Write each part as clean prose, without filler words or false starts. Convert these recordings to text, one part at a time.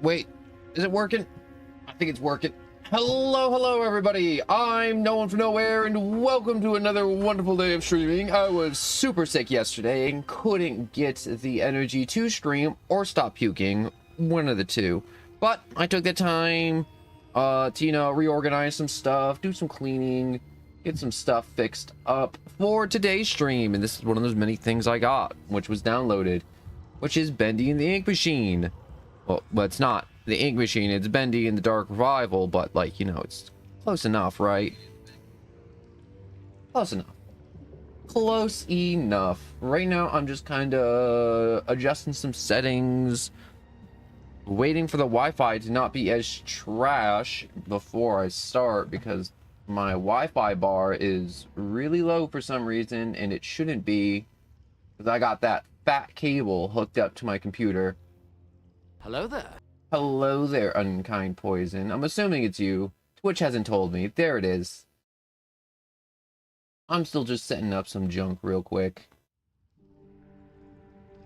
Wait, is it working? I think it's working. Hello everybody. I'm No One from Nowhere, and welcome to another wonderful day of streaming. I was super sick yesterday and couldn't get the energy to stream or stop puking, one of the two. But I took the time to, reorganize some stuff, do some cleaning, get some stuff fixed up for today's stream. And this is one of those many things I got, which was downloaded, which is Bendy and the Ink Machine. Well, it's not the Ink Machine, it's Bendy and the Dark Revival, but, like, it's close enough, right? Close enough. Close enough. Right now, I'm just kind of adjusting some settings, waiting for the Wi-Fi to not be as trash before I start, because my Wi-Fi bar is really low for some reason, and it shouldn't be, because I got that fat cable hooked up to my computer. Hello there. Hello there, unkind poison. I'm assuming it's you. Twitch hasn't told me. There it is. I'm still just setting up some junk real quick.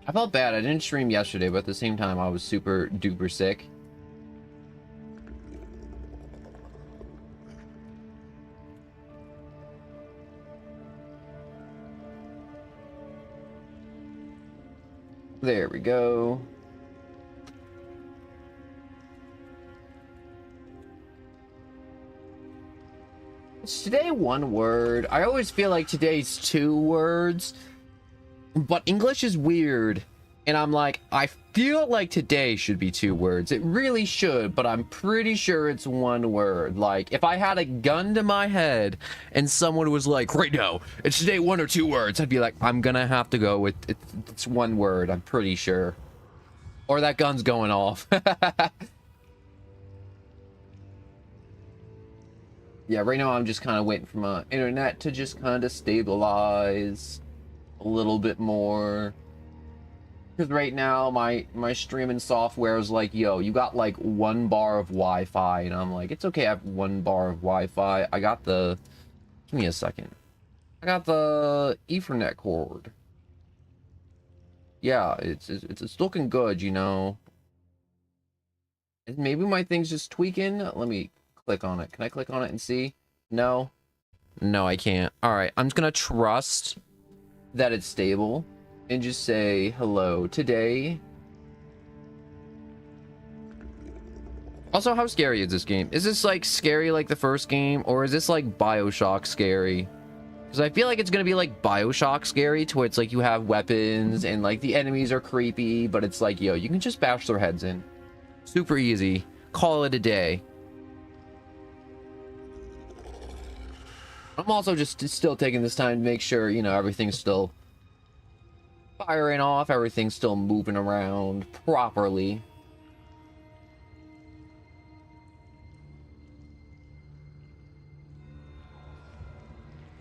I felt bad. I didn't stream yesterday, but at the same time, I was super duper sick. There we go. Is today one word? I always feel like today's two words, but English is weird, and I'm like, I feel like today should be two words. It really should, but I'm pretty sure it's one word. Like, if I had a gun to my head and someone was like, right now, it's today one or two words, I'd be like, I'm gonna have to go with it's one word, I'm pretty sure. Or that gun's going off. Yeah, right now I'm just kind of waiting for my internet to just kind of stabilize a little bit more. Because right now my streaming software is like, yo, you got like 1 bar of Wi-Fi, and I'm like, it's okay, I have 1 bar of Wi-Fi. I got the, give me a second. I got the Ethernet cord. Yeah, it's looking good, Maybe my thing's just tweaking. Let me click on it. Can I click on it and see? No I can't. All right, I'm just gonna trust that it's stable and just say hello today. Also, how scary is this game? Is this like scary like the first game, or is this like BioShock scary? Because I feel like it's gonna be like BioShock scary, to where it's like you have weapons and like the enemies are creepy, but it's like, yo, you can just bash their heads in. Super easy. Call it a day. I'm also just still taking this time to make sure, everything's still firing off, everything's still moving around properly.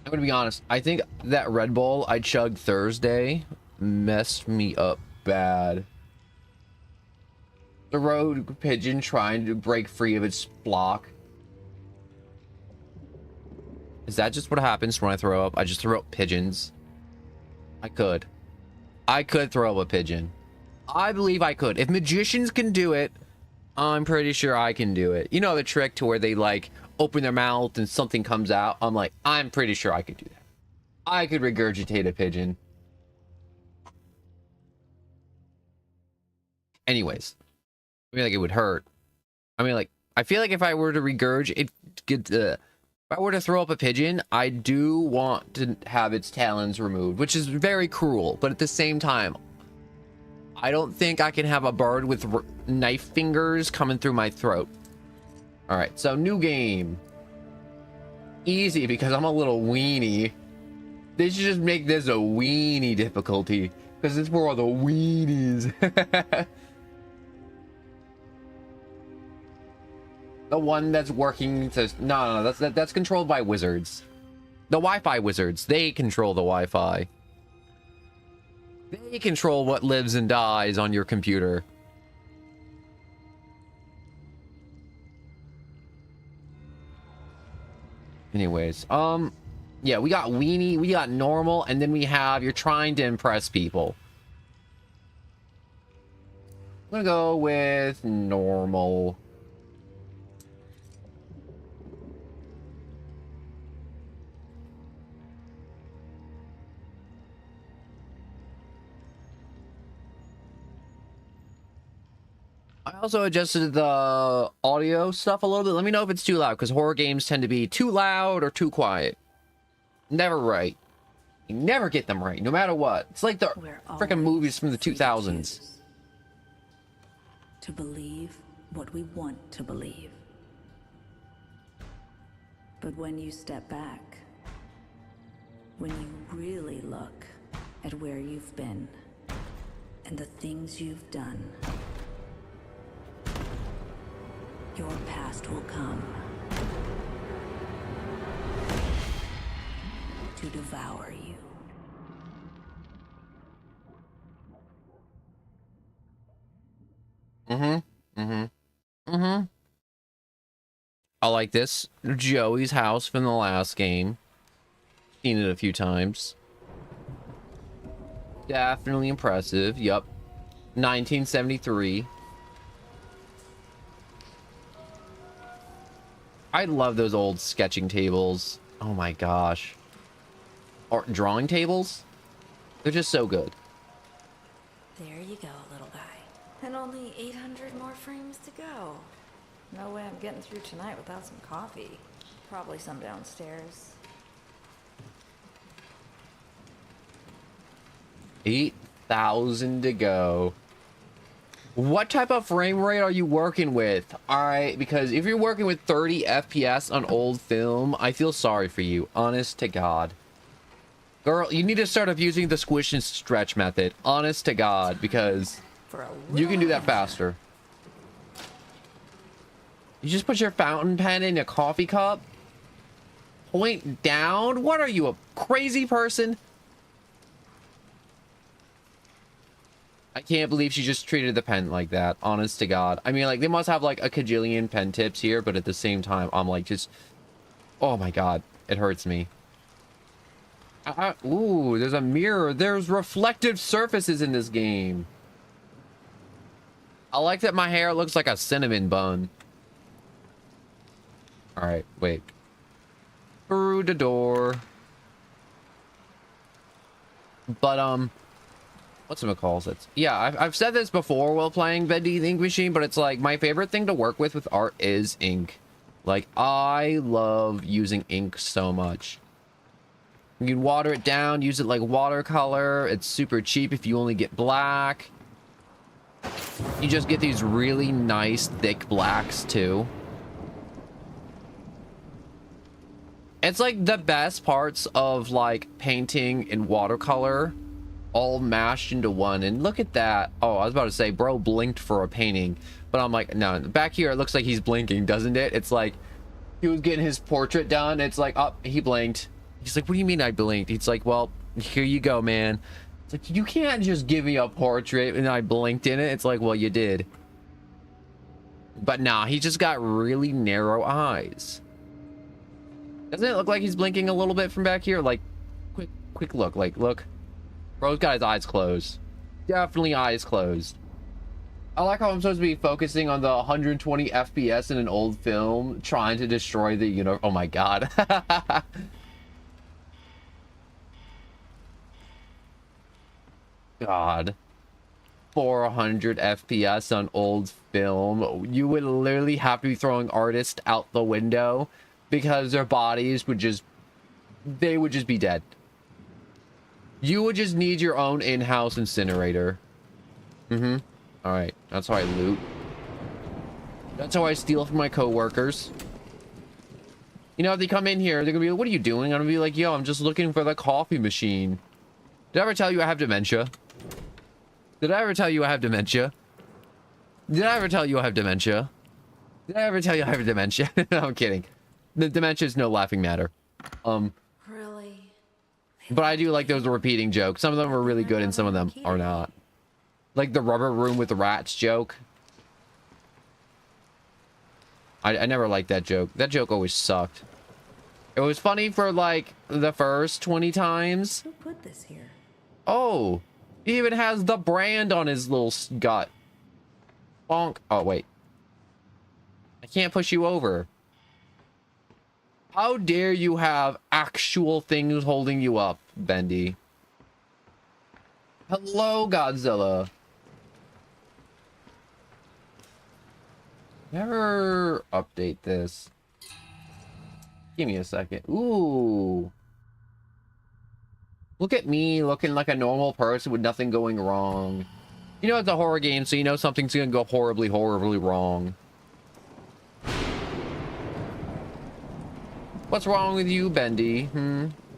I'm gonna be honest, I think that Red Bull I chugged Thursday messed me up bad. The road pigeon trying to break free of its block. Is that just what happens when I throw up? I just throw up pigeons. I could throw up a pigeon. I believe I could. If magicians can do it, I'm pretty sure I can do it. You know the trick to where they like open their mouth and something comes out? I'm pretty sure I could do that. I could regurgitate a pigeon. Anyways, I feel like it would hurt. I feel like if I were to regurgitate, if I were to throw up a pigeon, I do want to have its talons removed, which is very cruel, but at the same time, I don't think I can have a bird with knife fingers coming through my throat. All right, so new game. Easy, because I'm a little weenie. They should just make this a weenie difficulty, because it's for all the weenies. The one that's working to... No, that's controlled by wizards. The Wi-Fi wizards. They control the Wi-Fi. They control what lives and dies on your computer. Anyways, yeah, we got weenie, we got normal, and then we have you're trying to impress people. I'm gonna go with normal. I also adjusted the audio stuff a little bit. Let me know if it's too loud, because horror games tend to be too loud or too quiet. Never right. You never get them right, no matter what. It's like the freaking movies from the 2000s. To believe what we want to believe. But when you step back, when you really look at where you've been and the things you've done, your past will come to devour you. I like this. Joey's house from the last game. Seen it a few times. Definitely impressive. Yup. 1973. I love those old sketching tables. Oh my gosh. Or drawing tables? They're just so good. There you go, little guy. And only 800 more frames to go. No way I'm getting through tonight without some coffee. Probably some downstairs. 8,000 to go. What type of frame rate are you working with? Alright, because if you're working with 30 FPS on old film, I feel sorry for you. Honest to God. Girl, you need to start using the squish and stretch method. Honest to God, because you can do that faster. You just put your fountain pen in a coffee cup? Point down? What are you, a crazy person? I can't believe she just treated the pen like that. Honest to God. I mean, like, they must have, like, a cajillion pen tips here, but at the same time, I'm, like, just... Oh, my God. It hurts me. Ooh, there's a mirror. There's reflective surfaces in this game. I like that my hair looks like a cinnamon bun. Alright, wait. Through the door. But, whatchamacalls it? Yeah, I've said this before while playing Bendy the Ink Machine, but it's like, my favorite thing to work with art is ink. Like, I love using ink so much. You can water it down, use it like watercolor. It's super cheap if you only get black. You just get these really nice, thick blacks, too. It's like the best parts of, like, painting in watercolor all mashed into one. And look at that. Oh, I was about to say, bro blinked for a painting. But I'm like, no, back here, it looks like he's blinking, doesn't it? It's like, he was getting his portrait done. It's like, oh, he blinked. He's like, what do you mean I blinked? He's like, well, here you go, man. It's like, you can't just give me a portrait and I blinked in it. It's like, well, you did. But nah, he just got really narrow eyes. Doesn't it look like he's blinking a little bit from back here? Like, quick look. Like, look. Bro's got his eyes closed. Definitely eyes closed. I like how I'm supposed to be focusing on the 120 FPS in an old film, trying to destroy the, you know, oh my God. God. 400 FPS on old film. You would literally have to be throwing artists out the window because their bodies would just, they would just be dead. You would just need your own in-house incinerator. All right, that's how I loot. That's how I steal from my coworkers. You know, if they come in here, they're gonna be like, what are you doing? I'm gonna be like, yo, I'm just looking for the coffee machine. Did I ever tell you I have dementia? Did I ever tell you I have dementia? Did I ever tell you I have dementia? Did I ever tell you I have dementia? No, I'm kidding. The dementia is no laughing matter. Really? But I do like those repeating jokes. Some of them are really good and some of them are not. Like the rubber room with the rats joke. I never liked that joke. That joke always sucked. It was funny for like the first 20 times. Who put this here? Oh, he even has the brand on his little gut. Bonk. Oh, wait. I can't push you over. How dare you have actual things holding you up, Bendy? Hello, Godzilla. Never update this. Give me a second. Ooh. Look at me looking like a normal person with nothing going wrong. You know it's a horror game, so you know something's gonna go horribly, horribly wrong. What's wrong with you, Bendy?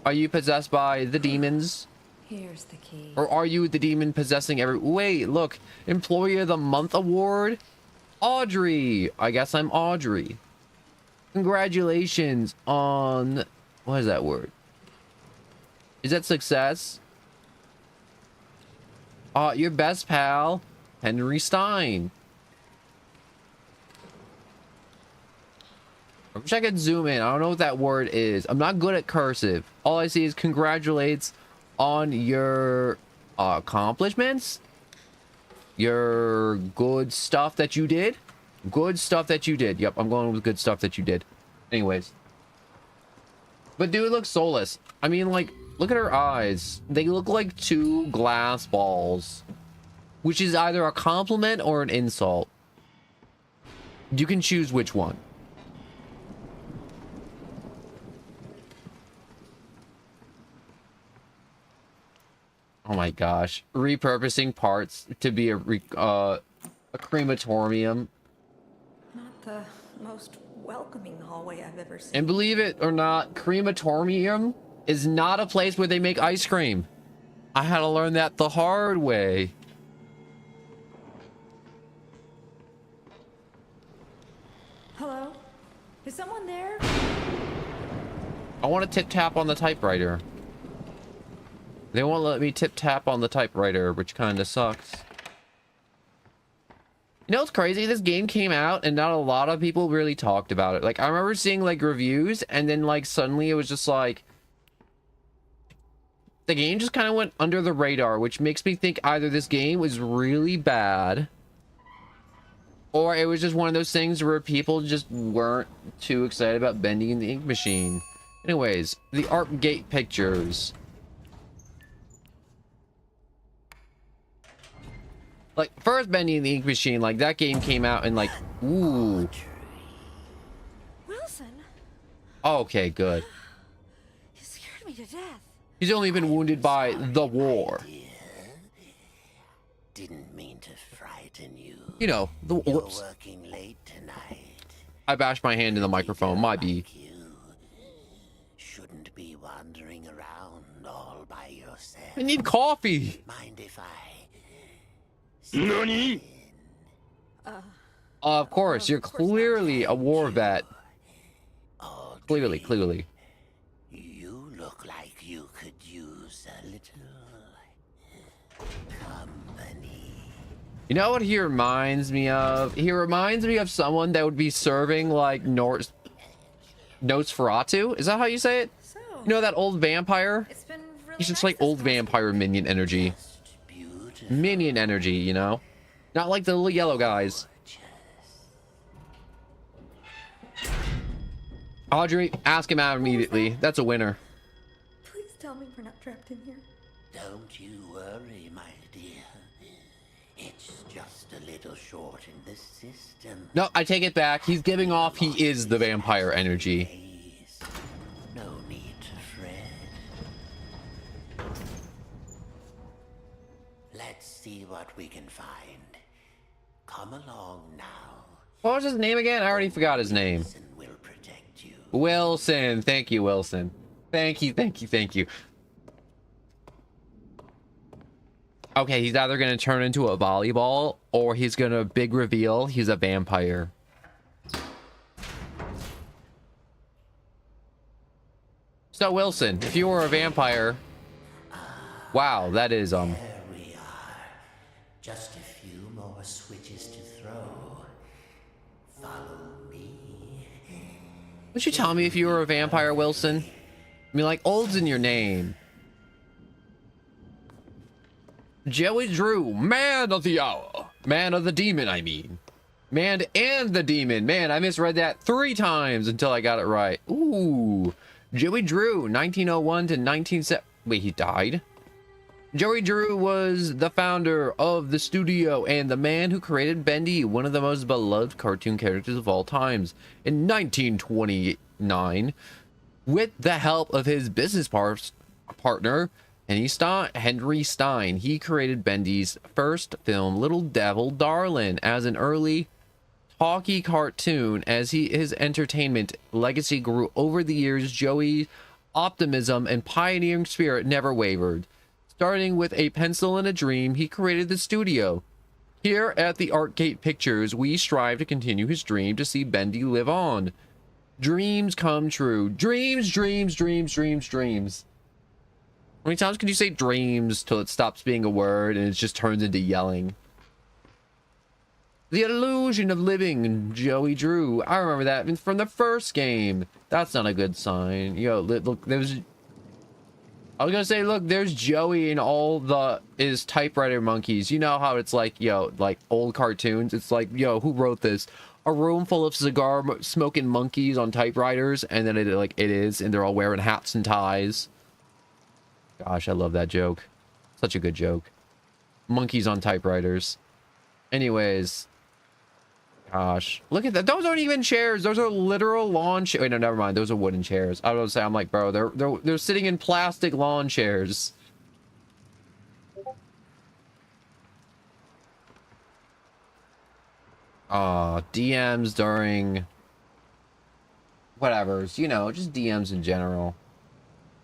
Are you possessed by the demons? Here's the key. Or are you the demon possessing every... Wait, look. Employee of the Month Award? Audrey. I guess I'm Audrey. Congratulations on... What is that word? Is that success? Your best pal, Henry Stein. I wish I could zoom in. I don't know what that word is. I'm not good at cursive. All I see is congratulates on your accomplishments. Your good stuff that you did. Good stuff that you did. Yep, I'm going with good stuff that you did. Anyways. But dude looks soulless. I mean, like, look at her eyes. They look like two glass balls. Which is either a compliment or an insult. You can choose which one. Oh my gosh. Repurposing parts to be a crematorium. Not the most welcoming hallway I've ever seen. And believe it or not, crematorium is not a place where they make ice cream. I had to learn that the hard way. Hello? Is someone there? I want to tip-tap on the typewriter. They won't let me tip-tap on the typewriter, which kind of sucks. You know what's crazy? This game came out and not a lot of people really talked about it. Like, I remember seeing, like, reviews, and then, like, suddenly it was just, like... The game just kind of went under the radar, which makes me think either this game was really bad, or it was just one of those things where people just weren't too excited about Bendy and the Ink Machine. Anyways, the Art Gate pictures... Like, first Bendy and the Ink Machine, like, that game came out and, like, ooh. Wilson? Okay, good. You scared me to death. He's only been wounded by the war. Didn't mean to frighten you. You know, the You're whoops. working late tonight. I bashed my hand in the microphone, my B. You shouldn't be wandering around all by yourself. I need coffee. Mind if I... NANI? Of course, you're clearly a war vet. Audrey, Clearly. you look like you could use a little company. You know what he reminds me of? He reminds me of someone that would be serving, like, Nosferatu? Is that how you say it? So, You know that old vampire? it's been really He's just nice like this old past vampire minion energy. Beautiful. Minion energy, you know? Not like the little yellow guys. Audrey, ask him out immediately. That's a winner. Please tell me we're not trapped in here. Don't you worry, my dear. It's just a little short in the system. No, I take it back. He's giving off he is the vampire energy. Please, no need to fret. Let's see what we can find. Come along now. What was his name again? I already forgot his name. Wilson will protect you. Wilson. Thank you, Wilson. Thank you. Okay, he's either going to turn into a volleyball or he's going to big reveal he's a vampire. So, Wilson, if you were a vampire... Wow, that is, There we are. Just a few more switches to throw. Follow me. Would you tell me if you were a vampire, Wilson? I mean, like, old's in your name. Joey Drew, man of the hour. Man of the demon, I mean. Man and the Demon. Man, I misread that 3 times until I got it right. Ooh. Joey Drew, 1901 to 1970. Wait, he died? Joey Drew was the founder of the studio and the man who created Bendy, one of the most beloved cartoon characters of all times. In 1929, with the help of his business partner, Henry Stein, he created Bendy's first film, Little Devil Darlin', as an early talkie cartoon. As his entertainment legacy grew over the years, Joey's optimism and pioneering spirit never wavered. Starting with a pencil and a dream, he created the studio. Here at the Artgate Pictures, we strive to continue his dream to see Bendy live on. Dreams come true. Dreams, dreams, dreams, dreams, dreams. How many times can you say dreams till it stops being a word and it just turns into yelling? The illusion of living, Joey Drew. I remember that from the first game. That's not a good sign. Yo, look, I was gonna say, look, there's Joey and all his typewriter monkeys. You know how it's like, yo, like old cartoons. It's like, yo, who wrote this? A room full of cigar smoking monkeys on typewriters, and then it is, and they're all wearing hats and ties. Gosh, I love that joke. Such a good joke. Monkeys on typewriters. Anyways. Gosh. Look at that. Those aren't even chairs. Those are literal lawn chairs. Wait, no, never mind. Those are wooden chairs. I was gonna say, I'm like, bro, they're sitting in plastic lawn chairs. DMs during whatever's, you know, just DMs in general.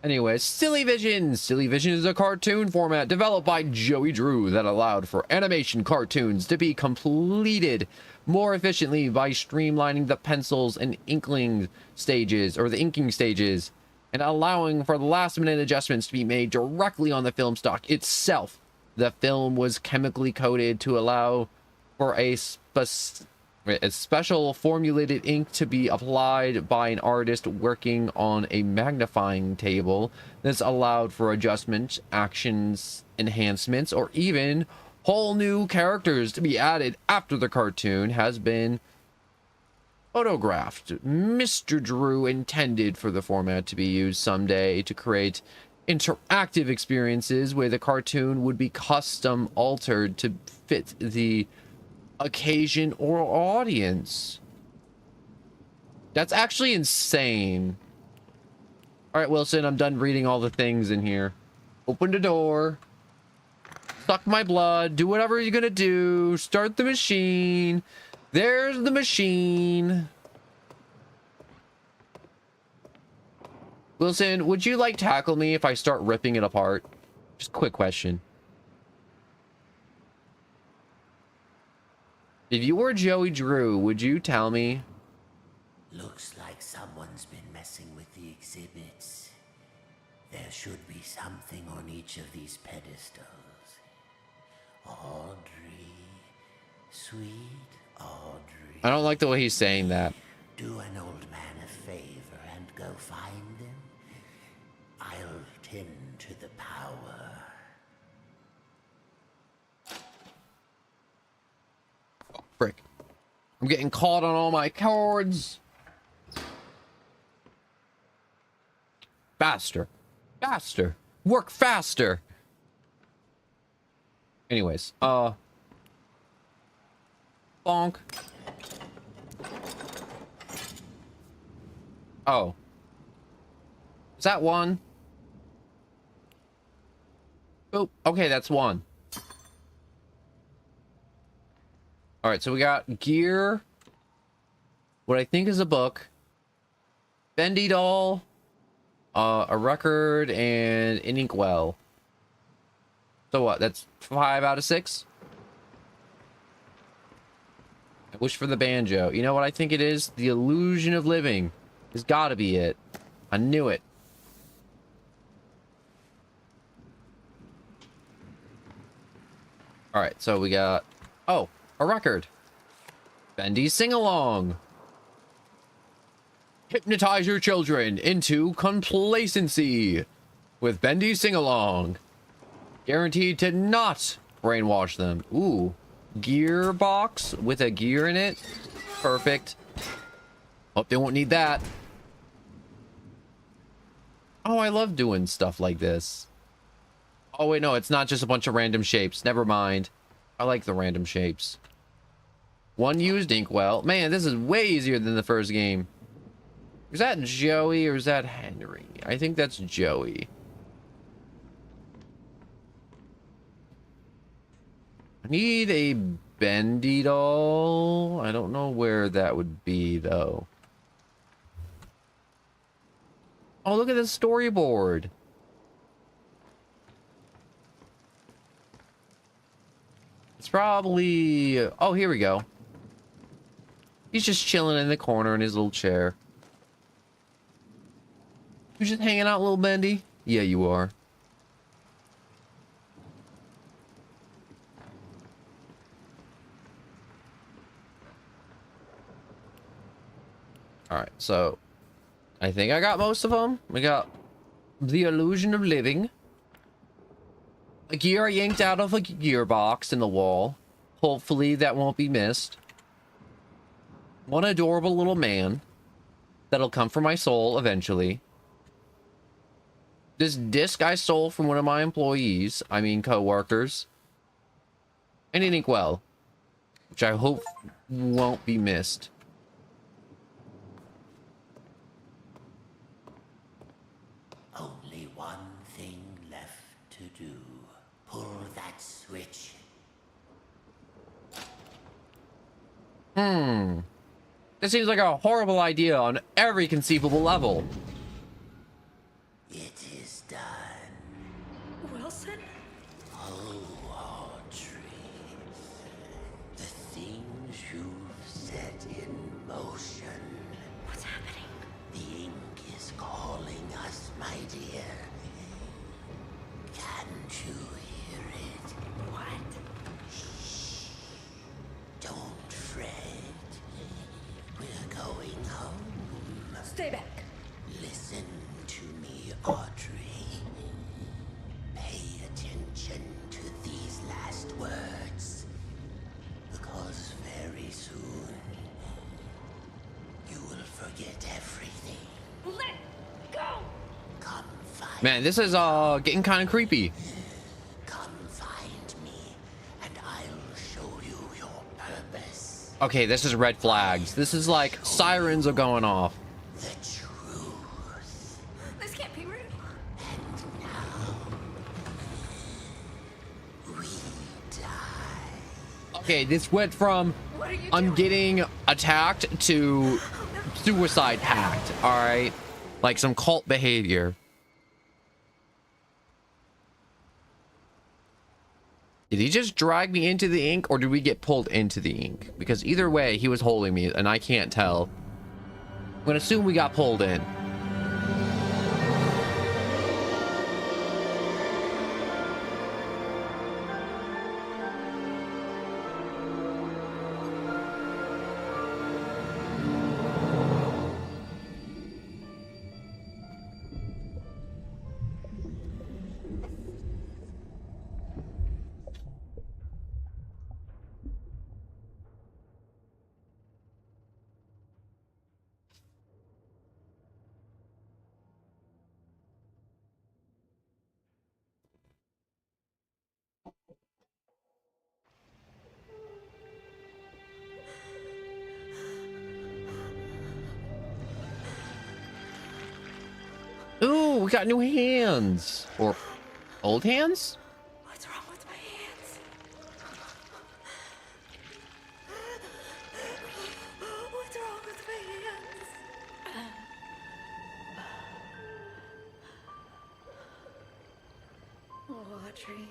Anyways, Silly Vision. Silly Vision is a cartoon format developed by Joey Drew that allowed for animation cartoons to be completed more efficiently by streamlining the pencils and inking stages, and allowing for the last-minute adjustments to be made directly on the film stock itself. The film was chemically coated to allow for a special formulated ink to be applied by an artist working on a magnifying table. This allowed for adjustments, actions, enhancements, or even whole new characters to be added after the cartoon has been photographed. Mr. Drew intended for the format to be used someday to create interactive experiences where the cartoon would be custom altered to fit the occasion or audience. That's actually insane. All right, Wilson, I'm done reading all the things in here. Open the door. Suck my blood. Do whatever you're gonna do. Start the machine. There's the machine. Wilson, would you like tackle me if I start ripping it apart? Just quick question. If you were Joey Drew, would you tell me? Looks like someone's been messing with the exhibits. There should be something on each of these pedestals. Audrey, sweet Audrey. I don't like the way he's saying that. Do an old man a favor and go find them. I'll tend to the power. Oh, frick. I'm getting caught on all my cords. Faster. Faster. Work faster. Anyways, bonk. Oh. Is that one? Oh, okay, that's one. All right, so we got gear. What I think is a book. Bendy doll. A record and an inkwell. So what? That's 5 out of 6? I wish for the banjo. You know what I think it is? The illusion of living. Has got to be it. I knew it. All right, so we got... Oh, a record. Bendy sing-along. Hypnotize your children into complacency with Bendy sing-along. Guaranteed to not brainwash them. Ooh. gearbox with a gear in it. Perfect. Hope they won't need that. Oh, I love doing stuff like this. Oh, wait, no, it's not just a bunch of random shapes. Never mind. I like the random shapes. One used inkwell. Man, this is way easier than the first game. Is that Joey or is that Henry? I think that's Joey. I need a Bendy doll. I don't know where that would be, though. Oh, look at this storyboard. It's probably... Oh, here we go. He's just chilling in the corner in his little chair. You just hanging out, little Bendy? Yeah, you are. Alright, so... I think I got most of them. We got the illusion of living. A gear I yanked out of a gearbox in the wall. Hopefully that won't be missed. One adorable little man. That'll come for my soul eventually. This disc I stole from one of my employees. I mean co-workers. And an inkwell. Which I hope won't be missed. Only one thing left to do. Pull that switch. This seems like a horrible idea on every conceivable level. It is done. Wilson? Oh, Audrey. The things you've set in motion. What's happening? The ink is calling us, my dear. Can't you hear it? What? Don't fret. We're going home. Stay back. Listen to me, Audrey. Pay attention to these last words. Because very soon, you will forget everything. Let go! Come find Man, this is getting kind of creepy. Come find me, and I'll show you your purpose. Okay, this is red flags. This is like sirens are going off. The truth. This can't be real. And now, we die. Okay, this went from What are you I'm doing? getting attacked to suicide pact. All right, like some cult behavior. Did he just drag me into the ink, or did we get pulled into the ink? Because either way, he was holding me, and I can't tell. I'm gonna assume we got pulled in. Ooh, we got new hands. Or old hands? What's wrong with my hands? What's wrong with my hands? Oh, Audrey.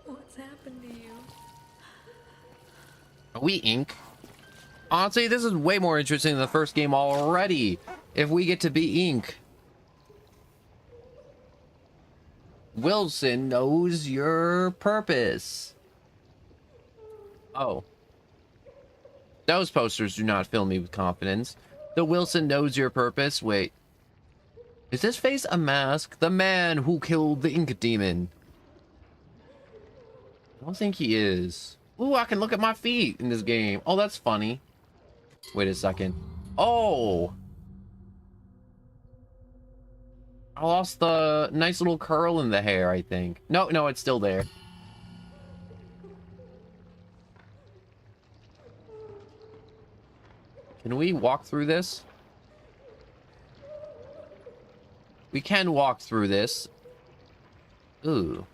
What's happened to you? Are we ink? Honestly, this is way more interesting than the first game already. If we get to be ink. Wilson knows your purpose. Oh. Those posters do not fill me with confidence. The Wilson knows your purpose. Wait. Is this face a mask? The man who killed the ink demon. I don't think he is. Ooh, I can look at my feet in this game. Oh, that's funny. Wait a second. Oh! I lost the nice little curl in the hair, I think. No, no, it's still there. Can we walk through this? We can walk through this. Ooh.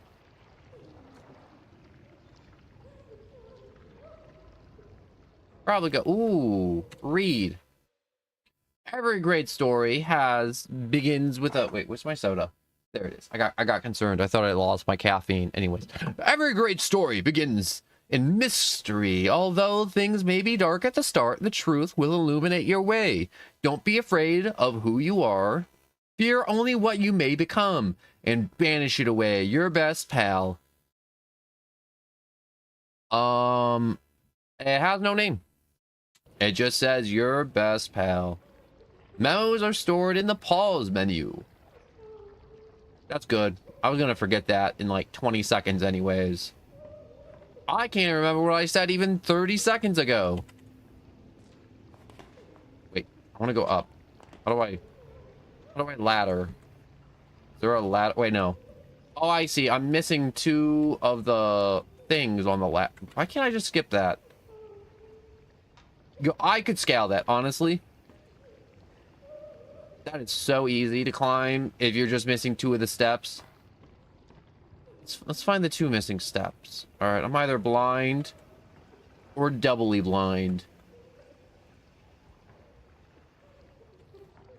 Probably go. Ooh, read. Every great story begins with a wait. Where's my soda? There it is. I got concerned. I thought I lost my caffeine. Anyways, every great story begins in mystery. Although things may be dark at the start, the truth will illuminate your way. Don't be afraid of who you are. Fear only what you may become, and banish it away. Your best pal. It has no name. It just says your best pal. Memos are stored in the pause menu. That's good. I was gonna forget that in like 20 seconds anyways. I can't remember what I said even 30 seconds ago. Wait, I want to go up. How do I ladder? Is there a ladder? Wait, no. Oh, I see. I'm missing 2 of the things on the ladder. Why can't I just skip that? I could scale that, honestly. That is so easy to climb if you're just missing 2 of the steps. Let's find the 2 missing steps. Alright, I'm either blind or doubly blind.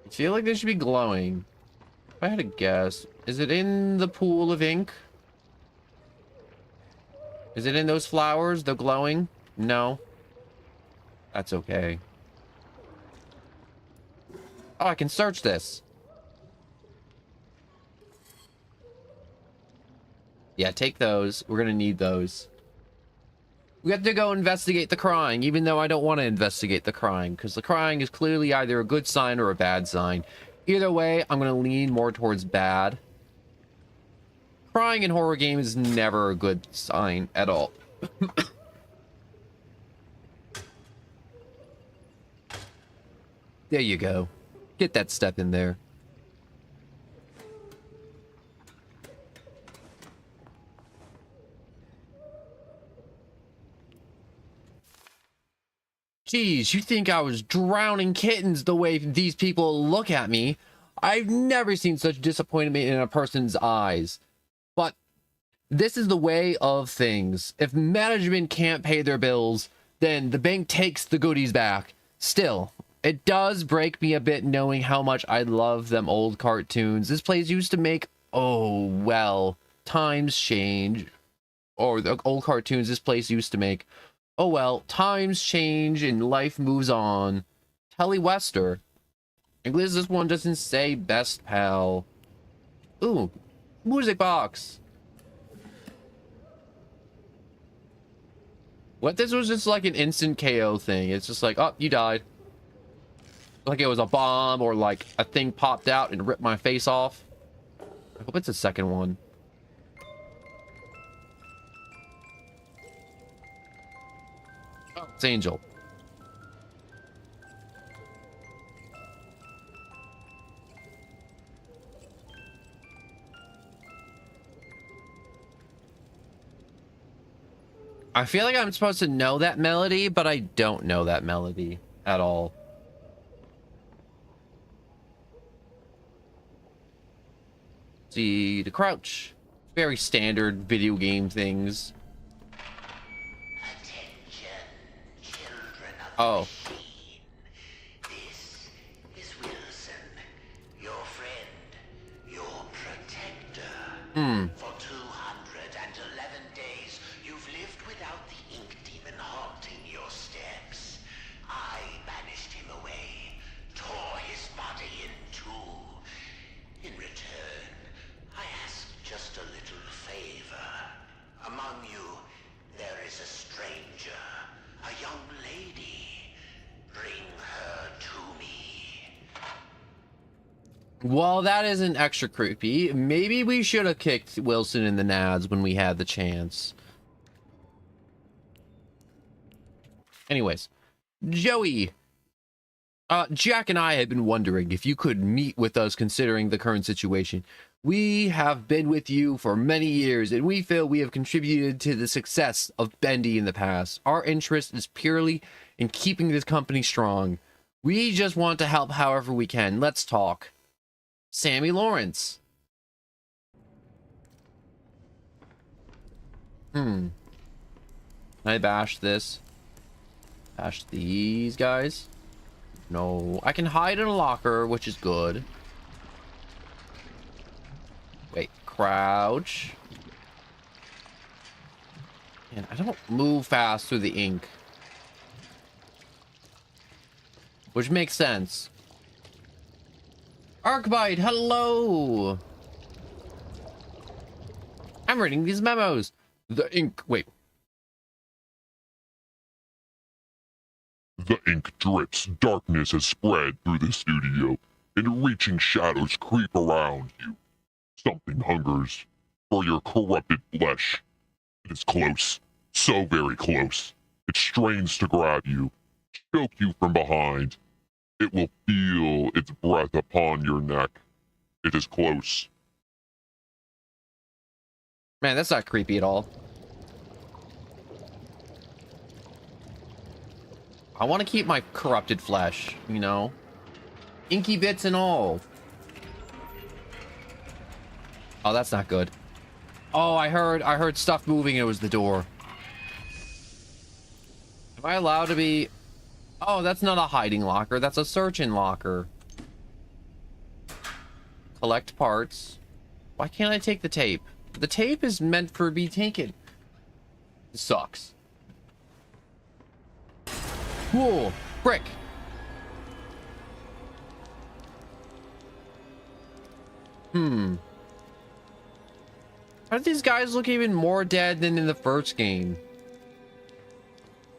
I feel like they should be glowing. If I had to guess, is it in the pool of ink? Is it in those flowers, the glowing? No. That's okay. Oh, I can search this. Yeah, take those. We're gonna need those. We have to go investigate the crying, even though I don't want to investigate the crying, because the crying is clearly either a good sign or a bad sign. Either way, I'm gonna lean more towards bad. Crying in horror games is never a good sign at all. There you go. Get that step in there. Geez, you think I was drowning kittens the way these people look at me? I've never seen such disappointment in a person's eyes. But this is the way of things. If management can't pay their bills, then the bank takes the goodies back. Still, it does break me a bit knowing how much I love them old cartoons this place used to make. Oh, well, times change. Or the old cartoons this place used to make. Oh, well, times change and life moves on. Telly Wester. At least this one doesn't say best pal. Ooh, music box. What, this was just like an instant KO thing. It's just like, oh, you died. Like it was a bomb or like a thing popped out and ripped my face off. I hope it's a second one. Oh, it's Angel. I feel like I'm supposed to know that melody, but I don't know that melody at all. See, to crouch. Very standard video game things. Attention, children of Oh. the machine. This is Wilson, your friend, your protector. For 211 days, you've lived without the ink demon haunting your steps. I banished him away, tore his body in two. In return, I asked just a little favor. Among you, there is a stranger, a young lady. Bring her to me. Well, that isn't extra creepy. Maybe we should have kicked Wilson in the nads when we had the chance. Anyways, Joey, Jack and I had been wondering if you could meet with us considering the current situation. We have been with you for many years, and we feel we have contributed to the success of Bendy in the past. Our interest is purely in keeping this company strong. We just want to help however we can. Let's talk. Sammy Lawrence. Can I bash this? Bash these guys? No. I can hide in a locker, which is good. Wait, crouch. And I don't move fast through the ink. Which makes sense. Arcbite, hello! I'm reading these memos. The ink, wait. The ink drips, darkness has spread through the studio, and reaching shadows creep around you. Something hungers for your corrupted flesh. It is close, so very close. It strains to grab you, choke you from behind. It will feel its breath upon your neck. It is close. Man, that's not creepy at all. I want to keep my corrupted flesh, you know? Inky bits and all. Oh, that's not good. Oh, I heard stuff moving and it was the door. Am I allowed to be... Oh, that's not a hiding locker. That's a search-in locker. Collect parts. Why can't I take the tape? The tape is meant for be taken. This sucks. Whoa, brick. How do these guys look even more dead than in the first game?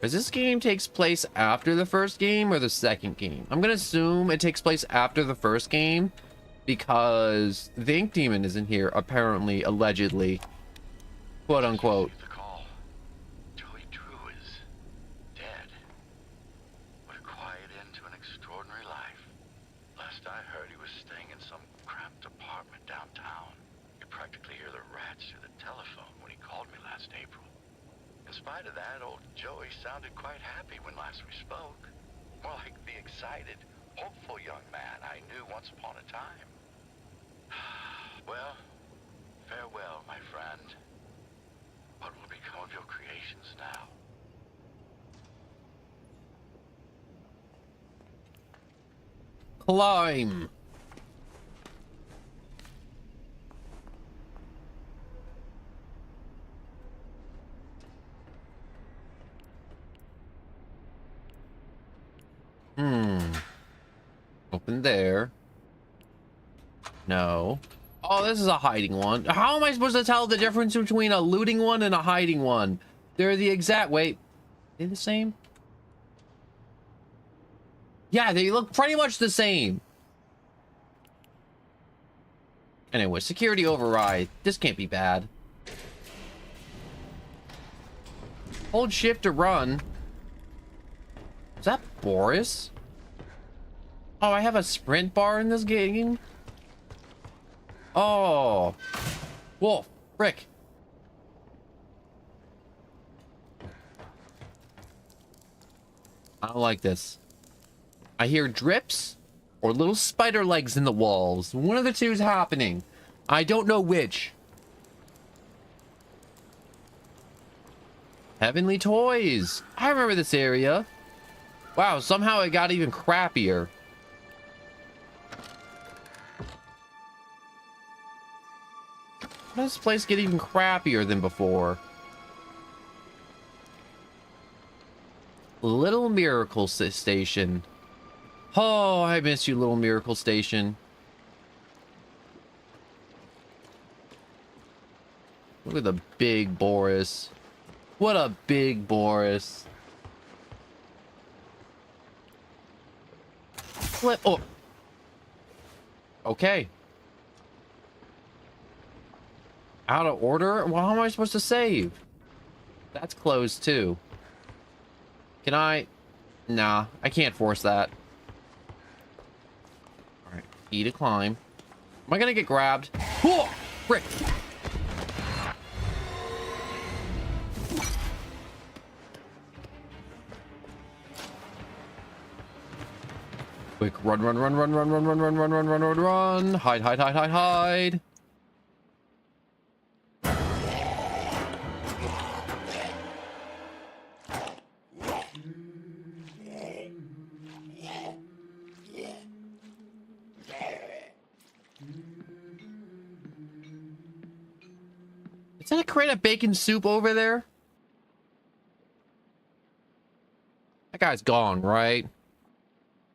Does this game takes place after the first game or the second game? I'm gonna assume it takes place after the first game because the Ink Demon isn't here, apparently, allegedly, quote unquote. The call. Joey Drew is dead. What a quiet end to an extraordinary life. Last I heard, he was staying in some cramped apartment downtown. You practically hear the rats through the telephone when he called me last April. In spite of that, old Joey sounded quite happy when last we spoke. More like the excited, hopeful young man I knew once upon a time. Well, farewell, my friend. What will become of your creations now? Climb. Open there. No. Oh, this is a hiding one. How am I supposed to tell the difference between a looting one and a hiding one? They're the exact... Wait. Are they the same? Yeah, they look pretty much the same. Anyway, security override. This can't be bad. Hold shift to run. Is that Boris? Oh, I have a sprint bar in this game? Oh. Whoa, frick. I don't like this. I hear drips or little spider legs in the walls. One of the two is happening. I don't know which. Heavenly Toys. I remember this area. Wow, somehow it got even crappier. How does this place get even crappier than before? Little Miracle Station. Oh, I miss you, Little Miracle Station. Look at the big Boris. What a big Boris. Flip. Oh. Okay. Out of order? Well, how am I supposed to save? That's closed too. Can I? Nah, I can't force that. All right, E to climb. Am I gonna get grabbed? Oh, frick! Quick, run, run, run, run, run, run, run, run, run, run, run, run, run. Hide, hide, hide, hide, hide. Is that a crate of bacon soup over there? That guy's gone, right?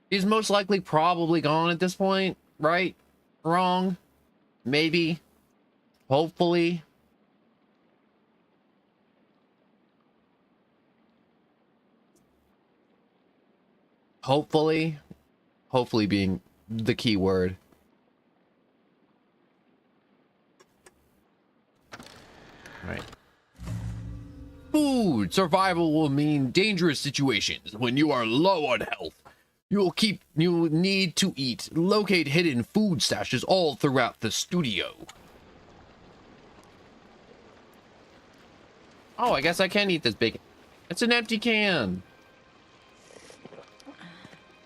He's most likely probably gone at this point, right? Wrong? Maybe? Hopefully? Hopefully? Hopefully being the key word. Right. Food survival will mean dangerous situations when you are low on health. You need to eat. Locate hidden food stashes all throughout the studio. Oh, I guess I can eat this bacon. It's an empty can.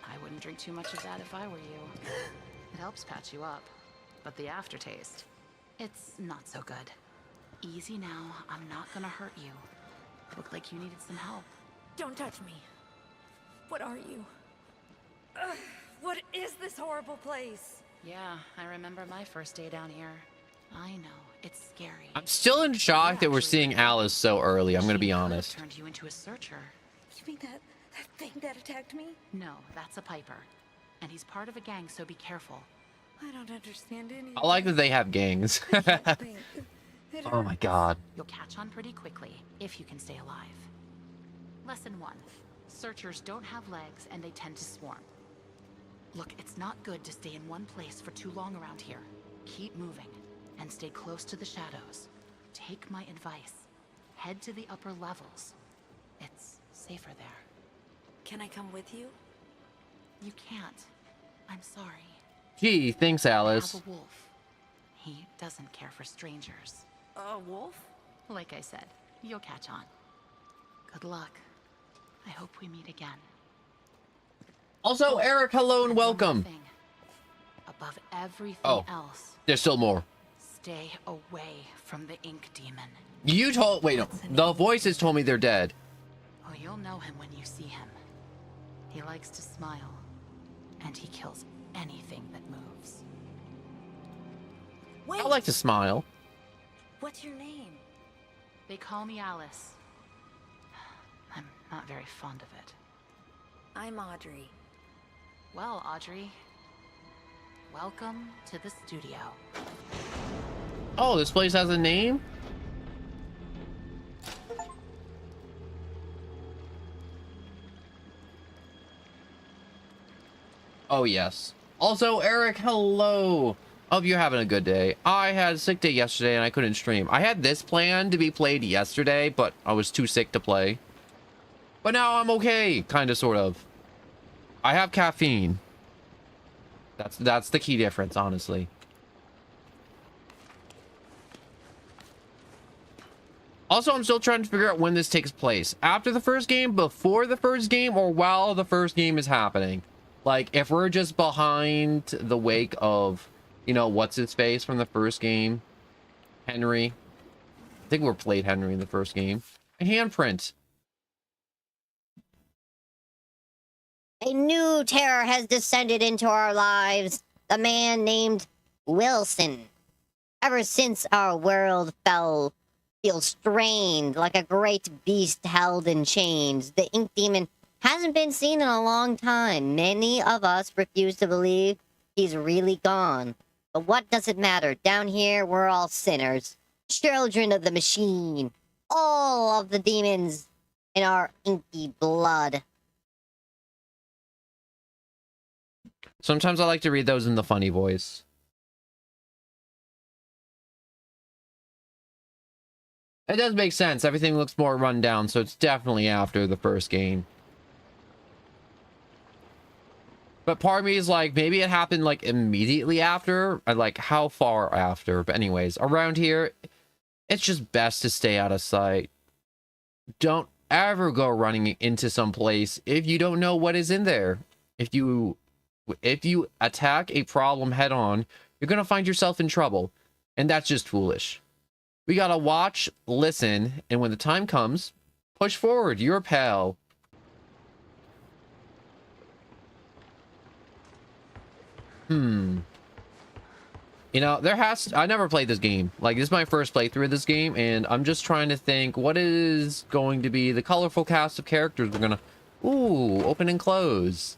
I wouldn't drink too much of that if I were you. It helps patch you up. But the aftertaste, it's not so good. Easy now, I'm not gonna hurt you. Looked like you needed some help. Don't touch me. What are you? Ugh, what is this horrible place? Yeah, I remember my first day down here. I know, it's scary. I'm still in shock that we're seeing Alice so early, I'm gonna be honest. Turned you into a searcher. You mean that thing that attacked me? No, that's a Piper. And he's part of a gang, so be careful. I don't understand any. I like that they have gangs. I can't think. It Oh my hurts. god. You'll catch on pretty quickly, if you can stay alive. Lesson 1. Searchers don't have legs, and they tend to swarm. Look, it's not good to stay in one place for too long around here. Keep moving, and stay close to the shadows. Take my advice. Head to the upper levels. It's safer there. Can I come with you? You can't. I'm sorry. Gee, thanks, I Alice. have a wolf. He doesn't care for strangers. A wolf? Like I said, you'll catch on. Good luck. I hope we meet again. Also, Eric, hello and And one more welcome. thing. Above everything Oh. else, There's still more. stay away from the ink demon. You told, wait, no, the voices told me they're dead. Oh, you'll know him when you see him. He likes to smile, and he kills anything that moves. Wait. I like to smile. What's your name? They call me Alice. I'm not very fond of it. I'm Audrey. Well, Audrey, welcome to the studio. Oh, this place has a name? Oh, yes. Also, Eric, hello. Hope you're having a good day. I had a sick day yesterday and I couldn't stream. I had this plan to be played yesterday, but I was too sick to play. But now I'm okay, kind of, sort of. I have caffeine. That's the key difference, honestly. Also, I'm still trying to figure out when this takes place. After the first game, before the first game, or while the first game is happening. Like, if we're just behind the wake of, you know, what's his face from the first game? Henry. I think we played Henry in the first game. A handprint. A new terror has descended into our lives. The man named Wilson. Ever since our world feels strained like a great beast held in chains, the ink demon hasn't been seen in a long time. Many of us refuse to believe he's really gone. But what does it matter? Down here, we're all sinners. Children of the machine. All of the demons in our inky blood. Sometimes I like to read those in the funny voice. It does make sense. Everything looks more run down, so it's definitely after the first game. But part of me is like, maybe it happened like immediately after, and like how far after. But anyways, around here, it's just best to stay out of sight. Don't ever go running into some place if you don't know what is in there. If you attack a problem head on, you're gonna find yourself in trouble, and that's just foolish. We gotta watch, listen, and when the time comes, push forward. Your pal. You know, I never played this game. Like, this is my first playthrough of this game, and I'm just trying to think, what is going to be the colorful cast of characters we're gonna... Ooh, open and close.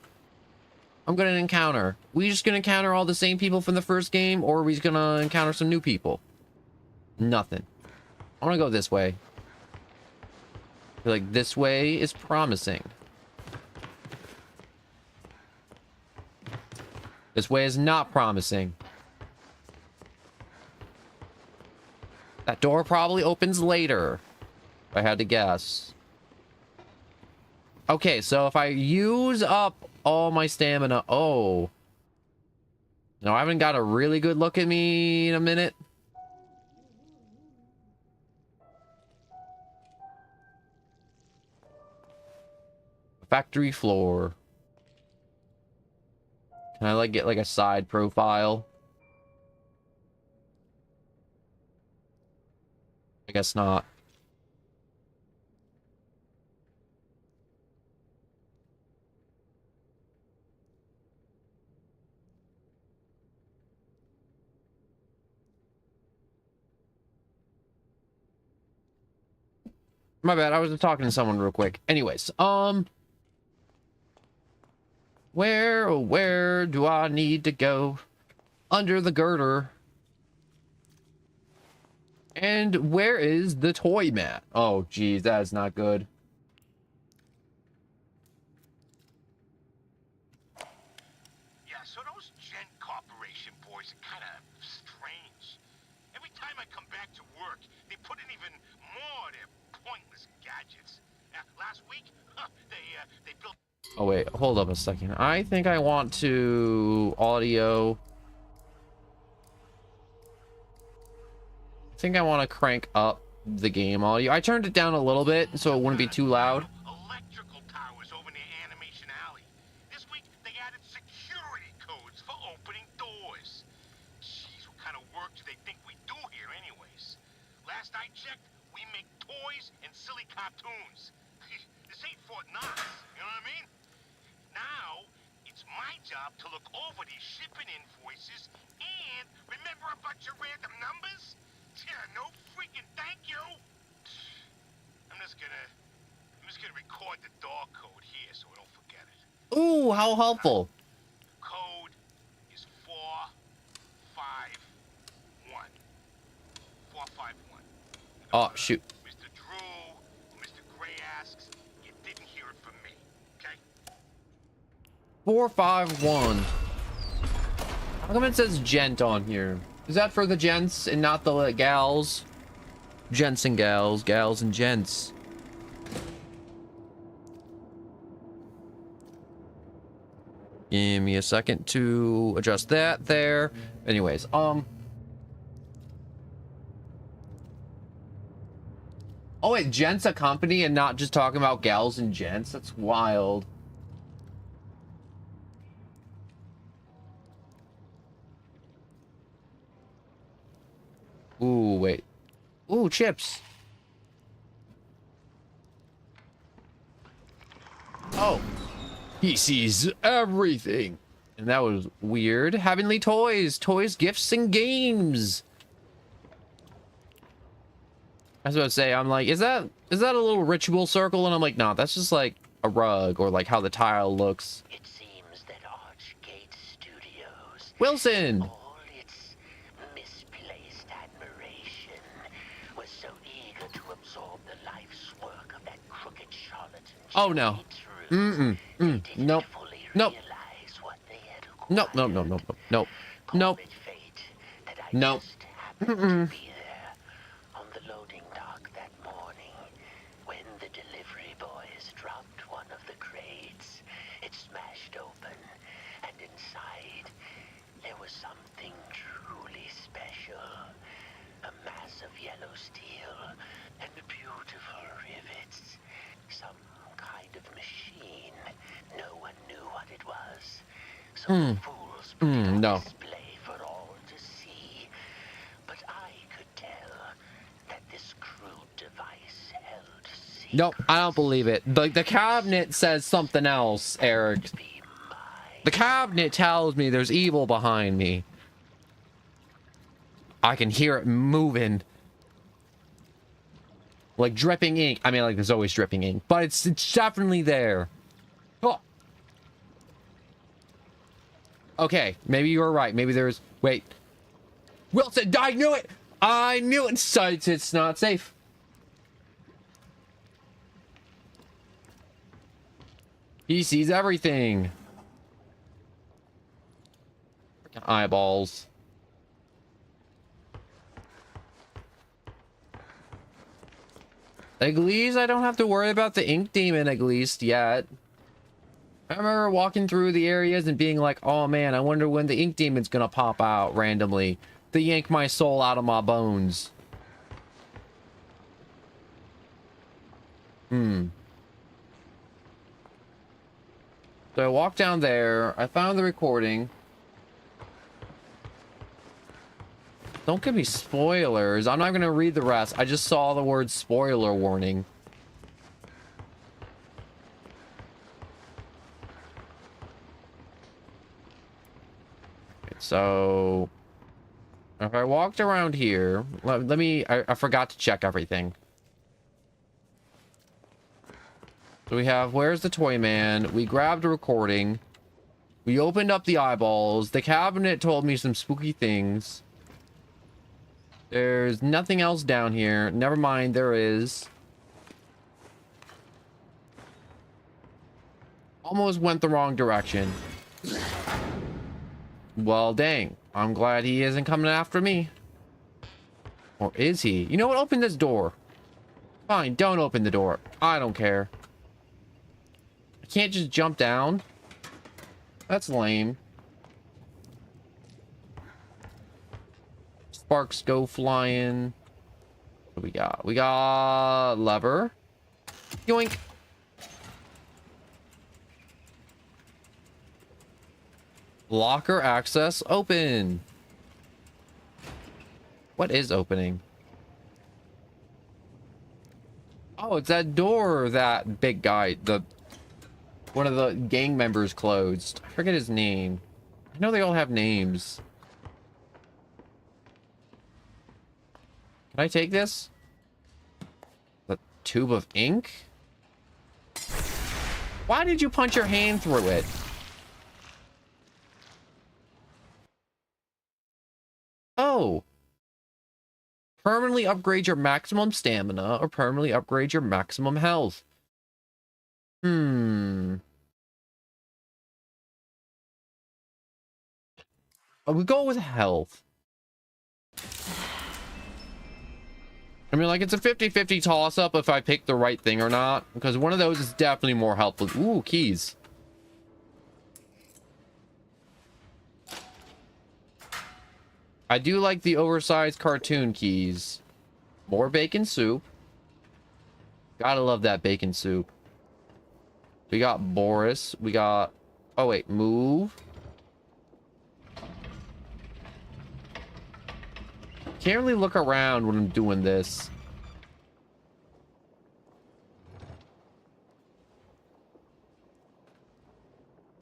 I'm gonna encounter. We just gonna encounter all the same people from the first game, or are we just gonna encounter some new people? Nothing. I wanna go this way. I feel like this way is promising. This way is not promising. That door probably opens later, if I had to guess. Okay, so if I use up all my stamina... Oh. No, I haven't got a really good look at me in a minute. Factory floor. Can I, like, get, like, a side profile? I guess not. My bad, I was just talking to someone real quick. Anyways, where do I need to go? Under the girder. And where is the toy mat? Oh, geez, that is not good. Yeah, so those Gent Corporation boys are kind of strange. Every time I come back to work, they put in even more of their pointless gadgets. Last week, they built... Oh, wait, hold up a second. I think I want to audio... I think I want to crank up the game audio. I turned it down a little bit so it wouldn't be too loud. Electrical towers over near Animation Alley. This week they added security codes for opening doors. Jeez, what kind of work do they think we do here anyways? Last I checked, we make toys and silly cartoons. This ain't Fort Knox, you know what I mean? Now, it's my job to look over these shipping invoices and remember a bunch of random numbers? Yeah, no freaking thank you. I'm just gonna record the door code here so I don't forget it. Ooh, how helpful. Code is 451. 451. Oh, shoot. Mr. Drew, Mr. Gray asks, you didn't hear it from me, okay? 451. How come it says gent on here? Is that for the gents and not the gals? Gents and gals, gals and gents. Give me a second to adjust that there. Anyways, Oh wait, gents a company and not just talking about gals and gents? That's wild. Ooh, wait. Ooh, chips. Oh. He sees everything. And that was weird. Heavenly toys. Toys, gifts, and games. I was about to say, I'm like, is that a little ritual circle? And I'm like, no, that's just like a rug or like how the tile looks. It seems that Archgate Studios... Wilson! all its misplaced admiration was so eager to absorb the life's work of that crooked charlatan... Oh, no. Nope. Nope. Nope, nope, nope, nope, nope. Nope. Nope. On the loading dock that morning, when the delivery boys dropped one of the crates, it smashed open, and inside there was something truly special. A mass of yellow steel and beautiful rivets. Some kind of machine. No one knew what it was. So the fools put it on No. display for all to see. But I could tell that this crude device held secrets. Nope, I don't believe it. The cabinet says something else, Eric. Be mine. The cabinet tells me there's evil behind me. I can hear it moving. Like dripping ink. I mean, like there's always dripping ink, but it's definitely there. Oh. Okay, maybe you were right. Maybe there's... Wait. Wilson, I knew it! I knew it! So it's not safe. He sees everything. Freaking eyeballs. At least I don't have to worry about the ink demon, at least, yet. I remember walking through the areas and being like, oh man, I wonder when the ink demon's gonna pop out randomly to yank my soul out of my bones. So I walked down there, I found the recording. Don't give me spoilers. I'm not gonna read the rest. I just saw the word spoiler warning. So if I walked around here, let me, I forgot to check everything. So we have, where's the toy man? We grabbed a recording. We opened up the eyeballs. The cabinet told me some spooky things. There's nothing else down here. Never mind, there is. Almost went the wrong direction. Well, dang. I'm glad he isn't coming after me. Or is he? You know what? Open this door. Fine, don't open the door. I don't care. I can't just jump down. That's lame. Sparks go flying. What do we got? We got lever. Yoink. Locker access open. What is opening? Oh, it's that door that big guy, one of the gang members closed. I forget his name. I know they all have names. Can I take this? The tube of ink? Why did you punch your hand through it? Oh. Permanently upgrade your maximum stamina or permanently upgrade your maximum health. I would go with health. I mean, like, it's a 50-50 toss-up if I pick the right thing or not. Because one of those is definitely more helpful. Ooh, keys. I do like the oversized cartoon keys. More bacon soup. Gotta love that bacon soup. We got Boris. We got... Oh, wait. Move. Can't really look around when I'm doing this.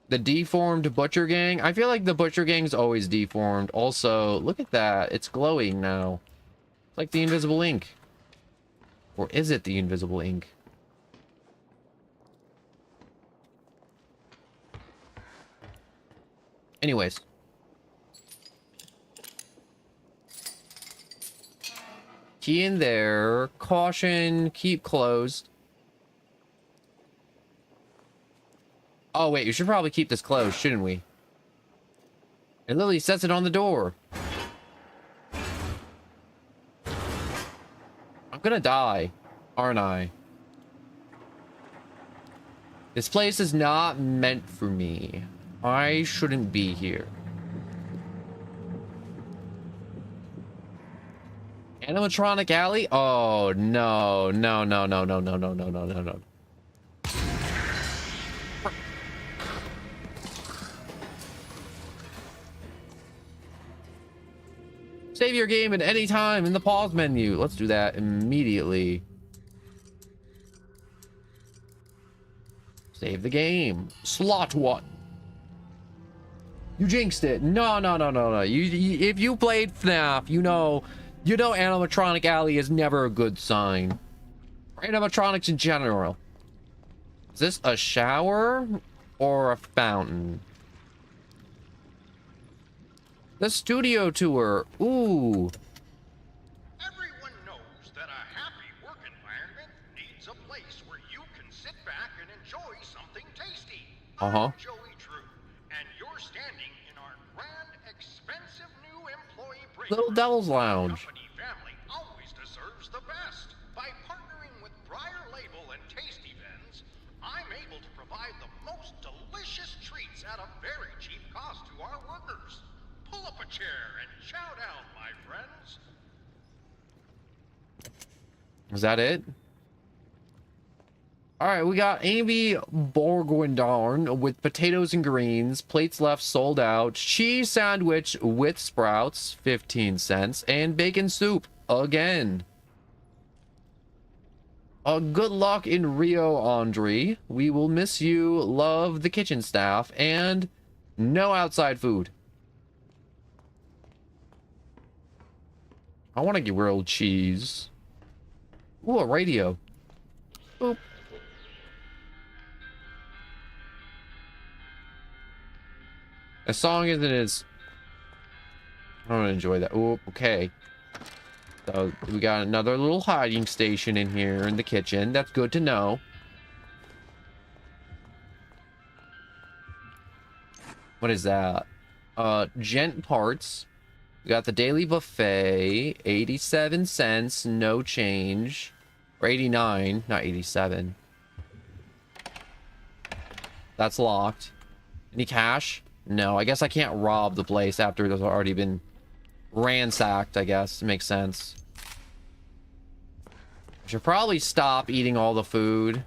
The deformed Butcher Gang. I feel like the Butcher Gang's always deformed. Also, look at that. It's glowing now. Like the invisible ink. Or is it the invisible ink? Anyways. Key in there. Caution. Keep closed. Oh, wait. You should probably keep this closed, shouldn't we? And Lily sets it on the door. I'm gonna die, aren't I? This place is not meant for me. I shouldn't be here. Animatronic Alley? Oh, no. No, no, no, no, no, no, no, no, no, no. Save your game at any time in the pause menu. Let's do that immediately. Save the game. Slot 1. You jinxed it. No, no, no, no, no. You if you played FNAF, you know Animatronic Alley is never a good sign. Animatronics in general. Is this a shower or a fountain? The studio tour. Ooh. Everyone knows that a happy work environment needs a place where you can sit back and enjoy something tasty. I'm Joey Drew, and you're standing in our grand, expensive new employee break Little room. Devil's Lounge. Company family always deserves the best. By partnering with Briar Label and Tasty Vens, I'm able to provide the most delicious treats at a very cheap cost to our workers. Pull up a chair and chow down, my friends. Is that it? All right, we got Amy Borgwindorn with potatoes and greens, plates left sold out, cheese sandwich with sprouts, 15 cents, and bacon soup again. Good luck in Rio, Andre. We will miss you. Love the kitchen staff, and no outside food. I want to get grilled cheese. Ooh, a radio. Boop. A song isn't as... I don't enjoy that. Ooh, okay. So we got another little hiding station in here in the kitchen. That's good to know. What is that? Gent parts. We got the daily buffet, 87 cents, no change. Or 89, not 87. That's locked. Any cash? No, I guess I can't rob the place after it's already been ransacked, I guess. It makes sense. I should probably stop eating all the food.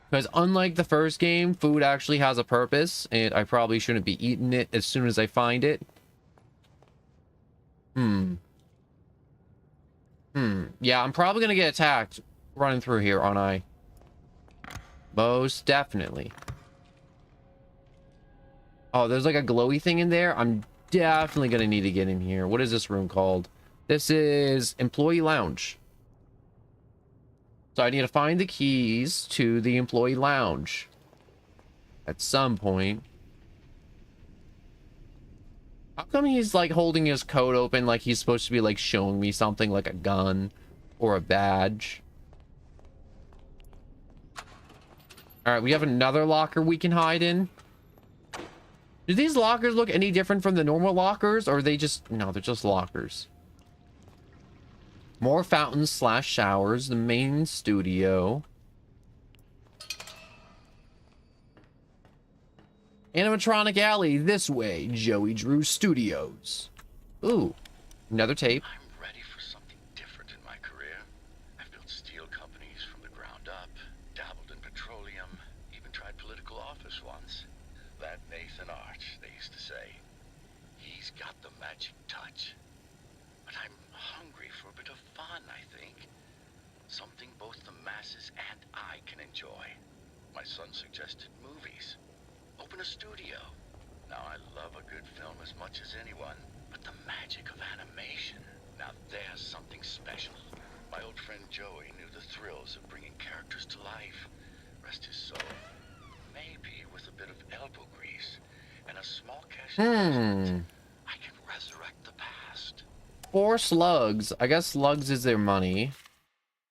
Because unlike the first game, food actually has a purpose. And I probably shouldn't be eating it as soon as I find it. Yeah, I'm probably gonna get attacked running through here, aren't I? Most definitely. Oh, there's like a glowy thing in there. I'm definitely gonna need to get in here. What is this room called? This is Employee Lounge. So I need to find the keys to the Employee Lounge at some point. How come he's like holding his coat open like he's supposed to be like showing me something like a gun or a badge? All right, we have another locker we can hide in. Do these lockers look any different from the normal lockers, or are they just... No, they're just lockers. More fountains slash showers. The main studio. Animatronic Alley, this way. Joey Drew Studios. Ooh, another tape. I'm ready for something different in my career. I've built steel companies from the ground up, dabbled in petroleum, even tried political office once. That Nathan Arch, they used to say. He's got the magic touch. But I'm hungry for a bit of fun, I think. Something both the masses and I can enjoy. My son suggested movies. Open a studio. Now, I love a good film as much as anyone, but the magic of animation, now there's something special. My old friend Joey knew the thrills of bringing characters to life. Rest his soul. Maybe with a bit of elbow grease and a small cash deposit, I can resurrect the past. 4 slugs. I guess slugs is their money.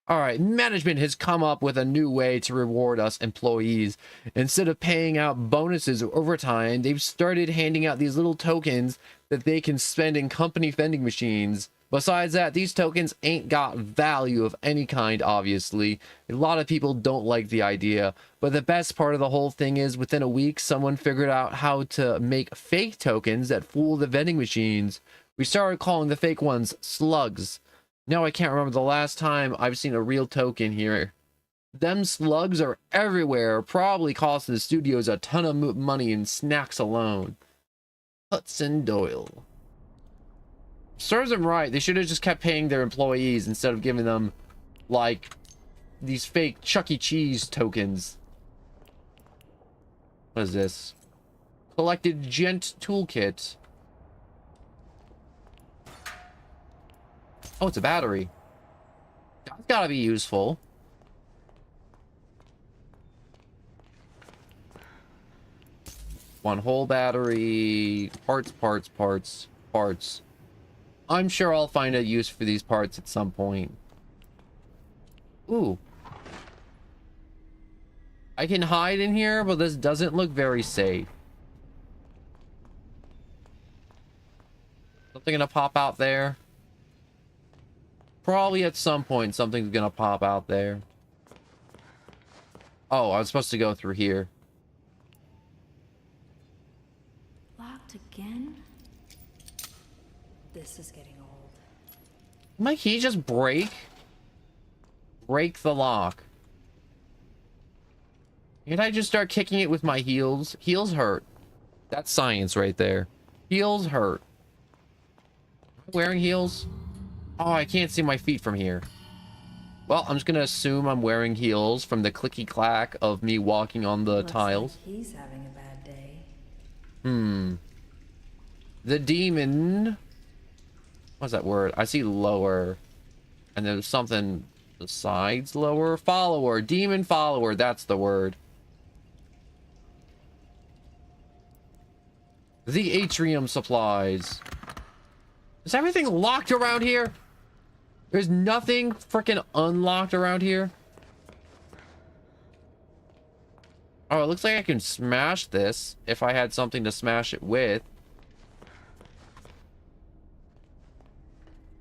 All right, management has come up with a new way to reward us employees. Instead of paying out bonuses or overtime, they've started handing out these little tokens that they can spend in company vending machines. Besides that, these tokens ain't got value of any kind, obviously. A lot of people don't like the idea, but the best part of the whole thing is within a week, someone figured out how to make fake tokens that fool the vending machines. We started calling the fake ones slugs. Now I can't remember the last time I've seen a real token here. Them slugs are everywhere, probably costing the studios a ton of money in snacks alone. Hudson Doyle. Serves them right. They should have just kept paying their employees instead of giving them, like, these fake Chuck E. Cheese tokens. What is this? Collected Gent Toolkit. Oh, it's a battery. That's gotta be useful. One whole battery. Parts. I'm sure I'll find a use for these parts at some point. Ooh. I can hide in here, but this doesn't look very safe. Something gonna pop out there? Probably at some point something's gonna pop out there. Oh, I was supposed to go through here. Locked again? This is getting old. Might he just break the lock? Can't I just start kicking it with my heels? Heels hurt. That's science right there. Heels hurt. Am I wearing heels? Oh, I can't see my feet from here. Well, I'm just gonna assume I'm wearing heels from the clicky clack of me walking on the tiles. Like he's having a bad day. The demon. What's that word? I see lower. And there's something besides lower. Follower. Demon follower. That's the word. The atrium supplies. Is everything locked around here? There's nothing freaking unlocked around here. Oh, it looks like I can smash this if I had something to smash it with.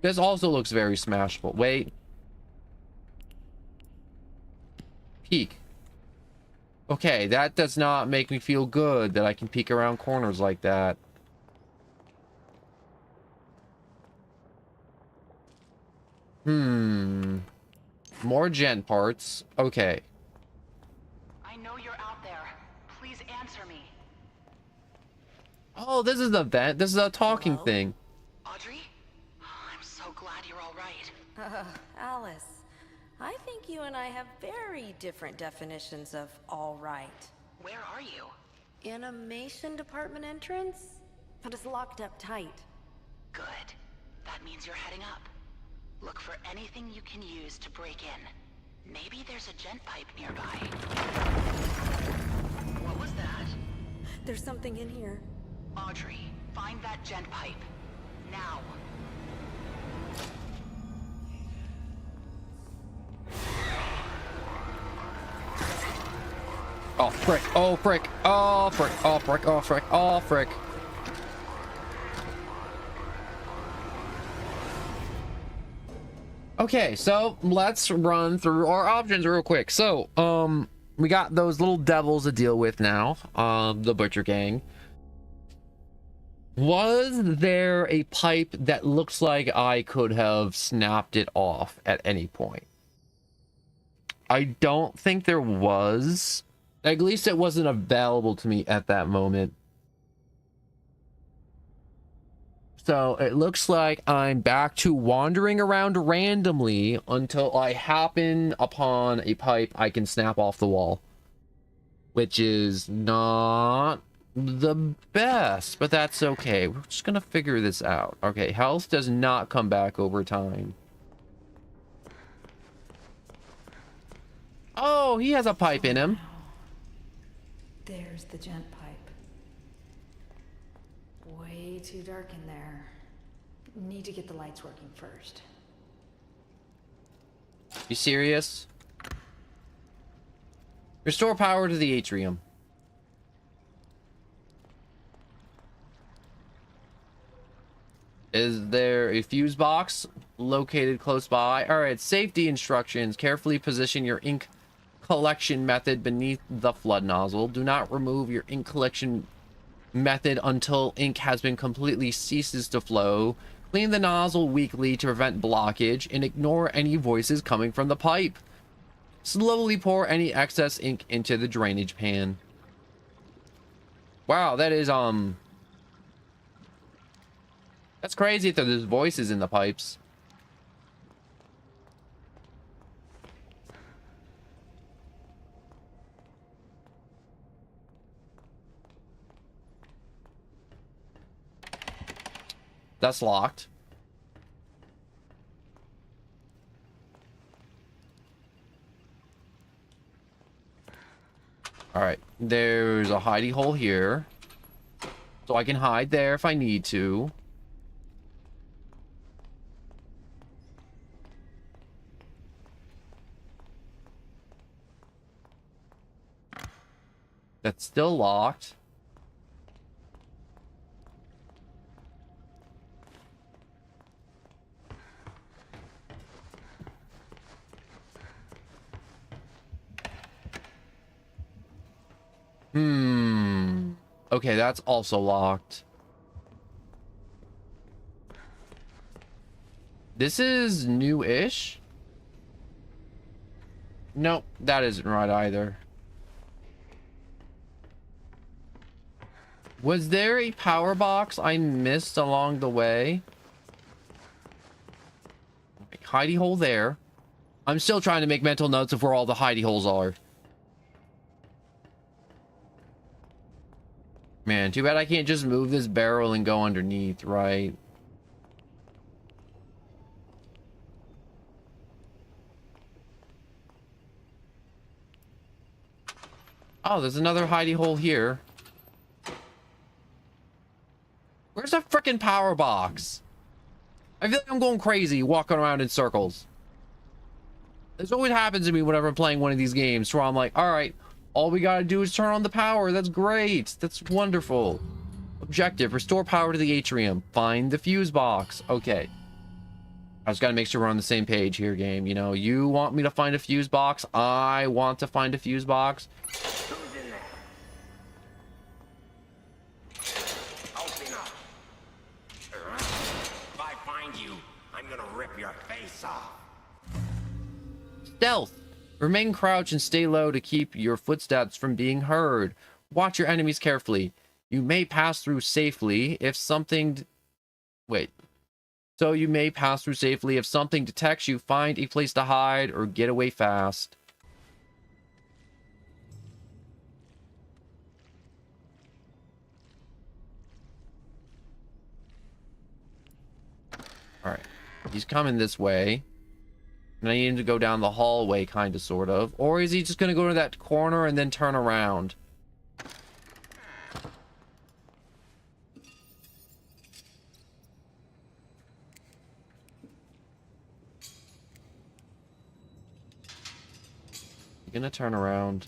This also looks very smashable. Wait. Peek. Okay, that does not make me feel good that I can peek around corners like that. More gent parts. Okay. I know you're out there. Please answer me. Oh, this is the vent. This is a talking thing. Audrey? I'm so glad you're all right. Alice, I think you and I have very different definitions of all right. Where are you? Animation department entrance? But it's locked up tight. Good. That means you're heading up. Look for anything you can use to break in. Maybe there's a gent pipe nearby. What was that? There's something in here. Audrey, find that gent pipe. Now. Oh, frick. Oh, frick. Oh, frick. Oh, frick. Oh, frick. Oh, frick. Okay, so let's run through our options real quick. So, we got those little devils to deal with now. The Butcher Gang. Was there a pipe that looks like I could have snapped it off at any point? I don't think there was. At least it wasn't available to me at that moment. So it looks like I'm back to wandering around randomly until I happen upon a pipe I can snap off the wall. Which is not the best, but that's okay. We're just gonna figure this out. Okay, health does not come back over time. Oh, he has a pipe in him. There's the gent pipe. Way too dark in there. Need to get the lights working first. You serious? Restore power to the atrium. Is there a fuse box located close by? All right, safety instructions. Carefully position your ink collection method beneath the flood nozzle. Do not remove your ink collection method until ink has been completely ceases to flow. Clean the nozzle weekly to prevent blockage and ignore any voices coming from the pipe. Slowly pour any excess ink into the drainage pan. Wow, that is that's crazy that there's voices in the pipes. That's locked. All right, there's a hidey hole here. So I can hide there if I need to. That's still locked. Okay, that's also locked. This is new-ish. Nope, that isn't right either. Was there a power box I missed along the way? Hidey hole there. I'm still trying to make mental notes of where all the hidey holes are. Man, too bad I can't just move this barrel and go underneath, right? Oh, there's another hidey hole here. Where's the frickin' power box? I feel like I'm going crazy walking around in circles. This always happens to me whenever I'm playing one of these games where I'm like, all right, all we gotta do is turn on the power. That's great. That's wonderful. Objective, restore power to the atrium. Find the fuse box. Okay. I just gotta make sure we're on the same page here, game. You know, you want me to find a fuse box. I want to find a fuse box. Who's in there? Open up. If I find you, I'm gonna rip your face off. Stealth. Remain crouched and stay low to keep your footsteps from being heard. Watch your enemies carefully. You may pass through safely if something... Wait. So you may pass through safely if something detects you. Find a place to hide or get away fast. Alright. He's coming this way. And I need him to go down the hallway, kind of, sort of. Or is he just going to go to that corner and then turn around? You're going to turn around.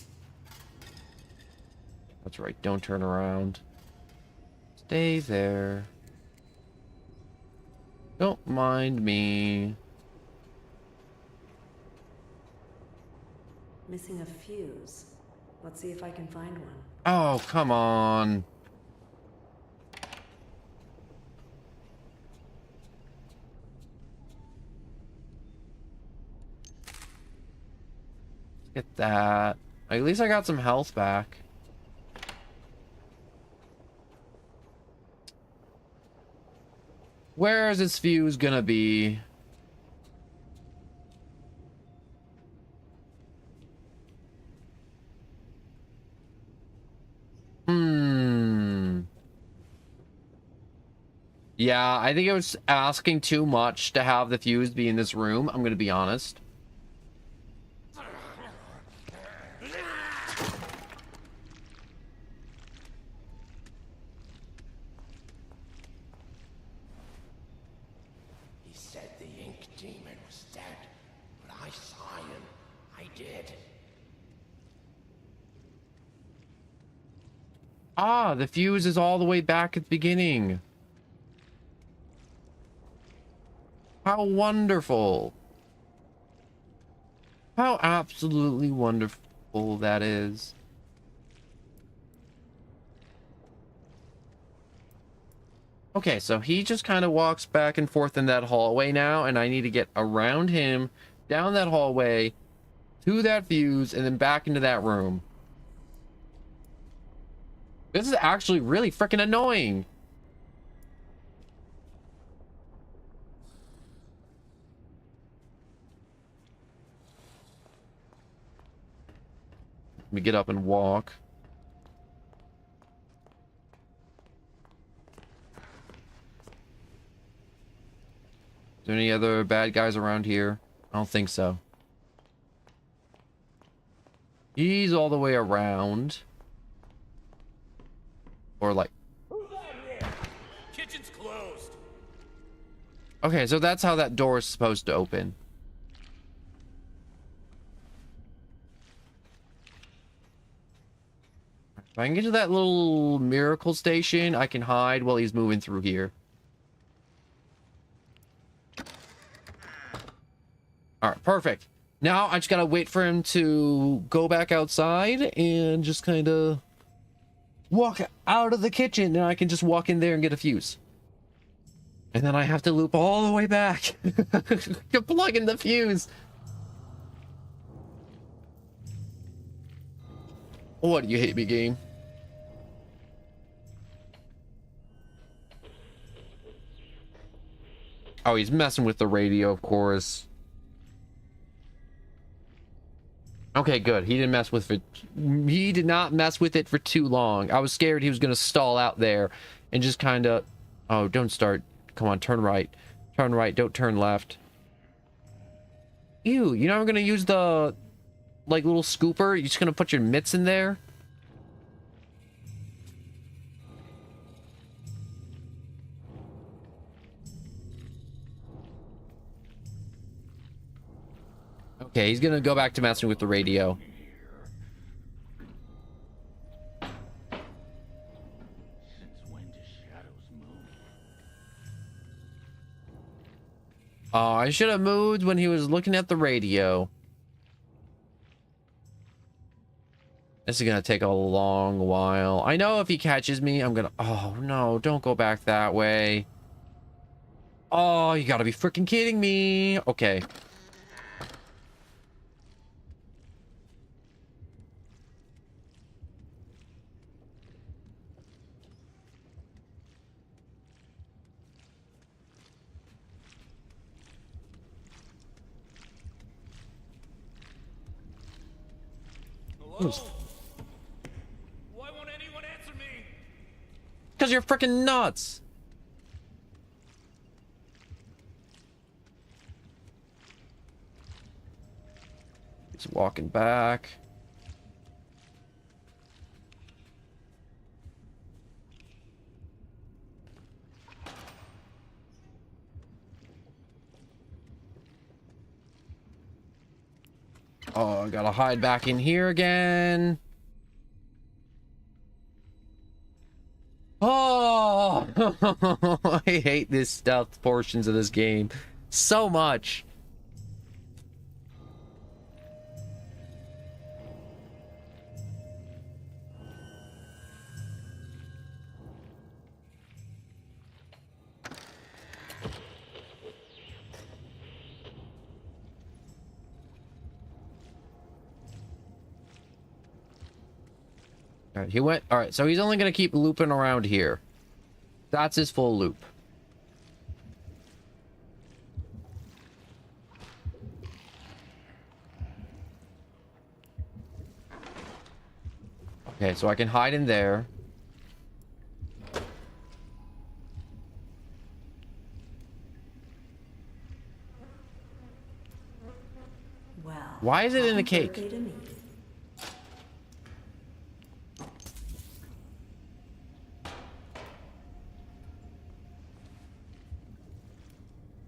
That's right, don't turn around. Stay there. Don't mind me. Missing a fuse. Let's see if I can find one. Oh, come on. Get that. At least I got some health back. Where is this fuse gonna be? Yeah, I think it was asking too much to have the fuse be in this room. I'm gonna be honest. He said the ink demon was dead, but I saw him. I did. Ah, the fuse is all the way back at the beginning. How wonderful. How absolutely wonderful that is. Okay, so he just kind of walks back and forth in that hallway now, and I need to get around him, down that hallway, to that fuse, and then back into that room. This is actually really freaking annoying. Let me get up and walk. Is there any other bad guys around here? I don't think so. He's all the way around. Or like... Kitchen's closed. Okay, so that's how that door is supposed to open. If I can get to that little miracle station, I can hide while he's moving through here. Alright, perfect. Now I just gotta wait for him to go back outside and just kind of walk out of the kitchen, and I can just walk in there and get a fuse. And then I have to loop all the way back to plug in the fuse. What do you hate me, game? Oh, he's messing with the radio, of course. Okay, good. He didn't mess with it. He did not mess with it for too long. I was scared he was going to stall out there and just kind of... Oh, don't start. Come on, turn right. Turn right. Don't turn left. Ew, you're not going to use the, like, little scooper? You're just going to put your mitts in there? Okay, he's going to go back to messing with the radio. Oh, I should have moved when he was looking at the radio. This is gonna take a long while. I know if he catches me, I'm gonna... Oh, no, don't go back that way. Oh, you gotta be freaking kidding me. Okay. Hello? Why won't anyone answer me? Because you're freaking nuts. He's walking back. Oh, I gotta hide back in here again. Oh, I hate this stealth portions of this game so much. All right, he went. All right, so he's only gonna keep looping around here. That's his full loop. Okay, so I can hide in there. Well, Why is it in the happy cake? birthday to me.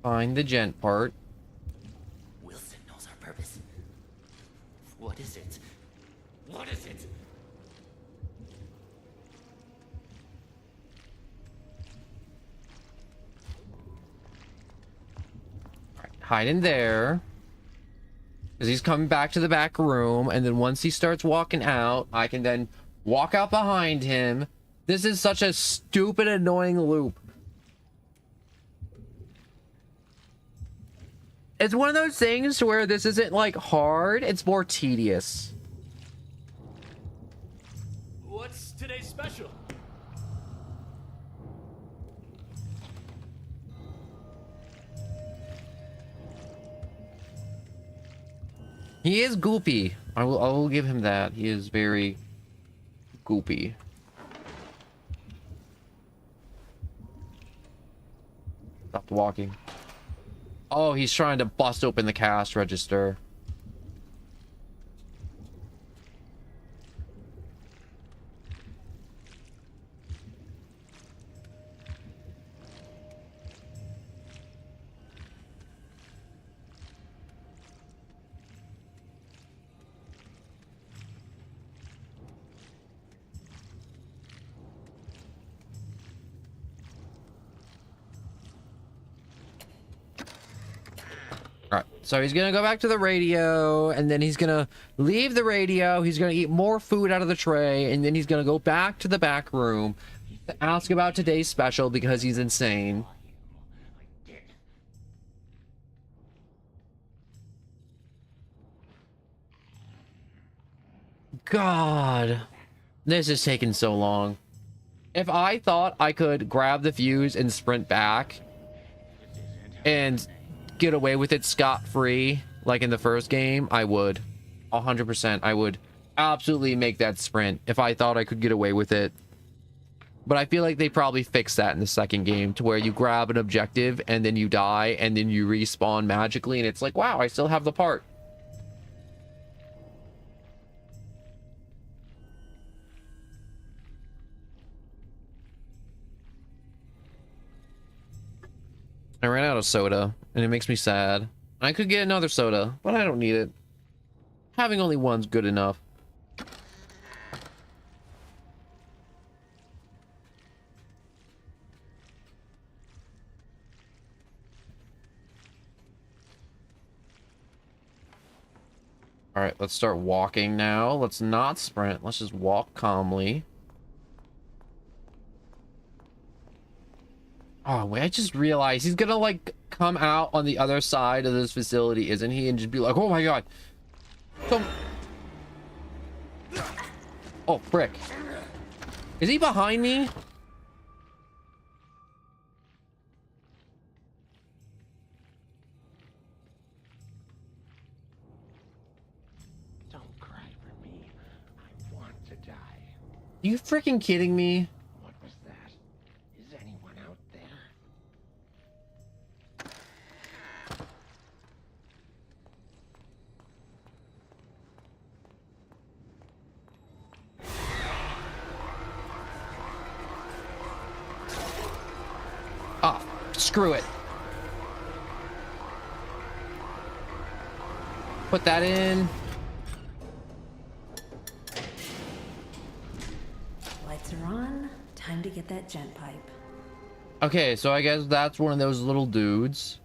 Find the gent part. Wilson knows our purpose. What is it? What is it? hide in there. Because he's coming back to the back room, and then once he starts walking out, I can then walk out behind him. This is such a stupid, annoying loop. It's one of those things where this isn't, like, hard. It's more tedious. What's today's special? He is goopy. I will give him that. He is very goopy. Stop walking. Oh, he's trying to bust open the cash register. All right, so he's gonna go back to the radio, and then he's gonna leave the radio. He's gonna eat more food out of the tray, and then he's gonna go back to the back room to ask about today's special because he's insane. God, this is taking so long. If I thought I could grab the fuse and sprint back and get away with it scot-free like in the first game, I would 100%. I would absolutely make that sprint if I thought I could get away with it. But I feel like they probably fixed that in the second game to where you grab an objective and then you die and then you respawn magically and it's like, wow, I still have the part. I ran out of soda, and it makes me sad. I could get another soda, but I don't need it. Having only one's good enough. Alright, let's start walking now. Let's not sprint. Let's just walk calmly. Oh, wait, I just realized he's gonna, like, come out on the other side of this facility, isn't he? And just be like, oh my god. Oh, frick. Is he behind me? Don't cry for me. I want to die. You freaking kidding me? What was that? Is anyone out there? Ah, screw it. Put that in. Lights are on. Time to get that gent pipe. Okay, so I guess that's one of those little dudes.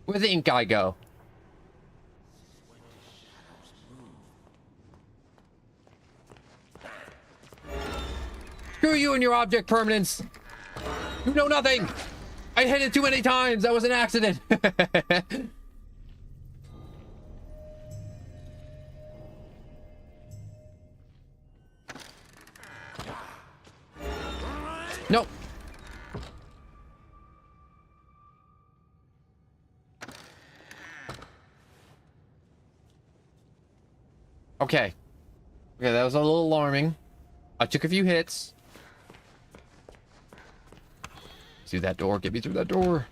Where'd the ink guy go? Screw you and your object permanence. You know nothing. I hit it too many times. That was an accident. Nope. Okay. Okay, that was a little alarming. I took a few hits. See that door? Get me through that door.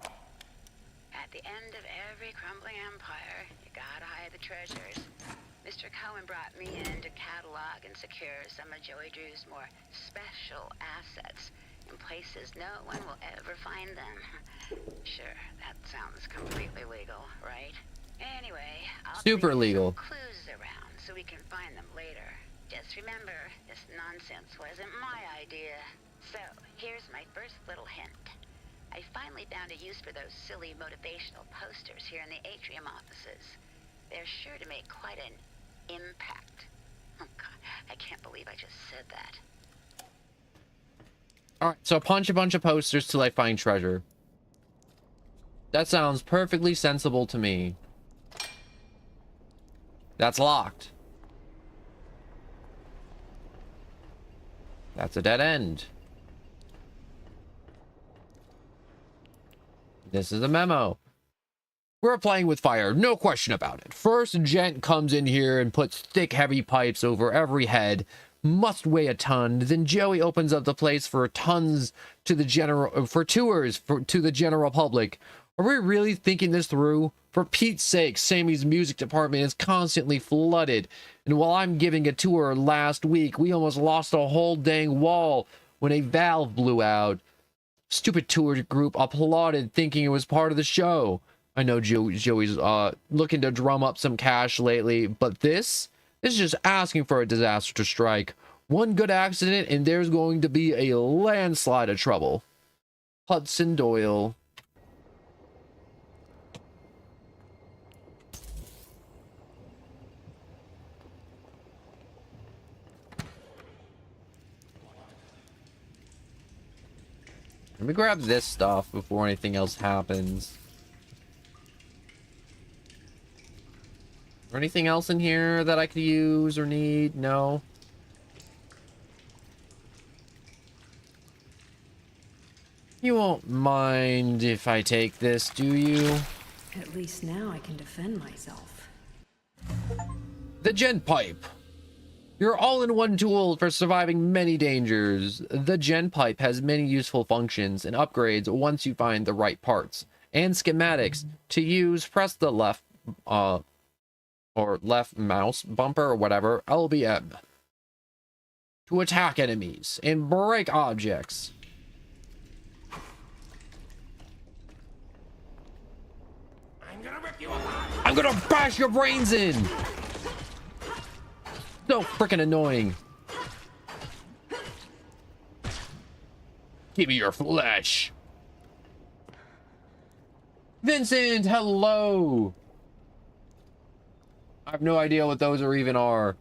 At the end of every crumbling empire, you gotta hide the treasures. Mr. Cohen brought me in to catalog and secure some of Joey Drew's more special assets in places no one will ever find them. Sure, that sounds completely legal, right? Anyway, I'll Super leave legal. some clues around so we can find them later. Just remember, this nonsense wasn't my idea. So, here's my first little hint. I finally found a use for those silly motivational posters here in the atrium offices. They're sure to make quite an impact. Oh god, I can't believe I just said that. Alright, so punch a bunch of posters till I find treasure. That sounds perfectly sensible to me. That's locked. That's a dead end. This is a memo. We're playing with fire, no question about it. First gent comes in here and puts thick, heavy pipes over every head. Must weigh a ton. Then Joey opens up the place for tons to the to the general public. Are we really thinking this through? For Pete's sake, Sammy's music department is constantly flooded. And while I'm giving a tour last week, we almost lost a whole dang wall when a valve blew out. Stupid tour group applauded, thinking it was part of the show. I know Joey's looking to drum up some cash lately, but this is just asking for a disaster to strike. One good accident and there's going to be a landslide of trouble. Hudson Doyle. Let me grab this stuff before anything else happens. Is there anything else in here that I could use or need? No. You won't mind if I take this, do you? At least now I can defend myself. The Gen Pipe. Your all-in-one tool for surviving many dangers. The Gen Pipe has many useful functions and upgrades once you find the right parts. And schematics. To use, press the left or left mouse bumper or whatever, LBM. To attack enemies and break objects. I'm gonna bash your brains in! So freaking annoying. Give me your flesh. Vincent, hello. I have no idea what those are even are.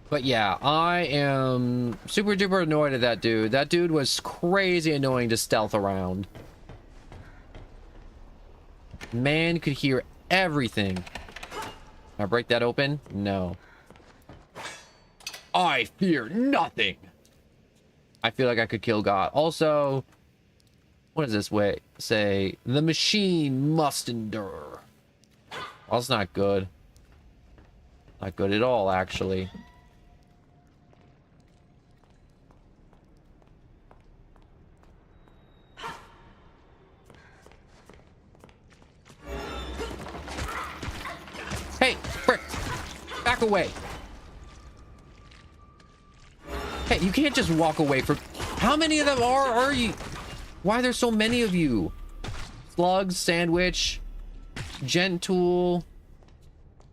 But yeah, I am super duper annoyed at that dude. That dude was crazy annoying to stealth around. Man could hear everything. Can I break that open? No. I fear nothing. I feel like I could kill God. Also, what does this way say? The machine must endure. Well, that's not good. Not good at all, actually. Hey, frick! Back away! Hey, you can't just walk away from... How many of them are you? Why are there so many of you? Slugs, sandwich, gent tool,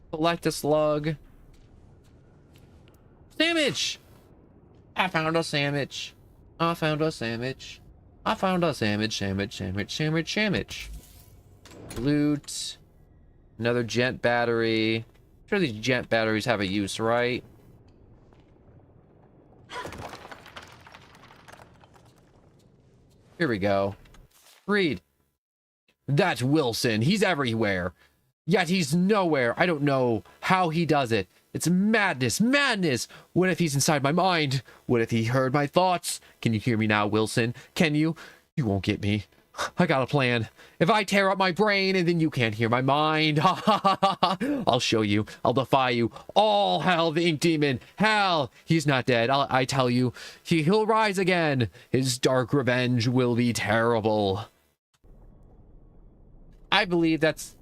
collect a slug. Sandwich! I found a sandwich. I found a sandwich. I found a sandwich, sandwich. Loot. Another gent battery. I'm sure these gent batteries have a use, right? Here we go. Read. That's Wilson. He's everywhere. Yet he's nowhere. I don't know how he does it. It's madness. Madness. What if he's inside my mind? What if he heard my thoughts? Can you hear me now, Wilson? Can you? You won't get me. I got a plan. If I tear up my brain and then you can't hear my mind, I'll show you. I'll defy you. All hell, the ink demon. Hell, he's not dead. I tell you, he'll rise again. His dark revenge will be terrible. I believe that's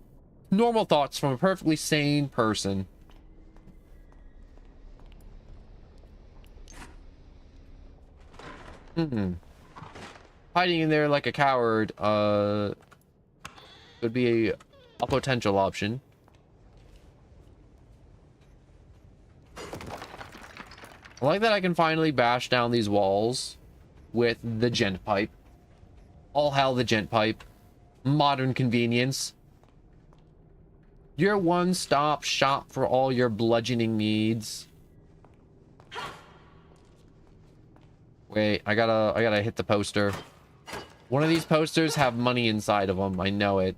normal thoughts from a perfectly sane person. Hiding in there like a coward, would be a potential option. I like that I can finally bash down these walls with the gent pipe. All hail the gent pipe. Modern convenience. Your one-stop shop for all your bludgeoning needs. Wait, I gotta hit the poster. One of these posters have money inside of them. I know it.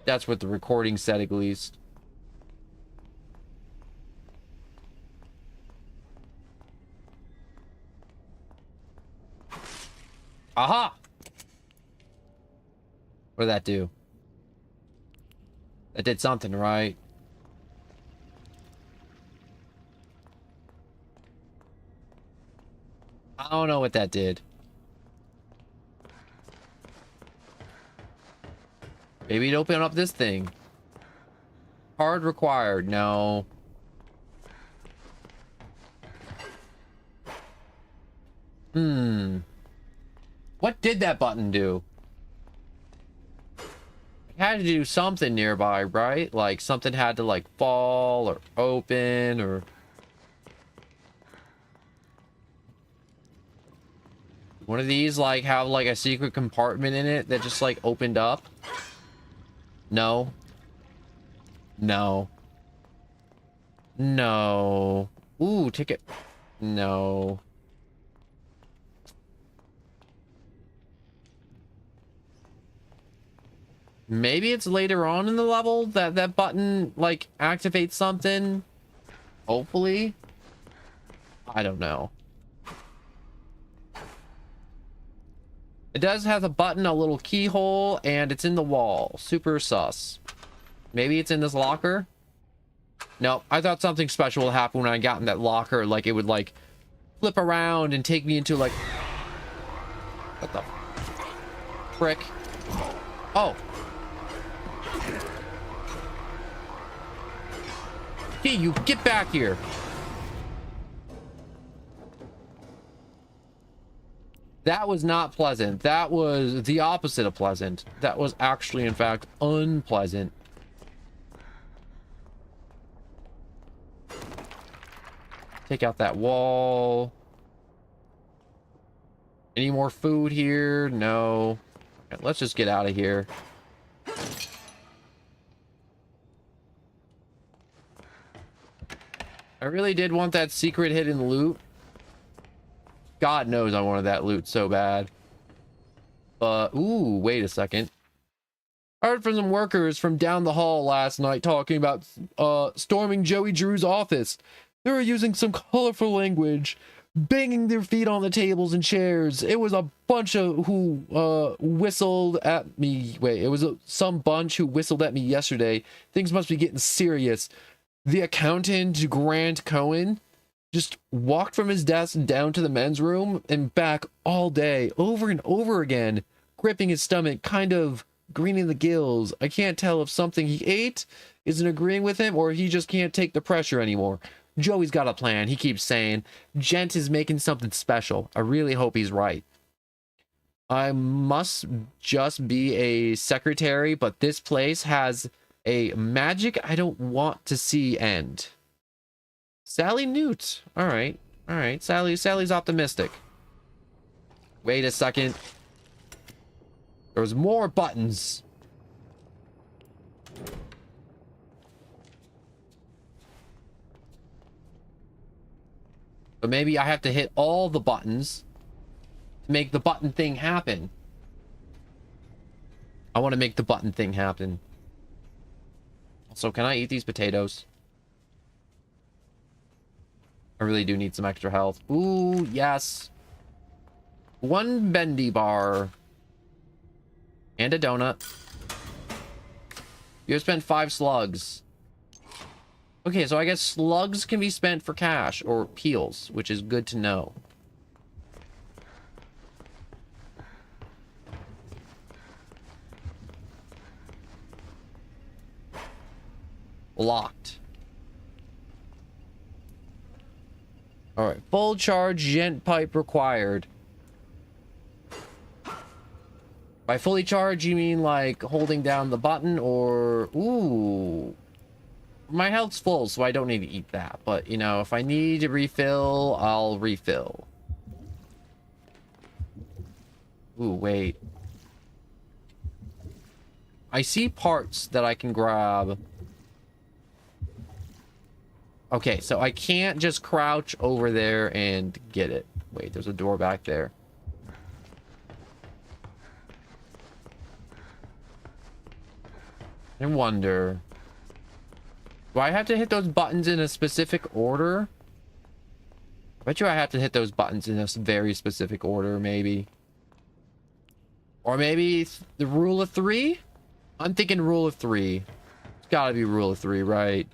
That's what the recording said, at least. Aha! What did that do? That did something, right? I don't know what that did. Maybe it'd open up this thing. Card required. No. What did that button do? It had to do something nearby, right? Like something had to like fall or open or... One of these like have like a secret compartment in it that just like opened up? No. No. No. Ooh, ticket. No. Maybe it's later on in the level that that button like activates something. Hopefully. I don't know. It does have a button, a little keyhole, and it's in the wall. Super sus. Maybe it's in this locker? No, I thought something special would happen when I got in that locker. Like, it would, like, flip around and take me into, like... What the... frick? Oh. Hey, you get back here. That was not pleasant. That was the opposite of pleasant. That was actually, in fact, unpleasant. Take out that wall. Any more food here? No. Okay, let's just get out of here. I really did want that secret hidden loot. God knows I wanted that loot so bad. Ooh, wait a second. I heard from some workers from down the hall last night talking about storming Joey Drew's office. They were using some colorful language, banging their feet on the tables and chairs. It was a bunch of who whistled at me. Wait, it was some bunch who whistled at me yesterday. Things must be getting serious. The accountant, Grant Cohen, just walked from his desk down to the men's room and back all day, over and over again, gripping his stomach, kind of greening the gills. I can't tell if something he ate isn't agreeing with him or he just can't take the pressure anymore. Joey's got a plan, he keeps saying. Gent is making something special. I really hope he's right. I must just be a secretary, but this place has a magic I don't want to see end. Sally Newt. All right. Sally's optimistic. Wait a second. There's more buttons. But maybe I have to hit all the buttons to make the button thing happen. I want to make the button thing happen. So can I eat these potatoes? I really do need some extra health. Ooh, yes. One bendy bar. And a donut. You have spent 5 slugs. Okay, so I guess slugs can be spent for cash or peels, which is good to know. Locked. Alright, full charge gent pipe required. By fully charged, you mean like holding down the button or... Ooh. My health's full, so I don't need to eat that. But, you know, if I need to refill, I'll refill. Ooh, wait. I see parts that I can grab. Okay, so I can't just crouch over there and get it. Wait, there's a door back there. I wonder. Do I have to hit those buttons in a specific order? I bet you I have to hit those buttons in a very specific order, maybe. Or maybe the rule of 3? I'm thinking rule of 3. It's gotta be rule of 3, right?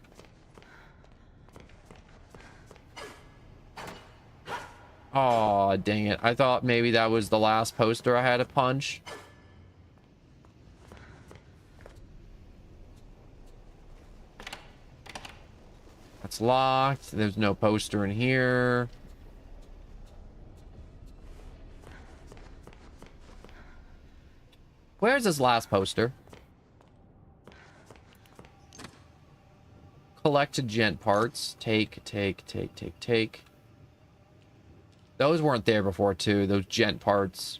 Aw, dang it. I thought maybe that was the last poster I had to punch. That's locked. There's no poster in here. Where's this last poster? Collect gent parts. Take. Those weren't there before, too. Those gent parts.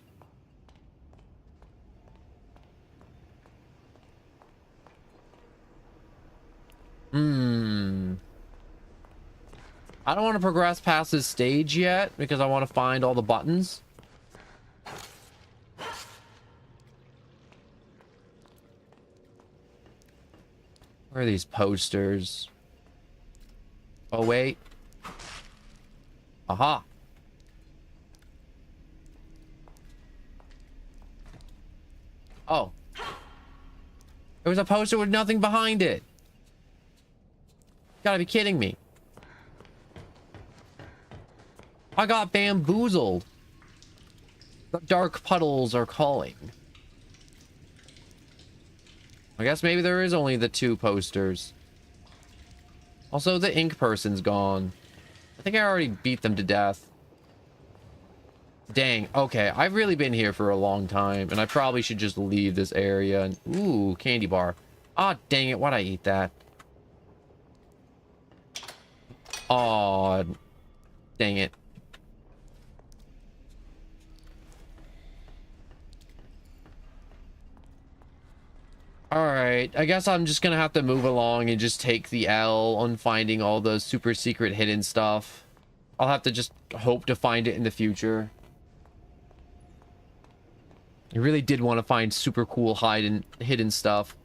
I don't want to progress past this stage yet because I want to find all the buttons. Where are these posters? Oh, wait. Aha. Oh. There was a poster with nothing behind it. You gotta be kidding me. I got bamboozled. The dark puddles are calling. I guess maybe there is only the 2 posters. Also, the ink person's gone. I think I already beat them to death. Dang, okay. I've really been here for a long time, and I probably should just leave this area. And, ooh, candy bar. Ah, dang it. Why'd I eat that? Aw, dang it. Alright, I guess I'm just gonna have to move along and just take the L on finding all the super secret hidden stuff. I'll have to just hope to find it in the future. I really did want to find super cool hidden stuff.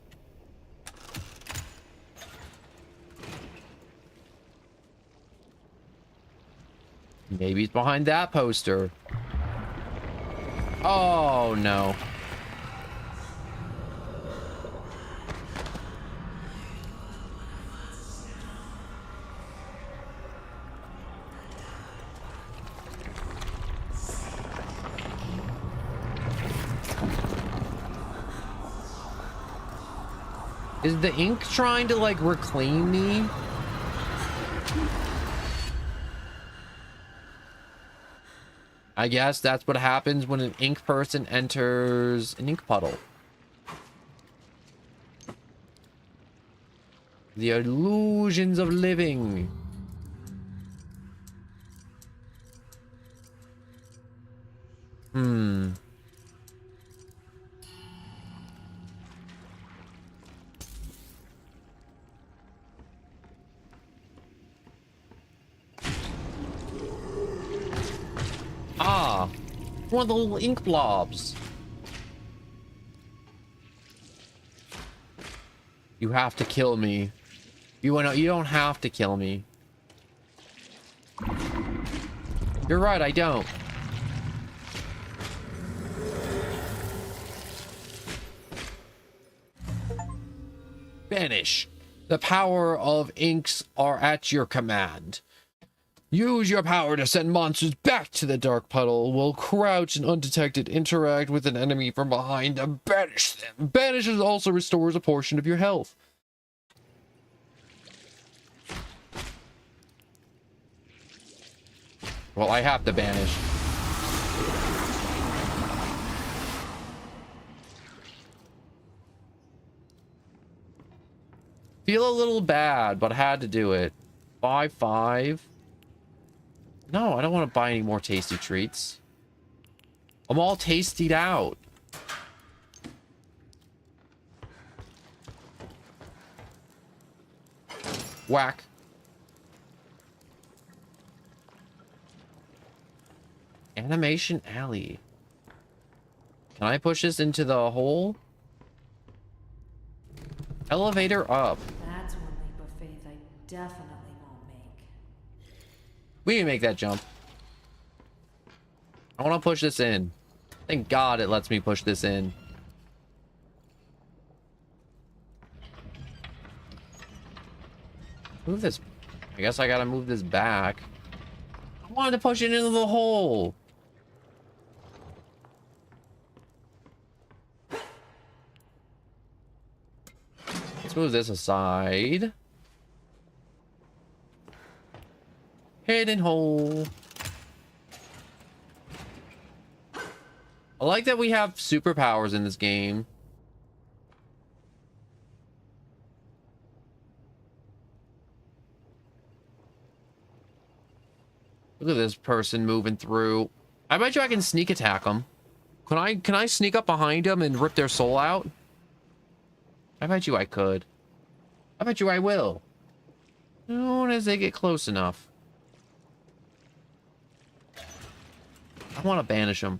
Maybe it's behind that poster. Oh, no. Is the ink trying to, like, reclaim me? I guess that's what happens when an ink person enters an ink puddle. The illusions of living. Ah, one of the little ink blobs. You have to kill me. You don't have to kill me. You're right, I don't. Banish. The power of inks are at your command. Use your power to send monsters back to the dark puddle. Will crouch and undetected interact with an enemy from behind and banish them. Banishes also restores a portion of your health. Well, I have to banish. feel a little bad, but I had to do it. 5-5. No, I don't want to buy any more tasty treats. I'm all tastied out. Whack. Animation Alley. Can I push this into the hole? Elevator up. That's one leap of faith I definitely won't make. We can make that jump. I want to push this in. Thank God it lets me push this in. Move this. I guess I gotta move this back. I wanted to push it into the hole. Let's move this aside. Hidden hole. I like that we have superpowers in this game. Look at this person moving through. I bet you I can sneak attack them. Can I sneak up behind them and rip their soul out? I bet you I could. I bet you I will. As soon as they get close enough. I want to banish them.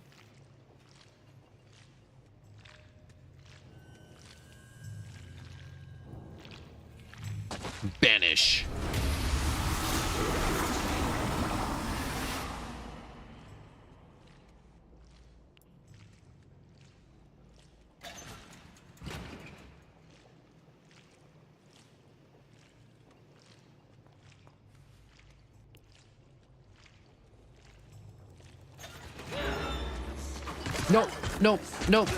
Banish. Nope, nope, nope.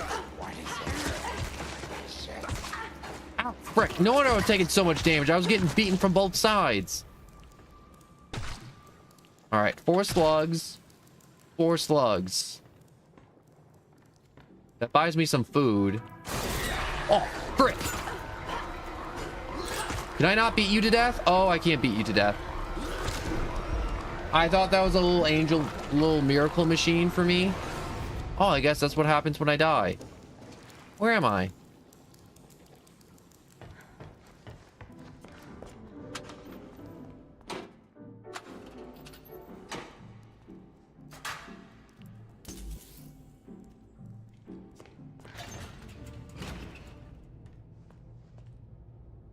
Ow, frick. No wonder I was taking so much damage. I was getting beaten from both sides. Alright, 4 slugs. 4 slugs. That buys me some food. Oh, frick. Can I not beat you to death? Oh, I can't beat you to death. I thought that was a little angel, little miracle machine for me. Oh, I guess that's what happens when I die. Where am I?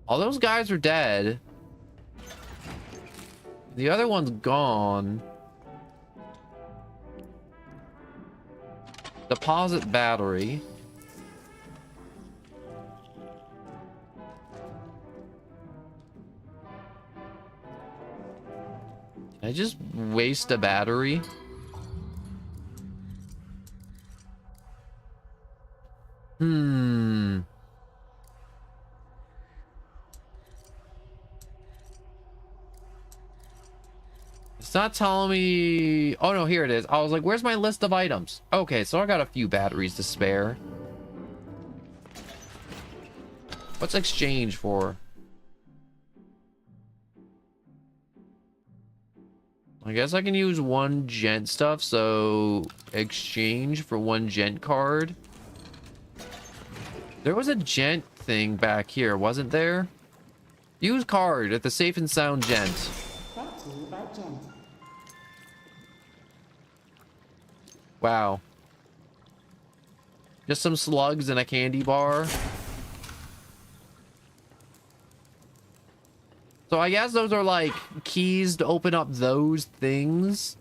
All those guys are dead. The other one's gone. Deposit battery. Can I just waste a battery? It's not telling me... Oh, no, here it is. I was like, where's my list of items? Okay, so I got a few batteries to spare. What's exchange for? I guess I can use 1 gent stuff, so exchange for 1 gent card. There was a gent thing back here, wasn't there? Use card at the Safe and Sound gent. Brought to you by Gent. Wow. Just some slugs and a candy bar. So I guess those are like keys to open up those things.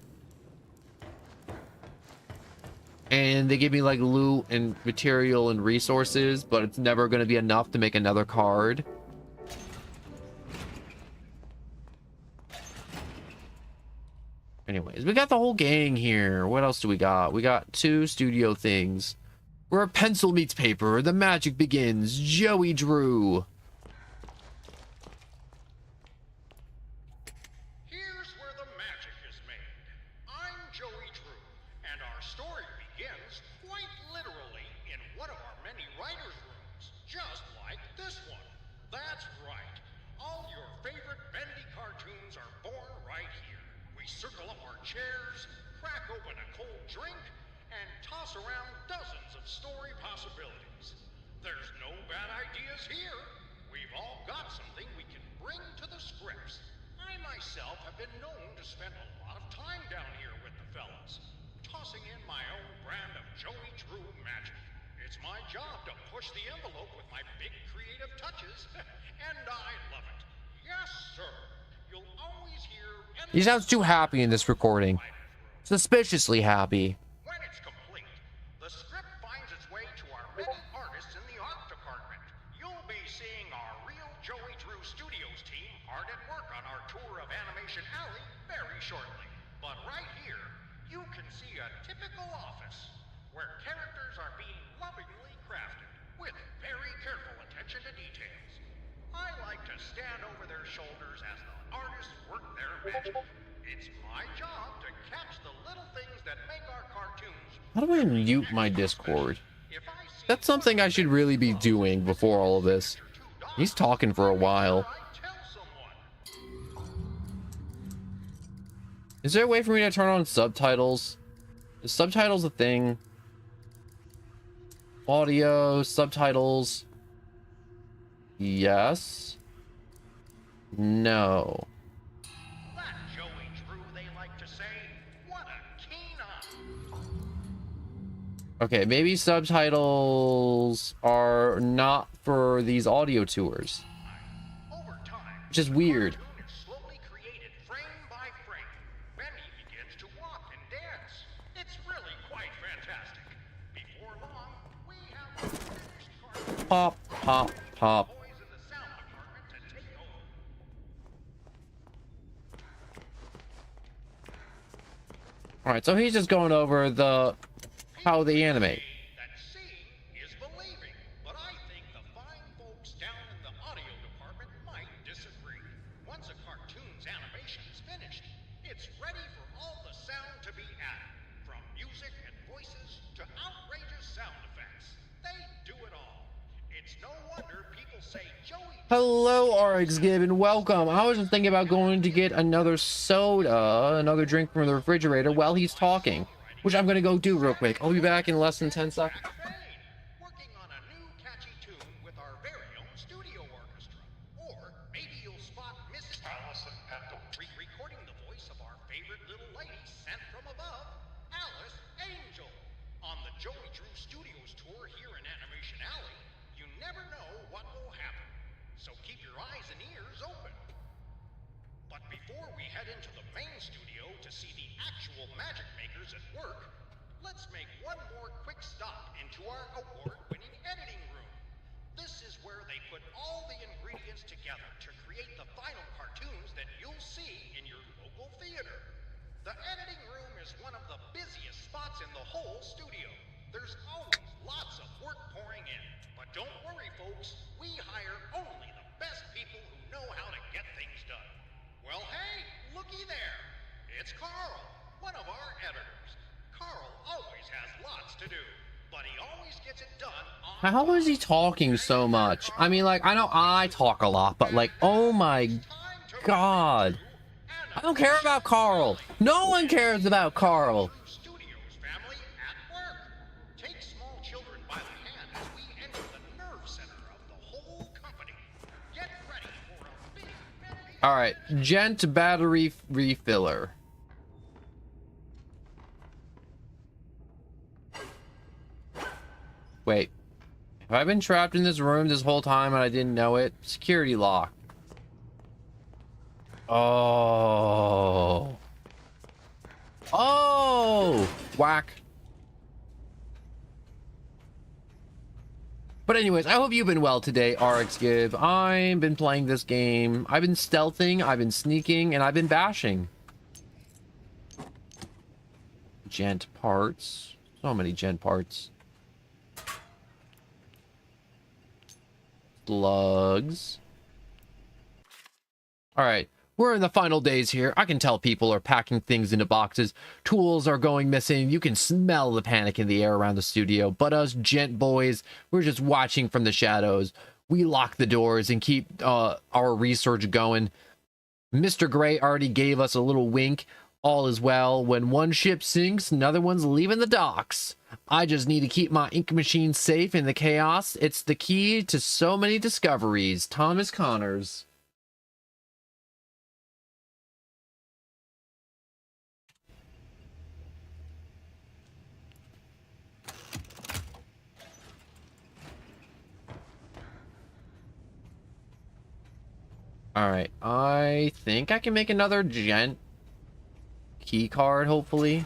And they give me like loot and material and resources, but it's never going to be enough to make another card. Anyways, we got the whole gang here. What else do we got? We got 2 studio things. Where pencil meets paper, the magic begins. Joey Drew. Here's where the magic is made. I'm Joey Drew, and our story begins quite literally in one of our many writers' rooms, just like this one. That's right. chairs, crack open a cold drink, and toss around dozens of story possibilities. There's no bad ideas here. We've all got something we can bring to the scripts. I myself have been known to spend a lot of time down here with the fellas, tossing in my own brand of Joey Drew magic. It's my job to push the envelope with my big creative touches, and I love it. Yes, sir. You'll always hear... He sounds too happy in this recording. Suspiciously happy. When it's complete, the script finds its way to our many artists in the art department. You'll be seeing our real Joey Drew Studios team hard at work on our tour of Animation Alley very shortly. But right here, you can see a typical office where characters are being lovingly crafted with very careful attention to details. I like to stand over their shoulders as the artists work their magic. It's my job to catch the little things that make our cartoons. How do I mute my Discord? That's something I should really be doing before all of this. He's talking for a while. Is there a way for me to turn on subtitles? Is subtitles a thing? Audio, subtitles. Yes. No. That Joey Drew, they like to say. What a keen eye. Okay, maybe subtitles are not for these audio tours. Over time, Which is weird. cartoon is slowly created frame by frame. Bendy begins to walk and dance. It's really quite fantastic. Before long, we have a finished cartoon. Pop, pop, pop. Boys in the sound department to take over. Alright, so he's just going over how they animate. That seeing is believing, but I think the fine folks down in the audio department might disagree. Once a cartoon's animation is finished, it's ready for all the sound to be added, from music and voices to outrageous sound effects. They do it all. It's no wonder people say Joey... Hello, RX Gib, and welcome. I was just thinking about going to get another soda, another drink from the refrigerator while he's talking, which I'm gonna go do real quick. I'll be back in less than 10 seconds. Working on a new catchy tune with our very own studio orchestra. Or maybe you'll spot Mrs. Allison at the recording the voice of our favorite little lady sent from above, Alice Angel. On the Joey Drew Studios tour here in Animation Alley, you never know what will happen. So keep your eyes and ears open. But before we head into the main studio to see the actual magic makers at work, let's make one more quick stop into our award-winning editing room. This is where they put all the ingredients together to create the final cartoons that you'll see in your local theater. The editing room is one of the busiest spots in the whole studio. There's always lots of work pouring in. But don't worry, folks. We hire only the best people who know how to get things done. Well, hey, looky there. It's Carl, one of our editors. Carl always has lots to do, but he always gets it done on... How is he talking so much? I mean, like, I know I talk a lot, but like, oh my god. I don't care about Carl. No one cares about Carl. Studios family at work. Take small children by the hand as we enter the nerve center of the whole company. Get ready for a big Bendy. Alright, Gent battery refiller. Wait. Have I been trapped in this room this whole time and I didn't know it? Security lock. Oh. Oh! Whack. But anyways, I hope you've been well today, RX Gib. I've been playing this game. I've been stealthing, I've been sneaking, and I've been bashing. Gent parts. So many gent parts. Slugs. Alright. We're in the final days here. I can tell people are packing things into boxes. Tools are going missing. You can smell the panic in the air around the studio. But us gent boys, we're just watching from the shadows. We lock the doors and keep our research going. Mr. Gray already gave us a little wink. All is well. When one ship sinks, another one's leaving the docks. I just need to keep my ink machine safe in the chaos. It's the key to so many discoveries. Thomas Connors. Alright, I think I can make another gent key card, hopefully.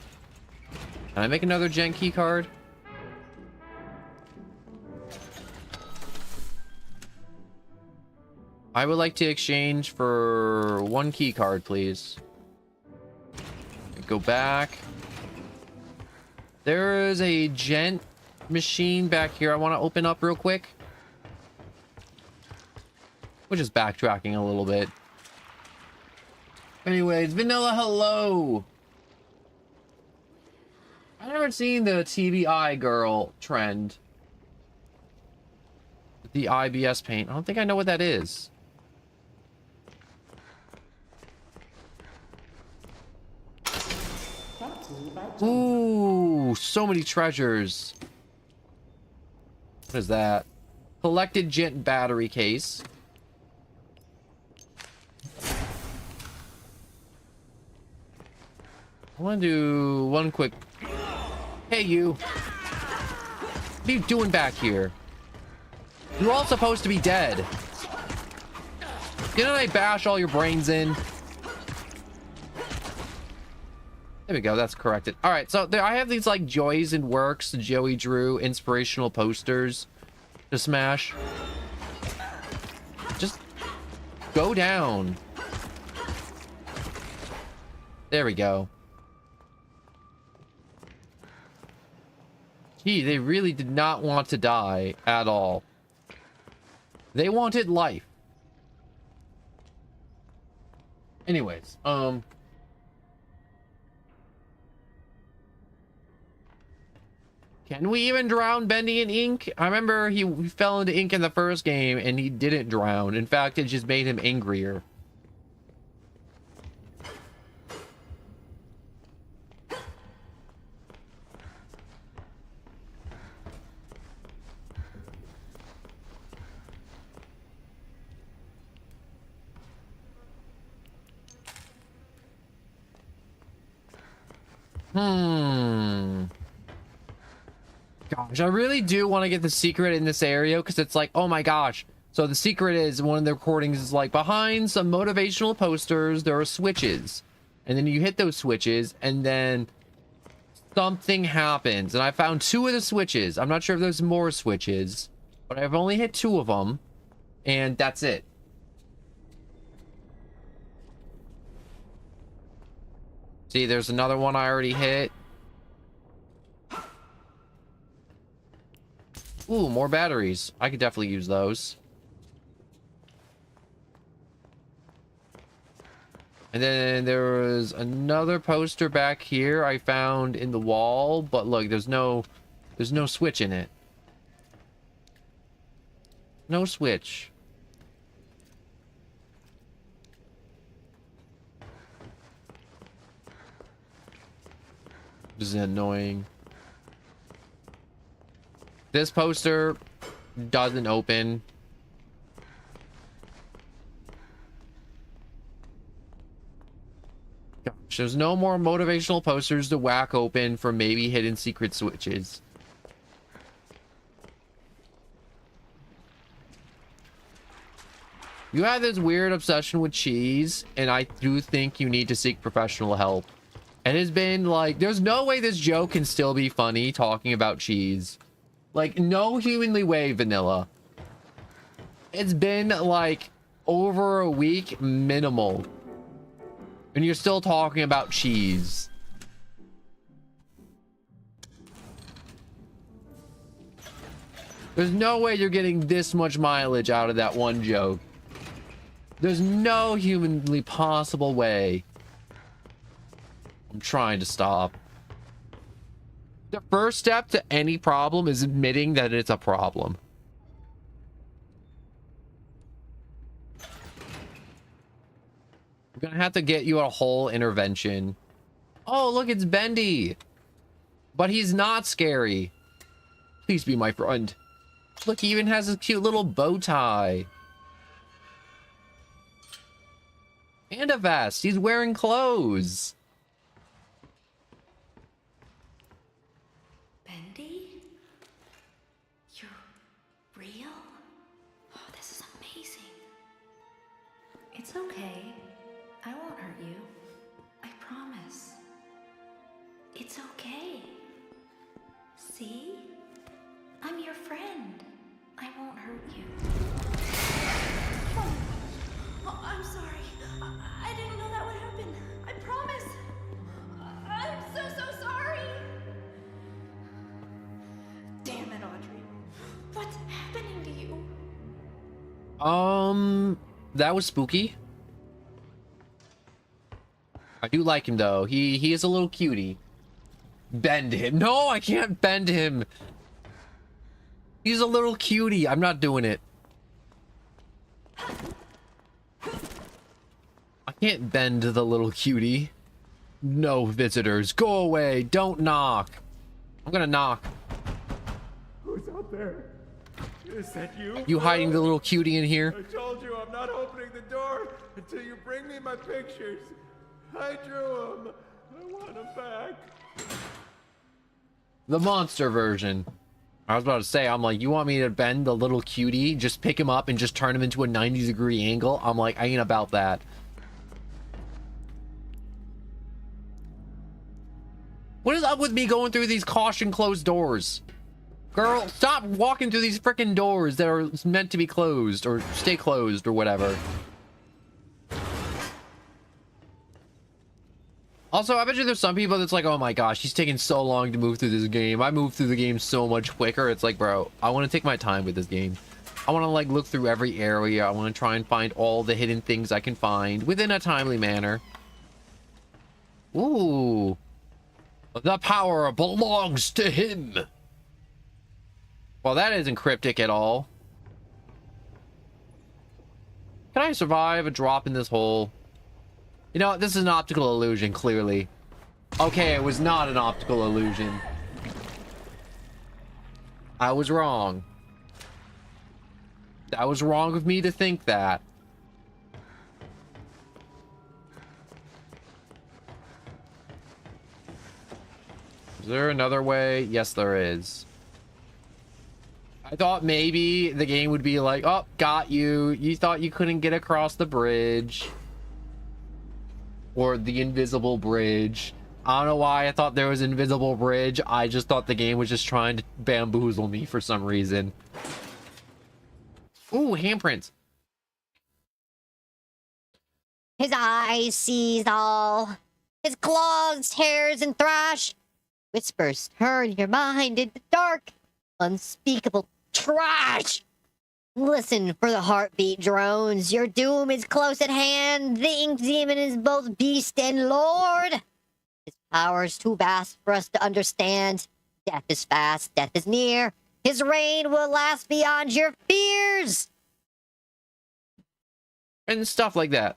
Can I make another gent key card? I would like to exchange for one key card, please. Go back. There is a gent machine back here I want to open up real quick. We're just backtracking a little bit. Anyways, Vanilla, hello. I've never seen the TVI girl trend. The IBS paint. I don't think I know what that is. Ooh, so many treasures. What is that? Collected gent battery case. I want to do one quick... Hey, you. What are you doing back here? You're all supposed to be dead. Didn't I bash all your brains in? There we go. That's corrected. All right. So there, I have these like Joys and Works, Joey Drew inspirational posters to smash. Just go down. There we go. Gee, they really did not want to die at all. They wanted life. Anyways, can we even drown Bendy in ink? I remember he fell into ink in the first game and he didn't drown. In fact, it just made him angrier. Gosh, I really do want to get the secret in this area because it's like, oh my gosh. So the secret is one of the recordings is like behind some motivational posters, there are switches. And then you hit those switches and then something happens. And I found 2 of the switches. I'm not sure if there's more switches, but I've only hit 2 of them. And that's it. See, there's another one I already hit. Ooh, more batteries. I could definitely use those. And then there was another poster back here I found in the wall, but look, there's no switch in it. No switch. This is annoying. This poster doesn't open. Gosh, there's no more motivational posters to whack open for maybe hidden secret switches. You have this weird obsession with cheese, and I do think you need to seek professional help. It has been like, there's no way this joke can still be funny talking about cheese. Like, no humanly way, Vanilla. It's been, like, over a week minimal. And you're still talking about cheese. There's no way you're getting this much mileage out of that one joke. There's no humanly possible way. I'm trying to stop. The first step to any problem is admitting that it's a problem. I'm gonna have to get you a whole intervention Oh, look, it's Bendy. But he's not scary. Please be my friend. Look, he even has a cute little bow tie. And a vest. He's wearing clothes. Bendy? You're real? Oh, this is amazing. It's okay. I won't hurt you. I promise. It's okay. See? I'm your friend. I won't hurt you. Oh, I'm sorry. I didn't know that would happen. I promise. I'm so sorry. Damn it, Audrey. What's happening to you? That was spooky. I do like him though. He is a little cutie. Bend him. No, I can't bend him. He's a little cutie. I'm not doing it. I can't bend the little cutie. No visitors. Go away. Don't knock. I'm gonna knock. Who's out there? Is that you? You hiding the little cutie in here? I told you I'm not opening the door until you bring me my pictures. I drew them. I want them back. The monster version. I was about to say, I'm like, you want me to bend the little cutie? Just pick him up and just turn him into a 90-degree angle? I'm like, I ain't about that. What is up with me going through these caution closed doors? Girl, stop walking through these freaking doors that are meant to be closed or stay closed or whatever. Also, I bet you there's some people that's like, oh my gosh, he's taking so long to move through this game. I move through the game so much quicker. It's like, bro, I want to take my time with this game. I want to like look through every area. I want to try and find all the hidden things I can find within a timely manner. Ooh. The power belongs to him. Well, that isn't cryptic at all. Can I survive a drop in this hole? You know, this is an optical illusion, clearly. Okay, it was not an optical illusion. I was wrong. That was wrong of me to think that. Is there another way? Yes, there is. I thought maybe the game would be like, oh, got you. You thought you couldn't get across the bridge. Or the invisible bridge. I don't know why I thought there was an invisible bridge. I just thought the game was just trying to bamboozle me for some reason. Ooh, handprints. His eyes sees all. His claws tears and thrash. Whispers turn your mind into dark, unspeakable trash. Listen for the heartbeat drones. Your doom is close at hand. The ink demon is both beast and lord. His power is too vast for us to understand. Death is fast, death is near. His reign will last beyond your fears. And stuff like that.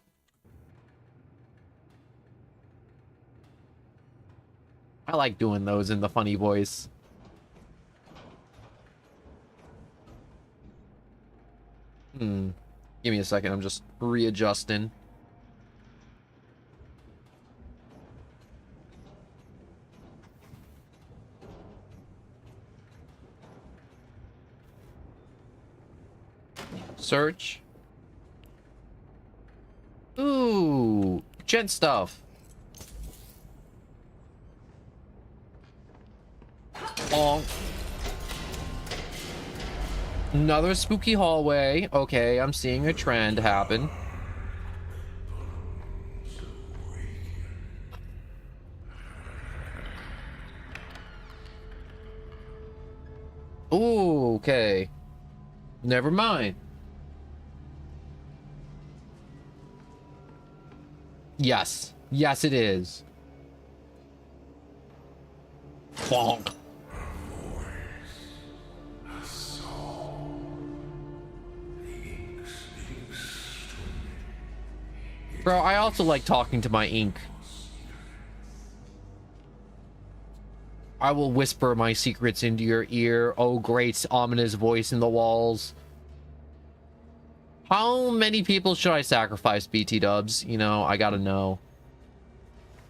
I like doing those in the funny voice. Give me a second. I'm just readjusting. Search. Ooh, gent stuff. Bonk. Another spooky hallway. Okay, I'm seeing a trend happen. Ooh, okay. Never mind. Yes. Yes, it is. Bonk. Bro, I also like talking to my ink. I will whisper my secrets into your ear. Oh, great ominous voice in the walls. How many people should I sacrifice, BT dubs? You know, I gotta know.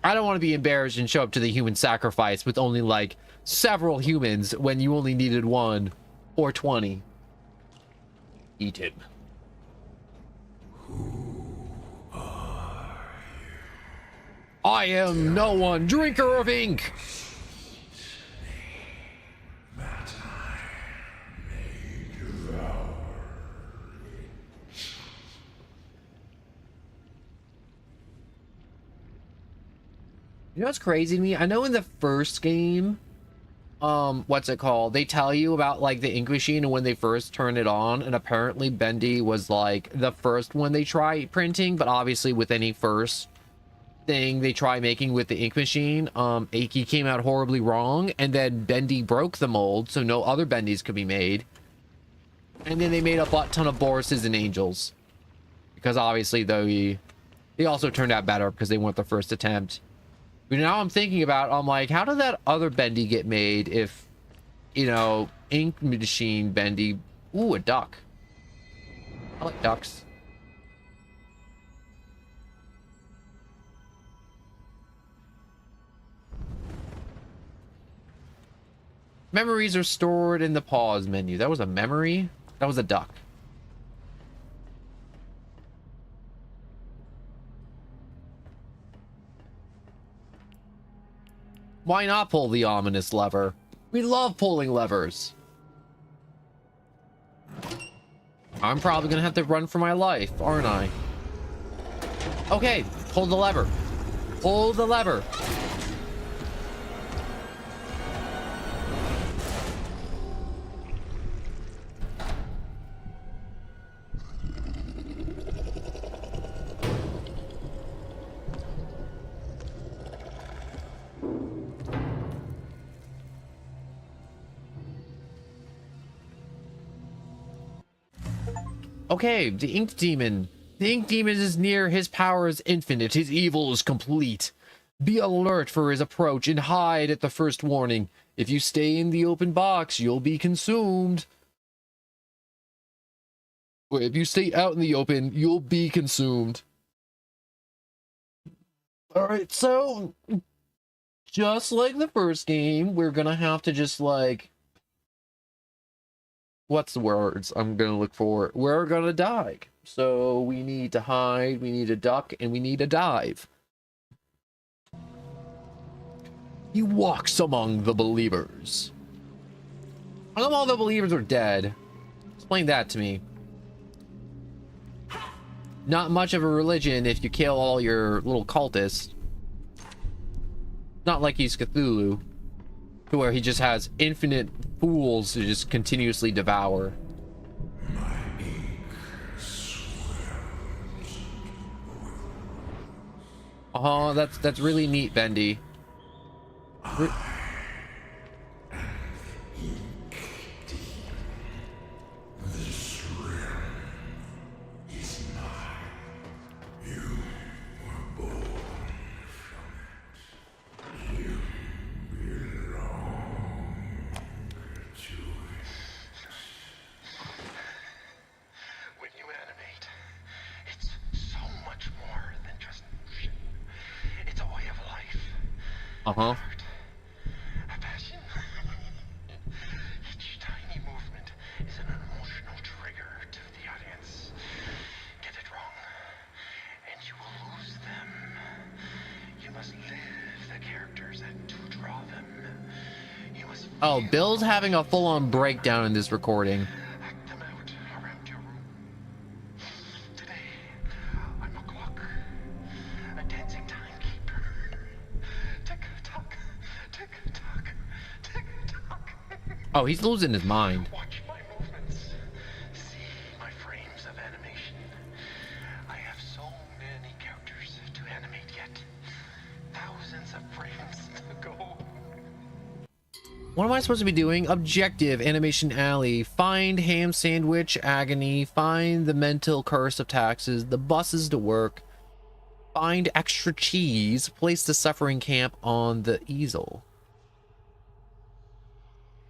I don't want to be embarrassed and show up to the human sacrifice with only like several humans when you only needed 1 or 20. Eat him. I am no one, drinker of ink. You know what's crazy to me? I know in the first game, what's it called? They tell you about like the ink machine and when they first turn it on, and apparently Bendy was like the first one they try printing, but obviously with any first thing they try making with the ink machine, he came out horribly wrong, and then Bendy broke the mold, so no other Bendys could be made. And then they made a butt ton of Borises and Angels. Because obviously though they also turned out better because they weren't the first attempt. But now I'm thinking about, I'm like, how did that other Bendy get made if, you know, ink machine Bendy... Ooh, a duck. I like ducks. Memories are stored in the pause menu. That was a memory? That was a duck. Why not pull the ominous lever? We love pulling levers. I'm probably gonna have to run for my life, aren't I? Okay, pull the lever. Pull the lever. Okay, the Ink Demon. The Ink Demon is near. His power is infinite. His evil is complete. Be alert for his approach and hide at the first warning. If you stay in the open box, you'll be consumed. Wait, if you stay out in the open, you'll be consumed. Alright, so... just like the first game, we're gonna have to just, like... what's the words I'm gonna look for? We're gonna die. So we need to hide, we need to duck, and we need to dive. He walks among the believers. How come all the believers are dead? Explain that to me. Not much of a religion if you kill all your little cultists. Not like he's Cthulhu, to where he just has infinite fools to just continuously devour. Oh, that's really neat, Bendy. Uh-huh. A passion. Each tiny movement is an emotional trigger to the audience. Get it wrong, and you will lose them. You must live the characters and to draw them. You must. Oh, Bill's having a full-on breakdown in this recording. Act them out around your room. Today, I'm a clock, a dancing timekeeper. Tick-tock, tick-tock, tick-tock. Oh, he's losing his mind. Watch my movements. See my frames of animation. I have so many characters to animate yet. Thousands of frames to go. What am I supposed to be doing? Objective, Animation Alley. Find ham sandwich, agony. Find the mental curse of taxes. The buses to work. Find extra cheese. Place the suffering camp on the easel.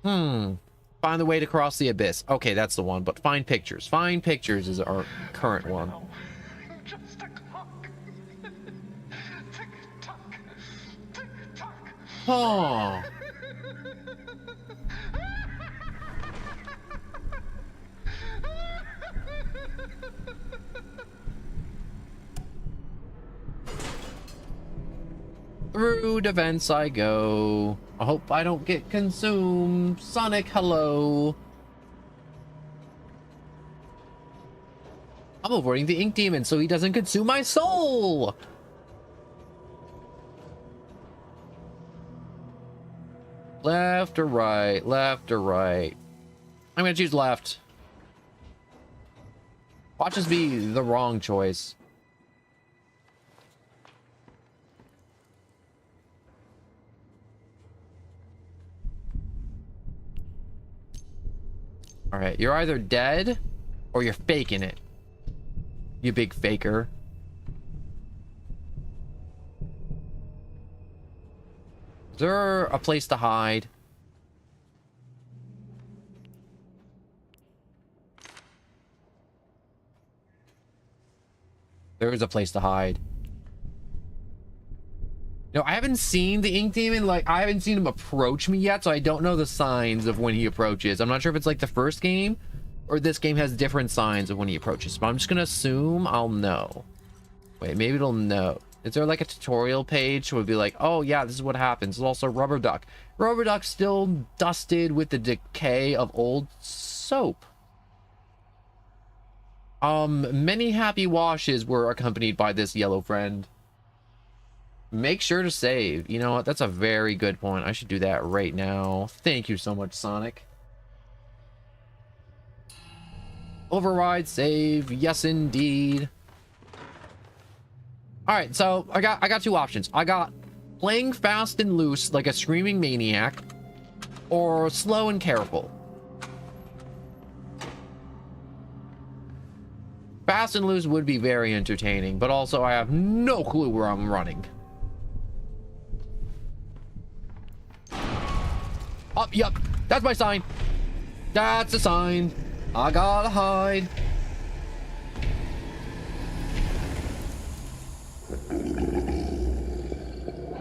Find the way to cross the abyss. Okay, that's the one. But find pictures. Find pictures is our current one. Just a clock. Tick-tock. Tick-tock. Oh. Through the vents I go. I hope I don't get consumed. Sonic, hello. I'm avoiding the ink demon so he doesn't consume my soul. Left or right? Left or right? I'm gonna choose left. Watch this be the wrong choice. All right, you're either dead or you're faking it. You big faker. Is there a place to hide? There is a place to hide. No, I haven't seen the ink demon. Like, I haven't seen him approach me yet, so I don't know the signs of when he approaches. I'm not sure if it's like the first game or this game has different signs of when he approaches, but I'm just gonna assume I'll know. Wait, maybe it'll know. Is there like a tutorial page would be like, oh yeah, this is what happens. There's also Rubber Duck. Rubber Duck's still dusted with the decay of old soap. Many happy washes were accompanied by this yellow friend. Make sure to save. You know what? That's a very good point. I should do that right now. Thank you so much, Sonic. Override save. Yes, indeed. All right, so I got two options. I got playing fast and loose like a screaming maniac, or slow and careful. Fast and loose would be very entertaining, but also I have no clue where I'm running. Oh, yep. That's my sign. That's a sign. I gotta hide.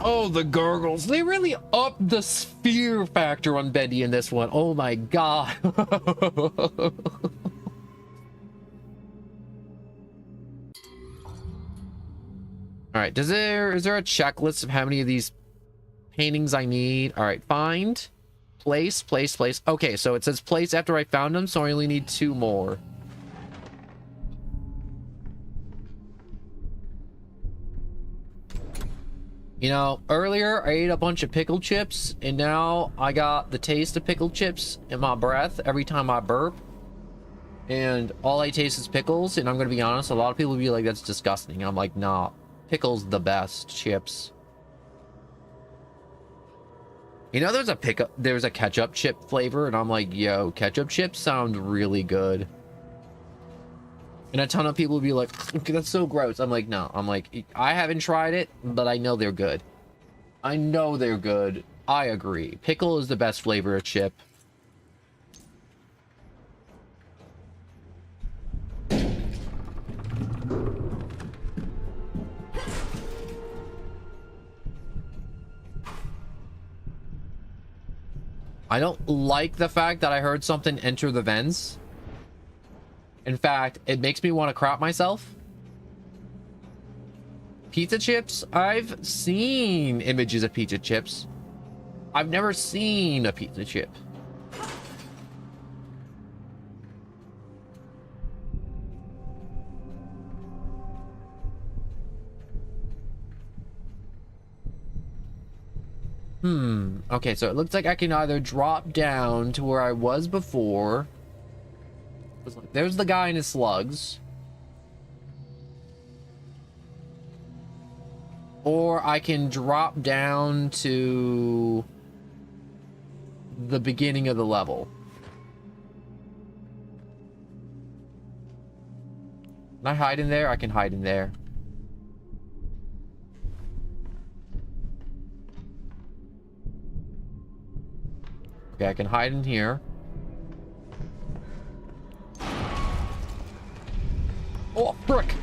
Oh, the gurgles. They really upped the sphere factor on Bendy in this one. Oh my god. All right, is there a checklist of how many of these paintings I need? All right, find, place. Okay, so it says place after I found them, so I only need 2 more. You know, earlier I ate a bunch of pickle chips, and now I got the taste of pickle chips in my breath every time I burp. And all I taste is pickles, and I'm gonna be honest, a lot of people will be like, that's disgusting. I'm like, nah. Pickles the best chips. You know, there's a ketchup chip flavor, and I'm like, yo, ketchup chips sound really good. And a ton of people will be like, that's so gross. I'm like, no. I'm like, I haven't tried it, but I know they're good. I know they're good. I agree. Pickle is the best flavor of chip. I don't like the fact that I heard something enter the vents. In fact, it makes me want to crap myself. Pizza chips? I've seen images of pizza chips. I've never seen a pizza chip. Okay, so it looks like I can either drop down to where I was before. There's the guy and his slugs. Or I can drop down to the beginning of the level. Can I hide in there? I can hide in there. Okay, I can hide in here. Oh, frick!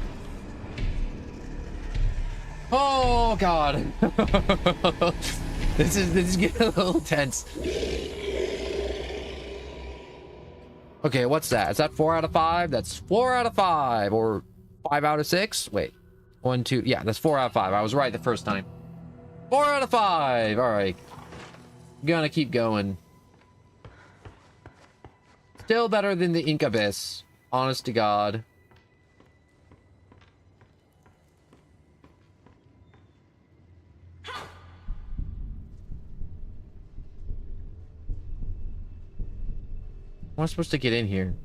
Oh, God. This is getting a little tense. Okay, what's that? Is that 4 out of 5? That's 4 out of 5. Or 5 out of 6? Wait. 1, 2. Yeah, that's 4 out of 5. I was right the first time. 4 out of 5. All right. Gonna keep going. Still better than the Ink Abyss. Honest to God. How am I supposed to get in here?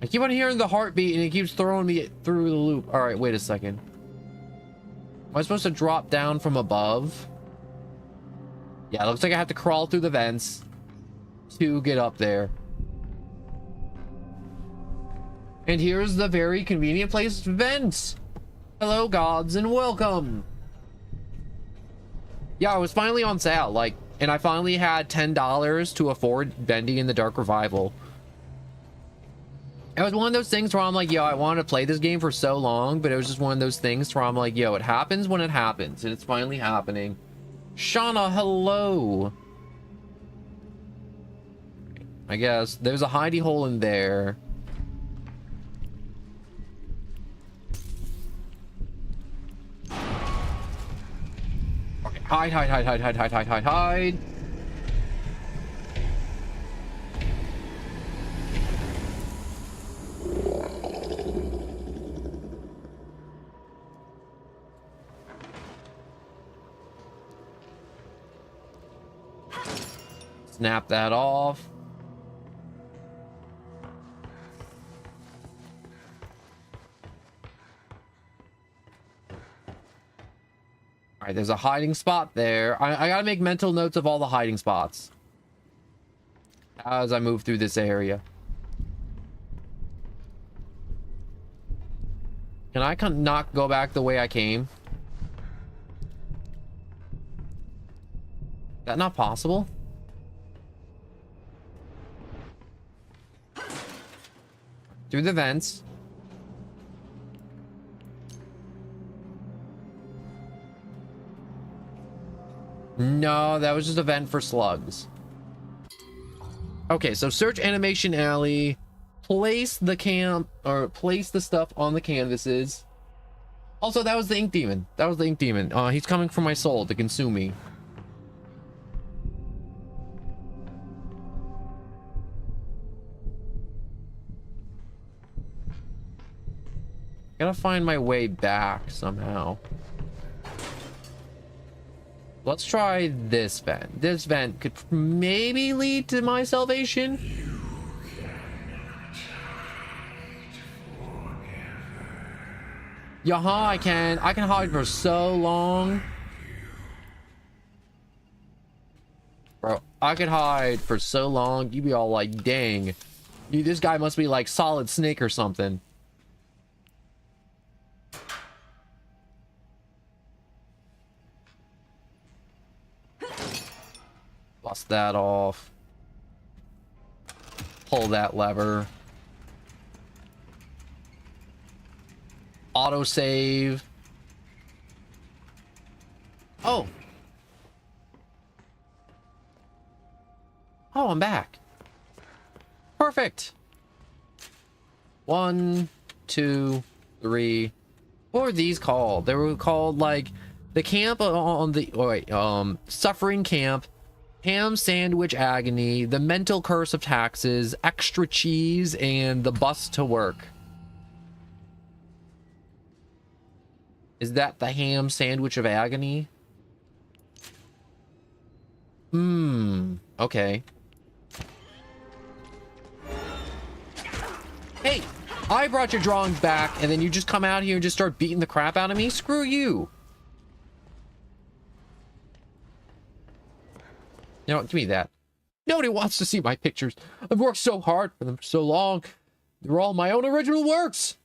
I keep on hearing the heartbeat and it keeps throwing me through the loop. All right, wait a second. Am I supposed to drop down from above? Yeah, it looks like I have to crawl through the vents to get up there. And here's the very convenient placed vents. Hello, gods, and welcome. Yeah, I was finally on sale, like, and I finally had $10 to afford Bendy in the Dark Revival. It was one of those things where I'm like, yo, I wanted to play this game for so long, but it was just one of those things where I'm like, yo, it happens when it happens, and it's finally happening. Shauna, hello. I guess there's a hidey hole in there. Okay, hide, hide, hide, hide, hide, hide, hide, hide, hide. Snap that off. All right, there's a hiding spot there. I gotta make mental notes of all the hiding spots as I move through this area. Can I not go back the way I came? Is that not possible? Through the vents. No, that was just a vent for slugs. Okay, so search animation alley. Place the camp, or place the stuff on the canvases. Also, that was the ink demon. That was the ink demon. He's coming for my soul to consume me. Gotta find my way back somehow. Let's try this vent. This vent could maybe lead to my salvation. Yaha, I can hide for so long. Bro, I could hide for so long. You'd be all like, dang. This guy must be like Solid Snake or something. Bust that off. Pull that lever. Autosave. Oh. Oh, I'm back. Perfect. 1, 2, 3. What were these called? They were called like the camp on the suffering camp, ham sandwich agony, the mental curse of taxes, extra cheese, and the bus to work. Is that the ham sandwich of agony? Okay. Hey, I brought your drawings back, and then you just come out here and just start beating the crap out of me? Screw you. You know what? Give me that. Nobody wants to see my pictures. I've worked so hard for them for so long. They're all my own original works.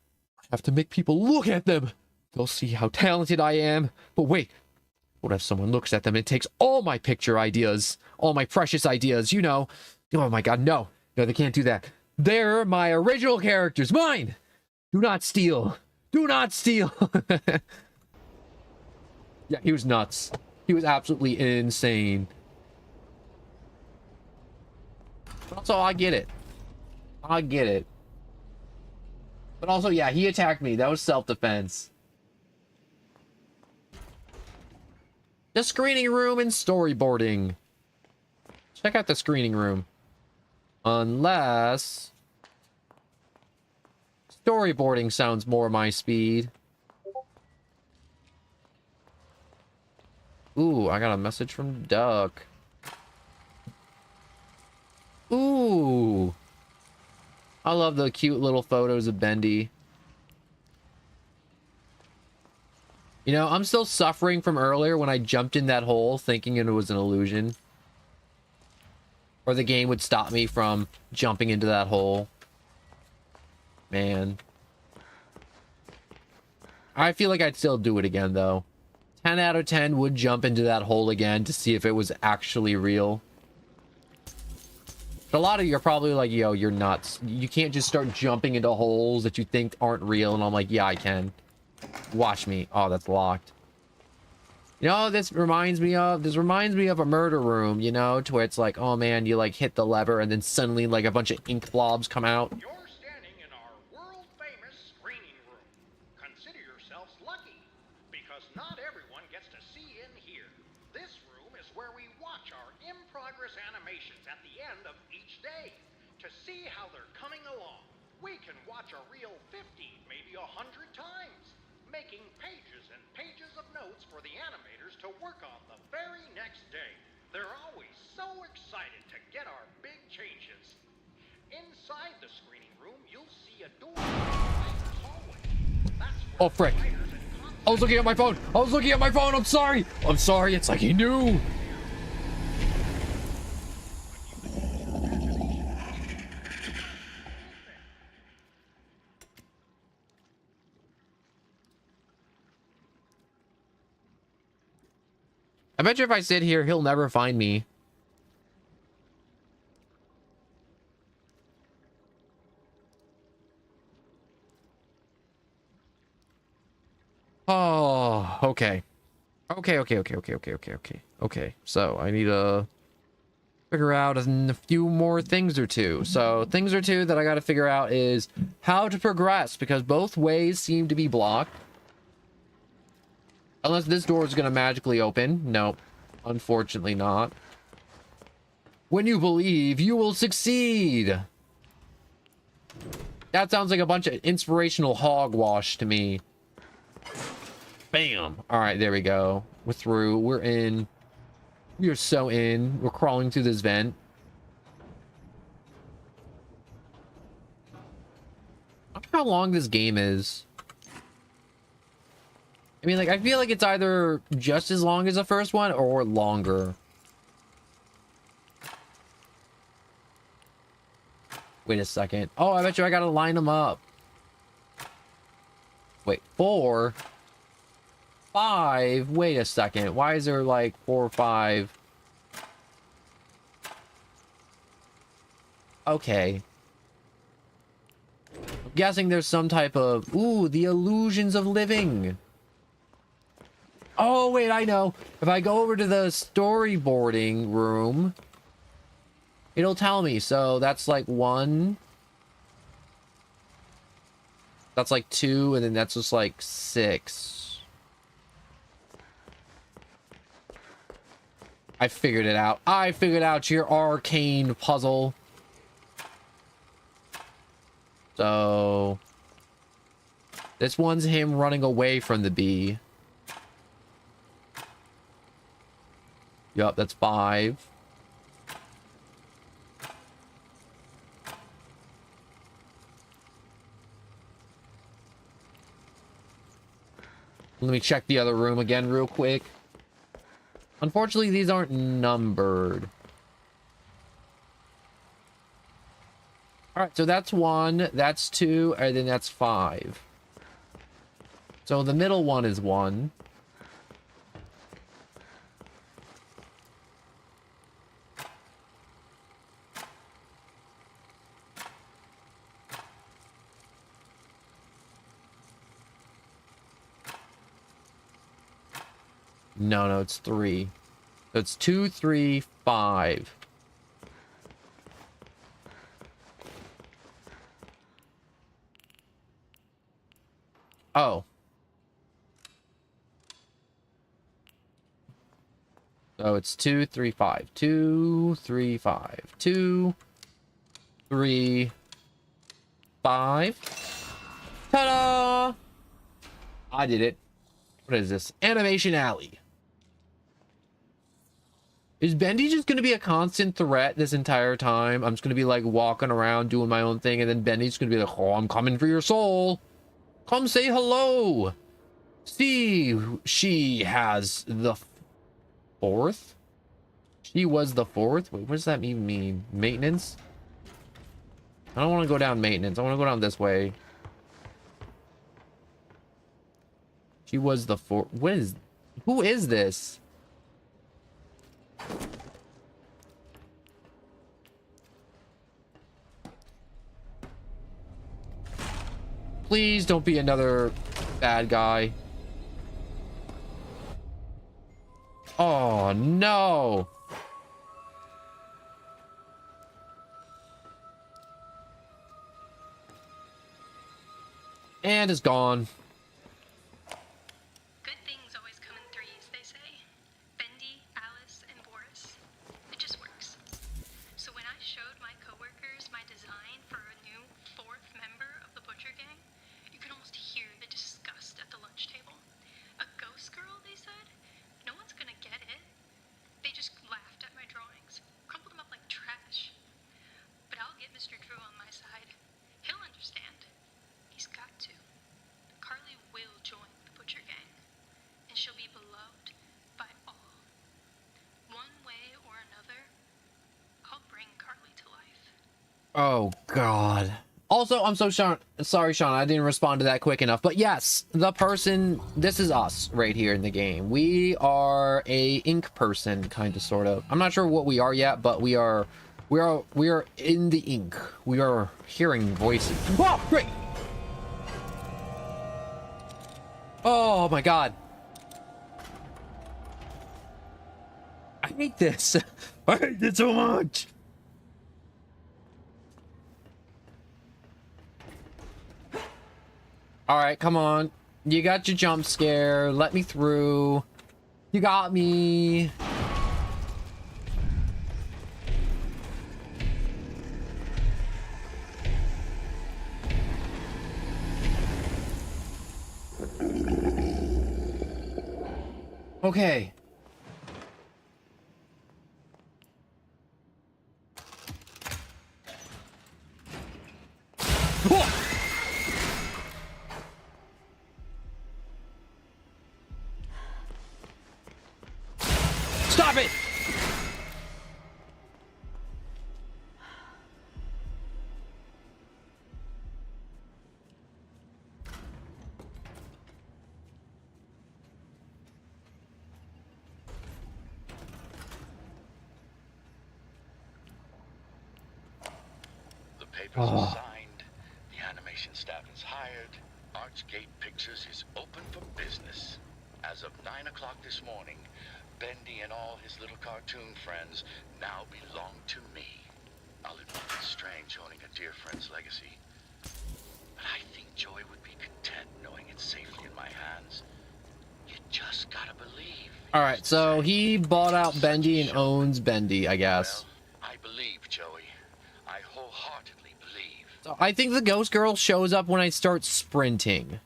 I have to make people look at them. They'll see how talented I am. But wait, what if someone looks at them and takes all my picture ideas? All my precious ideas, you know. Oh my god, no. No, they can't do that. They're my original characters. Mine! Do not steal. Do not steal. Yeah, he was nuts. He was absolutely insane. But also, I get it. I get it. But also, yeah, he attacked me. That was self-defense. The screening room and storyboarding. Check out the screening room. Unless... storyboarding sounds more my speed. Ooh, I got a message from Duck. Ooh. I love the cute little photos of Bendy. You know, I'm still suffering from earlier when I jumped in that hole thinking it was an illusion. Or the game would stop me from jumping into that hole. Man. I feel like I'd still do it again, though. 10 out of 10 would jump into that hole again to see if it was actually real. But a lot of you are probably like, yo, you're nuts. You can't just start jumping into holes that you think aren't real. And I'm like, yeah, I can. Watch me. Oh, that's locked. You know, this reminds me of a murder room, you know, to where it's like, oh man, you like hit the lever and then suddenly like a bunch of ink blobs come out. You're standing in our world-famous screening room. Consider yourselves lucky, because not everyone gets to see in here. This room is where we watch our in-progress animations at the end of each day. To see how they're coming along, we can watch a real 50, maybe 100 times, making pages and pages of notes for the animators to work on the very next day. They're always so excited to get our big changes. Inside the screening room, you'll see a door in the writer's hallway. That's where Oh, frick. I was looking at my phone. I'm sorry. It's like he knew. I bet you if I sit here, he'll never find me. Oh, okay. Okay. So I need to figure out a few more things or two. So things or two that I got to figure out is how to progress, because both ways seem to be blocked. Unless this door is going to magically open. Nope. Unfortunately not. When you believe, you will succeed. That sounds like a bunch of inspirational hogwash to me. Bam. All right, there we go. We're through. We're in. We are so in. We're crawling through this vent. I wonder how long this game is. I mean, like, I feel like it's either just as long as the first one or longer. Wait a second. Oh, I bet you I gotta line them up. Wait, 4, 5. Wait a second. Why is there like 4 or 5? Okay. I'm guessing there's some type of... Ooh, the illusions of living. Oh, wait, I know. If I go over to the storyboarding room, it'll tell me. So that's like 1. That's like 2, and then that's just like 6. I figured it out. I figured out your arcane puzzle. So this one's him running away from the bee. Yup, that's 5. Let me check the other room again real quick. Unfortunately, these aren't numbered. All right, so that's 1, that's 2, and then that's 5. So the middle one is 1. No, it's 3. So it's 2, 3, 5. Oh. So it's 2, 3, 5. 2, 3, 5. 2, 3, 5. Ta-da! I did it. What is this? Animation Alley. Is Bendy just going to be a constant threat this entire time? I'm just going to be like walking around doing my own thing, and then Bendy's going to be like, oh, I'm coming for your soul. Come say hello. See, she has the 4th? She was the 4th? Wait, what does that even mean? Maintenance? I don't want to go down maintenance. I want to go down this way. She was the 4th. What is... Who is this? Please don't be another bad guy. Oh, no. And it's gone. Good things always come in threes, they say. Bendy, Alice, and Boris. It just works. So when I showed my coworkers my design for a new 4th member of the Butcher Gang, you could almost hear the disgust at the lunch table. A ghost girl, they said? No one's gonna get it. They just laughed at my drawings, crumpled them up like trash. But I'll get Mr. Drew on my side. He'll understand. He's got to. Carly will join the Butcher Gang, and she'll be beloved by all. One way or another, I'll bring Carly to life. Oh, God. Also, I'm so sorry, Sean. I didn't respond to that quick enough. But yes, the person, this is us right here in the game. We are a ink person, kind of, sort of. I'm not sure what we are yet, but we are in the ink. We are hearing voices. Whoa, great. Oh my God. I hate this. I hate it so much. All right, come on. You got your jump scare. Let me through. You got me. Okay. Stop it! The papers are signed, the animation staff is hired, Archgate Pictures is open for business. As of 9 o'clock this morning, Bendy and all his little cartoon friends now belong to me. I'll admit it's strange owning a dear friend's legacy, but I think Joy would be content knowing it's safely in my hands. You just gotta believe. All right, so he bought out Bendy and owns Bendy, I guess. Well, I believe, Joey. I wholeheartedly believe. So I think the ghost girl shows up when I start sprinting.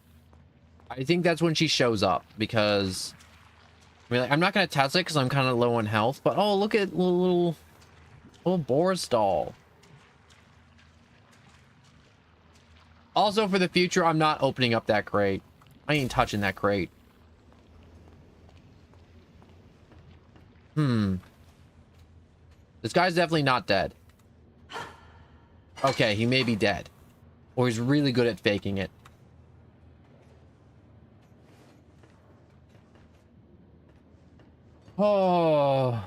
I think that's when she shows up, because I mean, like, I'm not gonna test it because I'm kind of low on health. But oh, look at little Boris doll. Also, for the future, I'm not opening up that crate. I ain't touching that crate. This guy's definitely not dead. Okay, he may be dead. Or he's really good at faking it. Oh.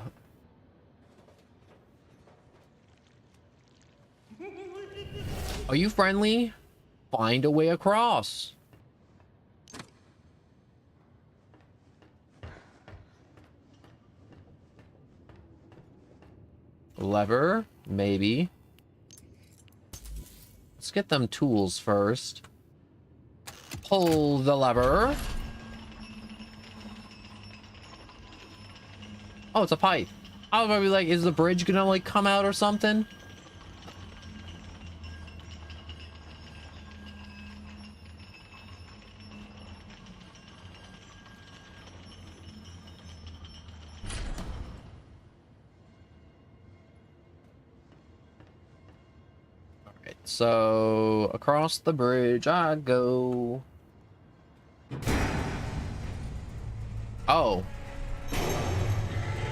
Are you friendly? Find a way across. Lever, maybe. Let's get them tools first. Pull the lever. Oh, it's a pipe. I was probably like, is the bridge gonna like come out or something? Alright, so across the bridge I go. Oh.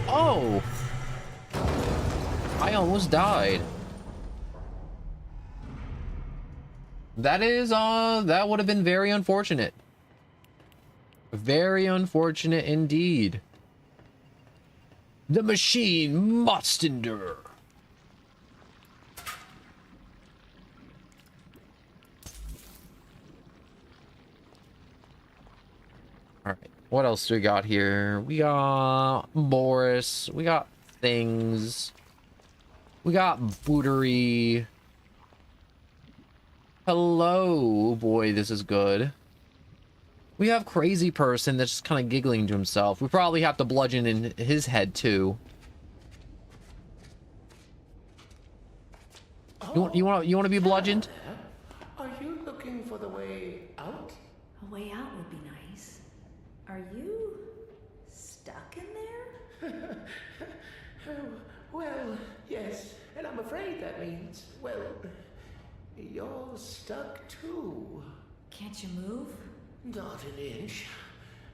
Oh! I almost died. That is, that would have been very unfortunate. Very unfortunate indeed. The machine must endure. Alright, what else do we got here? We got Boris. We got things. We got Bootery. Hello. Boy, this is good. We have Crazy Person that's just kind of giggling to himself. We probably have to bludgeon in his head, too. You want to be bludgeoned? Are you looking for the way out? A way out would be nice. Are you stuck in there? Well, yes, and I'm afraid that means, well, you're stuck too. Can't you move? Not an inch.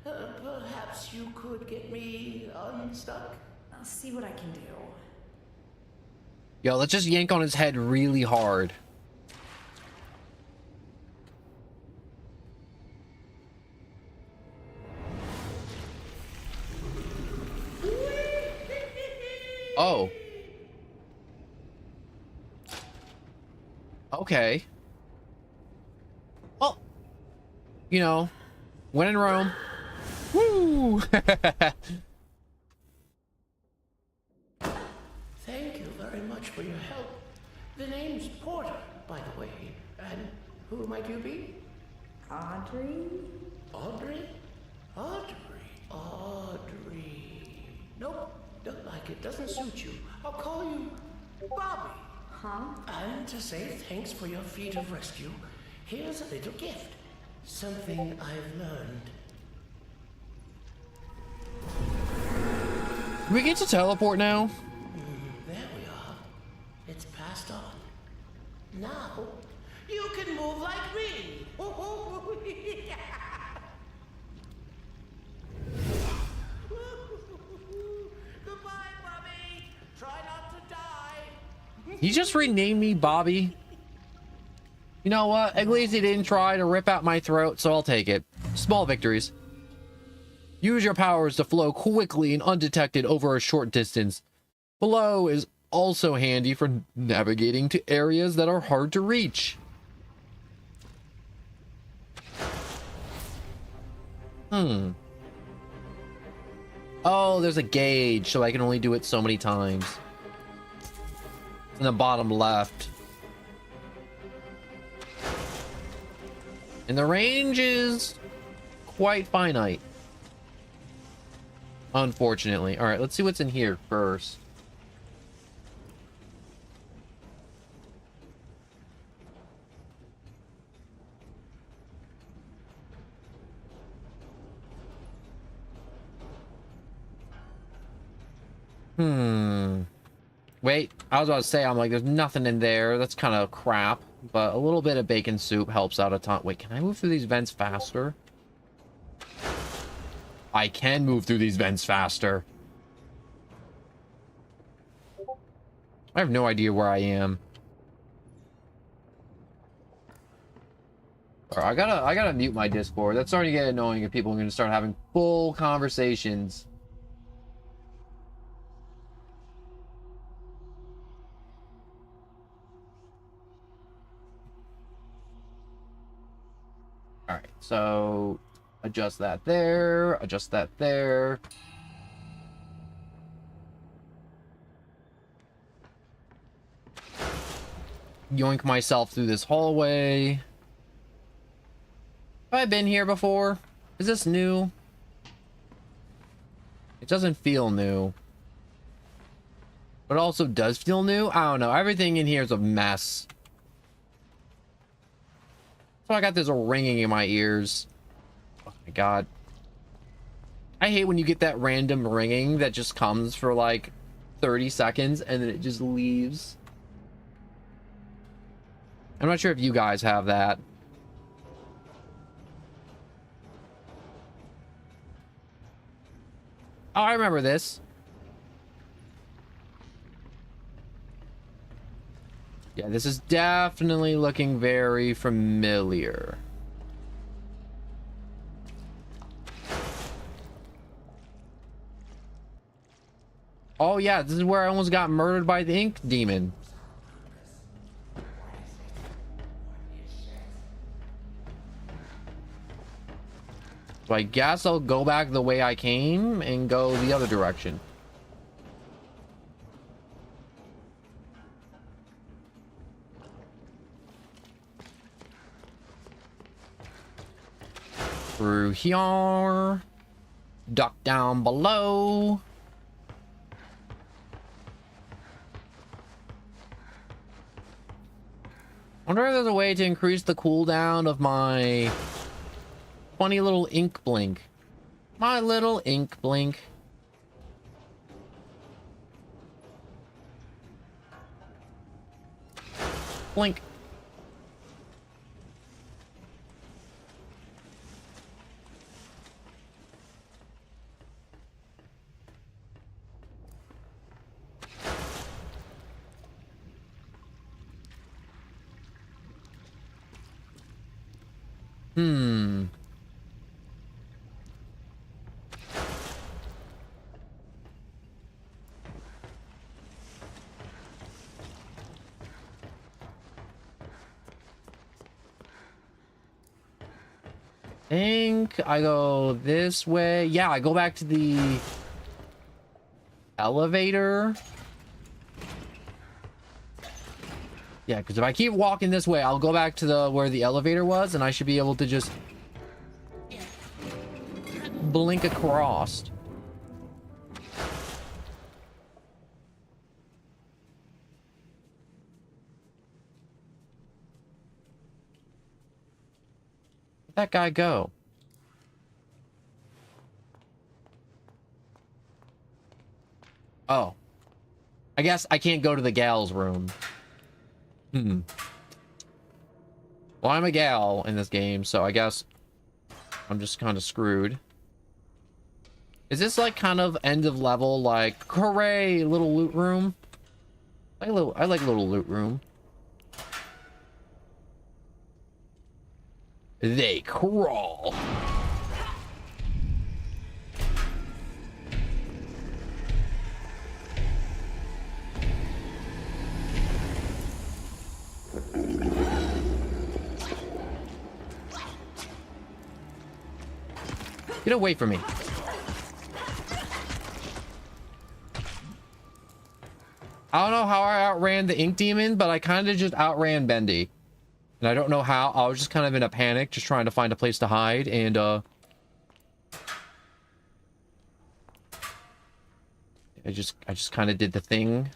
Perhaps you could get me unstuck? I'll see what I can do. Yo, let's just yank on his head really hard. Oh. Okay. Well, you know, when in Rome. Woo! Thank you very much for your help. The name's Porter, by the way. And who might you be? Audrey? Audrey? Audrey. Nope, don't like it. Doesn't suit you. I'll call you Bobby. Huh? And to say thanks for your feat of rescue, here's a little gift. Something I've learned. We get to teleport now? There we are. It's passed on. Now, you can move like me. Goodbye, Bobby. Try not to die. He just renamed me Bobby. You know what? At least he didn't try to rip out my throat, so I'll take it. Small victories. Use your powers to flow quickly and undetected over a short distance. Below is also handy for navigating to areas that are hard to reach. Oh, there's a gauge, so I can only do it so many times. In the bottom left. And the range is quite finite. Unfortunately. All right, let's see what's in here first. Wait, I was about to say, I'm like, there's nothing in there. That's kind of crap. But a little bit of bacon soup helps out a ton. Wait, can I move through these vents faster? I can move through these vents faster. I have no idea where I am. I gotta mute my Discord. That's starting to get annoying if people are gonna start having full conversations. Alright, so adjust that there, adjust that there. Yoink myself through this hallway. Have I been here before? Is this new? It doesn't feel new. But it also does feel new. I don't know. Everything in here is a mess. So I got this ringing in my ears. Oh my god. I hate when you get that random ringing that just comes for like 30 seconds and then it just leaves. I'm not sure if you guys have that. Oh, I remember this. Yeah, this is definitely looking very familiar. Oh yeah, this is where I almost got murdered by the ink demon. So I guess I'll go back the way I came and go the other direction. Through here. Duck down below. I wonder if there's a way to increase the cooldown of my funny little ink blink. My little ink blink. Blink. Think I go this way. Yeah, I go back to the elevator. Yeah, because if I keep walking this way, I'll go back to the where the elevator was, and I should be able to just blink across. Where'd that guy go? Oh. I guess I can't go to the gal's room. Well, I'm a gal in this game, so I guess I'm just kind of screwed. Is this like kind of end of level, like, hooray, little loot room? I like little loot room. They crawl. Get away from me. I don't know how I outran the ink demon, but I kind of just outran Bendy. And I don't know how. I was just kind of in a panic, just trying to find a place to hide, and I just kind of did the thing.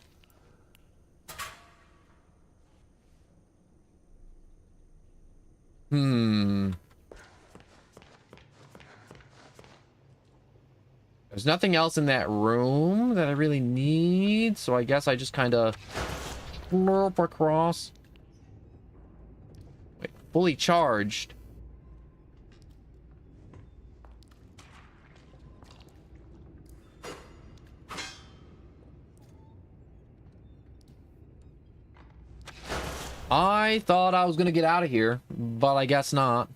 There's nothing else in that room that I really need, so I guess I just kind of slurp across. Wait, fully charged. I I thought I was gonna get out of here, but I guess not.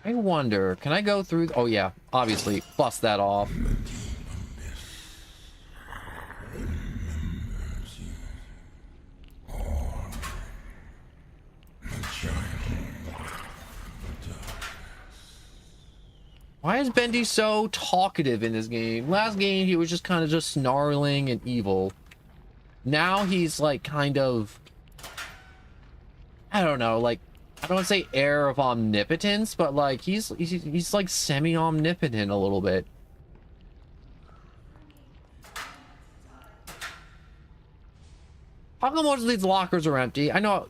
I wonder, can I go through? Oh yeah, obviously, bust that off. Why is Bendy so talkative in this game? Last game, he was just kind of just snarling and evil. Now he's like kind of, I don't know, like, I don't want to say air of omnipotence, but like he's like semi-omnipotent a little bit. How come most of these lockers are empty? I know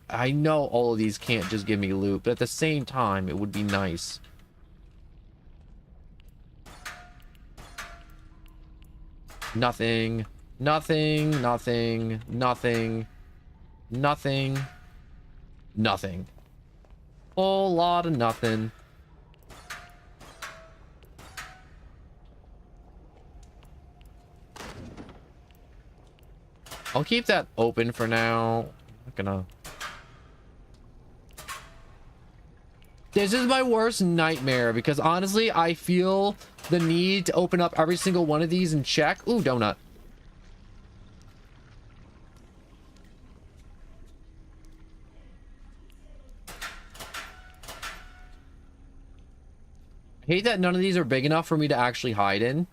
I know all of these can't just give me loot, but at the same time, it would be nice. Nothing, nothing, nothing, nothing, nothing, nothing. Whole lot of nothing. I'll keep that open for now. I'm not gonna. This is my worst nightmare because honestly, I feel the need to open up every single one of these and check. Ooh, donut. I hate that none of these are big enough for me to actually hide in.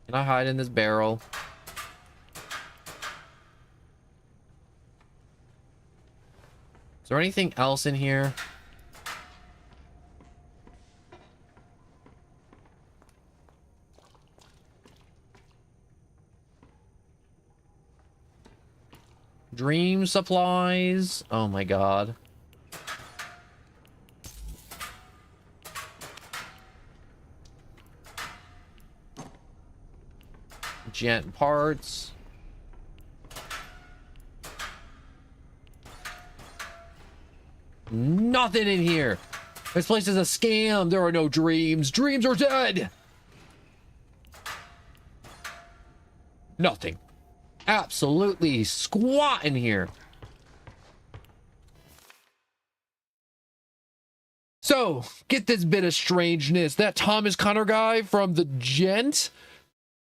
Can I hide in this barrel? Is there anything else in here? Dream supplies. Oh my god. Gent parts. Nothing in here. This place is a scam. There are no dreams. Dreams are dead. Nothing. Absolutely squat in here. So, get this bit of strangeness. That Thomas Connor guy from the Gent,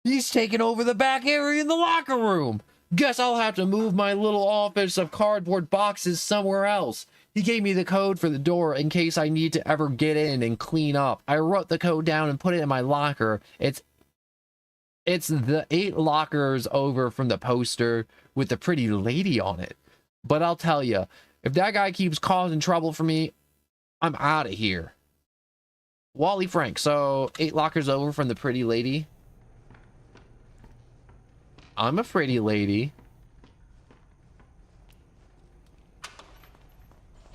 he's taking over the back area in the locker room. Guess I'll have to move my little office of cardboard boxes somewhere else. He gave me the code for the door in case I need to ever get in and clean up. I wrote the code down and put it in my locker. It's the 8 lockers over from the poster with the pretty lady on it. But I'll tell you, if that guy keeps causing trouble for me, I'm out of here. Wally Frank. So 8 lockers over from the pretty lady. I'm a pretty lady.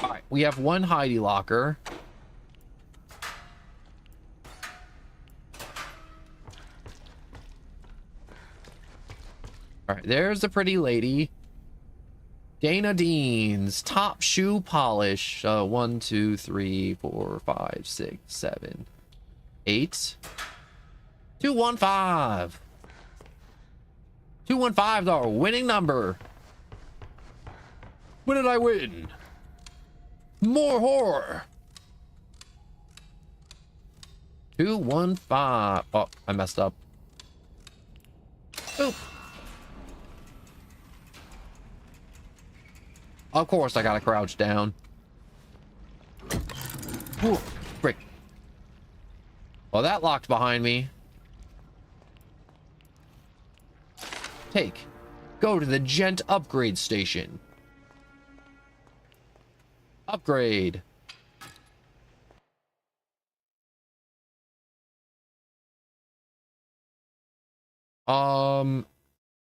All right, we have 1 Heidi locker. All right, there's the pretty lady. Dana Dean's top shoe polish. 1, 2, 3, 4, 5, 6, 7, 8. 215. 215 is our winning number. What did I win? More horror. 215. Oh, I messed up. Oop. Of course, I gotta crouch down. Ooh, frick. Well, that locked behind me. Take. Go to the Gent upgrade station. Upgrade.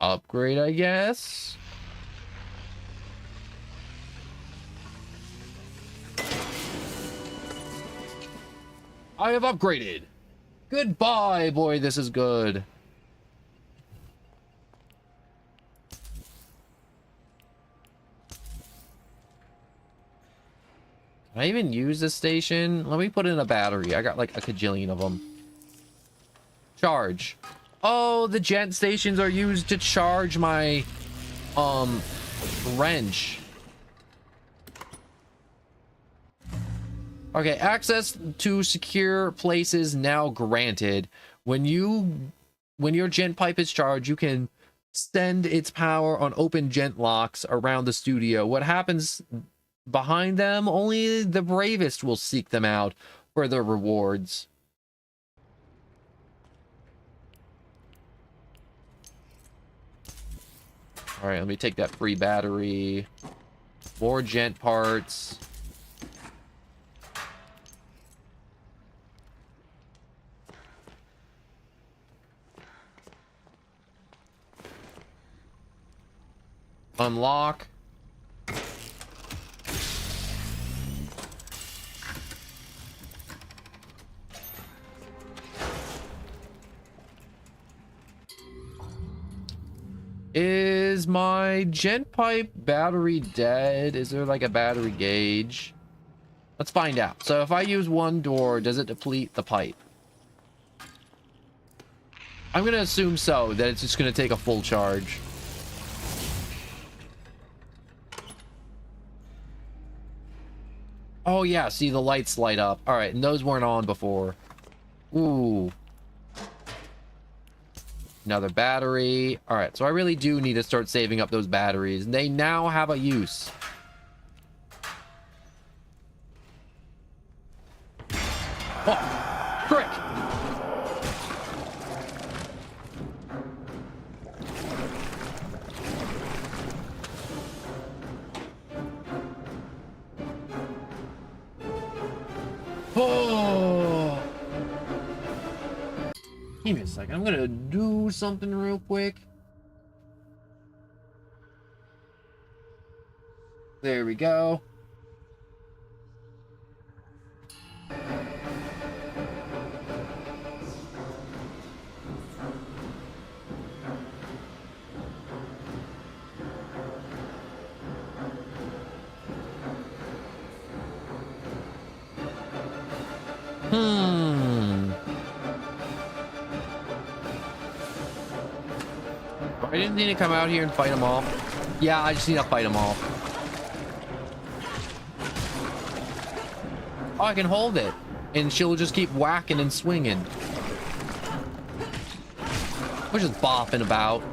Upgrade, I guess. I have upgraded. Goodbye, boy, this is good. Can I even use this station? Let me put in a battery. I got like a kajillion of them. Charge. Oh, the gent stations are used to charge my wrench. Okay, access to secure places now granted. When your gent pipe is charged, you can send its power on open gent locks around the studio. What happens behind them? Only the bravest will seek them out for their rewards. All right, let me take that free battery. More gent parts. Unlock. Is my gent pipe battery dead? Is there like a battery gauge? Let's find out. So if I use one door, does it deplete the pipe? I'm gonna assume so, that it's just gonna take a full charge. Oh yeah, see the lights light up. All right, and those weren't on before. Ooh. Another battery. All right, so I really do need to start saving up those batteries. They now have a use. Oh, frick. Oh. Give me a second. I'm gonna do something real quick. There we go. I didn't need to come out here and fight them all. Yeah, I just need to fight them all. Oh, I can hold it. And she'll just keep whacking and swinging. We're just bopping about.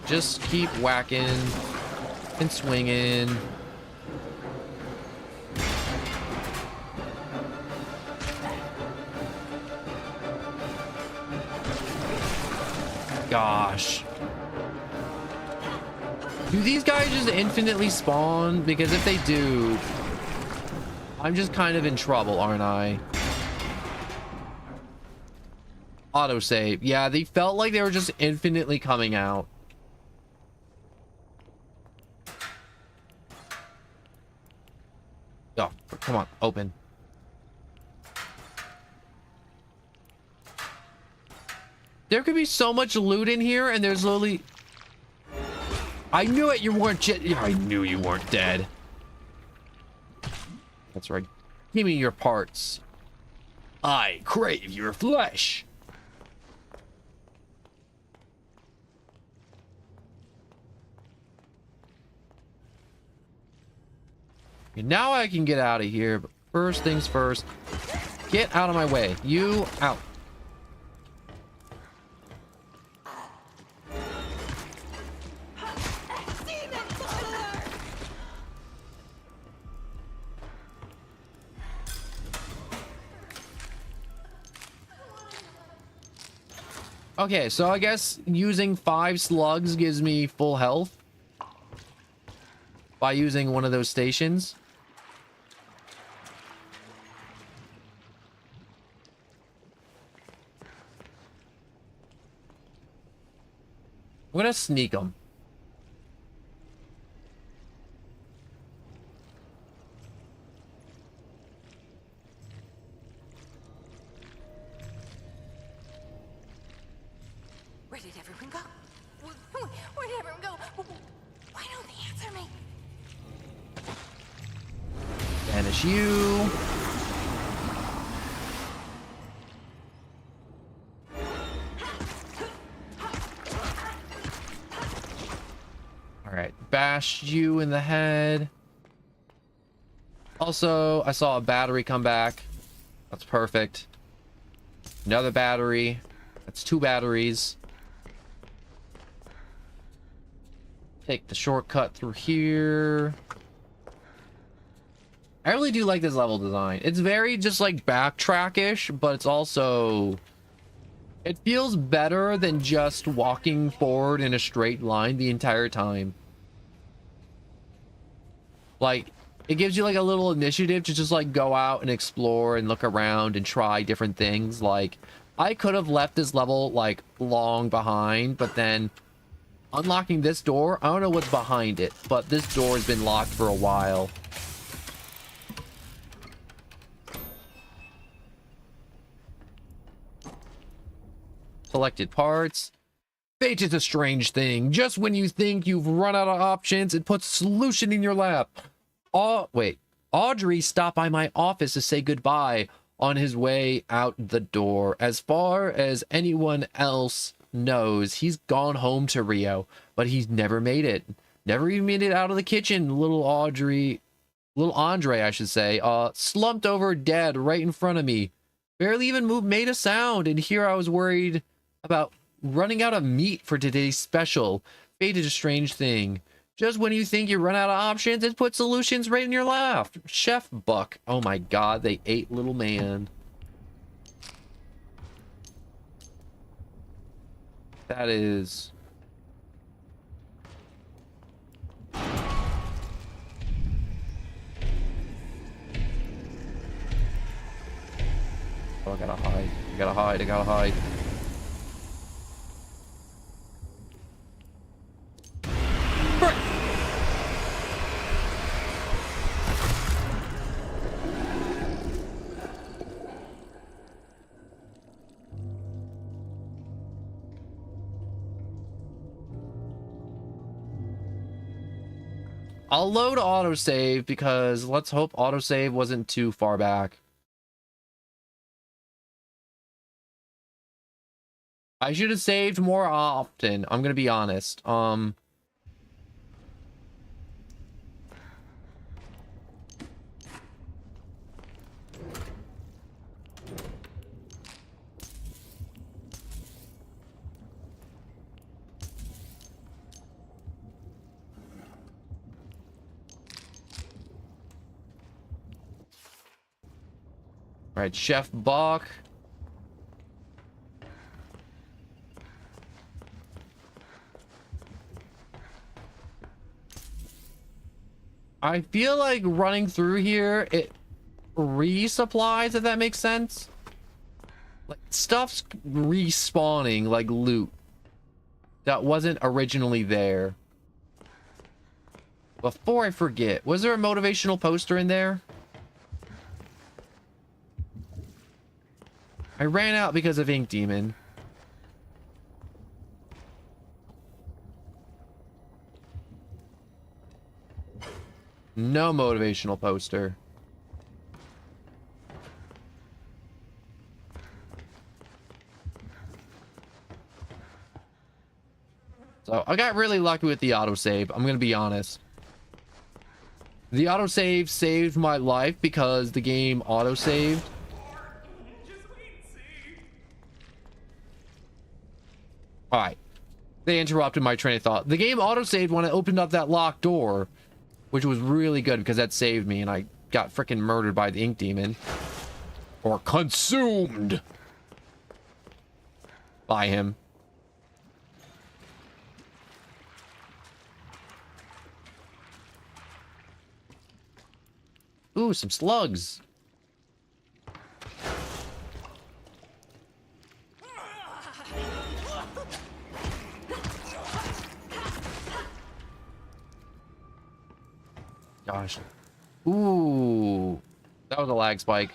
Just keep whacking and swinging. Gosh. Do these guys just infinitely spawn? Because if they do, I'm just kind of in trouble, aren't I? Autosave. Yeah, they felt like they were just infinitely coming out. Oh, come on, open. There could be so much loot in here, and there's literally... I knew it, you weren't I knew you weren't dead. That's right. Give me your parts. I crave your flesh. And now I can get out of here, but first things first. Get out of my way. You out. Okay, so I guess using 5 slugs gives me full health by using one of those stations. I'm gonna sneak them. everyone go? Where'd everyone go? Why don't they answer me? Banish you. Alright, bashed you in the head. Also, I saw a battery come back. That's perfect. Another battery. That's 2 batteries. Take the shortcut through here. I really do like this level design. It's very just like backtrack-ish, but it's also... It feels better than just walking forward in a straight line the entire time. Like, it gives you like a little initiative to just like go out and explore and look around and try different things. Like, I could have left this level like long behind, but then unlocking this door, I don't know what's behind it, but this door has been locked for a while. Selected parts. Fate is a strange thing. Just when you think you've run out of options, it puts a solution in your lap. Wait. Audrey stopped by my office to say goodbye on his way out the door. As far as anyone else knows, he's gone home to Rio, but he's never made it. Never even made it out of the kitchen. Little Andre, I should say, slumped over dead right in front of me. Barely even made a sound, and here I was worried about running out of meat for today's special. Fate is a strange thing. Just when you think you run out of options, it puts solutions right in your lap. Chef Buck. Oh my god, they ate little man. That is... Oh, I gotta hide. I gotta hide. I gotta hide. I'll load autosave because let's hope autosave wasn't too far back. I should have saved more often. I'm gonna be honest. Right, Chef Buck. I feel like running through here, it resupplies, if that makes sense. Like, stuff's respawning, like loot that wasn't originally there. Before I forget, was there a motivational poster in there? I ran out because of Ink Demon. No motivational poster. So I got really lucky with the autosave. I'm gonna be honest. The autosave saved my life because the game autosaved. Alright. They interrupted my train of thought. The game autosaved when I opened up that locked door, which was really good because that saved me and I got freaking murdered by the Ink Demon. Or consumed by him. Ooh, some slugs. Gosh. Ooh. That was a lag spike.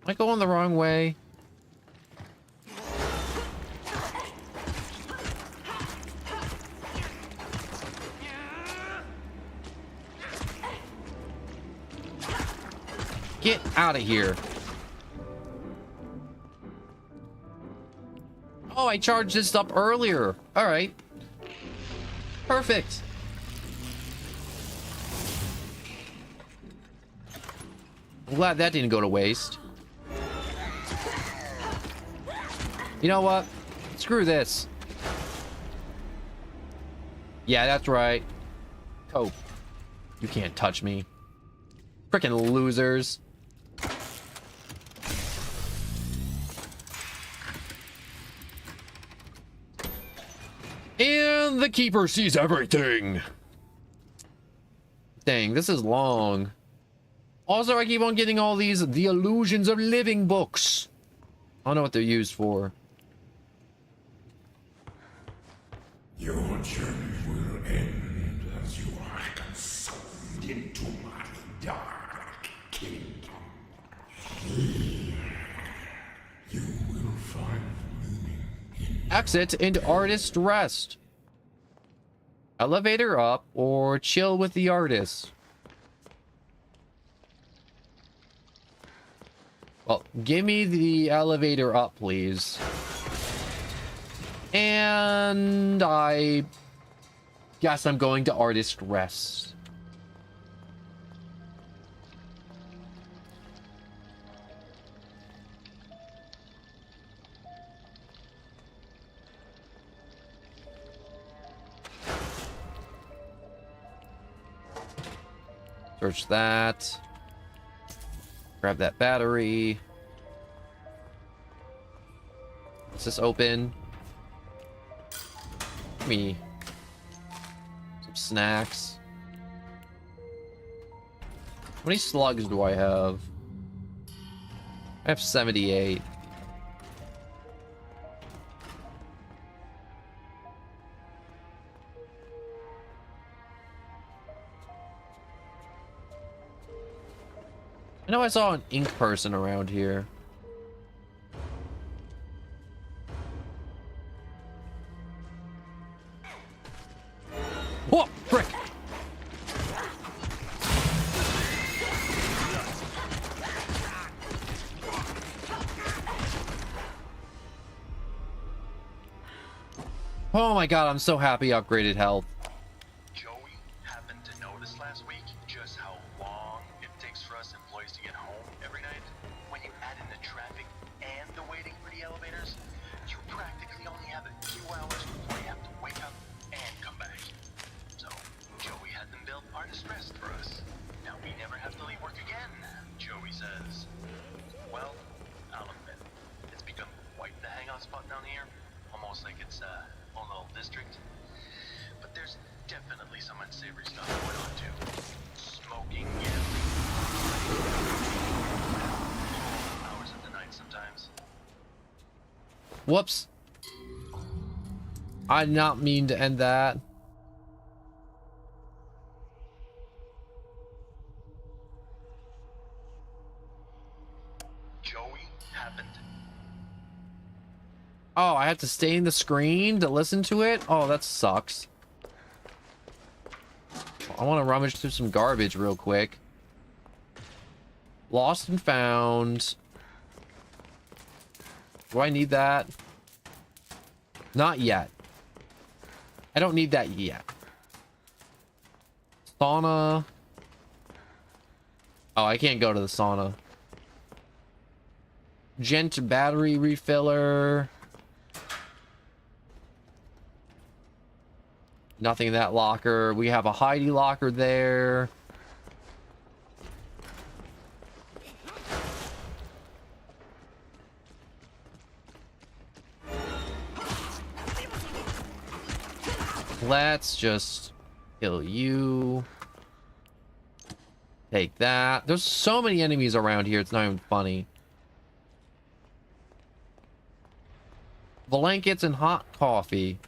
Am I going the wrong way? Out of here. Oh, I charged this up earlier. All right. Perfect. I'm glad that didn't go to waste. You know what? Screw this. Yeah, that's right. Cope. You can't touch me. Frickin' losers. And the keeper sees everything. Dang, this is long. Also, I keep on getting all these The Illusions of Living books. I don't know what they're used for. Your journey will end as you are consumed into my dark kingdom. Here, you will find meaning in Exit into Artist Rest. Elevator up or chill with the artist. Well, give me the elevator up, please. And I guess I'm going to Artist Rest. Search that. Grab that battery. Is this open? Give me some snacks. How many slugs do I have? I have 78. I know I saw an ink person around here. Whoa, frick! Oh my god, I'm so happy I upgraded health. Joey happened to notice last week just how long it takes for us employees to get home every night. When you add in the traffic and the waiting for the elevators, you practically only have a few hours before you have to wake up and come back. So Joey had them build Artist Rest for us. Now we never have to leave work again, Joey says. Well, I'll admit, it's become quite the hangout spot down here. Almost like it's own little district. But there's definitely some unsavory stuff going on too. Smoking, hours of the night sometimes. Whoops. I did not mean to end that. Joey happened. Oh, I have to stay in the screen to listen to it? Oh, that sucks. I want to rummage through some garbage real quick. Lost and found. Do I need that? Not yet. I don't need that yet. Sauna. Oh, I can't go to the sauna. Gent battery refiller. Nothing in that locker. We have a Heidi locker there. Let's just kill you. Take that. There's so many enemies around here, it's not even funny. Blankets and hot coffee.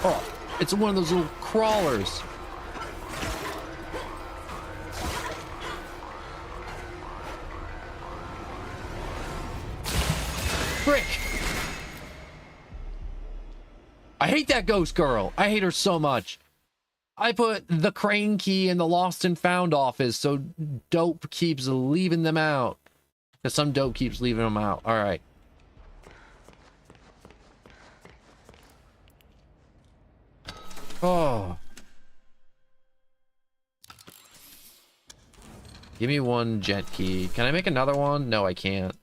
Oh, it's one of those little crawlers. Frick! I hate that ghost girl. I hate her so much. I put the crane key in the lost and found office, so dope keeps leaving them out. Because some dope keeps leaving them out. All right. Oh. Give me one jet key. Can I make another one? No, I can't.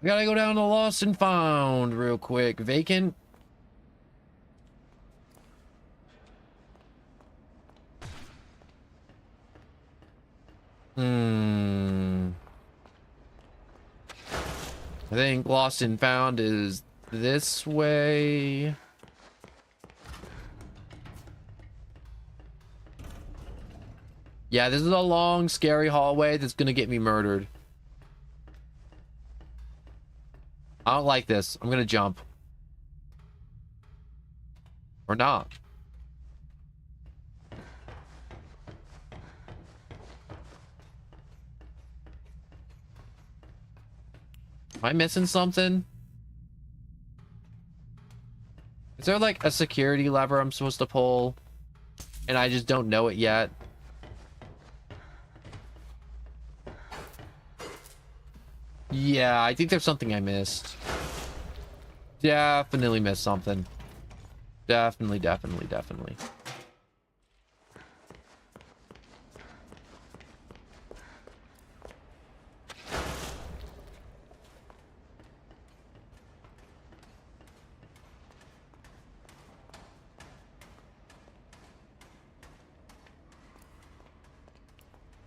I gotta go down to lost and found real quick. Vacant. I think lost and found is this way. Yeah, this is a long, scary hallway that's gonna get me murdered. I don't like this. I'm gonna jump. Or not. Am I missing something? Is there like a security lever I'm supposed to pull? And I just don't know it yet? Yeah, I think there's something I missed. Definitely missed something. Definitely.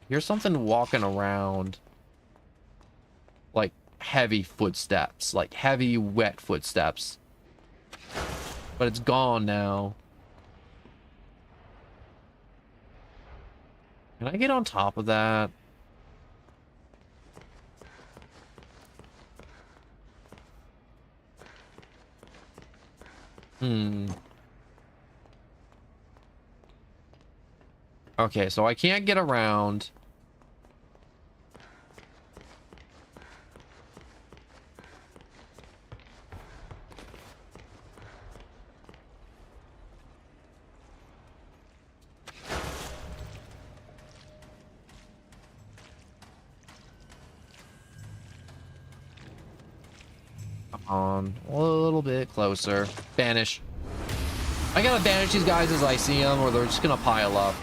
Here's something walking around. Like heavy footsteps. Like heavy, wet footsteps. But it's gone now. Can I get on top of that? Okay, so I can't get around. Come on, a little bit closer. Banish. I gotta banish these guys as I see them, or they're just gonna pile up.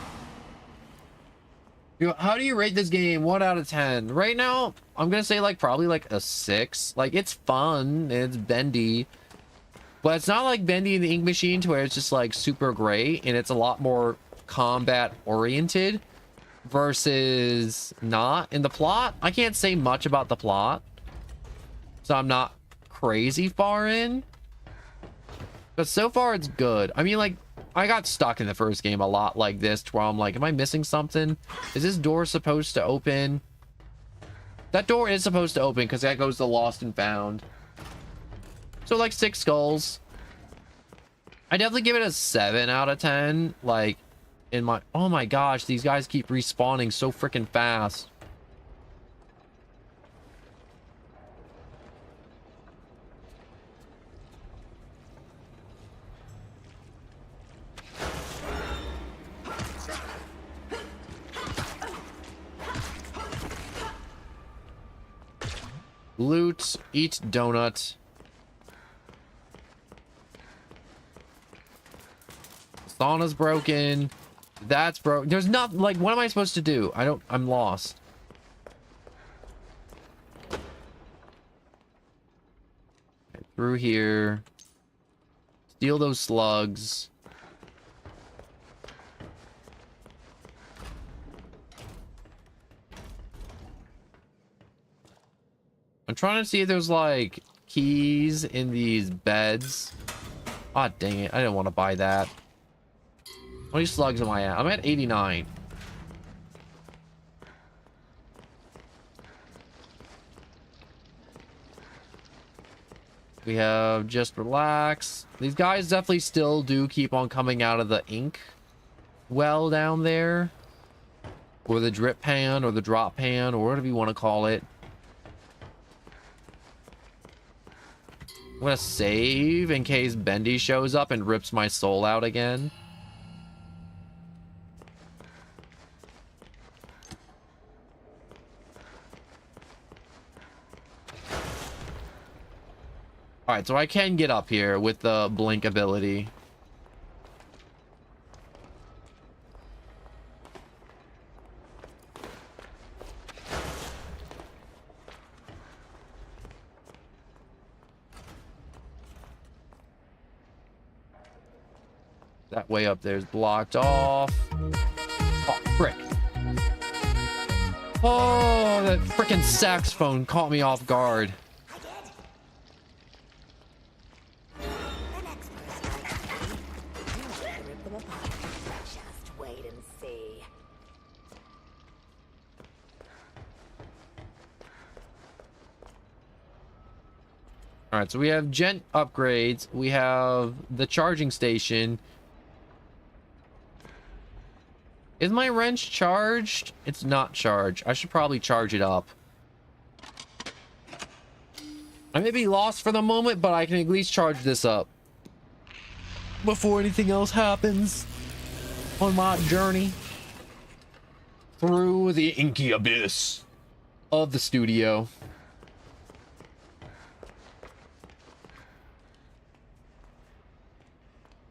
How do you rate this game? 1 out of 10. Right now, I'm gonna say like probably like a 6. Like it's fun, it's bendy, but it's not like Bendy in the Ink Machine to where it's just like super great, and it's a lot more combat oriented versus not. In the plot, I can't say much about the plot, so I'm not crazy far in, but so far it's good. I mean, like, I got stuck in the first game a lot like this, where I'm like, am I missing something? Is this door supposed to open? That door is supposed to open because that goes to lost and found. So like 6 skulls. I definitely give it a 7 out of 10. Like, in my, oh my gosh, these guys keep respawning so freaking fast. Loot, eat donut. Sauna's broken. That's broken. There's not, like, what am I supposed to do? I'm lost. Okay, through here. Steal those slugs. I'm trying to see if there's like keys in these beds. Ah, dang it. I didn't want to buy that. How many slugs am I at? I'm at 89. We have just relax. These guys definitely still do keep on coming out of the ink well down there. or the drip pan, or the drop pan, or whatever you want to call it. I'm gonna save in case Bendy shows up and rips my soul out again. Alright, so I can get up here with the blink ability. That way up there's blocked off. Oh, frick. Oh, that frickin' saxophone caught me off guard. Just wait and see. Alright, so we have gent upgrades. We have the charging station. Is my wrench charged? It's not charged. I should probably charge it up. I may be lost for the moment, but I can at least charge this up before anything else happens on my journey through the inky abyss of the studio.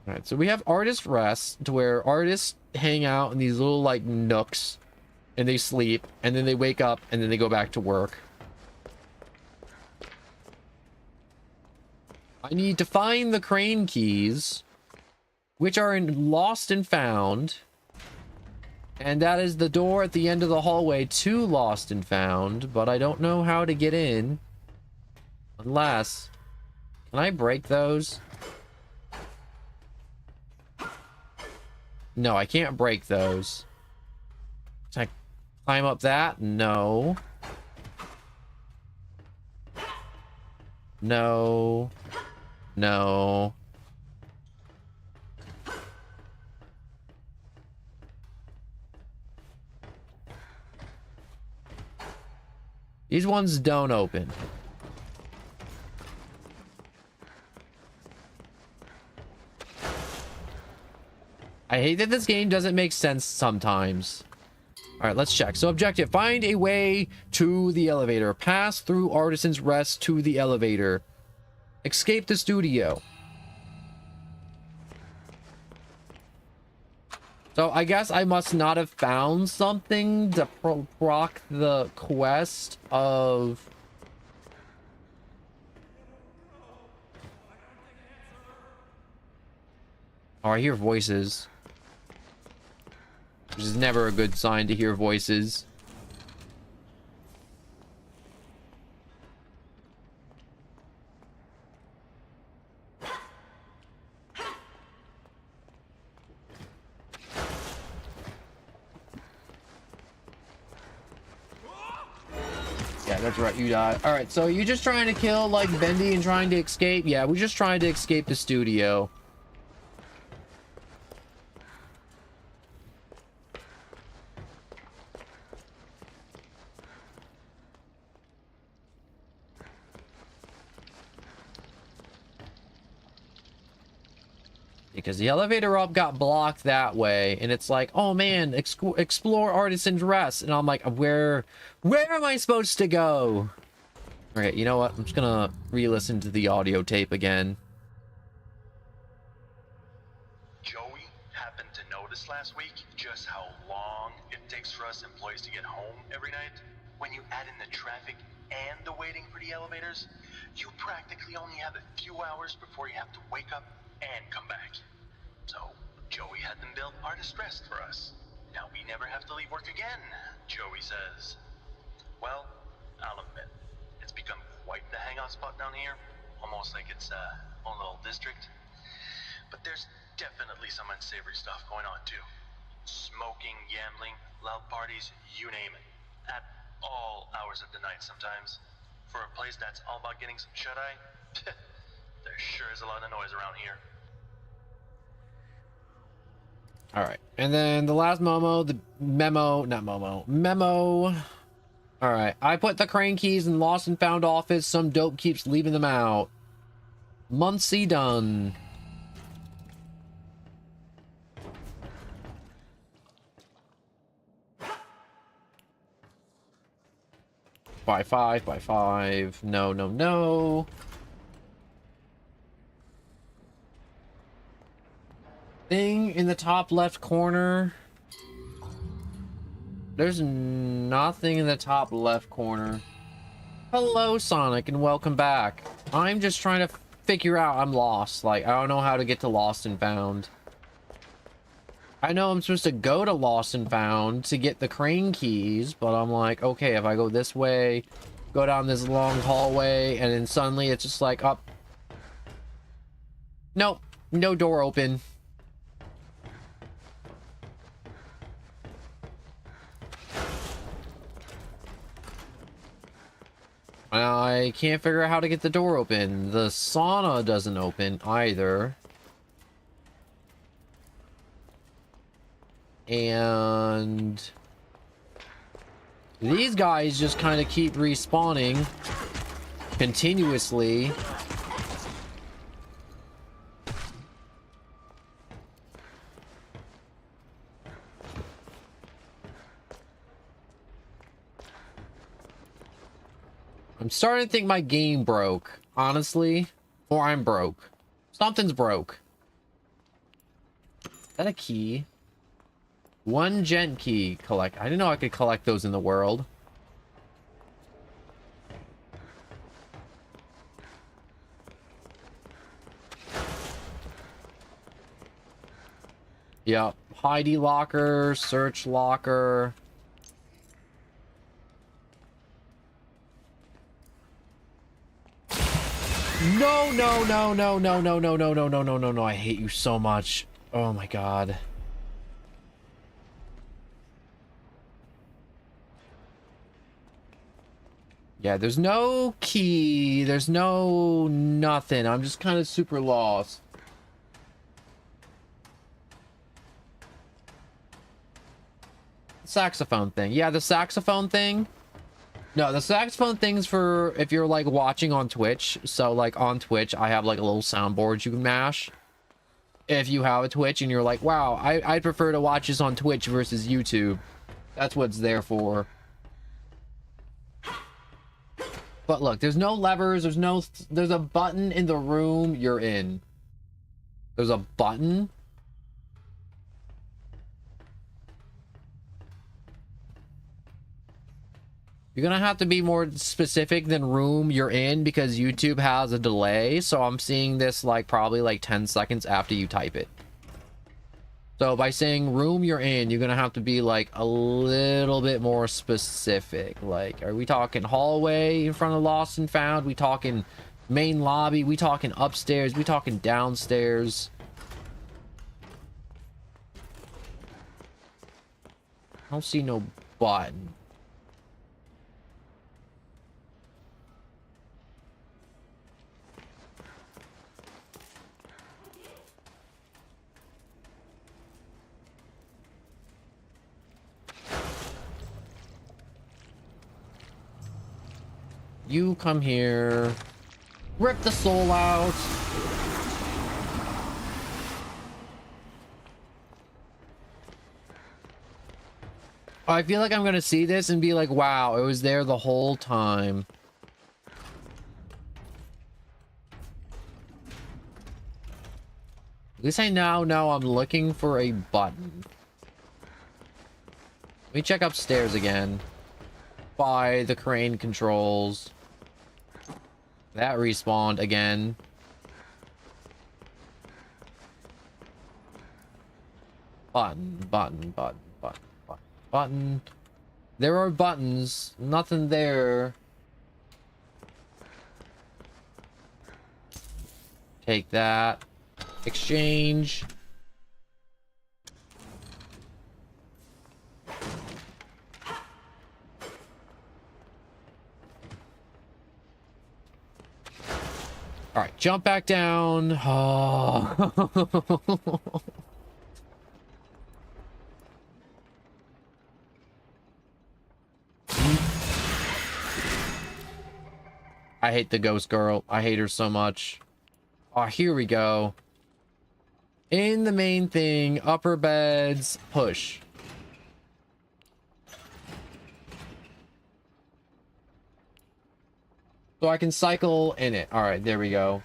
All right, so we have artist rest, to where artists hang out in these little like nooks and they sleep, and then they wake up and then they go back to work. I need to find the crane keys, which are in Lost and Found, and that is the door at the end of the hallway to Lost and Found, but I don't know how to get in unless... Can I break those? No, I can't break those. Can I climb up that? No. No. No. These ones don't open. I hate that this game doesn't make sense sometimes. All right, let's check. So objective, find a way to the elevator. Pass through Artisan's Rest to the elevator. Escape the studio. So I guess I must not have found something to proc the quest of... Oh, I hear voices. Which is never a good sign to hear voices. Yeah, that's right, you died. Alright, so you're just trying to kill, like, Bendy and trying to escape? Yeah, we're just trying to escape the studio. Because the elevator up got blocked that way, and it's like, oh man, explore Artisan's Rest, and I'm like, where am I supposed to go? Okay, you know what? I'm just gonna re-listen to the audio tape again. Joey happened to notice last week just how long it takes for us employees to get home every night. When you add in the traffic and the waiting for the elevators, you practically only have a few hours before you have to wake up and come back. So, Joey had them build Artist Rest for us. Now we never have to leave work again, Joey says. Well, I'll admit, it's become quite the hangout spot down here. Almost like it's a own little district. But there's definitely some unsavory stuff going on too. Smoking, gambling, loud parties, you name it. At all hours of the night sometimes. For a place that's all about getting some shut-eye, there sure is a lot of noise around here. All right, and then the last memo. All right, I put the crane keys in lost and found office. Some dope keeps leaving them out. Muncie done. By 5, by 5. No, no, no. Thing in the top left corner. There's nothing in the top left corner. Hello, Sonic, and welcome back. I'm just trying to figure out. I'm lost. Like, I don't know how to get to Lost and Found. I know I'm supposed to go to Lost and Found to get the crane keys, but I'm like, okay, if I go this way, go down this long hallway, and then suddenly it's just like, up. Nope, no door open. I can't figure out how to get the door open. The sauna doesn't open either. And these guys just kind of keep respawning continuously. I'm starting to think my game broke, honestly. Or I'm broke. Something's broke. Is that a key? One gent key. Collect. I didn't know I could collect those in the world. Yep. Heidi locker. Search locker. No, no, no, no, no, no, no, no, no, no, no, no, no. I hate you so much. Oh my god. Yeah, there's no key. There's no nothing. I'm just kind of super lost. Saxophone thing. Yeah, the saxophone thing. No, the saxophone thing's for if you're like watching on Twitch. So like on Twitch, I have like a little soundboard you can mash. If you have a Twitch and you're like, wow, I'd prefer to watch this on Twitch versus YouTube. That's what it's there for. But look, there's no levers. There's a button in the room you're in. There's a button. You're gonna have to be more specific than room you're in because YouTube has a delay. So I'm seeing this like probably like 10 seconds after you type it. So by saying room you're in, you're gonna have to be like a little bit more specific. Like, are we talking hallway in front of Lost and Found? We talking main lobby? We talking upstairs? We talking downstairs? I don't see no button. You come here, rip the soul out. I feel like I'm gonna see this and be like, wow, it was there the whole time. At least I now know I'm looking for a button. Let me check upstairs again. By the crane controls. That respawned again. Button, button, button, button, button, button. There are buttons. Nothing there. Take that. Exchange. All right, jump back down. Oh. I hate the ghost girl. I hate her so much. Oh, here we go. In the main thing, upper beds, push. So I can cycle in it. All right, there we go.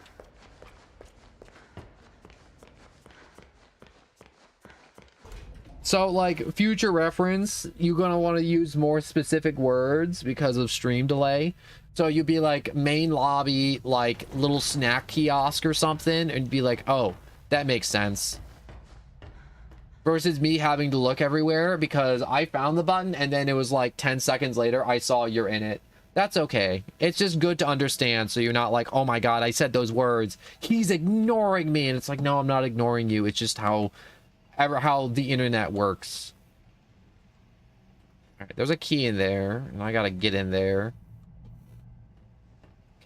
So, like, future reference, you're going to want to use more specific words because of stream delay. So you'd be like, main lobby, like, little snack kiosk or something, and be like, oh, that makes sense. Versus me having to look everywhere because I found the button, and then it was like 10 seconds later, I saw you're in it. That's okay. It's just good to understand, so you're not like, oh my god, I said those words. He's ignoring me, and it's like, no, I'm not ignoring you. It's just how the internet works. All right, there's a key in there, and I gotta get in there.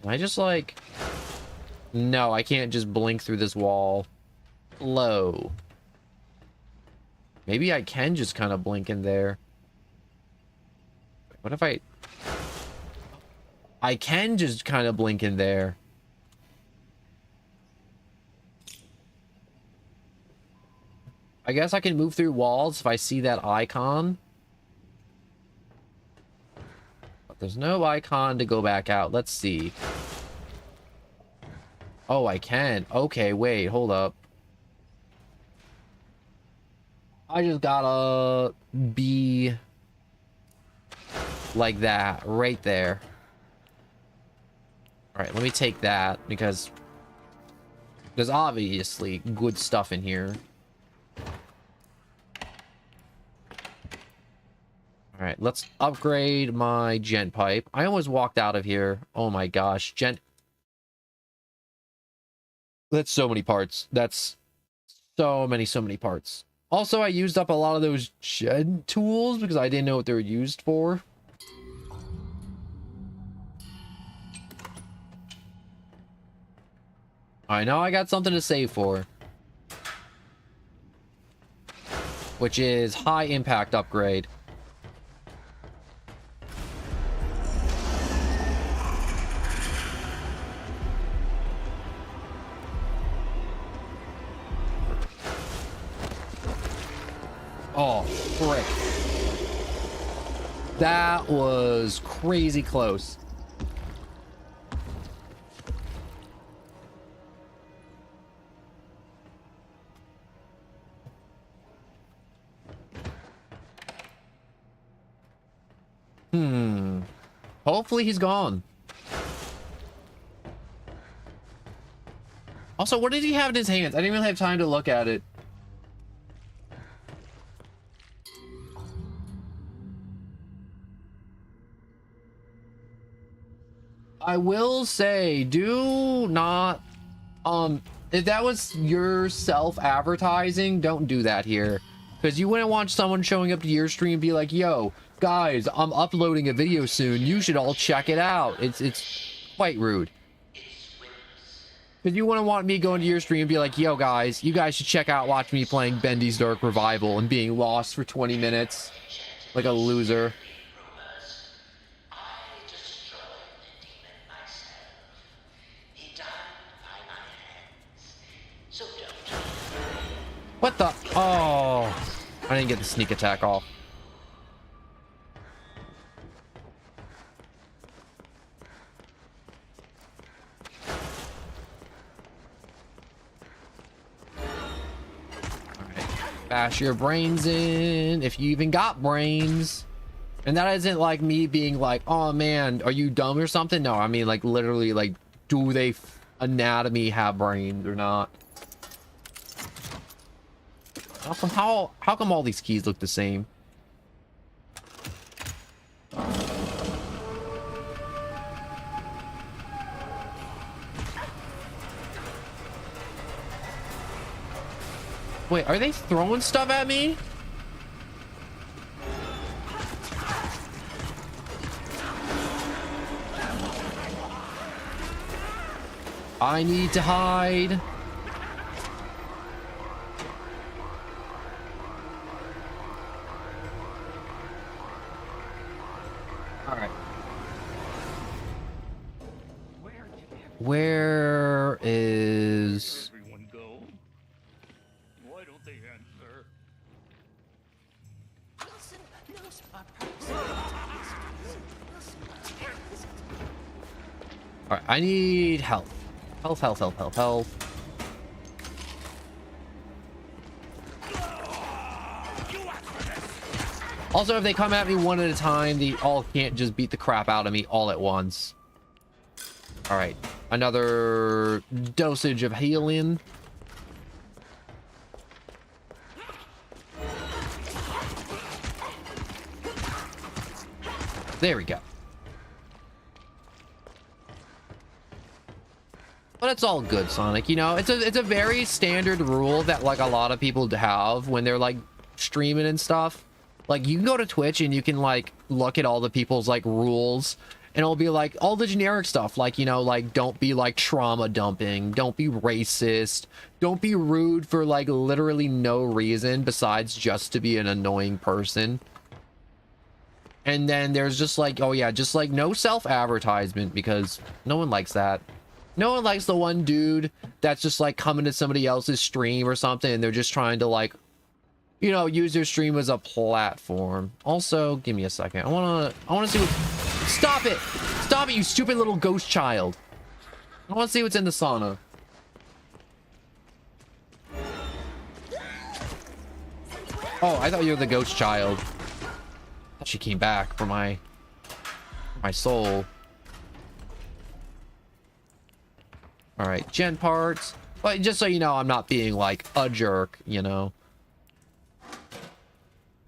Can I just like... No, I can't just blink through this wall. Low. Maybe I can just kind of blink in there. What if I can just kind of blink in there. I guess I can move through walls if I see that icon. But there's no icon to go back out. Let's see. Oh, I can. Okay, wait, hold up. I just gotta be like that, right there. All right, let me take that because there's obviously good stuff in here. All right, let's upgrade my gent pipe. I almost walked out of here. Oh my gosh, that's so many parts. That's so many parts. Also, I used up a lot of those gen tools because I didn't know what they were used for. I know I got something to save for. Which is high impact upgrade. Oh, frick. That was crazy close. Hopefully he's gone. Also, what did he have in his hands? I didn't really have time to look at it. I will say, do not, if that was your self-advertising, don't do that here. Because you wouldn't want someone showing up to your stream and be like, yo, guys, I'm uploading a video soon. You should all check it out. It's quite rude. Because you wouldn't want me going to your stream and be like, yo, guys, you guys should check out watch me playing Bendy's Dark Revival and being lost for 20 minutes. Like a loser. What the? Oh, I didn't get the sneak attack off. Bash your brains in, if you even got brains. And that isn't like me being like, oh man, are you dumb or something? No, I mean like literally like, do they anatomy have brains or not? How come all these keys look the same? Wait, are they throwing stuff at me? I need to hide. All right. Where Alright, I need health. Health, health, health, health, health. Also, if they come at me one at a time, they all can't just beat the crap out of me all at once. Alright, another dosage of healing. There we go. But it's all good, Sonic. You know, it's a very standard rule that like a lot of people have when they're like streaming and stuff. Like you can go to Twitch and you can like look at all the people's like rules and it'll be like all the generic stuff, like, you know, like don't be like trauma dumping, don't be racist, don't be rude for like literally no reason besides just to be an annoying person. And then there's just like, oh yeah, just like no self-advertisement, because no one likes that. No one likes the one dude that's just like coming to somebody else's stream or something and they're just trying to like, you know, use their stream as a platform. Also, give me a second. I wanna see what... Stop it! Stop it, you stupid little ghost child. I wanna see what's in the sauna. Oh, I thought you were the ghost child. I thought she came back for my soul. Alright, gen parts. But just so you know, I'm not being like a jerk, you know.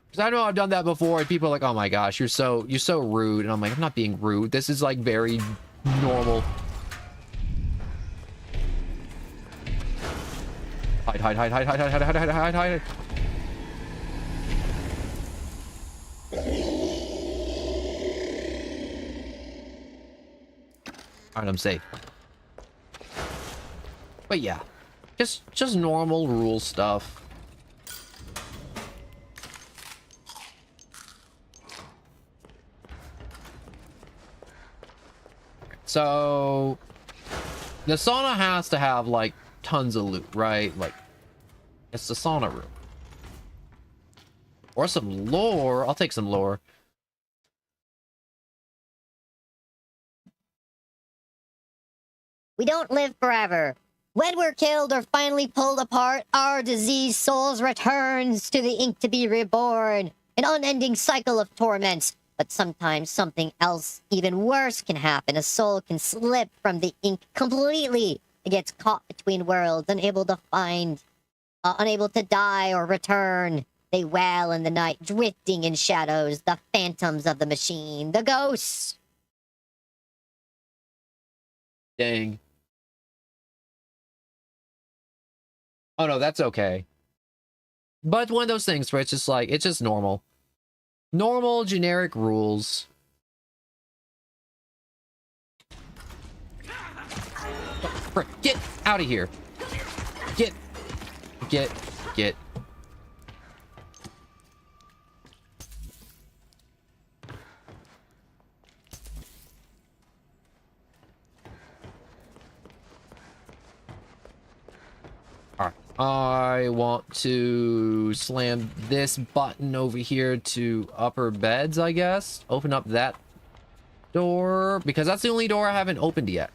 Because I know I've done that before and people are like, oh my gosh, you're so rude. And I'm like, I'm not being rude. This is like very normal. Hide, hide, hide, hide, hide, hide, hide, hide, hide, hide. Alright, I'm safe. But yeah, just normal rule stuff. So the sauna has to have like tons of loot, right? Like it's the sauna room. Or some lore. I'll take some lore. We don't live forever. When we're killed or finally pulled apart, our diseased souls returns to the ink to be reborn. An unending cycle of torments. But sometimes something else even worse can happen. A soul can slip from the ink completely. It gets caught between worlds, unable to find, unable to die or return. They wail in the night, drifting in shadows, the phantoms of the machine, the ghosts. Dang. Oh no, that's okay. But it's one of those things where it's just like, it's just normal. Normal, generic rules. Oh, frick, get out of here. Get. Alright. I want to slam this button over here to upper beds, I guess. Open up that door, because that's the only door I haven't opened yet.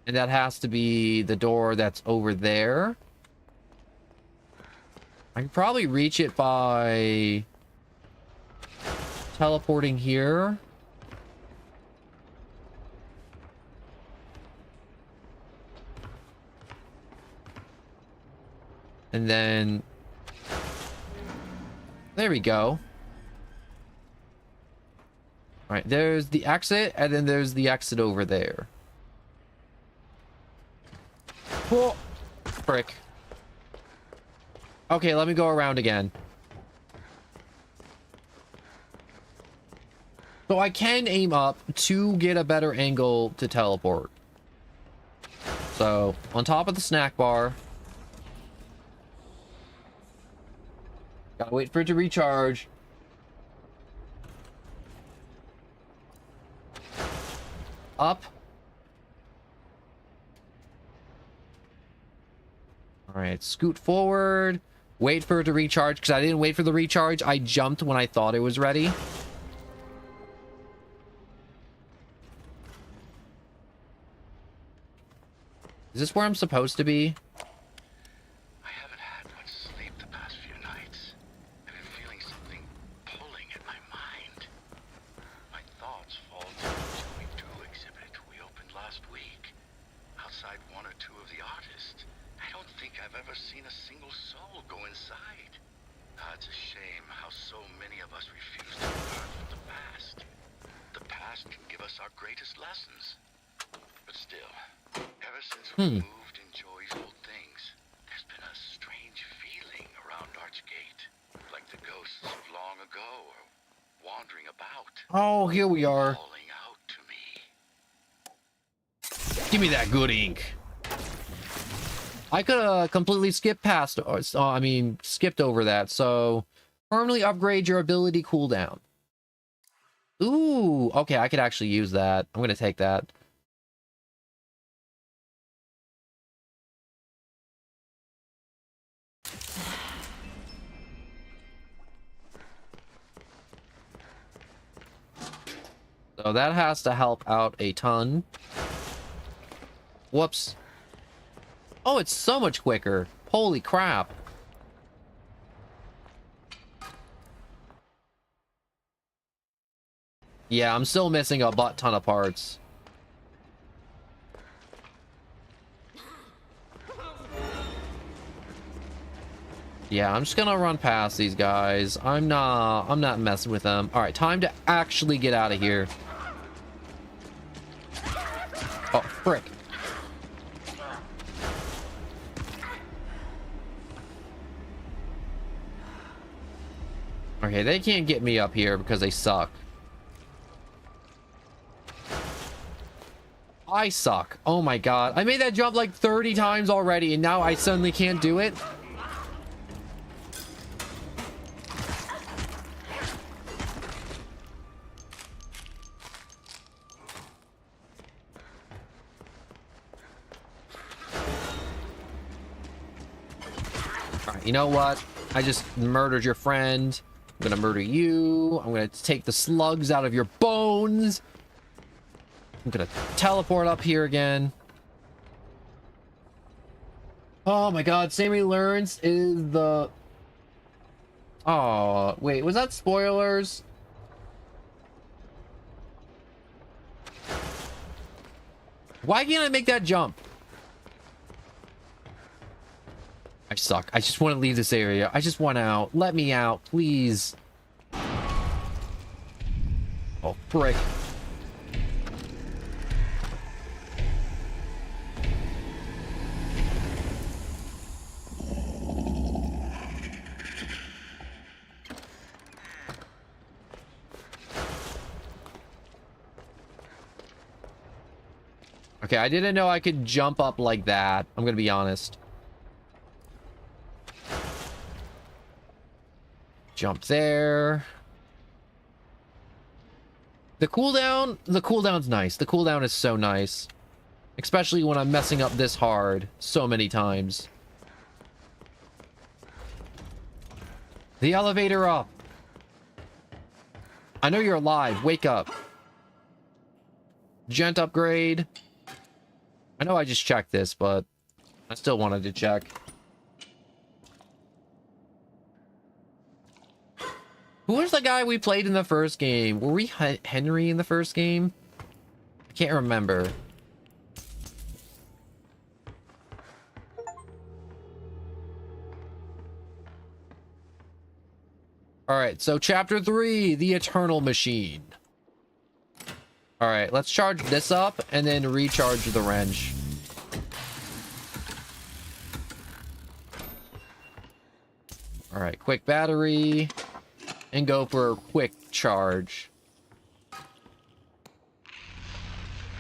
And that has to be the door that's over there. I can probably reach it by teleporting here. And then there we go. All right, there's the exit, and then there's the exit over there. Whoa, frick. Okay, let me go around again. So I can aim up to get a better angle to teleport. So on top of the snack bar. Gotta wait for it to recharge. Up. Alright, scoot forward. Wait for it to recharge, because I didn't wait for the recharge. I jumped when I thought it was ready. Is this where I'm supposed to be? I haven't had much sleep the past few nights. I've been feeling something pulling at my mind. My thoughts fall to the Joey Drew exhibit we opened last week. Outside one or two of the artists. I don't think I've ever seen a single soul go inside. It's a shame how so many of us refuse to learn from the past. The past can give us our greatest lessons. But still, ever since we moved in Joey's old things, there's been a strange feeling around Archgate. Like the ghosts of long ago are wandering about. Oh, here we are. Calling out to me. Give me that good ink. I could have completely skipped past, skipped over that. So, permanently upgrade your ability cooldown. Ooh, okay, I could actually use that. I'm going to take that. So that has to help out a ton. Whoops. Oh, it's so much quicker. Holy crap. Yeah, I'm still missing a butt ton of parts. Yeah, I'm just gonna run past these guys. I'm not messing with them. All right, time to actually get out of here. Oh, frick. Okay, they can't get me up here because they suck. I suck. Oh my god. I made that jump like 30 times already, and now I suddenly can't do it. Alright, you know what? I just murdered your friend. I'm gonna murder you. I'm gonna take the slugs out of your bones. I'm gonna teleport up here again. Oh my god, Sammy Learns is the... Oh, wait, was that spoilers? Why can't I make that jump? I suck. I just want to leave this area. I just want out. Let me out, please. Oh, frick. Okay, I didn't know I could jump up like that. I'm gonna be honest. Jump there. The cooldown's nice. The cooldown is so nice. Especially when I'm messing up this hard so many times. The elevator up. I know you're alive. Wake up. Gent upgrade. I know I just checked this, but I still wanted to check. Who was the guy we played in the first game? Were we Henry in the first game? I can't remember. Alright, so chapter 3, the Eternal Machine. Alright, let's charge this up and then recharge the wrench. Alright, quick battery. And go for a quick charge.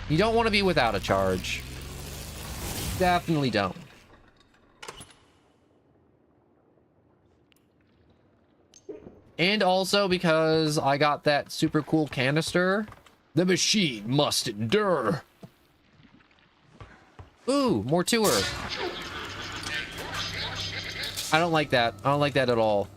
You don't want to be without a charge. Definitely don't. And also because I got that super cool canister. The machine must endure. Ooh, more to her. I don't like that. I don't like that at all.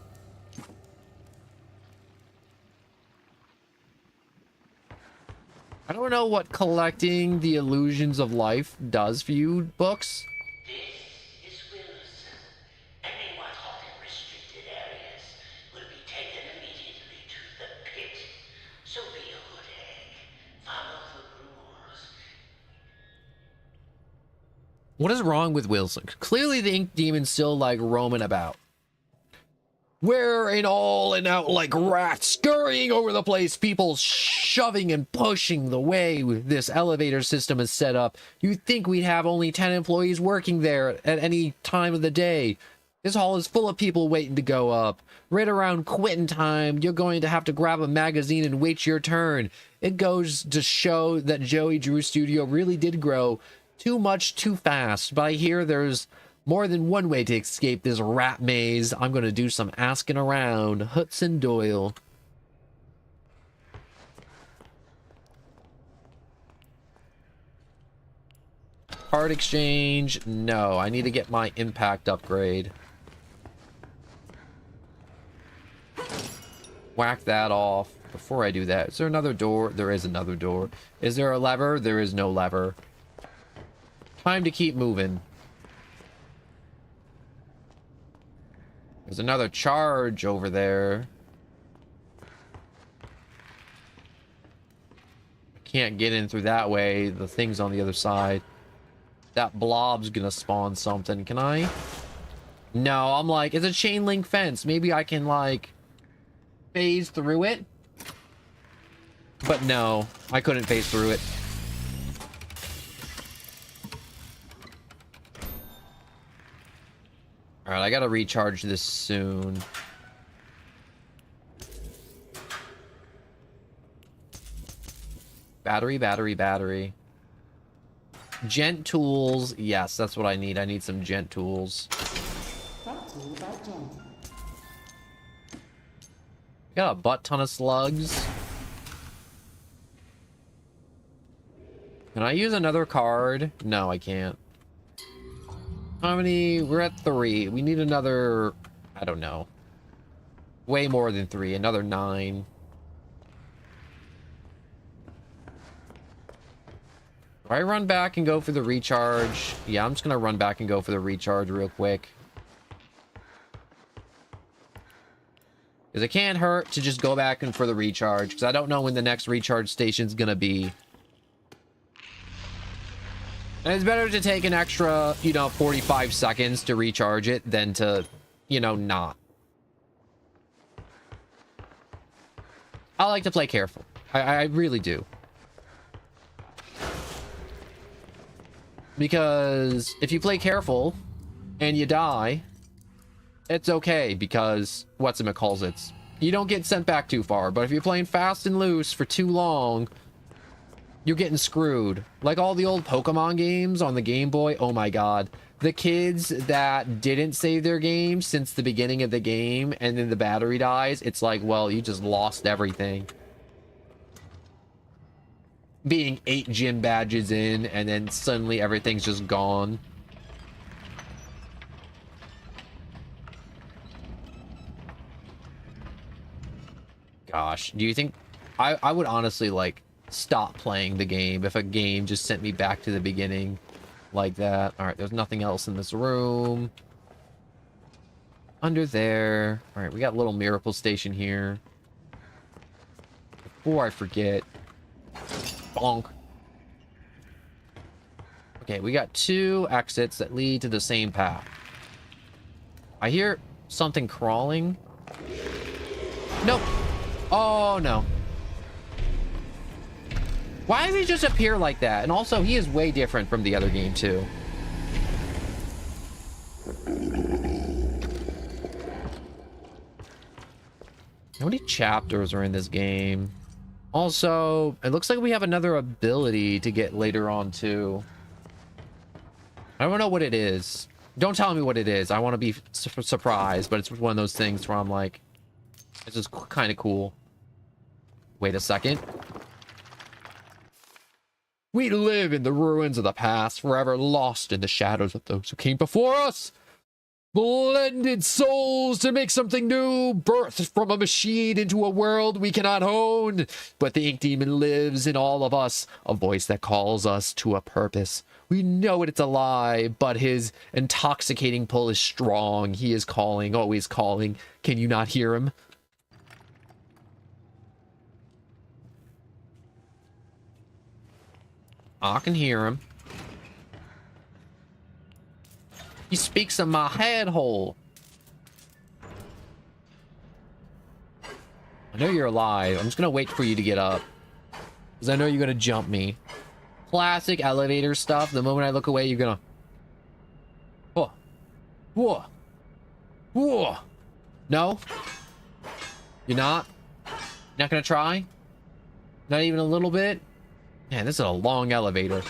I don't know what collecting the illusions of life does for you, books. This is Wilson. Anyone caught in restricted areas will be taken immediately to the pit. So be a good egg. Follow the rules. What is wrong with Wilson? Clearly the ink demon's still like roaming about. We're in all and out like rats, scurrying over the place, people shoving and pushing the way this elevator system is set up. You'd think we'd have only 10 employees working there at any time of the day. This hall is full of people waiting to go up. Right around quitting time, you're going to have to grab a magazine and wait your turn. It goes to show that Joey Drew's studio really did grow too much too fast, but I hear there's more than one way to escape this rat maze. I'm going to do some asking around. Hudson Doyle. Card exchange. No, I need to get my impact upgrade. Whack that off. Before I do that, is there another door? There is another door. Is there a lever? There is no lever. Time to keep moving. There's another charge over there. I can't get in through that way. The thing's on the other side. That blob's gonna spawn something. Can I? No, I'm like, it's a chain link fence. Maybe I can like phase through it. But no, I couldn't phase through it. All right, I gotta recharge this soon. Battery, battery, battery. Gent tools. Yes, that's what I need. I need some gent tools. Brought to you by Gent. Got a butt ton of slugs. Can I use another card? No, I can't. How many? We're at 3. We need another, I don't know. Way more than 3. Another 9. Do I run back and go for the recharge? Yeah, I'm just gonna run back and go for the recharge real quick. Because it can't hurt to just go back and for the recharge. Because I don't know when the next recharge station's gonna be. And it's better to take an extra, 45 seconds to recharge it than to, not. I like to play careful. I really do. Because if you play careful and you die, it's okay because whatchamacallits. You don't get sent back too far. But if you're playing fast and loose for too long, you're getting screwed. Like all the old Pokemon games on the Game Boy. Oh my god. The kids that didn't save their game since the beginning of the game and then the battery dies, it's like, well, you just lost everything. Being 8 gym badges in and then suddenly everything's just gone. Gosh, do you think... I would honestly, like, stop playing the game if a game just sent me back to the beginning like that. All right, there's nothing else in this room. Under there. All right, we got a little miracle station here. Before I forget. Bonk. Okay, we got 2 exits that lead to the same path. I hear something crawling. Nope. Oh, no. Why does he just appear like that? And also, he is way different from the other game, too. How many chapters are in this game? Also, it looks like we have another ability to get later on, too. I don't know what it is. Don't tell me what it is. I want to be surprised, but it's one of those things where I'm like, this is kind of cool. Wait a second. We live in the ruins of the past, forever lost in the shadows of those who came before us. Blended souls to make something new, birthed from a machine into a world we cannot own. But the ink demon lives in all of us, a voice that calls us to a purpose. We know it's a lie, but his intoxicating pull is strong. He is calling, always calling. Can you not hear him? I can hear him. He speaks in my head hole. I know you're alive. I'm just gonna wait for you to get up, because I know you're gonna jump me. Classic elevator stuff. The moment I look away, you're gonna... Whoa. Whoa. Whoa. No? You're not? Not gonna try? Not even a little bit? Man, this is a long elevator.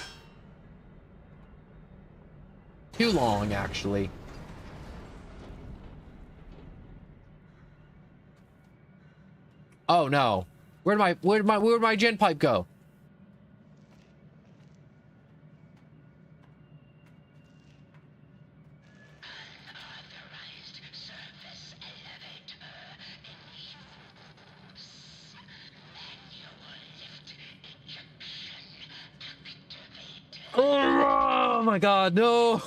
Too long, actually. Oh no. Where'd my gen pipe go? Oh my god, no.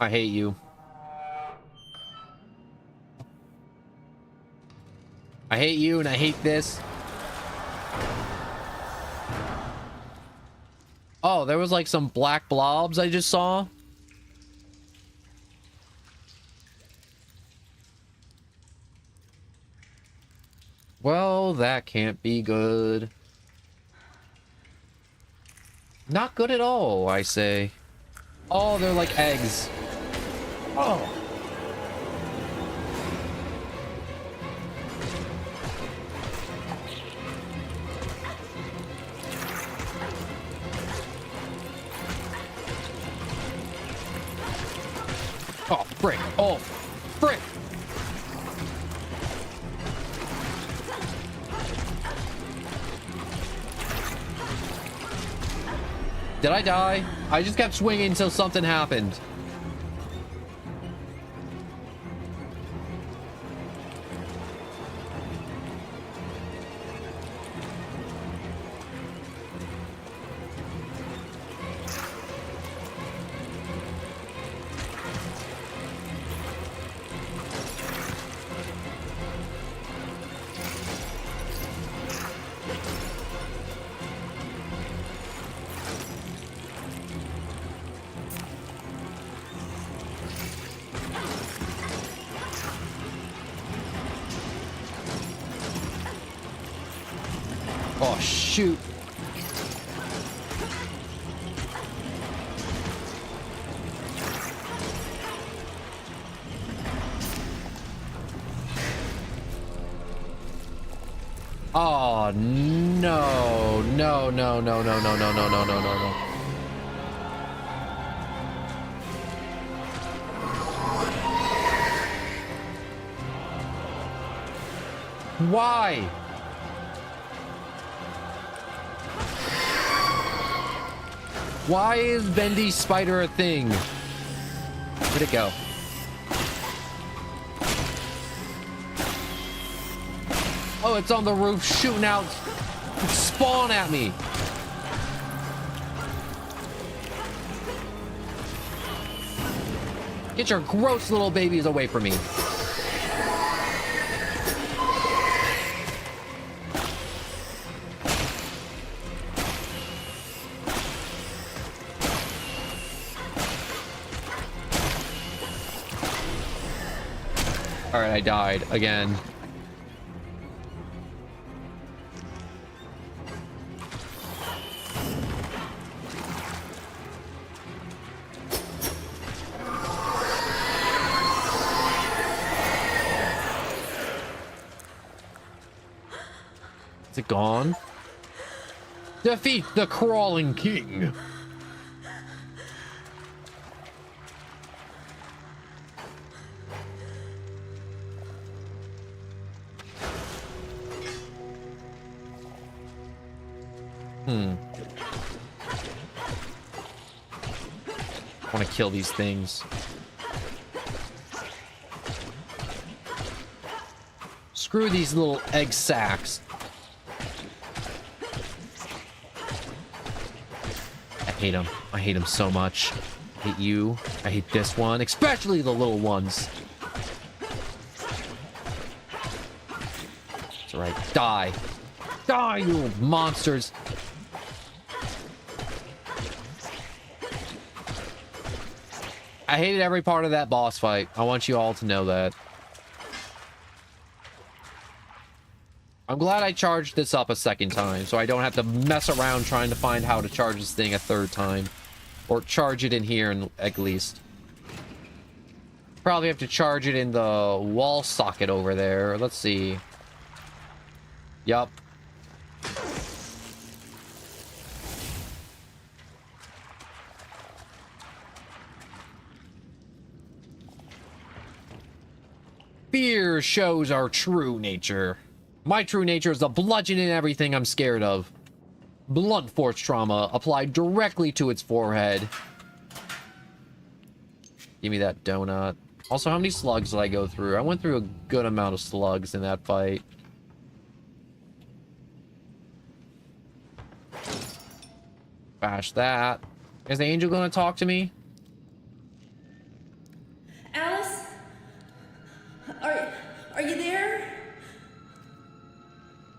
I hate you. I hate you and I hate this. Oh, there was like some black blobs I just saw. Well, that can't be good. Not good at all, I say. Oh, they're like eggs. Oh. Oh, frick. Oh, frick. Did I die? I just kept swinging until something happened. Oh, shoot. Oh, no. No, no, no, no, no, no, no, no, no, no, no. Why? Why is Bendy spider a thing? Where'd it go? Oh, it's on the roof shooting out. Spawn at me. Get your gross little babies away from me. All right, I died again. Is it gone? Defeat the crawling king. I want to kill these things. Screw these little egg sacs. I hate them. I hate them so much. I hate you. I hate this one, especially the little ones. That's right. Die. Die, you little monsters. I hated every part of that boss fight. I want you all to know that. I'm glad I charged this up a second time, so I don't have to mess around trying to find how to charge this thing a third time. Or charge it in here, at least. Probably have to charge it in the wall socket over there. Let's see. Yup. Fear shows our true nature. My true nature is the bludgeoning everything I'm scared of. Blunt force trauma applied directly to its forehead. Give me that donut. Also, how many slugs did I go through? I went through a good amount of slugs in that fight. Bash that. Is the angel gonna talk to me? Alice? Are you there?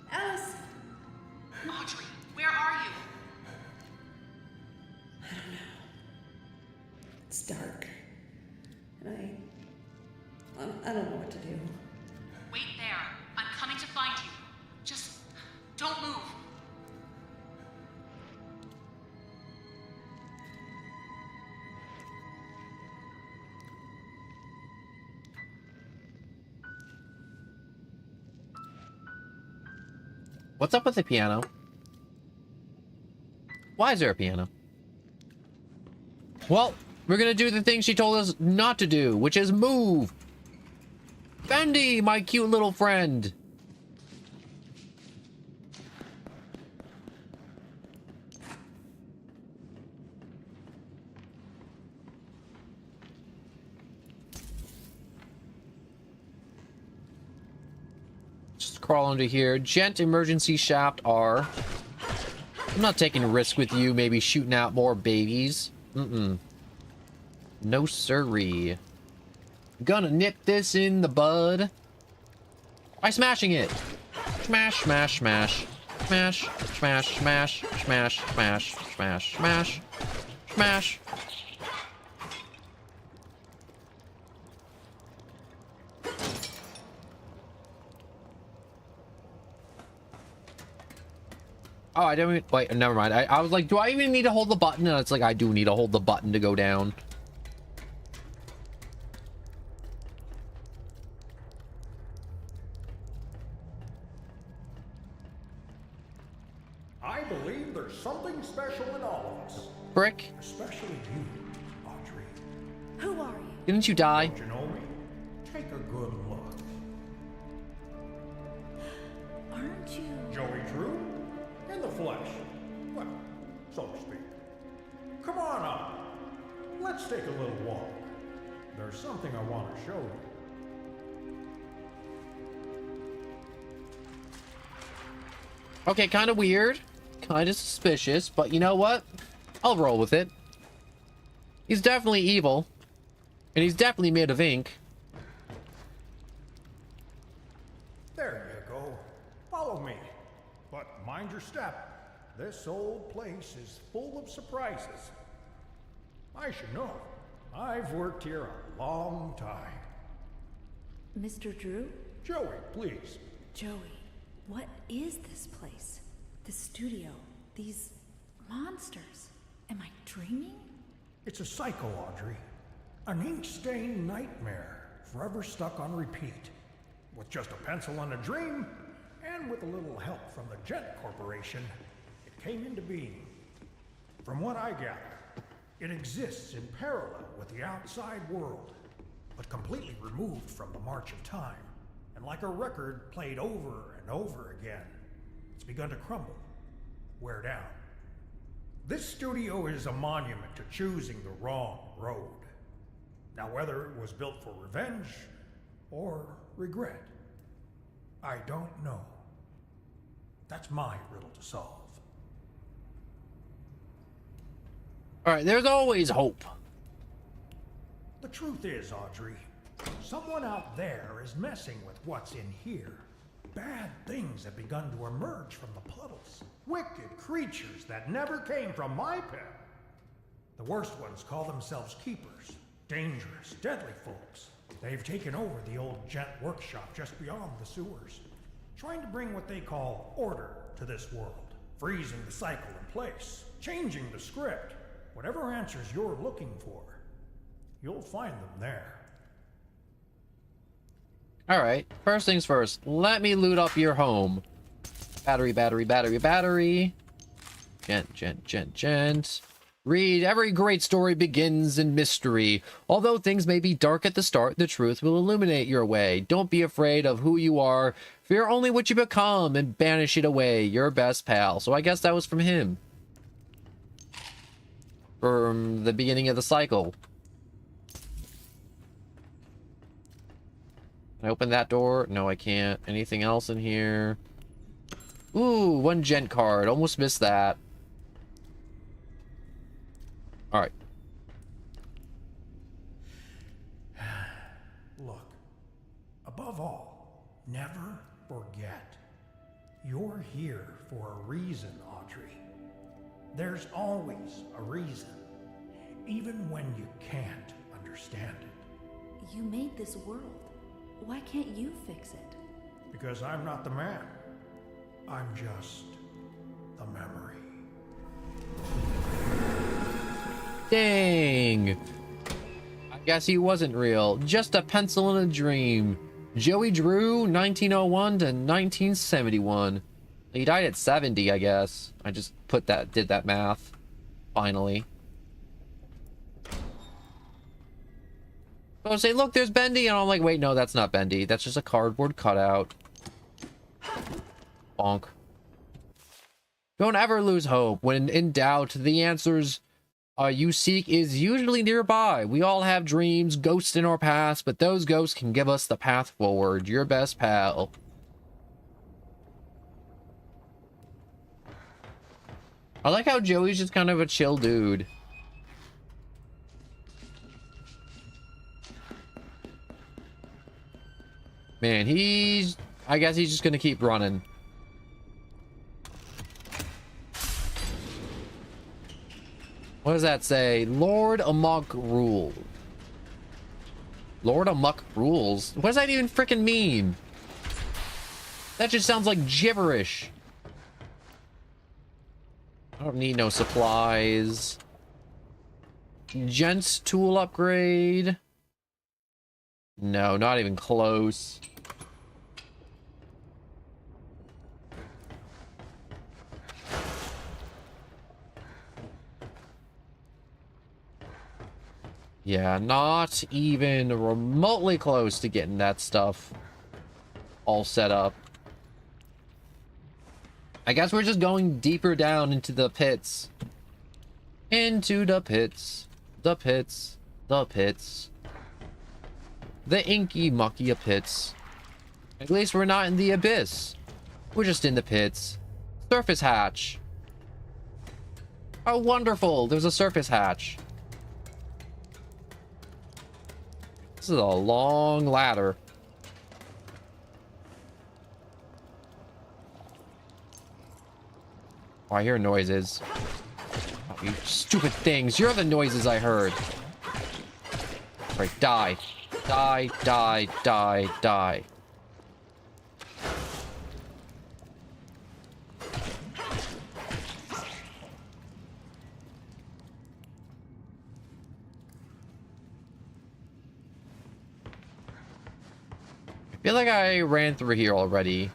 Alice? Audrey, where are you? I don't know. It's dark. And I don't know what to do. Wait there. I'm coming to find you. Just don't move. What's up with the piano? Why is there a piano? Well, we're gonna do the thing she told us not to do, which is move. Bendy, my cute little friend. Just crawl under here. Gent emergency shaft R. I'm not taking a risk with you, maybe shooting out more babies. No siree. Gonna nip this in the bud by smashing it. Smash, smash, smash. Smash, smash, smash, smash, smash, smash, smash, smash. Oh, I don't even... Wait, never mind. I was like, do I even need to hold the button? And it's like, I do need to hold the button to go down. I believe there's something special in all of us. Brick? Especially you, Audrey. Who are you? Didn't you die? Don't you know me? Take a good look. Aren't you? Joey Drew? In the flesh. Well, so to speak. Come on up. Let's take a little walk. There's something I want to show you. Okay, kind of weird. Kind of suspicious, but you know what? I'll roll with it. He's definitely evil. And he's definitely made of ink. There you go. Follow me. But mind your step. This old place is full of surprises. I should know. I've worked here a long time. Mr. Drew? Joey, please. Joey, what is this place? The studio? These monsters? Am I dreaming? It's a cycle, Audrey. An ink-stained nightmare, forever stuck on repeat. With just a pencil and a dream, and with a little help from the Gent Corporation, it came into being. From what I gather, it exists in parallel with the outside world, but completely removed from the march of time. And like a record played over and over again, it's begun to crumble, wear down. This studio is a monument to choosing the wrong road. Now, whether it was built for revenge or regret, I don't know. That's my riddle to solve. All right, there's always hope. The truth is, Audrey, someone out there is messing with what's in here. Bad things have begun to emerge from the puddles. Wicked creatures that never came from my pen. The worst ones call themselves keepers. Dangerous, deadly folks. They've taken over the old gent workshop just beyond the sewers, trying to bring what they call order to this world, freezing the cycle in place, changing the script. Whatever answers you're looking for, you'll find them there. All right, first things first, let me loot up your home. Battery, battery, battery, battery. Gent. Read, every great story begins in mystery. Although things may be dark at the start, the truth will illuminate your way. Don't be afraid of who you are. Fear only what you become and banish it away. Your best pal. So I guess that was from him. From the beginning of the cycle. Can I open that door? No, I can't. Anything else in here? Ooh, one gent card. Almost missed that. Alright. Look, above all, never forget. You're here for a reason, Audrey. There's always a reason, even when you can't understand it. You made this world. Why can't you fix it? Because I'm not the man. I'm just the memory. Dang. I guess he wasn't real. Just a pencil in a dream. Joey Drew, 1901 to 1971. He died at 70, I guess. I just did that math. Finally. So I say, look, there's Bendy, and I'm like, wait, no, that's not Bendy. That's just a cardboard cutout. Bonk. Don't ever lose hope. When in doubt, the answers you seek is usually nearby. We all have dreams, ghosts in our past, but those ghosts can give us the path forward. Your best pal. I like how Joey's just kind of a chill dude. Man, I guess he's just gonna keep running. What does that say? Lord Amok Rule. Lord Amok Rules? What does that even freaking mean? That just sounds like gibberish. I don't need no supplies. Gents tool upgrade. No, not even close. Yeah, not even remotely close to getting that stuff all set up. I guess we're just going deeper down into the pits. Into the pits. The pits. The pits. The inky mucky pits. At least we're not in the abyss. We're just in the pits. Surface hatch. Oh, wonderful. There's a surface hatch. This is a long ladder. Oh, I hear noises. Oh, you stupid things. You're the noises I heard. Right, die. Die, die, die, die. I feel like I ran through here already.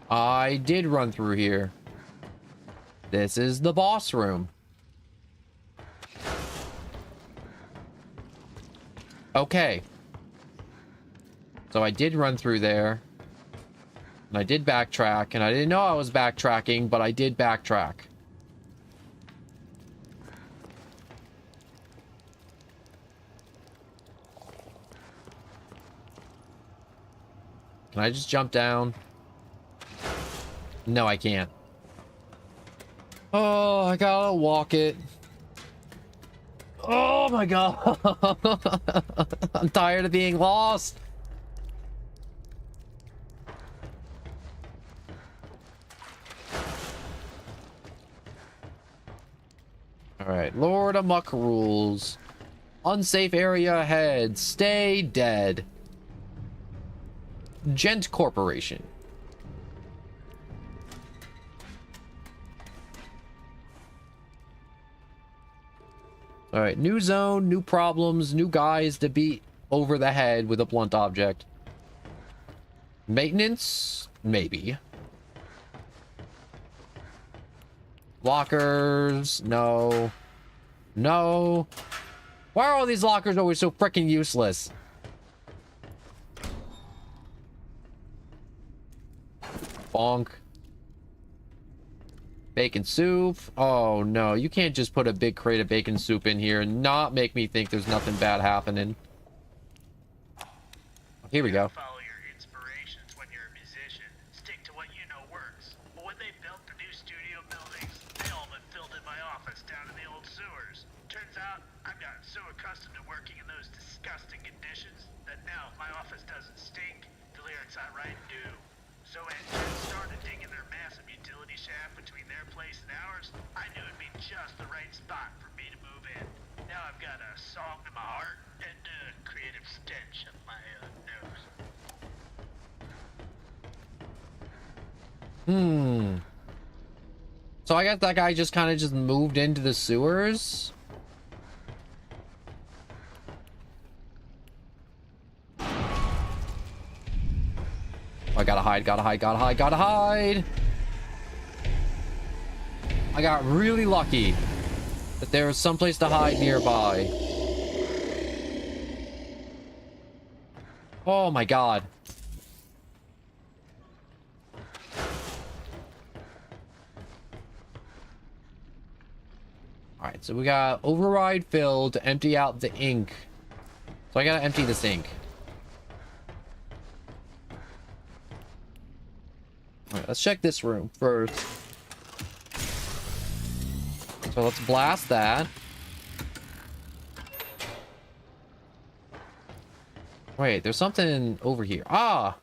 I did run through here. This is the boss room. Okay. So I did run through there. And I did backtrack. And I didn't know I was backtracking, but I did backtrack. Can I just jump down? No, I can't. Oh, I gotta walk it. Oh my god. I'm tired of being lost. Alright, Lord Amok rules. Unsafe area ahead. Stay dead. Gent Corporation. Alright, new zone, new problems, new guys to beat over the head with a blunt object. Maintenance? Maybe. Lockers? No. No. Why are all these lockers always so freaking useless? Bonk. Bacon soup. Oh no, you can't just put a big crate of bacon soup in here and not make me think there's nothing bad happening. Here we go. Follow your inspirations when you're a musician. Stick to what you know works. But when they built the new studio buildings, they all but filled in my office down in the old sewers. Turns out, I've gotten so accustomed to working in those disgusting conditions that now my office doesn't stink. The lyrics I write do. So when Jen started digging their massive utility shaft between their place and ours, I knew it'd be just the right spot for me to move in. Now I've got a song in my heart and a creative stench up my nose. So I guess that guy just kind of just moved into the sewers. I gotta hide, gotta hide, gotta hide, gotta hide. I got really lucky that there was someplace to hide nearby. Oh my god. Alright, so we got override filled to empty out the ink. So I gotta empty this ink. Alright, let's check this room first. So let's blast that. Wait, there's something over here. Ah!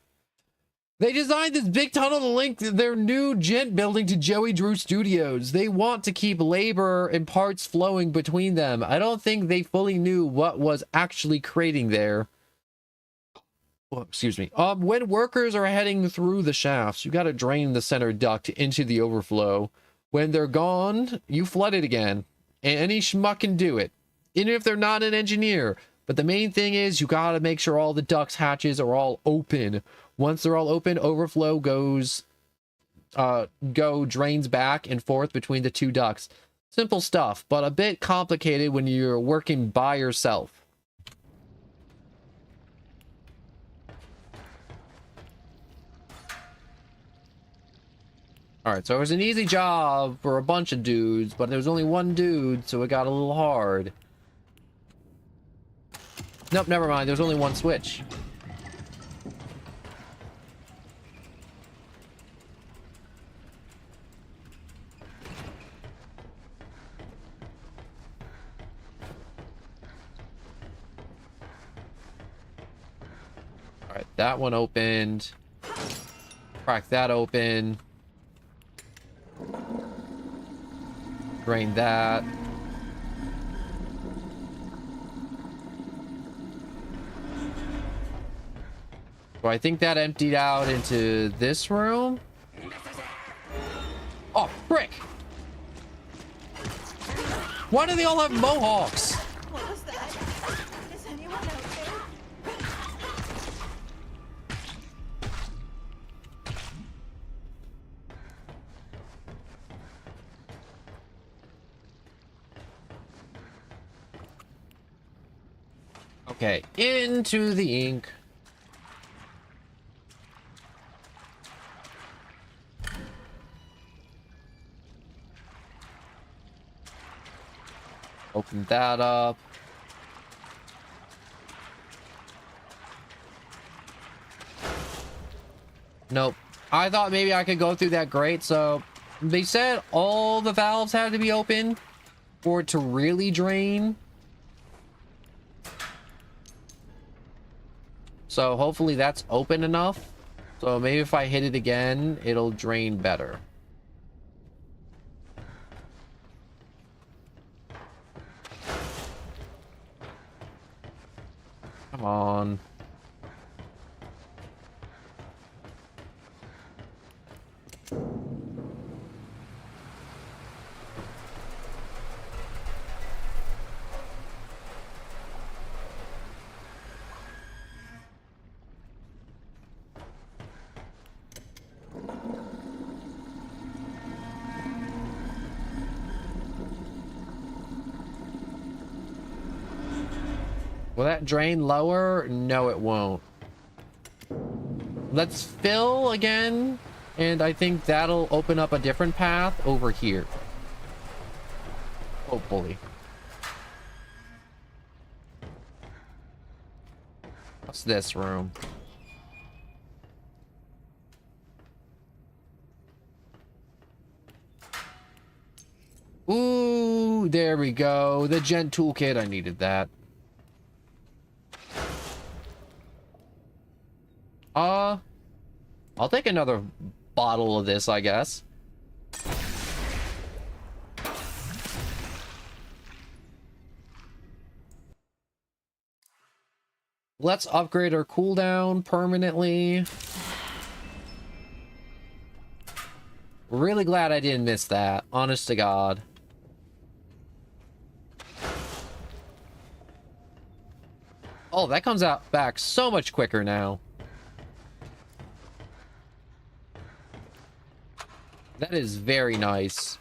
They designed this big tunnel to link their new Gent building to Joey Drew Studios. They want to keep labor and parts flowing between them. I don't think they fully knew what was actually creating there. Oh, excuse me. When workers are heading through the shafts, you gotta drain the center duct into the overflow. When they're gone, you flood it again. Any schmuck can do it, even if they're not an engineer. But the main thing is you gotta make sure all the ducts hatches are all open. Once they're all open, overflow drains back and forth between the two ducts. Simple stuff, but a bit complicated when you're working by yourself. Alright, so it was an easy job for a bunch of dudes, but there was only one dude, so it got a little hard. Nope, never mind. There's only one switch. Alright, that one opened. Crack that open. Drain that. So I think that emptied out into this room. Oh, frick! Why do they all have mohawks? What was that? Is anyone out there? Okay, into the ink. Open that up. Nope. I thought maybe I could go through that grate, so they said all the valves had to be open for it to really drain. So hopefully that's open enough. So maybe if I hit it again, it'll drain better. Come on. Will that drain lower? No, it won't. Let's fill again, and I think that'll open up a different path over here. Hopefully. What's this room? Ooh, there we go. The Gent toolkit. I needed that. I'll take another bottle of this, I guess. Let's upgrade our cooldown permanently. Really glad I didn't miss that, honest to God. Oh, that comes out back so much quicker now. That is very nice.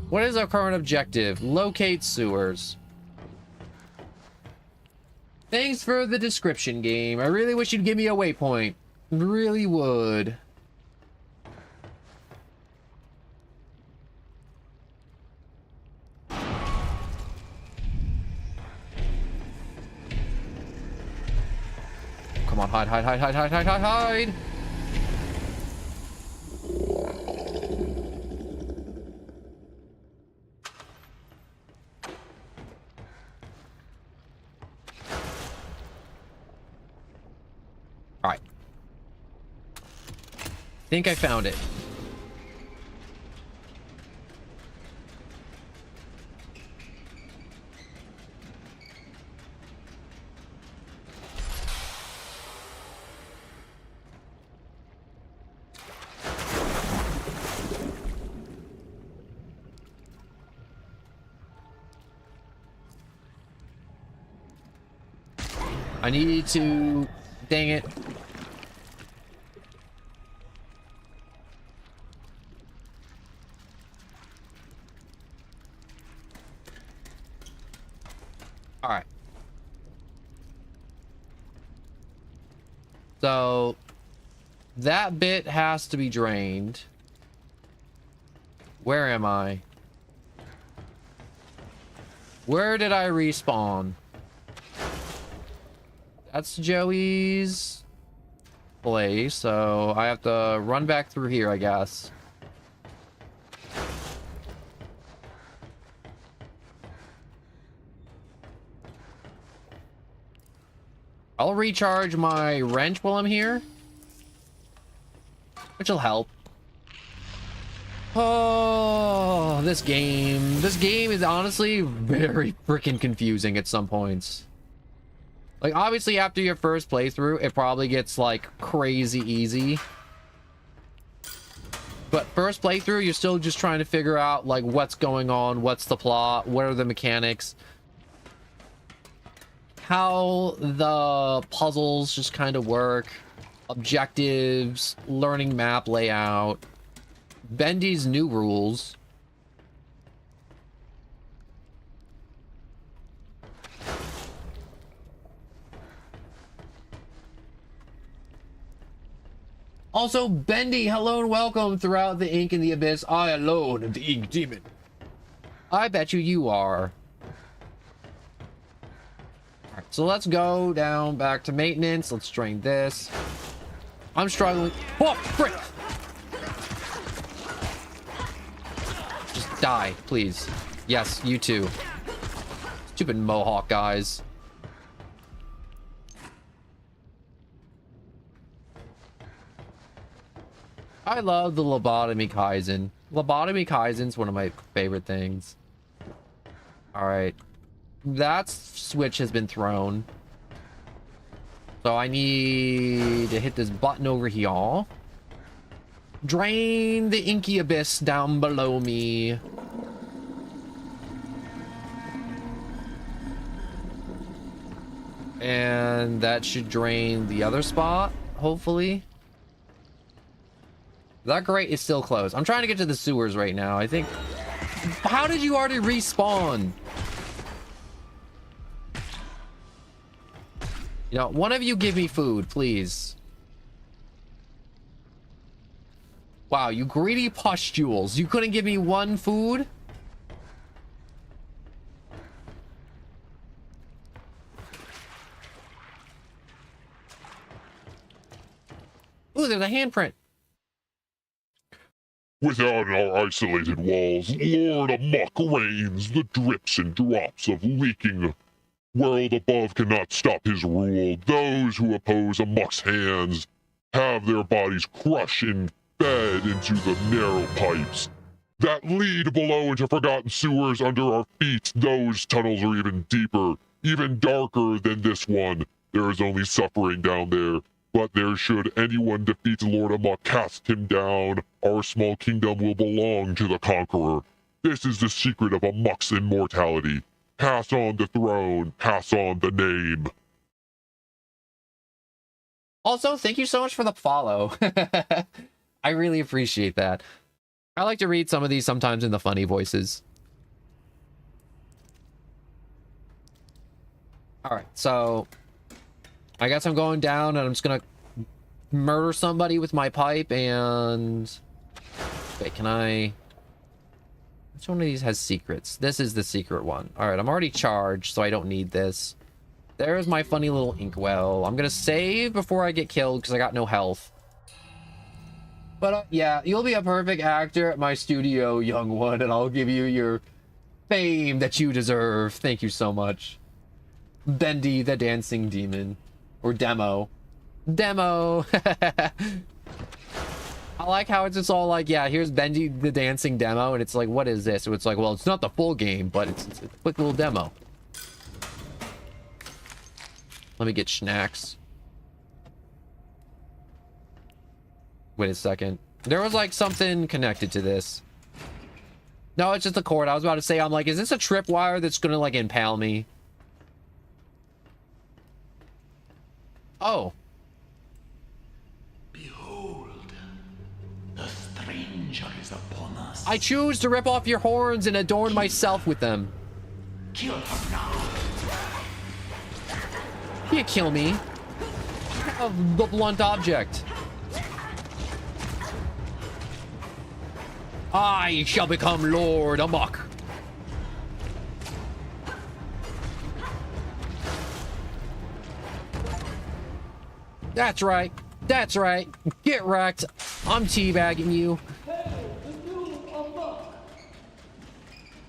What is our current objective? Locate sewers. Thanks for the description, game. I really wish you'd give me a waypoint. Really would. Come on, hide, hide, hide, hide, hide, hide, hide, hide! Alright. Think I found it. I need to... Dang it. Alright. So... that bit has to be drained. Where am I? Where did I respawn? That's Joey's place, so I have to run back through here, I guess. I'll recharge my wrench while I'm here, which will help. Oh, this game is honestly very freaking confusing at some points. Like, obviously, after your first playthrough, it probably gets, like, crazy easy. But first playthrough, you're still just trying to figure out, like, what's going on, what's the plot, what are the mechanics. how the puzzles just kind of work. Objectives, learning map layout, Bendy's new rules. Also, Bendy, hello and welcome throughout the ink in the abyss. I alone am the ink demon. I bet you are. Alright, so let's go down back to maintenance. Let's drain this. I'm struggling. Oh, frick! Just die, please. Yes, you too. Stupid Mohawk guys. I love the lobotomy Kaizen. Lobotomy Kaizen's one of my favorite things. Alright. That switch has been thrown. So I need to hit this button over here. Drain the inky abyss down below me. And that should drain the other spot, hopefully. That grate is still closed. I'm trying to get to the sewers right now. I think... How did you already respawn? You know, one of you give me food, please. Wow, you greedy pustules. You couldn't give me one food? Ooh, there's a handprint. Without our isolated walls, Lord Amok reigns, the drips and drops of leaking world above cannot stop his rule. Those who oppose Amok's hands have their bodies crushed and fed into the narrow pipes that lead below into forgotten sewers under our feet. Those tunnels are even deeper, even darker than this one. There is only suffering down there. But there should anyone defeat Lord Amok, cast him down, our small kingdom will belong to the conqueror. This is the secret of Amok's immortality. Pass on the throne, pass on the name. Also, thank you so much for the follow. I really appreciate that. I like to read some of these sometimes in the funny voices. Alright, so... I guess I'm going down and I'm just gonna murder somebody with my pipe and... Wait, can I... Which one of these has secrets? This is the secret one. Alright, I'm already charged, so I don't need this. There's my funny little inkwell. I'm gonna save before I get killed because I got no health. But yeah, you'll be a perfect actor at my studio, young one, and I'll give you your fame that you deserve. Thank you so much. Bendy the Dancing Demon. Or Demo. Demo! I like how it's just all like, yeah, here's Bendy the Dancing Demo, and it's like, what is this? So it's like, well, it's not the full game, but it's a quick little demo. Let me get snacks. Wait a second. There was like something connected to this. No, it's just a cord. I was about to say, I'm like, is this a tripwire that's gonna like impale me? Oh. Behold, the stranger is upon us. I choose to rip off your horns and adorn myself with them. Kill her now. You kill me. Of the blunt object. I shall become Lord Amok. That's right. That's right. Get wrecked. I'm teabagging you.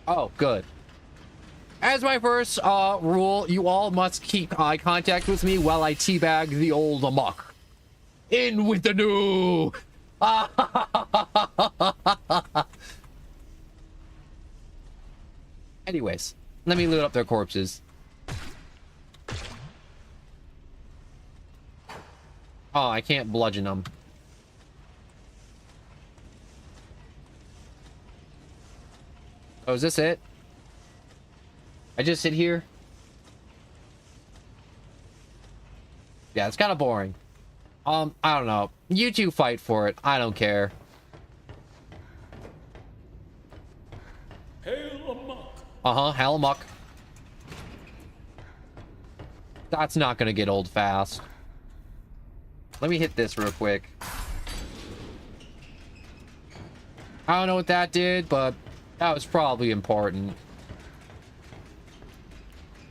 Oh, good. As my first rule, you all must keep eye contact with me while I teabag the old Amok. In with the new. Anyways, let me loot up their corpses. Oh, I can't bludgeon them. Oh, is this it? I just sit here? Yeah, it's kind of boring. I don't know. You two fight for it. I don't care. Hail amok. Uh-huh, hail amok. That's not gonna get old fast. Let me hit this real quick. I don't know what that did, but that was probably important.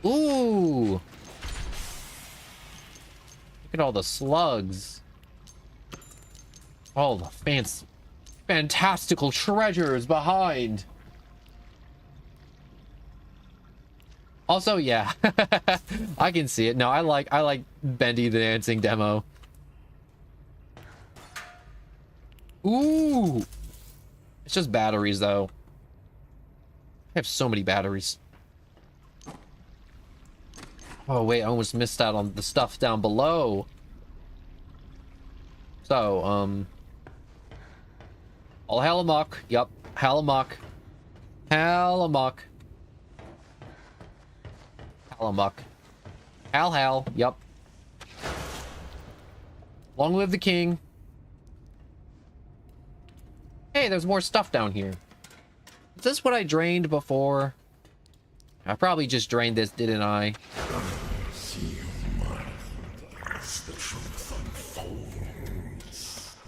Ooh! Look at all the slugs. All the fantastical treasures behind. Also, yeah. I can see it. No, I like Bendy the dancing demo. Ooh! It's just batteries, though. I have so many batteries. Oh, wait, I almost missed out on the stuff down below. So, all hell amok. Yup, hell amok. Hell amok. Hell amok. Hell. Yup. Long live the king. Hey, there's more stuff down here. Is this what I drained before? I probably just drained this, didn't I?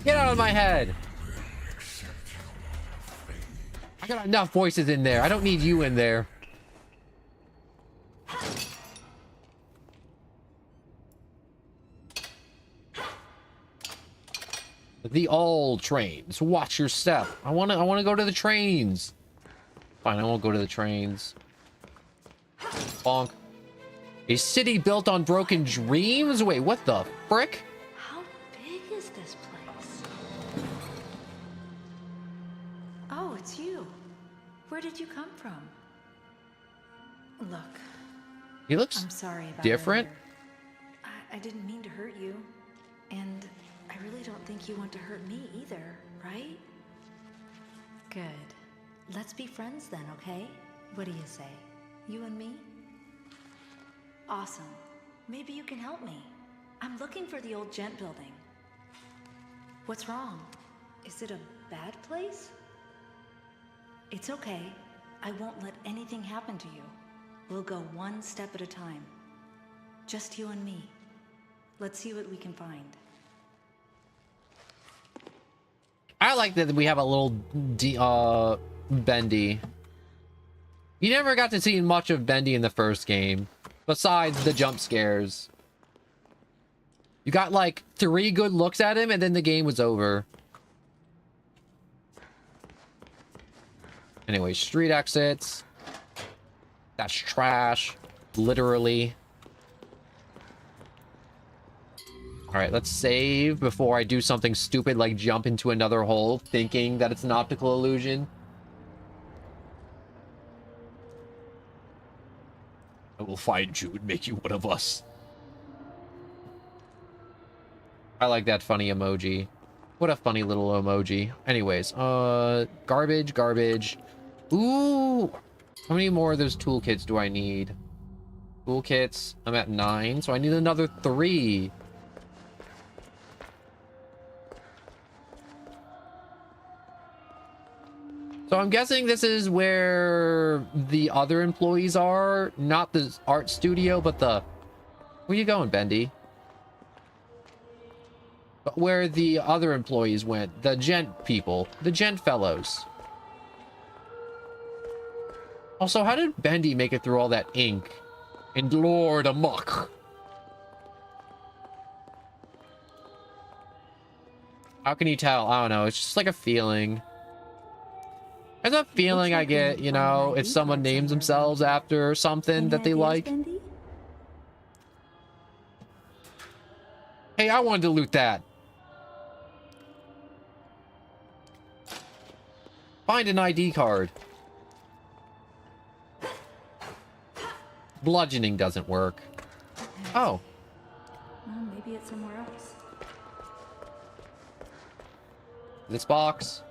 Get out of my head! I got enough voices in there. I don't need you in there. The all trains. Watch your step. I wanna go to the trains. Fine, I won't go to the trains. Bonk. A city built on broken dreams? Wait, what the frick? How big is this place? Oh, it's you. Where did you come from? Look, He looks I'm sorry about different. earlier. I didn't mean to hurt you. And I really don't think you want to hurt me either, right? Good. Let's be friends then, okay? What do you say? You and me? Awesome. Maybe you can help me. I'm looking for the old gent building. What's wrong? Is it a bad place? It's okay. I won't let anything happen to you. We'll go one step at a time. Just you and me. Let's see what we can find. I like that we have a little Bendy. You never got to see much of Bendy in the first game, besides the jump scares. You got like 3 good looks at him, and then the game was over. Anyway, street exits. That's trash. Literally. Alright, let's save before I do something stupid like jump into another hole thinking that it's an optical illusion. I will find you and make you one of us. I like that funny emoji. What a funny little emoji. Anyways, garbage. Ooh! How many more of those toolkits do I need? Toolkits, I'm at 9, so I need another 3. So I'm guessing this is where the other employees are, not the art studio, but the... Where you going, Bendy? But where the other employees went, the gent people, the gent fellows. Also, how did Bendy make it through all that ink? And Lord amok. How can you tell? I don't know. It's just like a feeling. There's a feeling I get, you know, if someone names themselves after something that they like. Hey, I wanted to loot that. Find an ID card. Bludgeoning doesn't work. Oh. Well, maybe it's somewhere else. This box.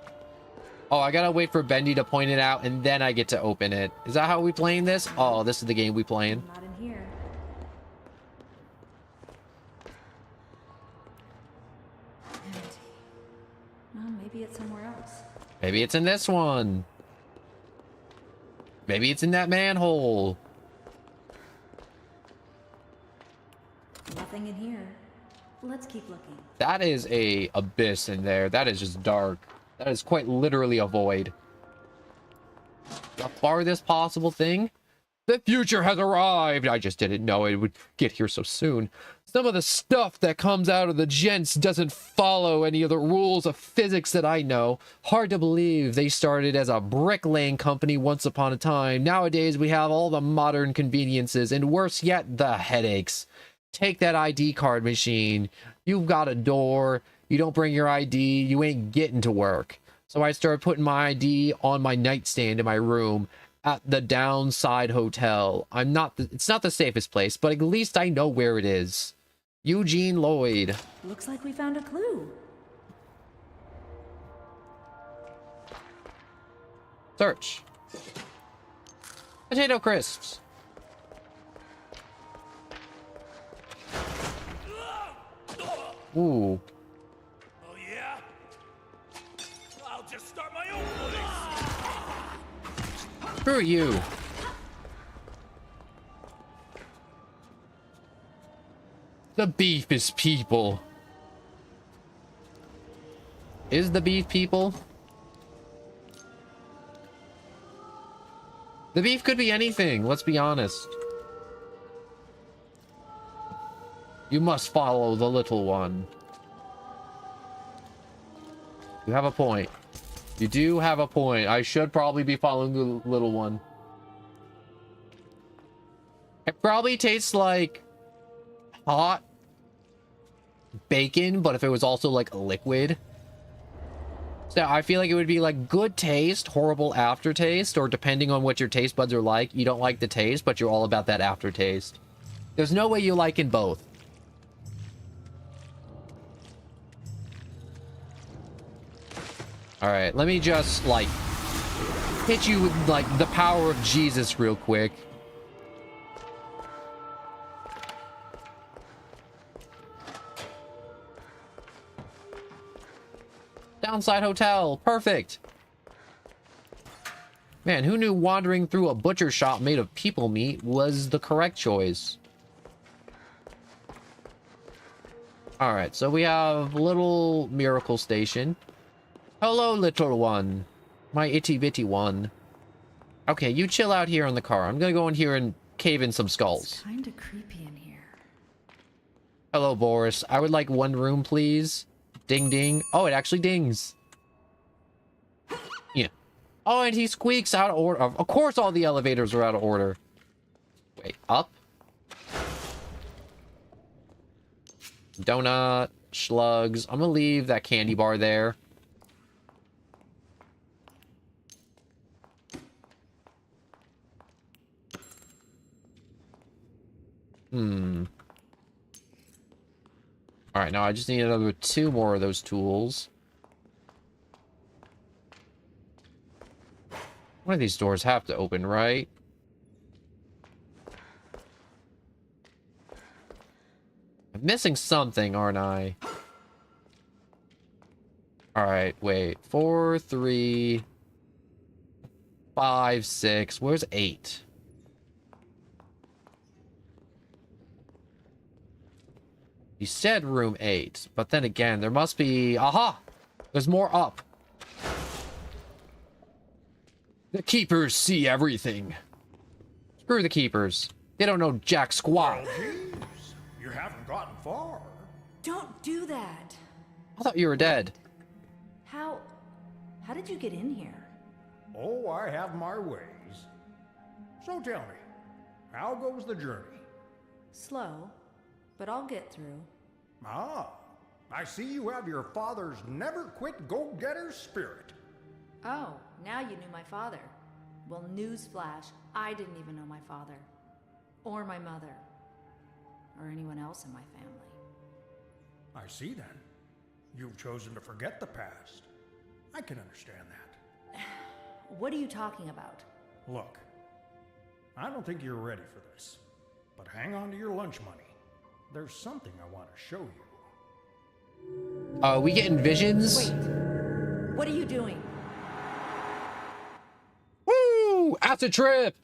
Oh, I gotta wait for Bendy to point it out and then I get to open it. Is that how we playing this? Oh, this is the game we playing. Not in here. somewhere else. Maybe it's in this one. Maybe it's in that manhole. Nothing in here. Let's keep looking. That is a abyss in there. That is just dark. That is quite literally a void. The farthest possible thing. The future has arrived. I just didn't know it would get here so soon. Some of the stuff that comes out of the gents doesn't follow any of the rules of physics that I know. Hard to believe they started as a bricklaying company once upon a time. Nowadays, we have all the modern conveniences, and worse yet, the headaches. Take that ID card machine. You've got a door. You don't bring your ID, you ain't getting to work. So I started putting my ID on my nightstand in my room at the Downside Hotel. It's not the safest place, but at least I know where it is. Eugene Lloyd. Looks like we found a clue. Search. Potato crisps. Ooh. Oh yeah? I'll just start my own place. Screw you. The beef is people. Is the beef people? The beef could be anything, let's be honest. You must follow the little one. You have a point. You do have a point. I should probably be following the little one. It probably tastes like hot bacon, but if it was also like a liquid. So I feel like it would be like good taste, horrible aftertaste, or depending on what your taste buds are like, you don't like the taste, but you're all about that aftertaste. There's no way you like in both. All right, let me just like hit you with like the power of Jesus real quick. Downside Hotel, perfect. Man, who knew wandering through a butcher shop made of people meat was the correct choice? All right, so we have little miracle station. Hello, little one. My itty bitty one. Okay, you chill out here in the car. I'm gonna go in here and cave in some skulls. It's kind of creepy in here. Hello, Boris. I would like one room, please. Ding ding. Oh, it actually dings. Yeah. Oh, and he squeaks out of order. Of course all the elevators are out of order. Wait, up? Donut. Slugs. I'm gonna leave that candy bar there. All right, now I just need another 2 more of those tools. One of these doors have to open, right? I'm missing something, aren't I? All right, wait. 4, 3, 5, 6. Where's 8? You said room 8, but then again, there must be... Aha! There's more up. The keepers see everything. Screw the keepers. They don't know jack squat. Well, geez, you haven't gotten far. Don't do that. I thought you were dead. How did you get in here? Oh, I have my ways. So tell me, how goes the journey? Slow, but I'll get through. Ah, I see you have your father's never-quit go-getter spirit. Oh, now you knew my father. Well, newsflash, I didn't even know my father. Or my mother. Or anyone else in my family. I see then. You've chosen to forget the past. I can understand that. What are you talking about? Look, I don't think you're ready for this. But hang on to your lunch money. There's something I want to show you. We getting visions? Wait. What are you doing? Woo! Acid trip!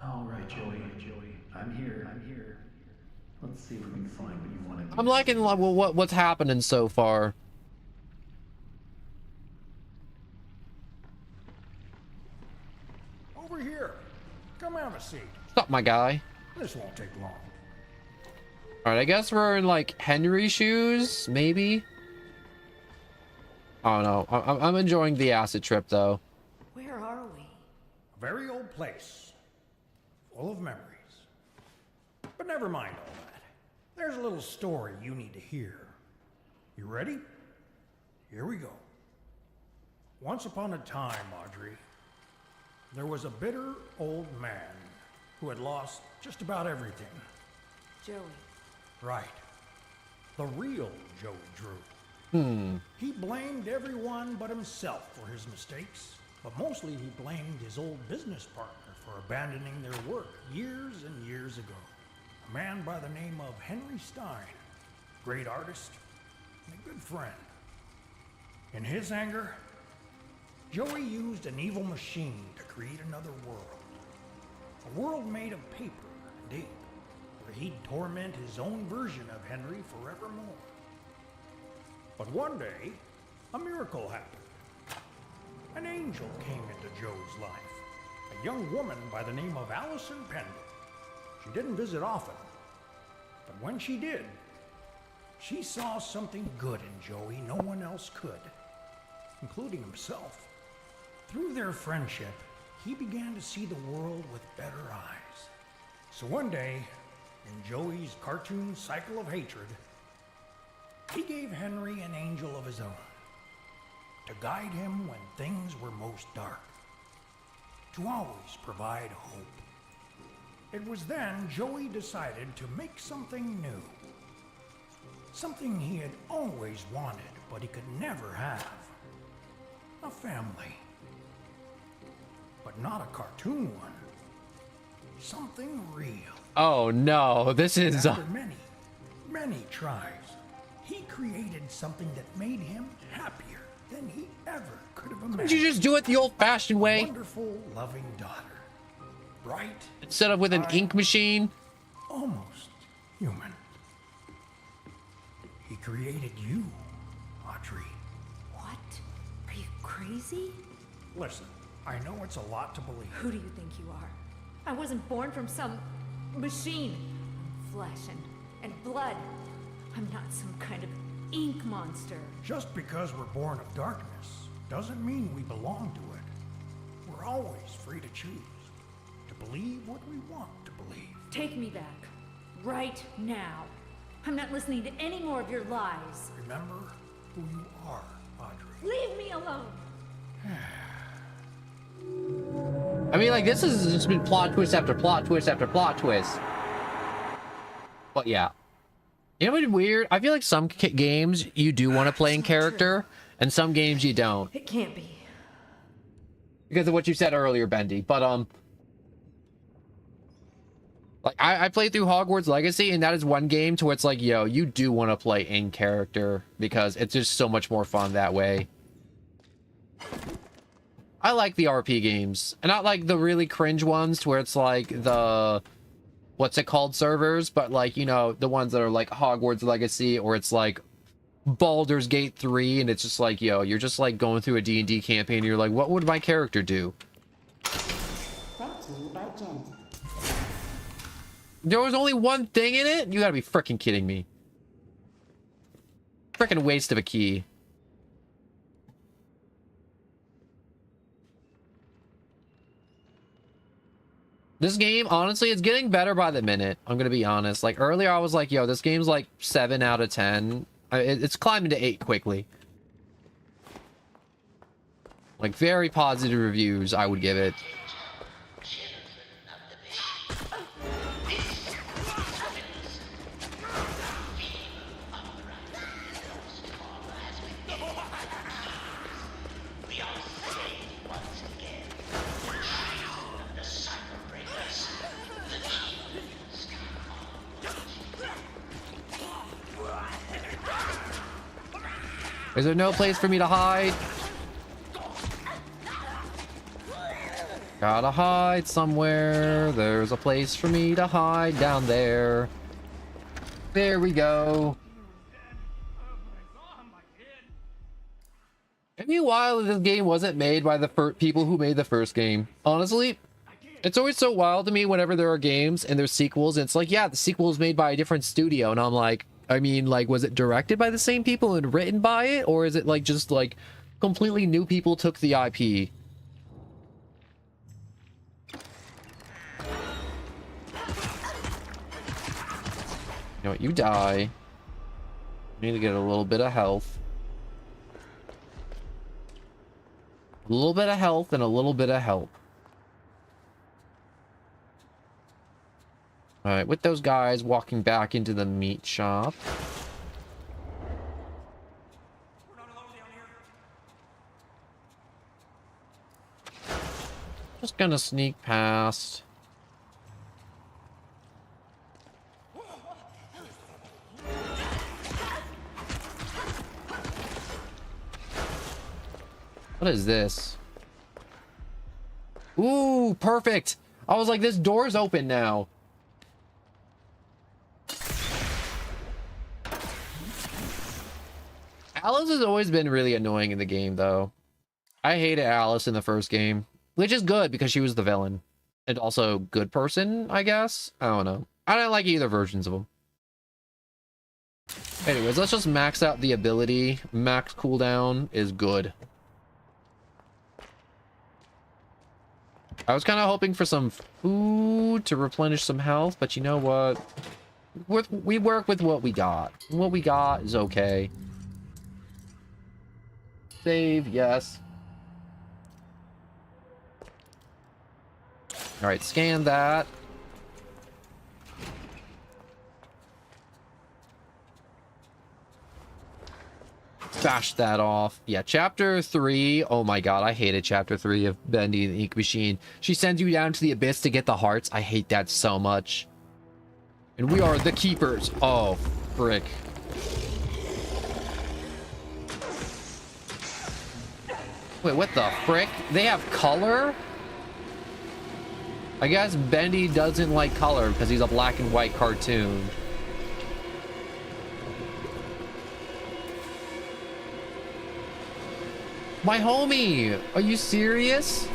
All right, Joey. I'm here. Let's see if we can find what you want to do. I'm liking what's happening so far. Over here. Come have a seat. What's up, my guy? This won't take long. All right, I guess we're in like Henry's shoes, maybe. I don't know. I'm enjoying the acid trip though. Where are we? A very old place. Full of memories. But never mind all that. There's a little story you need to hear. You ready? Here we go. Once upon a time, Audrey, there was a bitter old man who had lost just about everything. Joey. Right. The real Joey Drew. He blamed everyone but himself for his mistakes, but mostly he blamed his old business partner for abandoning their work years and years ago. A man by the name of Henry Stein, great artist and a good friend. In his anger, Joey used an evil machine to create another world. A world made of paper and ink, where he'd torment his own version of Henry forevermore. But one day, a miracle happened. An angel came into Joe's life, a young woman by the name of Allison Bendy. She didn't visit often, but when she did, she saw something good in Joey no one else could, including himself. Through their friendship, he began to see the world with better eyes. So one day, in Joey's cartoon cycle of hatred, he gave Henry an angel of his own to guide him when things were most dark, to always provide hope. It was then Joey decided to make something new, something he had always wanted but he could never have. A family. But not a cartoon one. Something real. Oh no, this is After many tries, he created something that made him happier than he ever could have imagined. Did you just do it the old-fashioned way? A wonderful, loving daughter. Bright. Instead of with an ink machine? Almost human. He created you, Audrey. What? Are you crazy? Listen, I know it's a lot to believe. Who do you think you are? I wasn't born from some machine. I'm flesh and blood. I'm not some kind of ink monster. Just because we're born of darkness doesn't mean we belong to it. We're always free to choose, to believe what we want to believe. Take me back. Right now. I'm not listening to any more of your lies. Remember who you are, Audrey. Leave me alone. I mean, like, this has just been plot twist after plot twist after plot twist. But yeah. You know what's weird? I feel like some games you do want to play in character, and some games you don't. It can't be. Because of what you said earlier, Bendy. But, like, I played through Hogwarts Legacy, and that is one game to where it's like, yo, you do want to play in character, because it's just so much more fun that way. I like the RP games, and not like the really cringe ones where it's like the, what's it called, servers, but like, you know, the ones that are like Hogwarts Legacy, or it's like Baldur's Gate 3, and it's just like, yo, you're just like going through a D&D campaign, and you're like, what would my character do? Brought to you by Gent. There was only one thing in it? You gotta be freaking kidding me. Freaking waste of a key. This game, honestly, it's getting better by the minute. I'm gonna be honest. Like, earlier I was like, yo, this game's like 7 out of 10. It's climbing to 8 quickly. Like, very positive reviews, I would give it. Is there no place for me to hide? Gotta hide somewhere. There's a place for me to hide down there. There we go. It'd be wild if this game wasn't made by the people who made the first game. Honestly, it's always so wild to me whenever there are games and there's sequels. And it's like, yeah, the sequel was made by a different studio. And I'm like, I mean, like, was it directed by the same people and written by it? Or is it like just like completely new people took the IP? You know what? You die. I need to get a little bit of health. A little bit of health and a little bit of help. Alright, with those guys walking back into the meat shop. Just gonna sneak past. What is this? Ooh, perfect. I was like, this door's open now. Alice has always been really annoying in the game, though. I hated Alice in the first game, which is good because she was the villain. And also good person, I guess? I don't know. I don't like either versions of them. Anyways, let's just max out the ability. Max cooldown is good. I was kind of hoping for some food to replenish some health, but you know what? We work with what we got. What we got is okay. Save, yes. Alright, scan that. Bash that off. Yeah, chapter 3. Oh my god, I hated chapter 3 of Bendy and the Ink Machine. She sends you down to the abyss to get the hearts. I hate that so much. And we are the keepers. Oh, frick. Wait, what the frick? They have color? I guess Bendy doesn't like color because he's a black and white cartoon. My homie! Are you serious?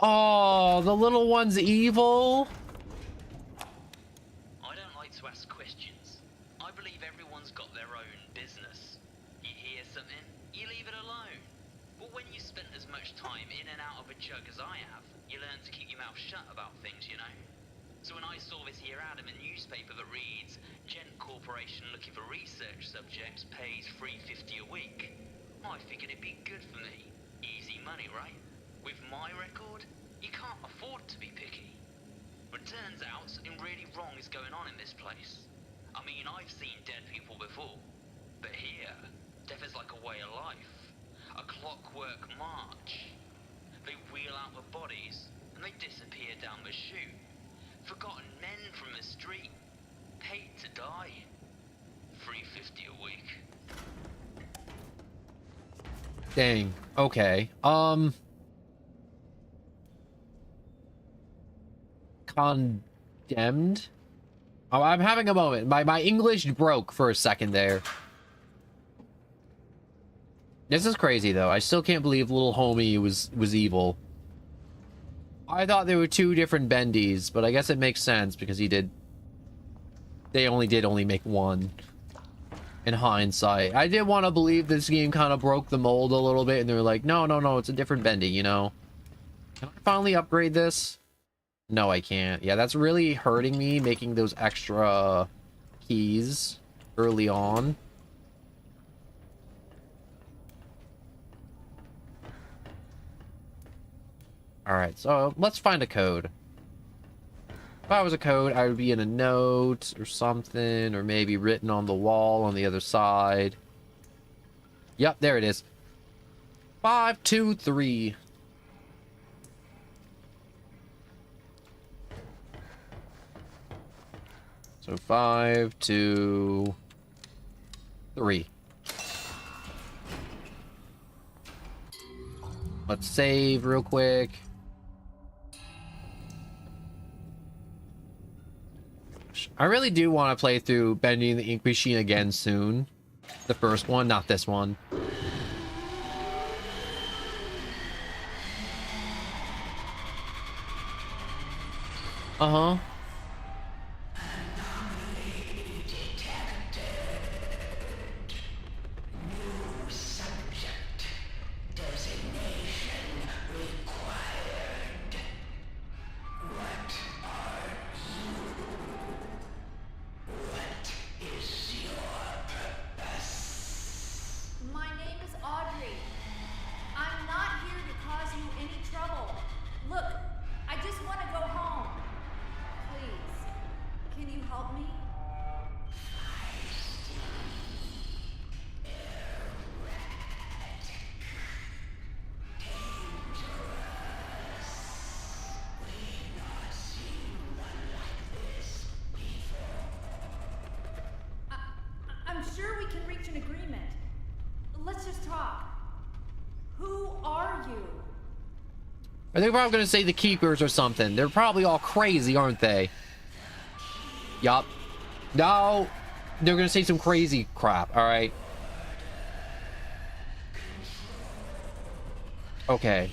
Oh, the little one's evil? I don't like to ask questions. I believe everyone's got their own business. You hear something, you leave it alone. But when you spent as much time in and out of a jug as I have, you learn to keep your mouth shut about things, you know? So when I saw this here ad in a newspaper that reads, Gent Corporation looking for research subjects pays $3.50 a week, I figured it'd be good for me. Easy money, right? With my record, you can't afford to be picky. But it turns out something really wrong is going on in this place. I mean, I've seen dead people before, but here, death is like a way of life. A clockwork march. They wheel out the bodies, and they disappear down the chute. Forgotten men from the street, paid to die. $3.50 a week. Dang. Okay. Condemned? Oh, I'm having a moment. My English broke for a second there. This is crazy, though. I still can't believe little homie was evil. I thought there were two different Bendys, but I guess it makes sense because they only did make one. In hindsight, I did want to believe this game kind of broke the mold a little bit, and they're like, no, it's a different Bendy, you know? Can I finally upgrade this? No, I can't. Yeah, that's really hurting me, making those extra keys early on. Alright, so let's find a code. If I was a code, I would be in a note or something, or maybe written on the wall on the other side. Yep, there it is. 523. So 5, 2, 3. Let's save real quick. I really do want to play through Bendy and the Ink Machine again soon. The first one, not this one. Uh-huh. My name is Audrey. I'm not here to cause you any trouble. Look, I just want to go home. Please, can you help me? I'm sure we can reach an agreement. Let's just talk. Who are you? Are they probably gonna say the Keepers or something? They're probably all crazy, aren't they? Yup. No, they're gonna say some crazy crap. All right. Okay.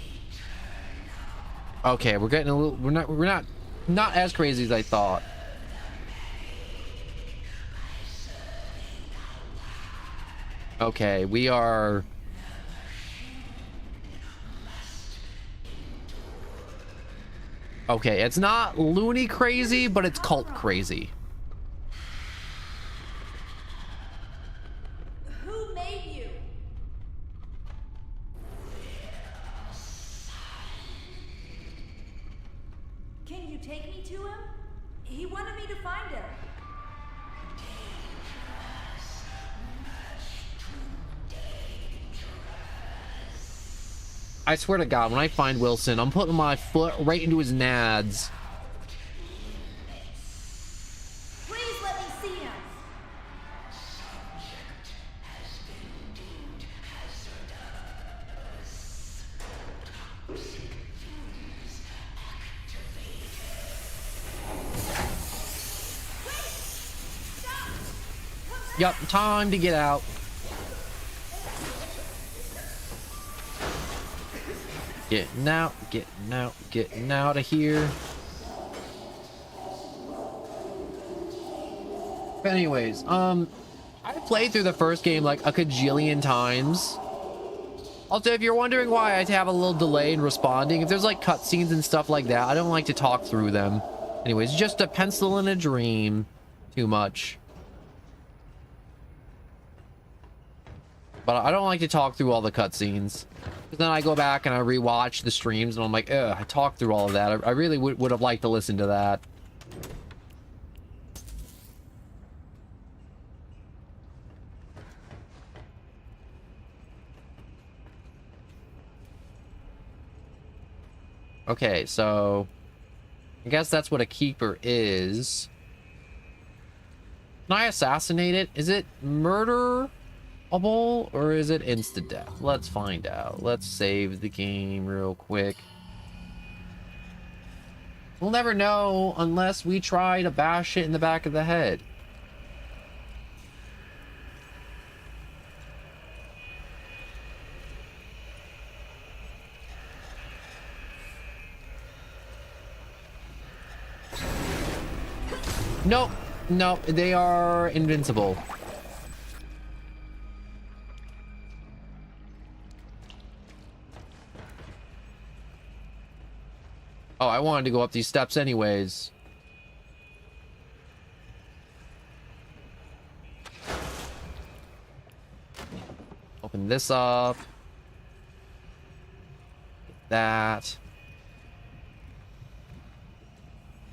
Okay, we're getting a little. We're not as crazy as I thought. Okay, we are. Okay, it's not loony crazy, but it's cult crazy. Who made you? Can you take me to him? He wanted me to find him. I swear to God, when I find Wilson, I'm putting my foot right into his nads. Please let me see him. Yup, time to get out. Getting out, getting out, getting out of here. But anyways, I played through the first game like a cajillion times. Also, if you're wondering why I have a little delay in responding, if there's like cutscenes and stuff like that, I don't like to talk through them. Anyways, just a pencil in a dream. Too much. But I don't like to talk through all the cutscenes. Because then I go back and I rewatch the streams and I'm like, ugh, I talked through all of that. I really would have liked to listen to that. Okay, so I guess that's what a keeper is. Can I assassinate it? Is it murderable or is it insta-death? Let's find out. Let's save the game real quick. We'll never know unless we try to bash it in the back of the head. Nope. Nope. They are invincible. Oh, I wanted to go up these steps anyways. Open this up. Get that.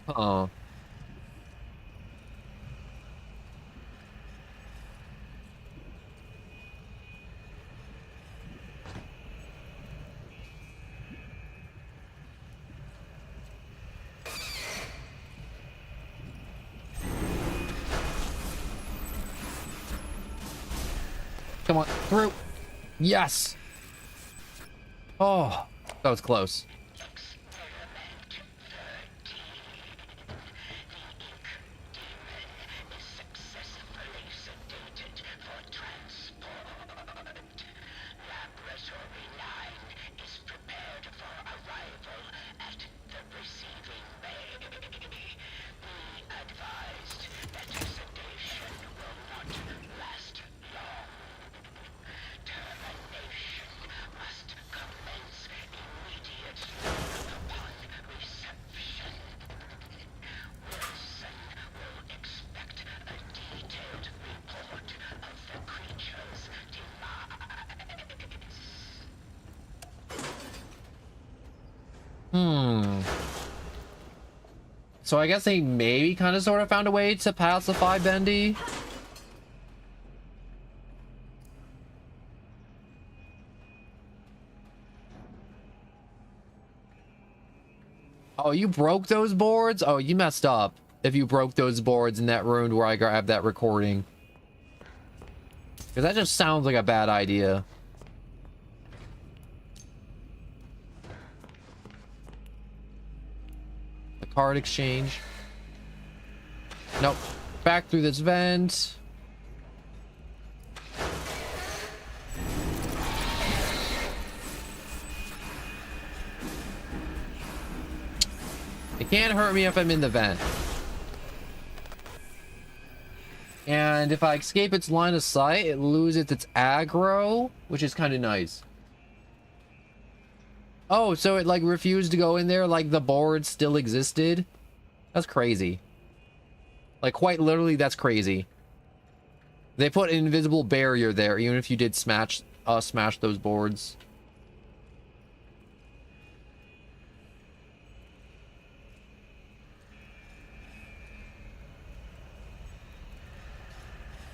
Uh-oh. Come on, through. Yes. Oh, that was close. So I guess they maybe kind of sort of found a way to pacify Bendy. Oh, you broke those boards? Oh, you messed up if you broke those boards in that room where I grabbed that recording. Because that just sounds like a bad idea. The card exchange. Nope. Back through this vent. It can't hurt me if I'm in the vent. And if I escape its line of sight, it loses its aggro, which is kind of nice. Oh, so it like refused to go in there like the board still existed? That's crazy. Like quite literally, that's crazy. They put an invisible barrier there, even if you did smash those boards.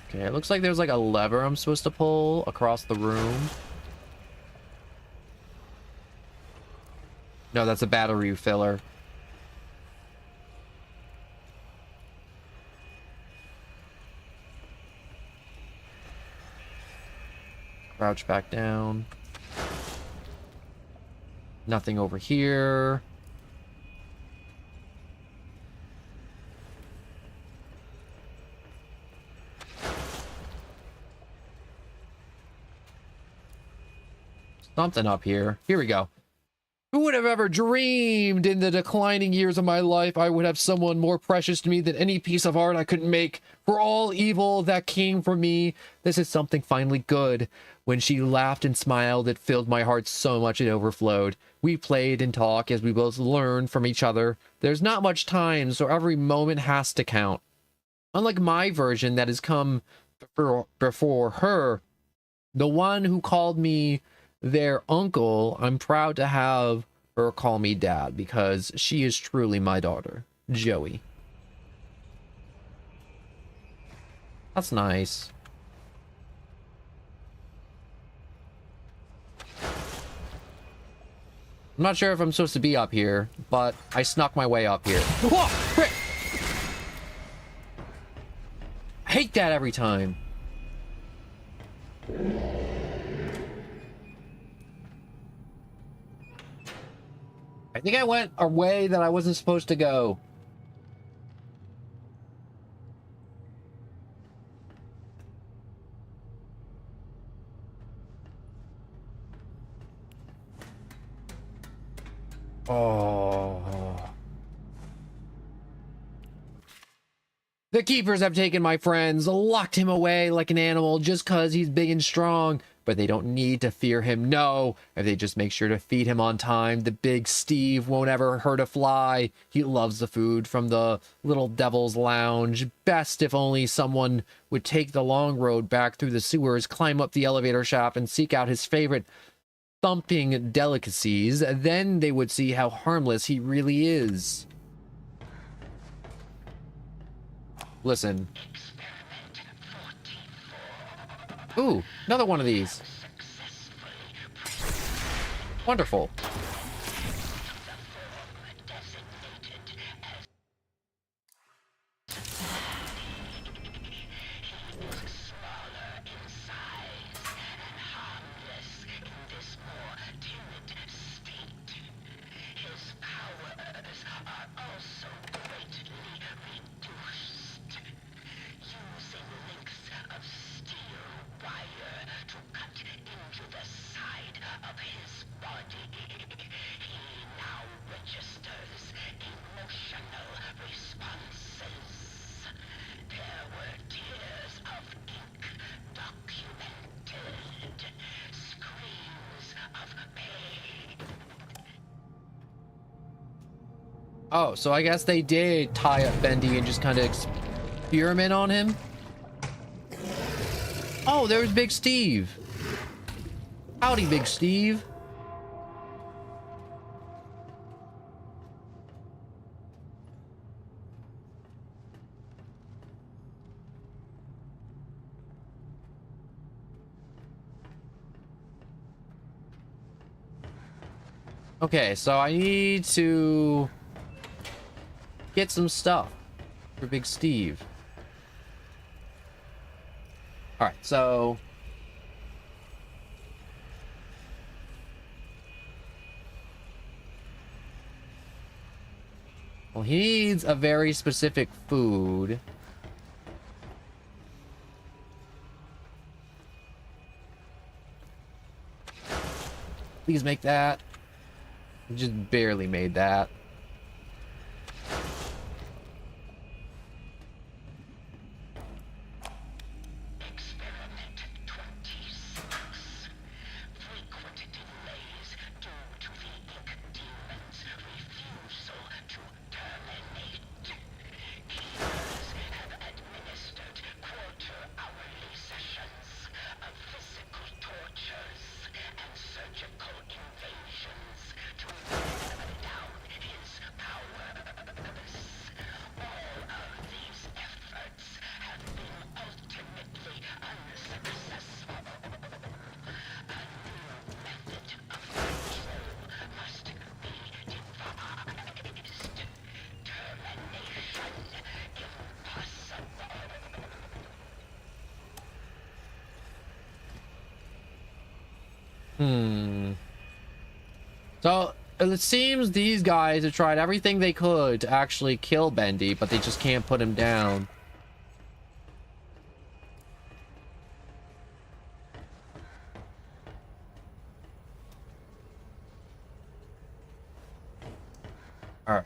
Okay, it looks like there's like a lever I'm supposed to pull across the room. No, that's a battery filler. Crouch back down. Nothing over here. Something up here. Here we go. Who would have ever dreamed in the declining years of my life I would have someone more precious to me than any piece of art I could make? For all evil that came from me, this is something finally good. When she laughed and smiled, it filled my heart so much it overflowed. We played and talked as we both learned from each other. There's not much time, so every moment has to count. Unlike my version that has come before her, the one who called me their uncle, I'm proud to have her call me dad because she is truly my daughter, Joey. That's nice. I'm not sure if I'm supposed to be up here, but I snuck my way up here. Whoa! Frick! I hate that every time. I think I went a way that I wasn't supposed to go. Oh. The keepers have taken my friends, locked him away like an animal just 'cause he's big and strong. But they don't need to fear him, no. If they just make sure to feed him on time, the big Steve won't ever hurt a fly. He loves the food from the little devil's lounge. Best if only someone would take the long road back through the sewers, climb up the elevator shaft, and seek out his favorite thumping delicacies. Then they would see how harmless he really is. Listen. Ooh, another one of these. Wonderful. Oh, so I guess they did tie up Bendy and just kind of experiment on him. Oh, there's Big Steve. Howdy, Big Steve. Okay, so I need to get some stuff for Big Steve. All right, so well, he needs a very specific food. Please make that. Just barely made that. So it seems these guys have tried everything they could to actually kill Bendy, but they just can't put him down. All right.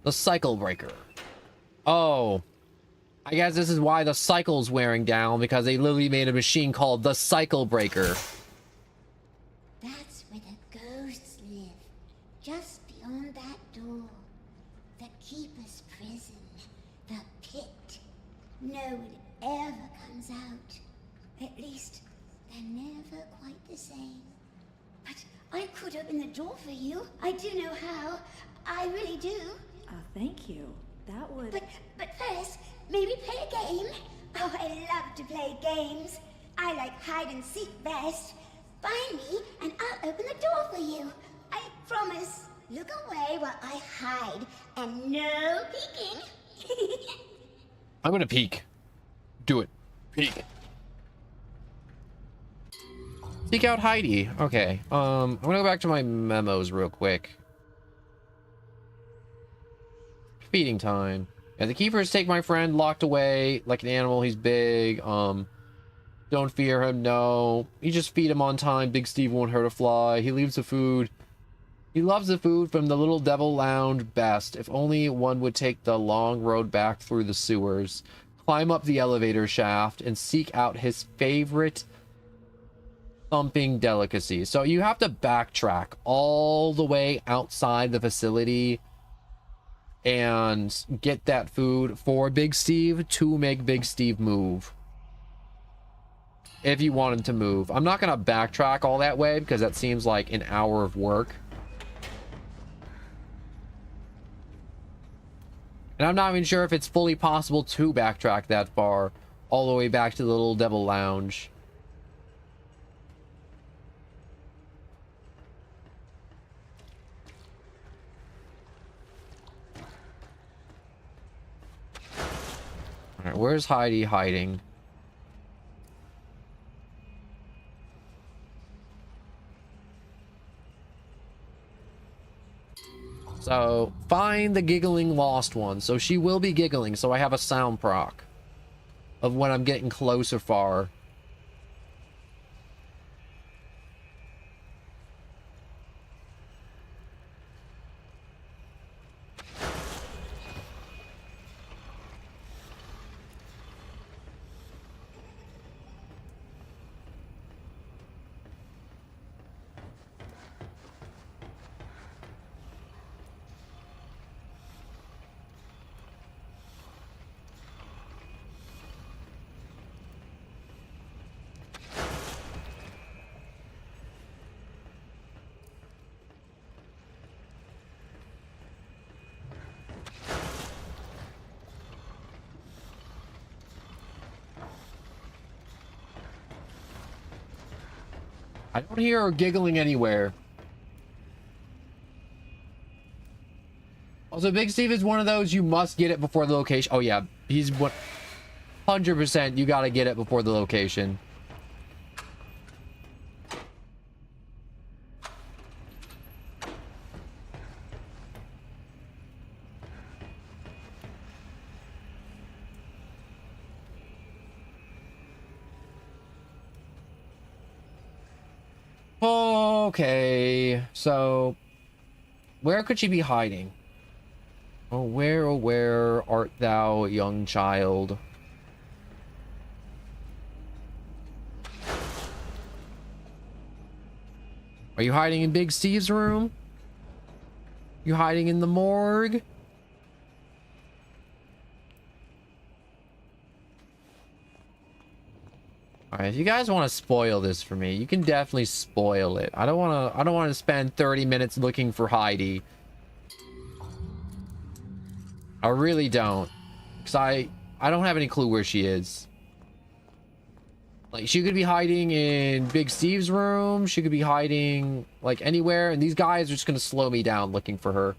The cycle breaker. Oh, I guess this is why the cycle's wearing down, because they literally made a machine called the cycle breaker. That's where the ghosts live. Just beyond that door. The Keeper's prison. The pit. No one ever comes out. At least, they're never quite the same. But I could open the door for you. I do know how. I really do. Thank you. That would... But first, maybe play a game? Oh, I love to play games. I like hide and seek best. Find me, and I'll open the door for you. I promise. Look away while I hide, and no peeking. I'm gonna peek. Do it. Peek. Seek out Heidi. Okay. I'm gonna go back to my memos real quick. Feeding time. Yeah, the keepers take my friend locked away like an animal. He's big. Don't fear him. No. You just feed him on time. Big Steve won't hurt a fly. He leaves the food. He loves the food from the Little Devil Lounge best. If only one would take the long road back through the sewers, climb up the elevator shaft, and seek out his favorite thumping delicacy. So you have to backtrack all the way outside the facility and get that food for Big Steve to make Big Steve move. If you want him to move. I'm not going to backtrack all that way because that seems like an hour of work. And I'm not even sure if it's fully possible to backtrack that far all the way back to the Little Devil Lounge. Alright, where's Heidi hiding? So, find the giggling lost one. So she will be giggling, so I have a sound proc of when I'm getting close or far. I don't hear her giggling anywhere. Also, Big Steve is one of those you must get it before the location. Oh yeah, he's 100%. You gotta get it before the location. Okay, so where could she be hiding? Oh, where art thou, young child? Are you hiding in Big Steve's room? You hiding in the morgue? Alright, if you guys want to spoil this for me, you can definitely spoil it. I don't want to spend 30 minutes looking for Heidi. I really don't. Because I don't have any clue where she is. Like, she could be hiding in Big Steve's room. She could be hiding, like, anywhere. And these guys are just going to slow me down looking for her.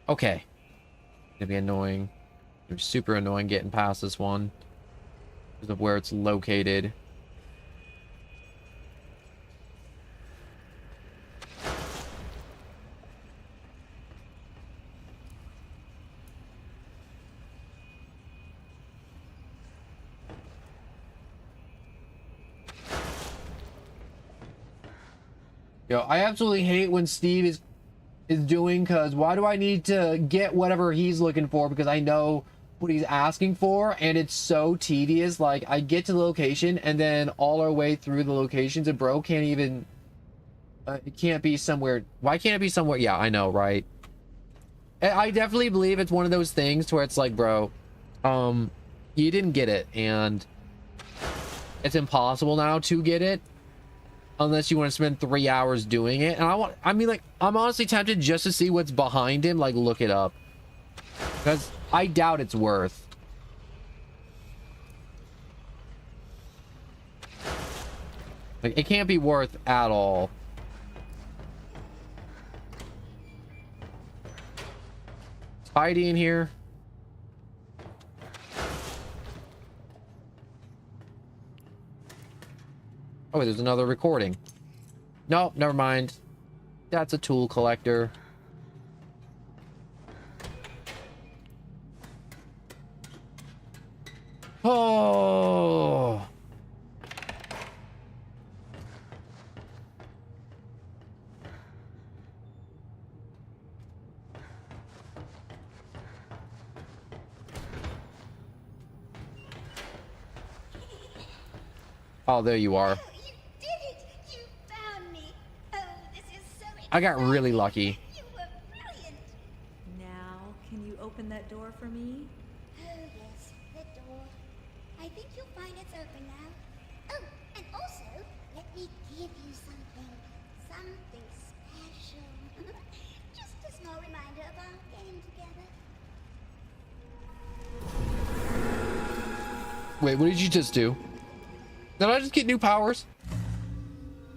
Okay. Gonna be annoying. It'll be super annoying getting past this one because of where it's located. Yo, I absolutely hate when Steve is doing, because why do I need to get whatever he's looking for because I know what he's asking for, and it's so tedious. Like, I get to the location and then all our way through the locations and bro can't even it can't be somewhere. Why can't it be somewhere? Yeah, I know, right? I definitely believe it's one of those things where it's like, bro, you didn't get it and it's impossible now to get it unless you want to spend 3 hours doing it. And I mean, like, I'm honestly tempted just to see what's behind him, like, look it up. Because I doubt it's worth. Like, it can't be worth at all. Is Heidi in here? Oh, wait, there's another recording. Nope, never mind. That's a tool collector. Oh. Oh, there you are. I got really lucky. Now, can you open that door for me? Oh, yes, the door. I think you'll find it's open now. Oh, and also, let me give you something. Something special. Just a small reminder of our game together. Wait, what did you just do? Did I just get new powers?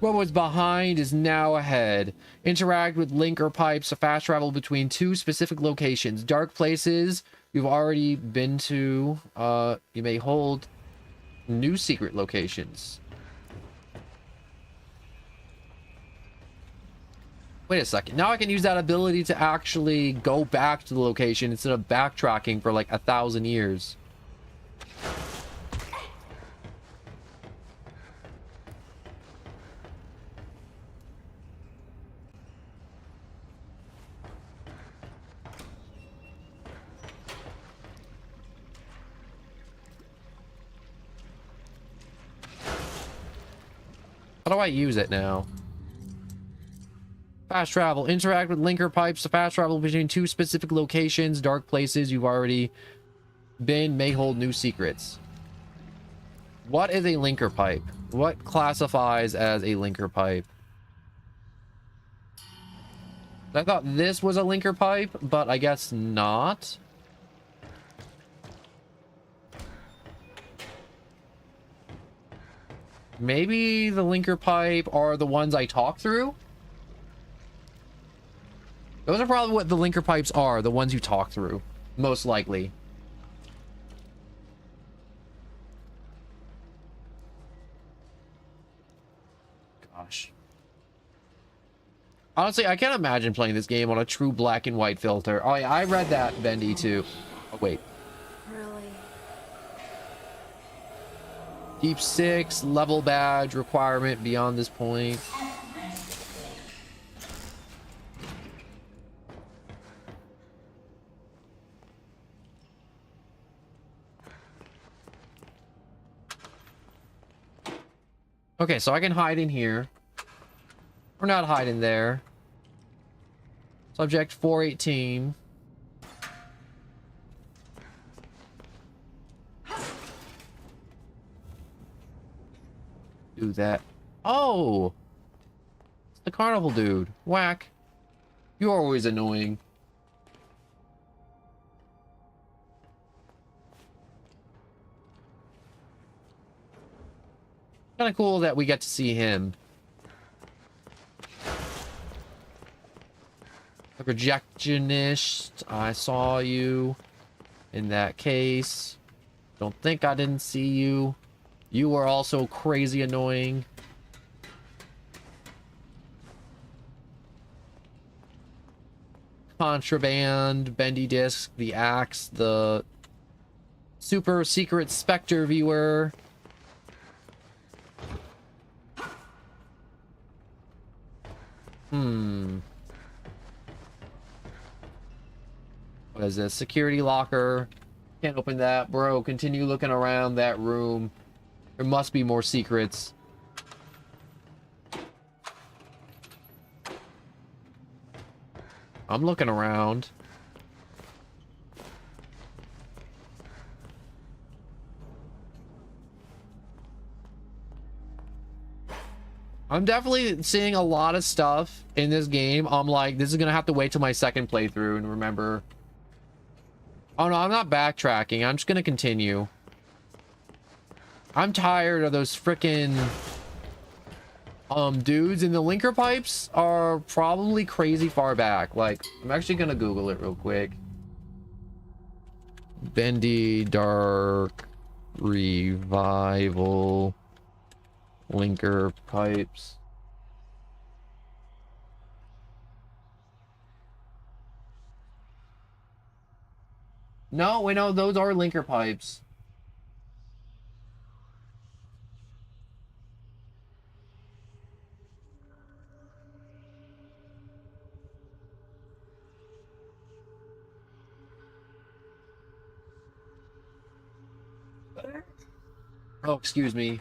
What was behind is now ahead. Interact with link or pipes to fast travel between two specific locations. Dark places you've already been to. You may hold new secret locations. Wait a second. Now I can use that ability to actually go back to the location instead of backtracking for like 1,000 years. How do I use it now? Fast travel. Interact with linker pipes to fast travel between two specific locations. Dark places you've already been may hold new secrets. What is a linker pipe? What classifies as a linker pipe? I thought this was a linker pipe, but I guess not. Maybe the linker pipe are the ones I talk through? Those are probably what the linker pipes are, the ones you talk through. Most likely. Gosh. Honestly, I can't imagine playing this game on a true black and white filter. Oh yeah, I read that, Bendy, too. Oh, wait. Really? Deep 6, level badge requirement beyond this point. Okay, so I can hide in here. We're not hiding there. Subject 418. Do that. Oh! It's the carnival dude. Whack. You're always annoying. Kind of cool that we get to see him. A projectionist. I saw you. In that case. Don't think I didn't see you. You were also crazy annoying. Contraband, Bendy disc, the axe, the super secret specter viewer. What is this? Security locker. Can't open that. Bro, continue looking around that room. There must be more secrets. I'm looking around. I'm definitely seeing a lot of stuff in this game. I'm like, this is gonna have to wait till my second playthrough and remember. Oh no, I'm not backtracking. I'm just gonna continue. I'm tired of those frickin' dudes, and the linker pipes are probably crazy far back. Like, I'm actually gonna Google it real quick. Bendy Dark Revival linker pipes. No, wait, no, those are linker pipes. Oh, excuse me.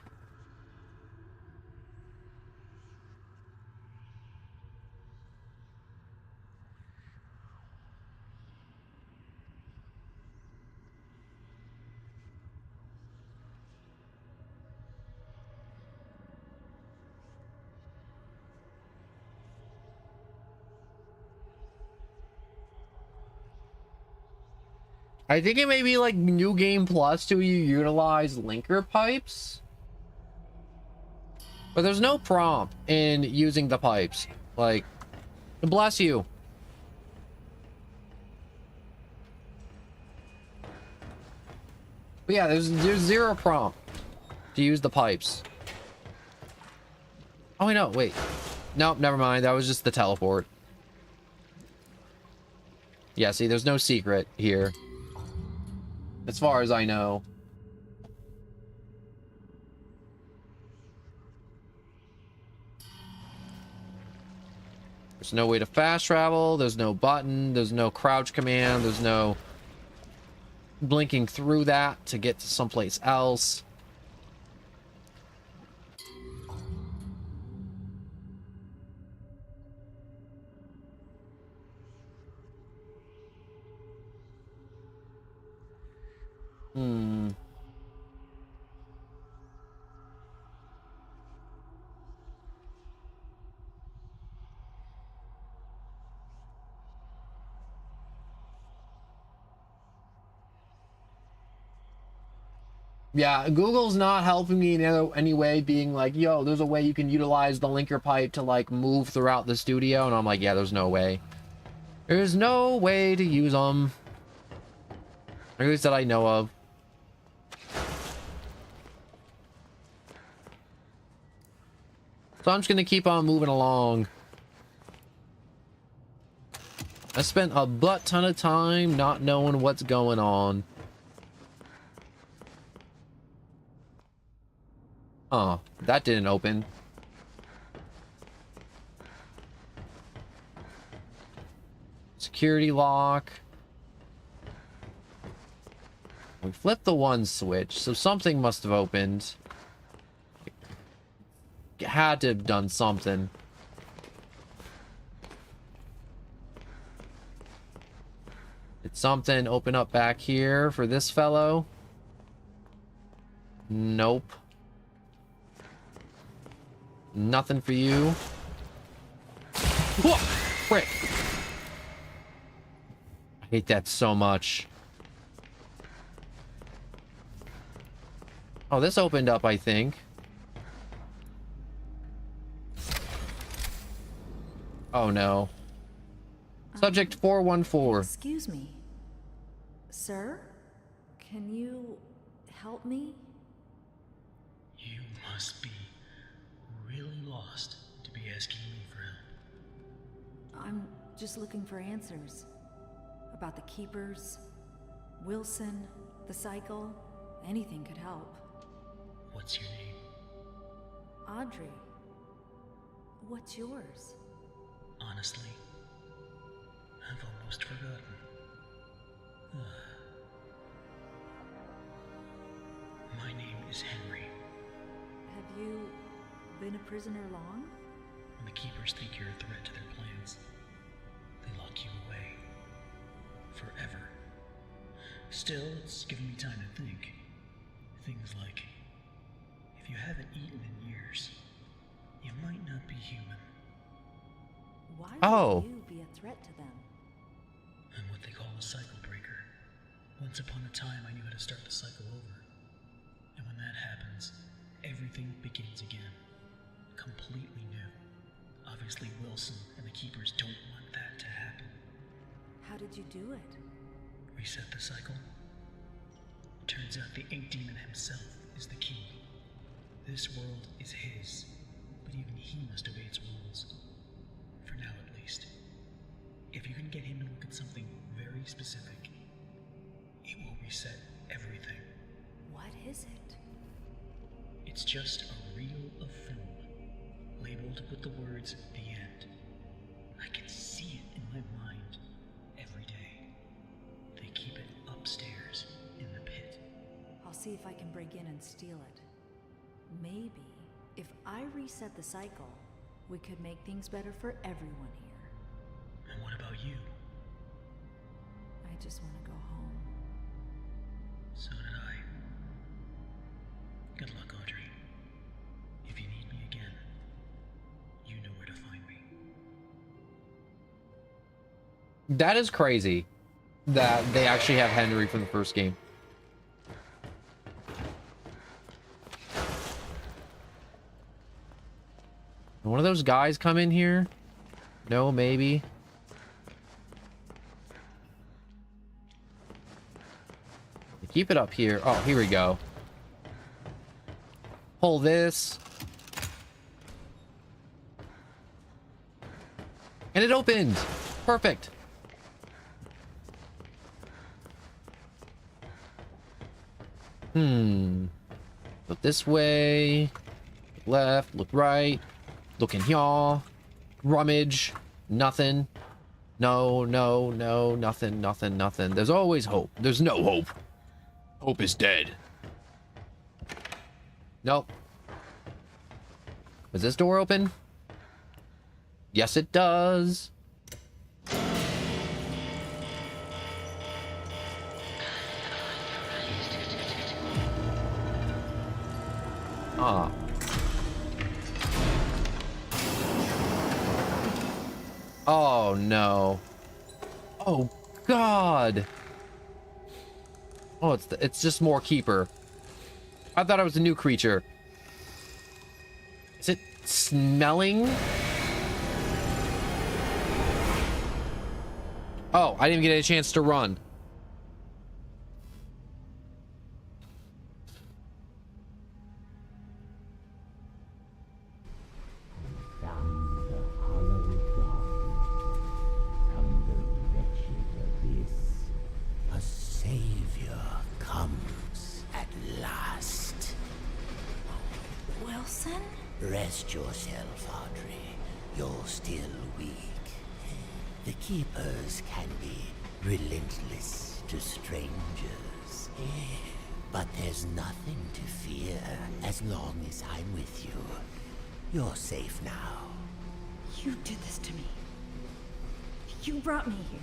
I think it may be like New Game Plus to you utilize linker pipes. But there's no prompt in using the pipes. Like, bless you. But yeah, there's zero prompt to use the pipes. Oh, I know. Wait. Nope, never mind. That was just the teleport. Yeah, see, there's no secret here. As far as I know. There's no way to fast travel. There's no button. There's no crouch command. There's no blinking through that to get to someplace else. Hmm. Yeah, Google's not helping me in any way, being like, yo, there's a way you can utilize the linker pipe to, like, move throughout the studio. And I'm like, yeah, there's no way. There's no way to use them. At least that I know of. So I'm just going to keep on moving along. I spent a butt ton of time not knowing what's going on. Oh, that didn't open. Security lock. We flipped the one switch, so something must have opened. It had to have done something. Did something open up back here for this fellow? Nope. Nothing for you. Whoa! Frick. I hate that so much. Oh, this opened up, I think. Oh, no. Subject 414. Excuse me. Sir? Can you help me? You must be really lost to be asking me for help. I'm just looking for answers. About the Keepers, Wilson, the cycle. Anything could help. What's your name? Audrey. What's yours? Honestly, I've almost forgotten. My name is Henry. Have you been a prisoner long? When the Keepers think you're a threat to their plans, they lock you away. Forever. Still, it's given me time to think. Things like, if you haven't eaten in years, you might not be human. Why Oh. would you be a threat to them? I'm what they call a cycle breaker. Once upon a time, I knew how to start the cycle over. And when that happens, everything begins again. Completely new. Obviously, Wilson and the Keepers don't want that to happen. How did you do it? Reset the cycle? Turns out the Ink Demon himself is the key. This world is his, but even he must obey its rules. For now, at least. If you can get him to look at something very specific, it will reset everything. What is it? It's just a reel of film, labeled with the words, "The End." I can see it in my mind every day. They keep it upstairs in the pit. I'll see if I can break in and steal it. Maybe, if I reset the cycle, we could make things better for everyone here. And what about you? I just want to go home. So did I. Good luck, Audrey. If you need me again, you know where to find me. That is crazy that they actually have Henry from the first game. One of those guys come in here? No, maybe. Keep it up here. Oh, here we go. Pull this. And it opened. Perfect. Look this way. Look left. Look right. Look in here. Rummage. Nothing. No, no, no. Nothing, nothing, nothing. There's always hope. There's no hope. Hope is dead. Nope. Does this door open? Yes, it does. Ah. Oh, no. Oh, God. Oh, it's just more Keeper. I thought it was a new creature. Is it smelling? Oh, I didn't even get a chance to run. A savior comes at last. Wilson? Rest yourself, Audrey. You're still weak. The Keepers can be relentless to strangers. But there's nothing to fear as long as I'm with you. You're safe now. You did this to me. You brought me here.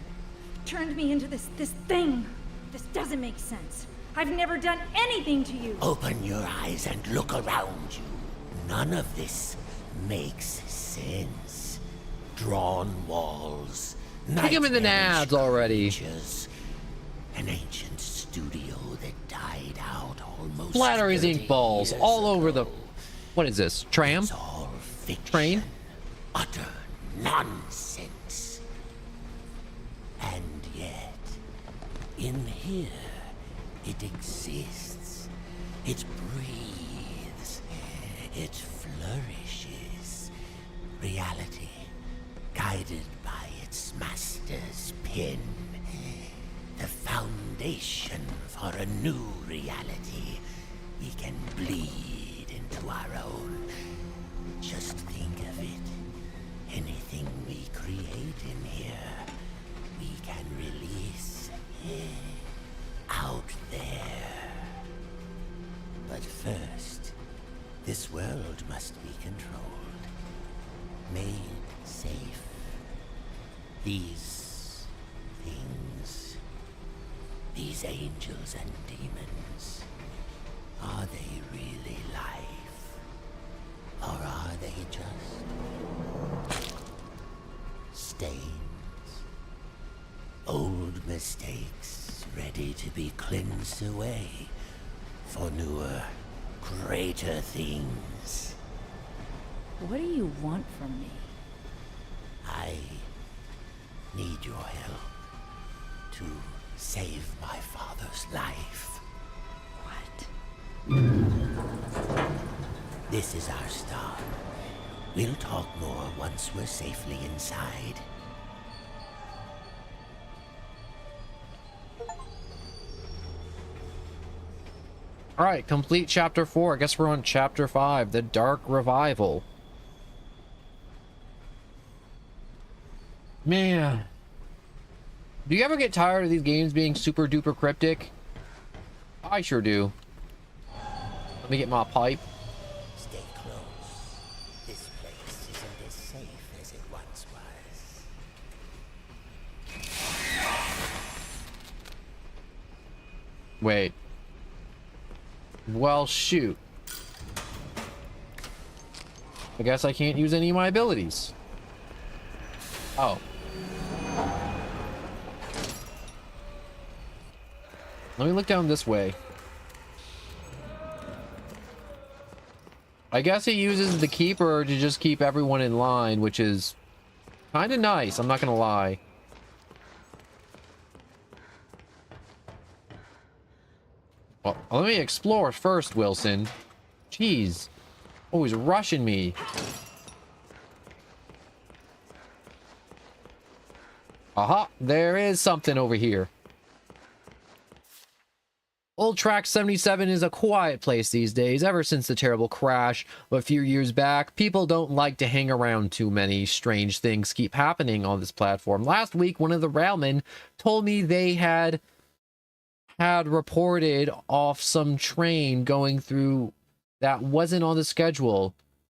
Turned me into this thing. This doesn't make sense. I've never done anything to you. Open your eyes and look around you. None of this makes sense. Drawn walls. Kick him in the nads already. An ancient studio that died out almost Flattery's 30 ink balls years all over the... ago. What is this? Tram? It's all fiction. Train? Utter nonsense. And yet, in here, it exists. It breathes. It flourishes. Reality, guided by its master's pen. The foundation for a new reality. We can bleed into our own. Just think of it. Anything we create in here, we can release out there. But first, this world must be controlled, made safe. These things, these angels and demons, are they really life? Or are they just stains? Old mistakes ready to be cleansed away for newer, greater things. What do you want from me? I need your help to save my father's life. What? This is our start. We'll talk more once we're safely inside. All right, complete chapter 4. I guess we're on chapter 5, the Dark Revival. Man. Do you ever get tired of these games being super duper cryptic? I sure do. Let me get my pipe. Stay close. This place isn't as safe as it once was. Wait. Well, shoot. I guess I can't use any of my abilities. Oh. Let me look down this way. I guess it uses the Keeper to just keep everyone in line, which is kind of nice, I'm not gonna lie. Well, let me explore first, Wilson. Jeez. Always rushing me. Aha, there is something over here. Old Track 77 is a quiet place these days, ever since the terrible crash of a few years back. People don't like to hang around too many. Strange things keep happening on this platform. Last week, one of the railmen told me they had reported off some train going through that wasn't on the schedule.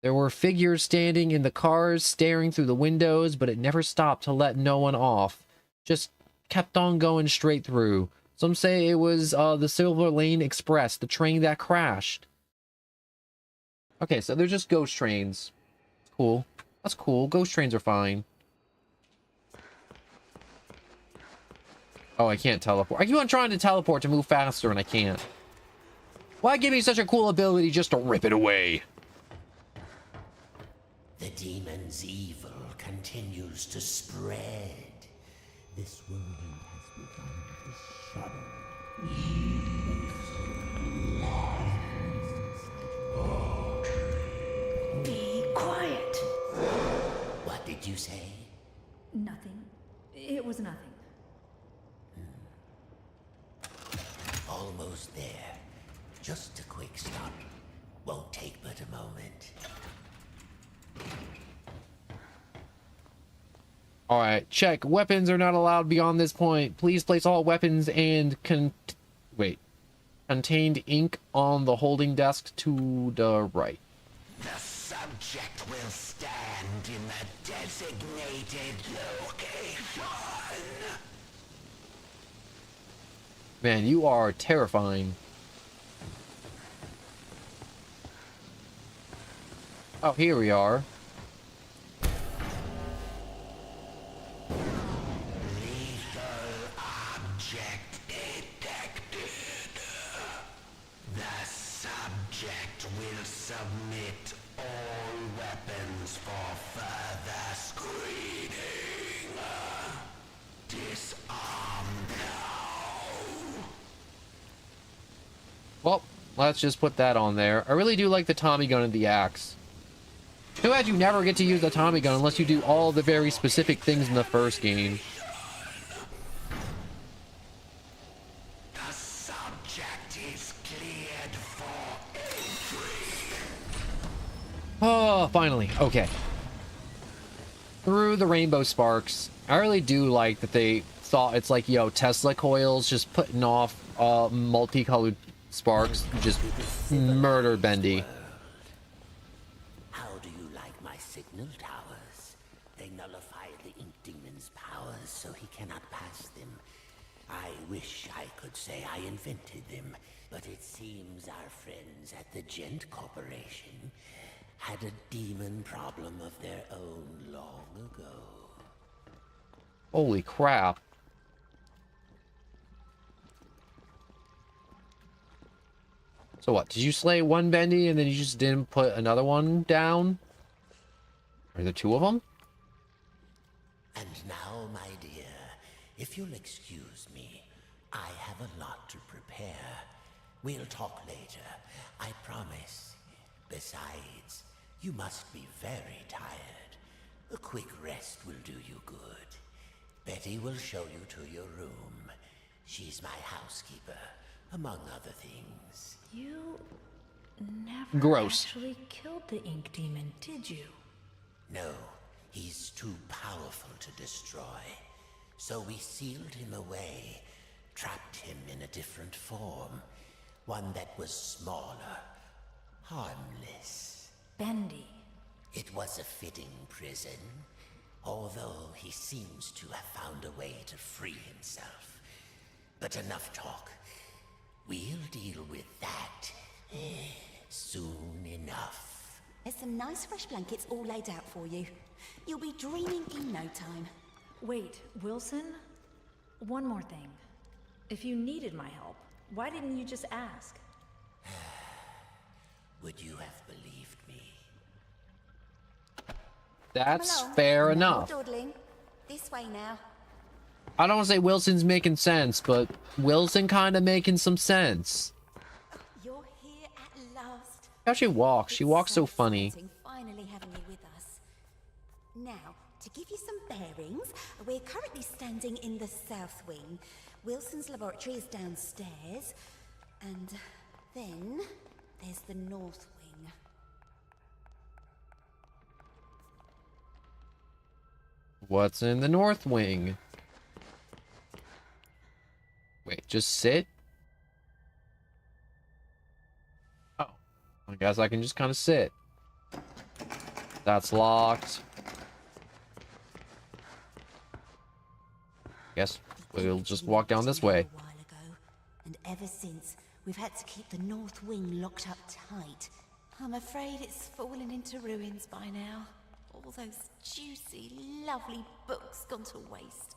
There were figures standing in the cars, staring through the windows, but it never stopped to let no one off. Just kept on going straight through. Some say it was the Silver Lane Express, the train that crashed. Okay, so they're just ghost trains. Cool. That's cool. Ghost trains are fine. Oh, I can't teleport. I keep on trying to teleport to move faster, and I can't. Why give me such a cool ability just to rip it away? The demon's evil continues to spread. This world has begun to shudder. Be quiet. What did you say? Nothing. It was nothing. Almost there. Just a quick stop. Won't take but a moment. Alright, check. Weapons are not allowed beyond this point. Please place all weapons and contained ink on the holding desk to the right. The subject will stand in the designated location. Man, you are terrifying. Oh, here we are. Object detected. The subject will submit all weapons for further screening. Disarm now. Well, let's just put that on there. I really do like the Tommy gun and the axe. Too bad you never get to use the Tommy gun unless you do all the very specific things in the first game. The subject is cleared for entry. Oh, finally. Okay. Through the rainbow sparks. I really do like that they thought it's like, yo, Tesla coils just putting off multicolored sparks. Just murder Bendy. How do you like my signal towers? They nullify the Ink Demon's powers so he cannot pass them. I wish I could say I invented them, but it seems our friends at the Gent Corporation had a demon problem of their own long ago. Holy crap. So what, did you slay one Bendy and then you just didn't put another one down? Are there two of them? And now, my dear, if you'll excuse me, I have a lot to prepare. We'll talk later, I promise. Besides, you must be very tired. A quick rest will do you good. Betty will show you to your room. She's my housekeeper, among other things. You never Gross. actually killed the Ink Demon, did you? No, he's too powerful to destroy. So we sealed him away, trapped him in a different form. One that was smaller, harmless. Bendy. It was a fitting prison, although he seems to have found a way to free himself. But enough talk. We'll deal with that soon enough. There's some nice fresh blankets all laid out for you. You'll be dreaming in no time. Wait, Wilson? One more thing. If you needed my help, why didn't you just ask? Would you have believed me? That's fair enough. Dawdling. This way now. I don't want to say Wilson's making sense, but Wilson kind of making some sense. You're here at last. How she walks. She walks so funny. Exciting finally having you with us. Now, to give you some bearings, we're currently standing in the south wing. Wilson's laboratory is downstairs. And then there's the north wing. What's in the north wing? Wait, just sit? Oh. I guess I can just kind of sit. That's locked. Guess we'll just walk down this way. A while ago, and ever since, we've had to keep the north wing locked up tight. I'm afraid it's fallen into ruins by now. All those juicy, lovely books gone to waste.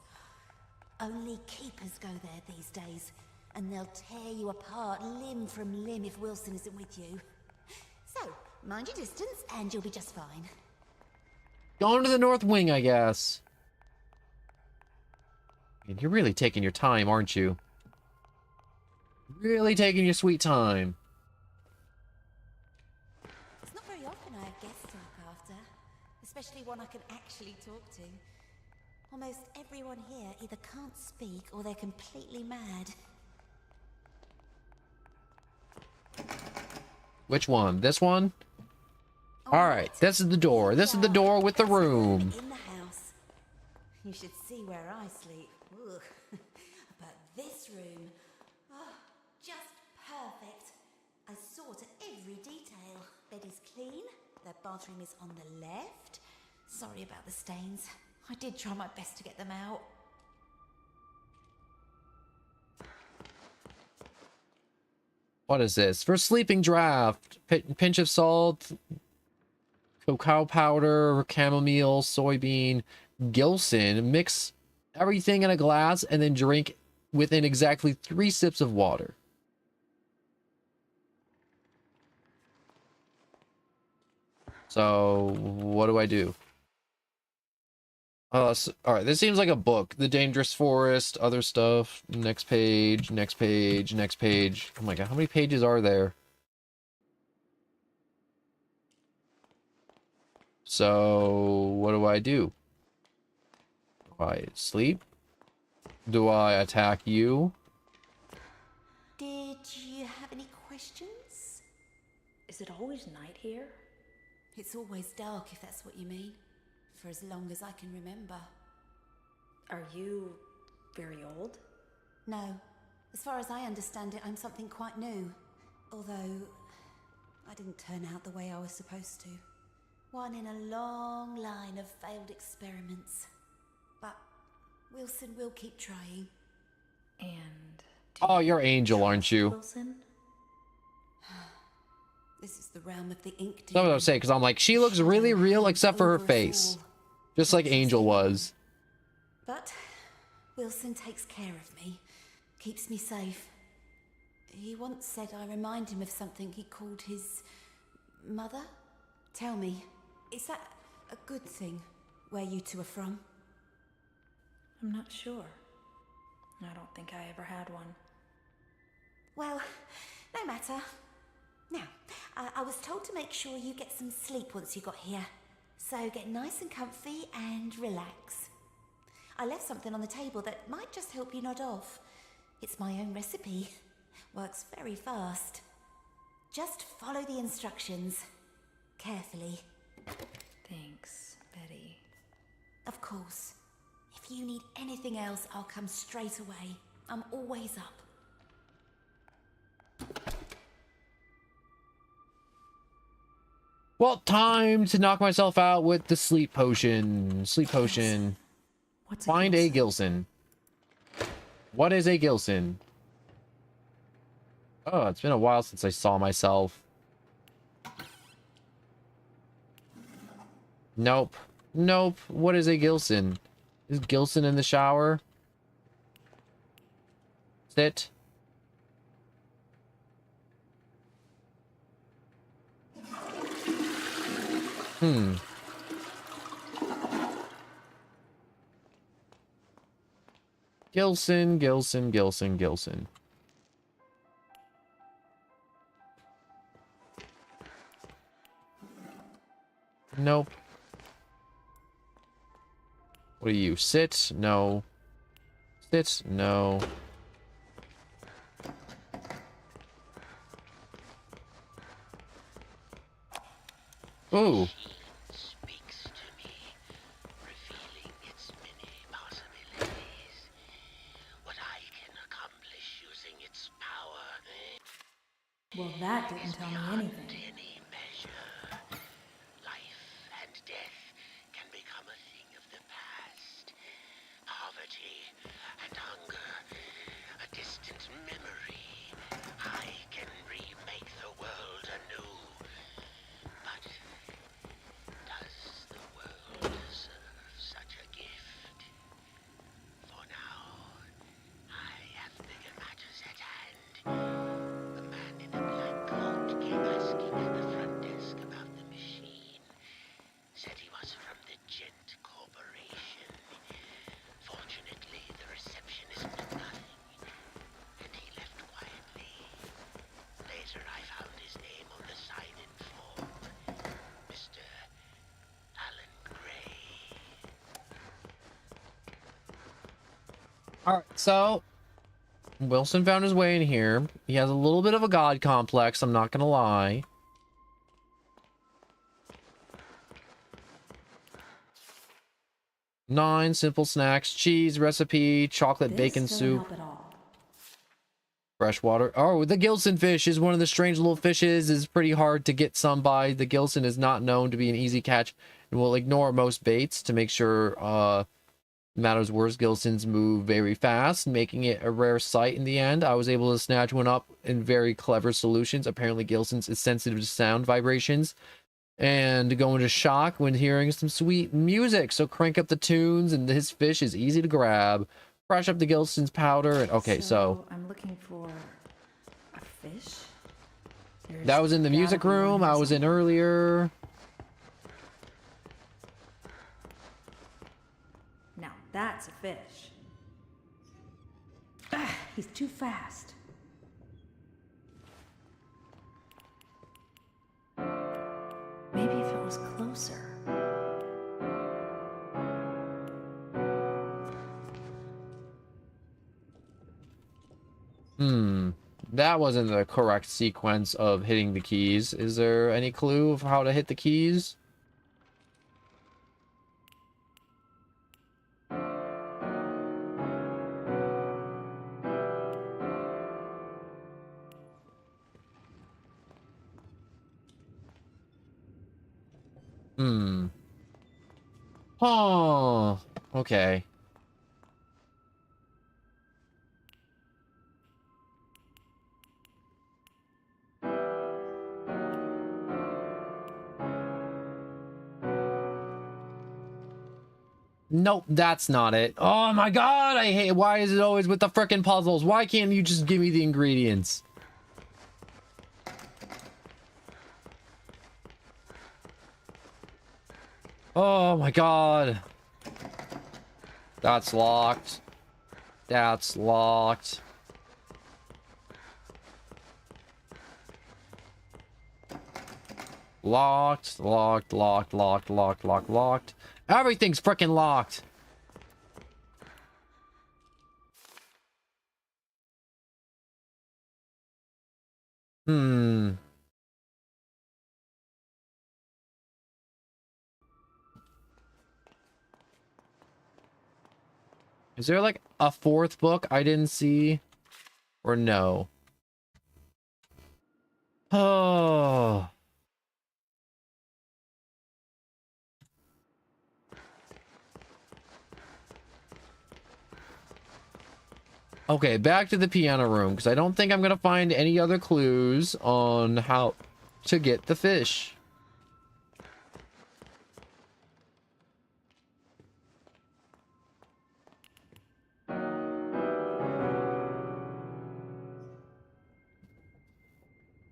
Only keepers go there these days, and they'll tear you apart limb from limb if Wilson isn't with you. So, mind your distance, and you'll be just fine. Going to the North Wing, I guess. You're really taking your time, aren't you? Really taking your sweet time. It's not very often I have guests to look after, especially one I can actually talk to. Almost everyone here either can't speak or they're completely mad. Which one? This one? Alright, this is the door. This is the door with the room. In the house. You should see where I sleep. Ugh. But this room, oh, just perfect. I saw to every detail. Bed is clean. The bathroom is on the left. Sorry about the stains. I did try my best to get them out. What is this? For sleeping draft. Pinch of salt. Cacao powder. Chamomile. Soybean. Gilson. Mix everything in a glass and then drink within exactly 3 sips of water. So, what do I do? All right, this seems like a book. The Dangerous Forest, other stuff. Next page, next page, next page. Oh my god, how many pages are there? So, what do I do? Do I sleep? Do I attack you? Did you have any questions? Is it always night here? It's always dark, if that's what you mean. For as long as I can remember. Are you very old? No. As far as I understand it, I'm something quite new. Although, I didn't turn out the way I was supposed to. One in a long line of failed experiments. But Wilson will keep trying. And... Oh, you're Angel, aren't you? Wilson? This is the realm of the ink. That's what I was saying, because I'm like, she looks really real except for her face. Just like Angel was. But Wilson takes care of me, keeps me safe. He once said I remind him of something he called his mother. Tell me, is that a good thing, where you two are from? I'm not sure. I don't think I ever had one. Well, no matter. Now, I was told to make sure you get some sleep once you got here. So get nice and comfy and relax. I left something on the table that might just help you nod off. It's my own recipe. Works very fast. Just follow the instructions. Carefully. Thanks, Betty. Of course. If you need anything else, I'll come straight away. I'm always up. Well, time to knock myself out with the sleep potion. Sleep potion. Find a Gilson. What is a Gilson? Oh, it's been a while since I saw myself. Nope. Nope. What is a Gilson? Is Gilson in the shower? Sit. Gilson, Gilson, Gilson, Gilson. Nope. What are you? Sit? No. Sit? No. Ooh. Speaks to me, revealing its many possibilities. What I can accomplish using its power. Well, that didn't tell me anything. Any measure. Life and death can become a thing of the past. Poverty and hunger, a distant memory. I can remake the world anew. All right, so Wilson found his way in here. He has a little bit of a god complex, I'm not gonna lie. Nine simple snacks, cheese recipe, chocolate bacon soup, fresh water. Oh, the Gilson fish is one of the strange little fishes. Is pretty hard to get some by. The Gilson is not known to be an easy catch and will ignore most baits to make sure matters worse. Gilsons move very fast, making it a rare sight in the end. I was able to snatch one up in very clever solutions. Apparently Gilsons is sensitive to sound vibrations and go into shock when hearing some sweet music, so crank up the tunes and his fish is easy to grab. Brush up the Gilson's powder and okay, so I'm looking for a fish. that was in the music room I was in earlier. Now that's a fish. Ah, he's too fast. Maybe if it was closer. That wasn't the correct sequence of hitting the keys. Is there any clue of how to hit the keys? Oh, okay. Nope, that's not it. Oh my god, I hate. Why is it always with the frickin' puzzles? Why can't you just give me the ingredients? Oh my god. That's locked. That's locked. Locked, locked, locked, locked, locked, locked, locked. Everything's frickin' locked. Is there like a fourth book I didn't see? Or no? Oh. Okay, back to the piano room, because I don't think I'm going to find any other clues on how to get the fish.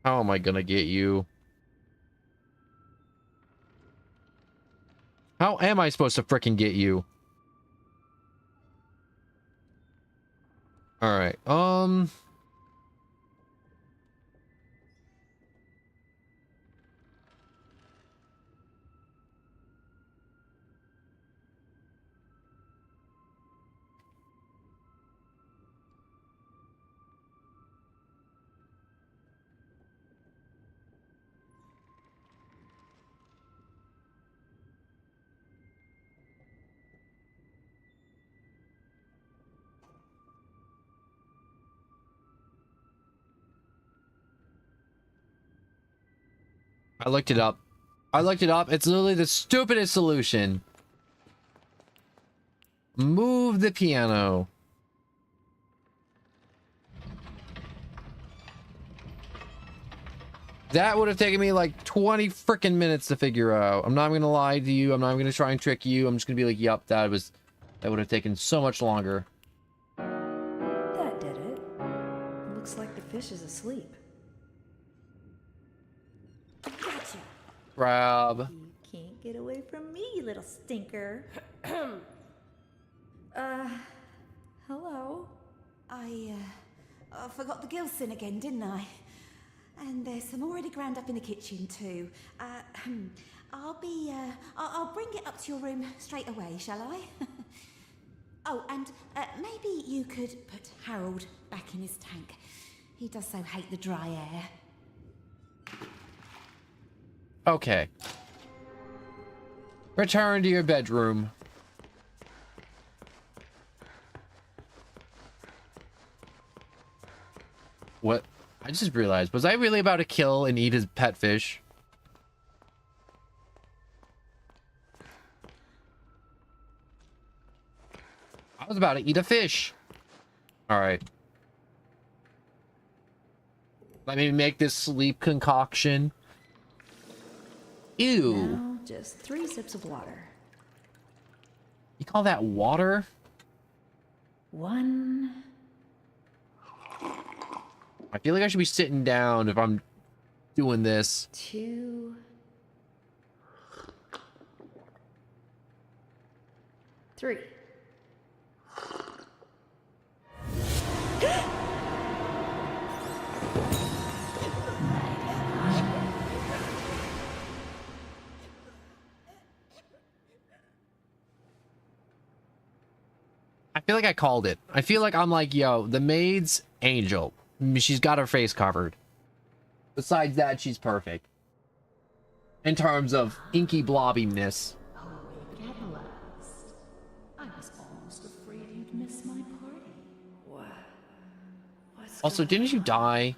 How am I going to get you? How am I supposed to frickin' get you? Alright, I looked it up. I looked it up. It's literally the stupidest solution. Move the piano. That would have taken me like 20 freaking minutes to figure out. I'm not even gonna lie to you. I'm not even gonna try and trick you. I'm just gonna be like, yup, that would have taken so much longer. That did it. Looks like the fish is asleep. Gotcha. Grab. You can't get away from me, you little stinker. Hello? I forgot the Gilson again, didn't I? And there's some already ground up in the kitchen too. I'll bring it up to your room straight away, shall I? Oh, and maybe you could put Harold back in his tank. He does so hate the dry air. Okay. Return to your bedroom. What? I just realized, was I really about to kill and eat his pet fish? I was about to eat a fish. All right. Let me make this sleep concoction. Ew. Now, just 3 sips of water. You call that water? 1. I feel like I should be sitting down if I'm doing this. 2. 3. I feel like I called it. I feel like I'm like, yo, the maid's angel. I mean, she's got her face covered. Besides that, she's perfect. In terms of inky blobbiness. At last. I was almost afraid you'd miss my party. What? Also, didn't you die?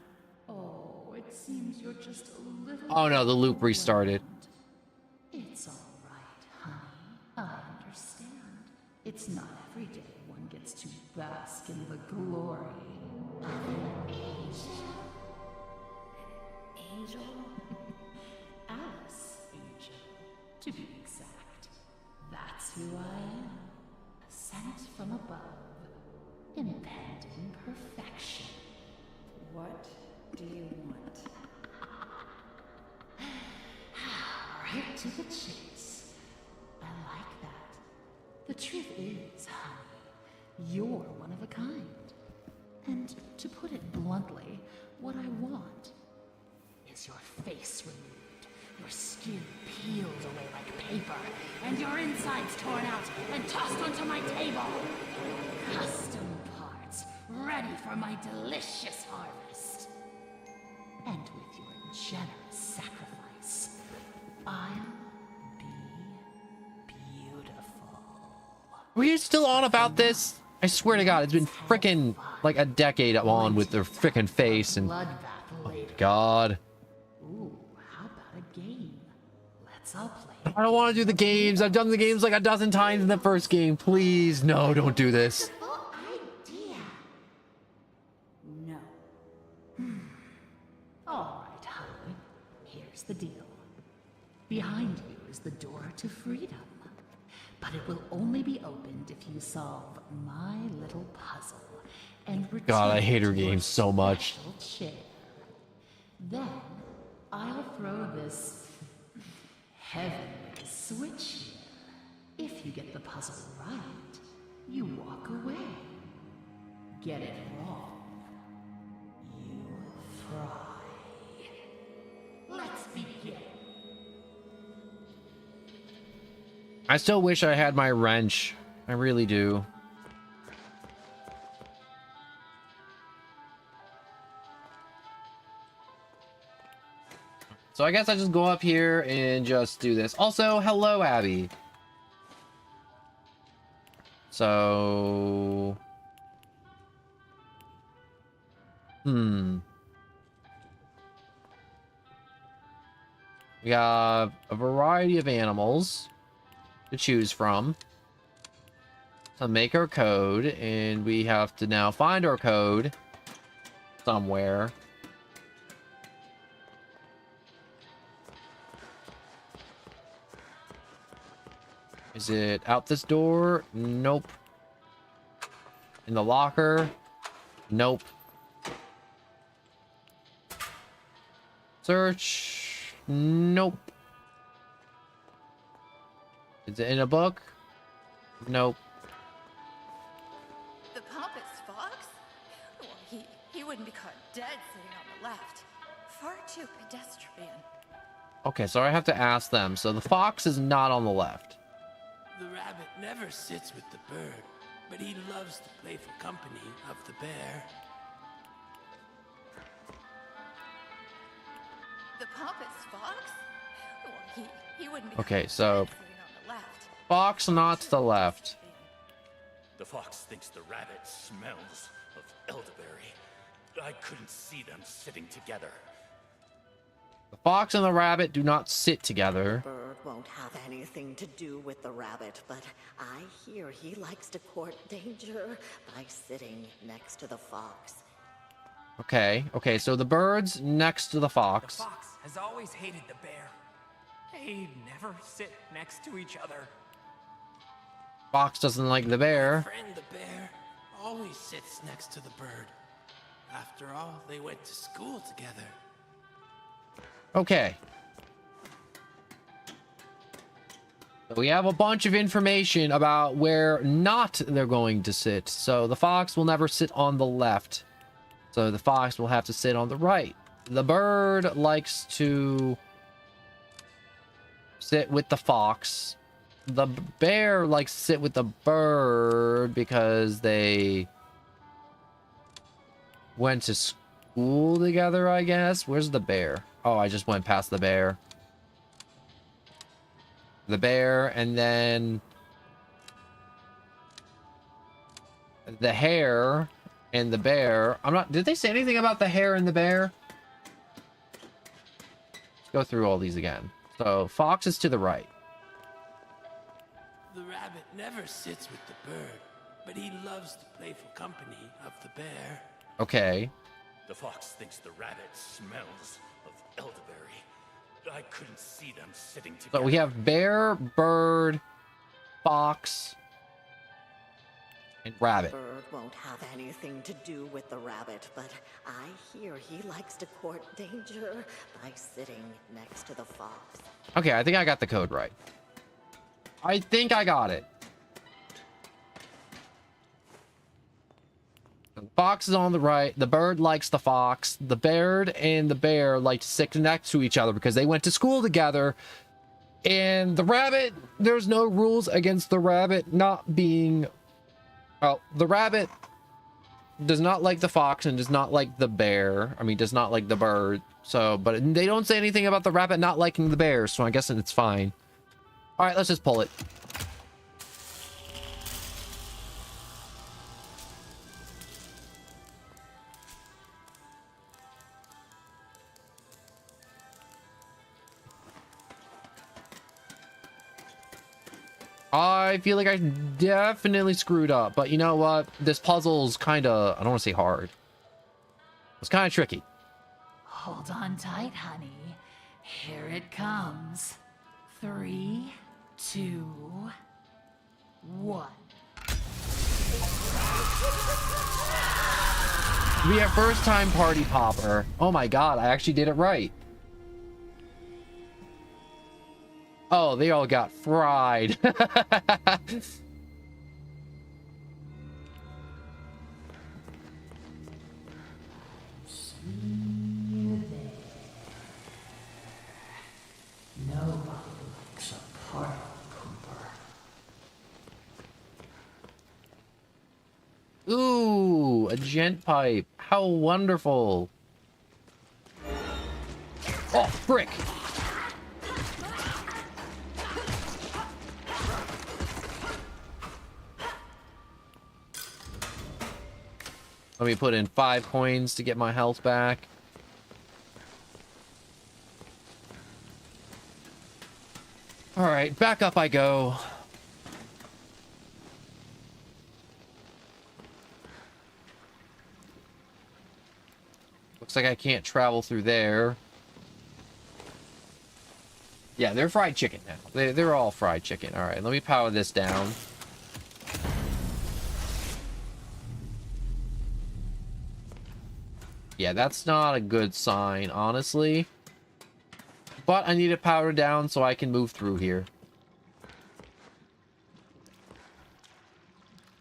Oh, it seems you're just a little... Oh no, the loop restarted. It's all right, honey. I understand. It's not every day one gets to bask in the glory of an angel. Angel? Alice, angel, to be exact. That's who I am. Sent from above. Impending perfection. What do you want? Right to the chase. I like that. The truth is, honey, you're one of a kind. And to put it bluntly, what I want is your face removed, your skin peeled away like paper, and your insides torn out and tossed onto my table. Custom parts, ready for my delicious harvest. And with your generous sacrifice, I'll be beautiful. Were you still on about this? I swear to God, it's been frickin' like a decade on with their frickin' face and... Bloodbath Oh, later. God. Ooh, how about a game? Let's all play. I don't want to do the games. I've done the games like a dozen times in the first game. Please, no, don't do this. Idea. No. All right, honey. Here's the deal. Behind you is the door to freedom. But it will only be opened if you solve my little puzzle and return God, I hate her to your games so much. special chair. Then I'll throw this heavenly switch here. If you get the puzzle right, you walk away. Get it wrong, you fry. Let's begin. I still wish I had my wrench. I really do. So I guess I just go up here and just do this. Also, hello, Abby. So... We have a variety of animals to choose from. So make our code, and we have to now find our code somewhere. Is it out this door? Nope. In the locker? Nope. Search? Nope. Is it in a book? Nope. The pompous fox? Well, he wouldn't be caught dead sitting on the left. Far too pedestrian. Okay, so I have to ask them. So the fox is not on the left. The rabbit never sits with the bird. but he loves the playful company of the bear. The pompous fox? Well, he wouldn't be Okay, caught so dead sitting on the left. fox not to the left. The fox thinks the rabbit smells of elderberry. I couldn't see them sitting together. The fox and the rabbit do not sit together. Bird won't have anything to do with the rabbit, but I hear he likes to court danger by sitting next to the fox. Okay, so the bird's next to the fox. The fox has always hated the bear. They never sit next to each other. Fox doesn't like the bear. My friend the bear always sits next to the bird. After all, they went to school together. Okay. So we have a bunch of information about where not they're going to sit. So the fox will never sit on the left. So the fox will have to sit on the right. The bird likes to sit with the fox. The bear likes to sit with the bird because they went to school together, I guess. Where's the bear? Oh, I just went past the bear. The bear, and then the hare and the bear. Did they say anything about the hare and the bear? Let's go through all these again. So, fox is to the right. The rabbit never sits with the bird, but he loves the playful company of the bear. Okay. The fox thinks the rabbit smells of elderberry. I couldn't see them sitting together. So we have bear, bird, fox, and rabbit. Bird won't have anything to do with the rabbit, but I hear he likes to court danger by sitting next to the fox. Okay, I think I got the code right. I think I got it. The fox is on the right. The bird likes the fox. The bird and the bear like to sit next to each other because they went to school together. And the rabbit, there's no rules against the rabbit not being... Well, the rabbit does not like the fox and does not like the bear. I mean, does not like the bird. So, but they don't say anything about the rabbit not liking the bear, so I guess it's fine. All right, let's just pull it. I feel like I definitely screwed up, but you know what? This puzzle's kind of, I don't want to say hard. It's kind of tricky. Hold on tight, honey. Here it comes. 3, 2, 1. We have first time party popper. Oh my god, I actually did it right. Oh, they all got fried. Nobody likes a party pooper. Ooh, a gent pipe. How wonderful. Oh, frick. Let me put in 5 coins to get my health back. All right, back up I go. Looks like I can't travel through there. Yeah, they're fried chicken now. They're all fried chicken. All right, let me power this down. Yeah, that's not a good sign, honestly. But I need it powered down so I can move through here.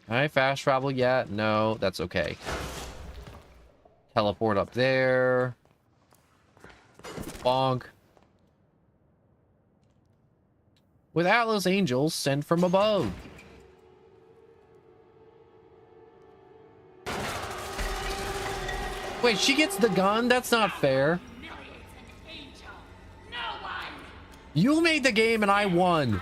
Can I fast travel yet? No, that's okay. Teleport up there. Bonk. With Atlas angels sent from above. Wait, she gets the gun? That's not fair. You made the game and I won.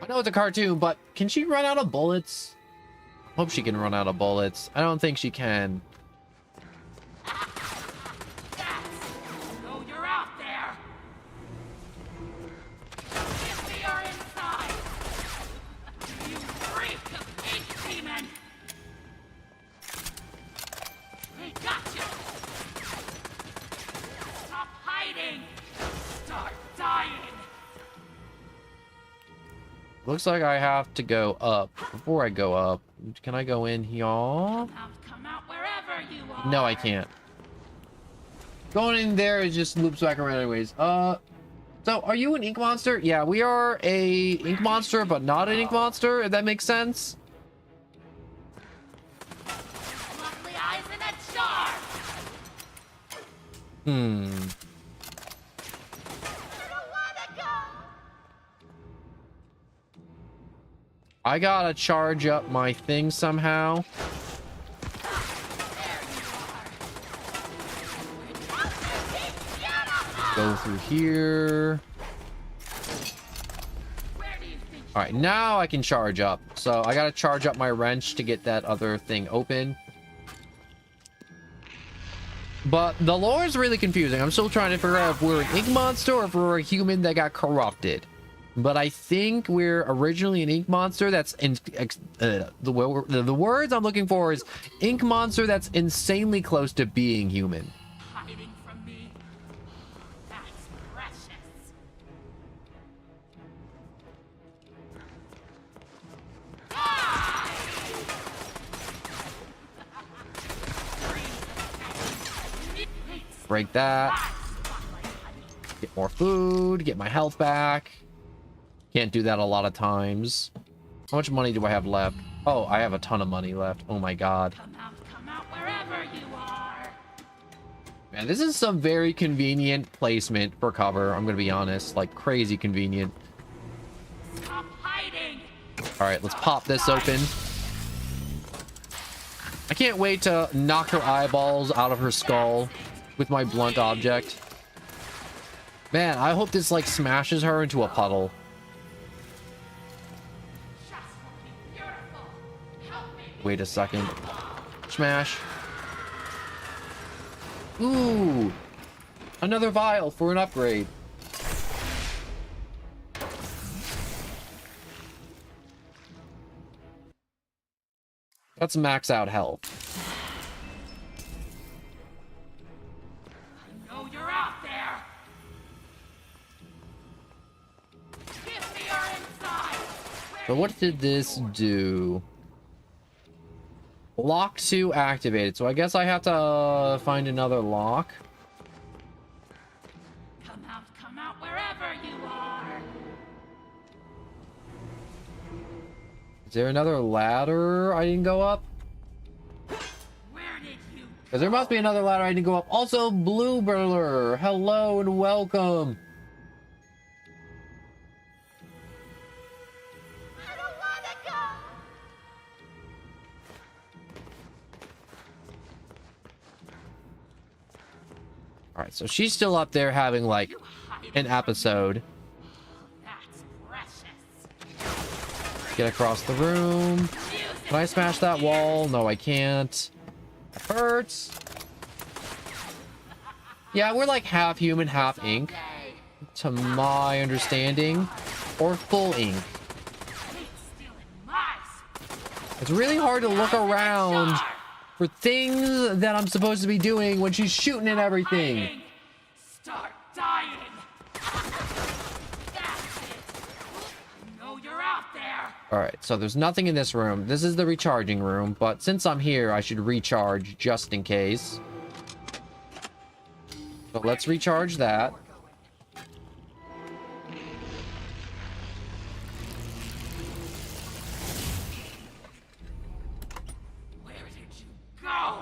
I know it's a cartoon, but can she run out of bullets? Hope she can run out of bullets. I don't think she can. No, you're out there. Give me your inside. You freak of ink demon. They got you. Stop hiding. Start dying. Looks like I have to go up. Before I go up, can I go in here? Come out wherever you are. No, I can't. Going in there, it just loops back around anyways. So are you an ink monster? Yeah, we are a ink monster, but not an ink monster, if that makes sense. Lovely eyes in a jar. I gotta charge up my thing somehow. Go through here. All right, now I can charge up. So I gotta charge up my wrench to get that other thing open. But the lore is really confusing. I'm still trying to figure out if we're an ink monster or if we're a human that got corrupted. But I think we're originally an ink monster that's the words I'm looking for is ink monster that's insanely close to being human. Hiding from me. That's precious. Break that. Get more food. Get my health back. Can't do that a lot of times. How much money do I have left? Oh, I have a ton of money left. Oh my god. Come out wherever you are. Man, this is some very convenient placement for cover. I'm gonna be honest, like crazy convenient. Stop hiding. All right, let's pop this open. I can't wait to knock her eyeballs out of her skull with my blunt object. Man, I hope this like smashes her into a puddle. Wait a second. Smash. Ooh. Another vial for an upgrade. Let's max out health. I know you're out there. Give me your inside. So what did this do? Lock 2 activated. So I guess I have to find another lock. Come out wherever you are. Is there another ladder I didn't go up? Where did you? Because there must be another ladder I didn't go up. Also, Blue Burler. Hello and welcome. I don't wanna go. All right, so she's still up there having like an episode. That's precious. Get across the room. Can I smash that wall? No, I can't. That hurts. Yeah, we're like half human, half ink, to my understanding, or full ink. It's really hard to look around for things that I'm supposed to be doing when she's shooting at everything. Start dying. That's it. I know you're out there. All right, so there's nothing in this room. This is the recharging room, but since I'm here, I should recharge just in case. So let's recharge that. Where did you go?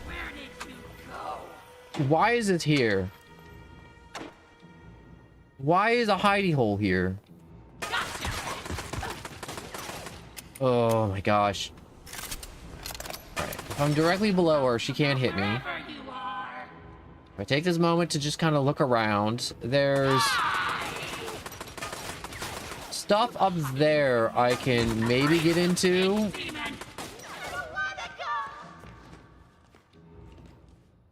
Where did you go? Why is it here? Why is a hidey hole here? Oh my gosh. Alright, if I'm directly below her, she can't hit me. If I take this moment to just kind of look around, there's stuff up there I can maybe get into.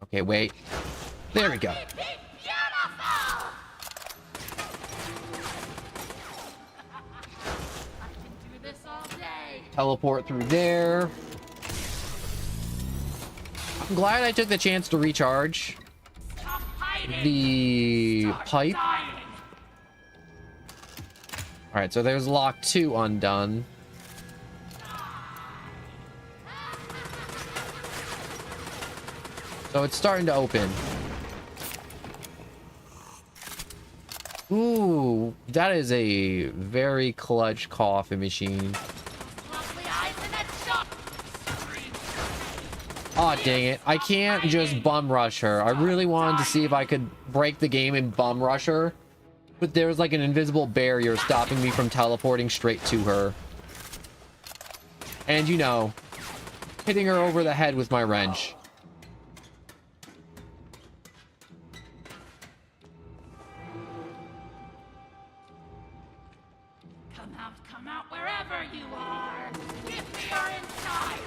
Okay, wait. There we go. Teleport through there. I'm glad I took the chance to recharge the pipe. Alright, so there's lock 2 undone. So it's starting to open. Ooh, that is a very clutch coffee machine. Aw, dang it. I can't just bum rush her. I really wanted to see if I could break the game and bum rush her. But there's like an invisible barrier stopping me from teleporting straight to her. And you know, hitting her over the head with my wrench. Come out wherever you are. Give me your inside.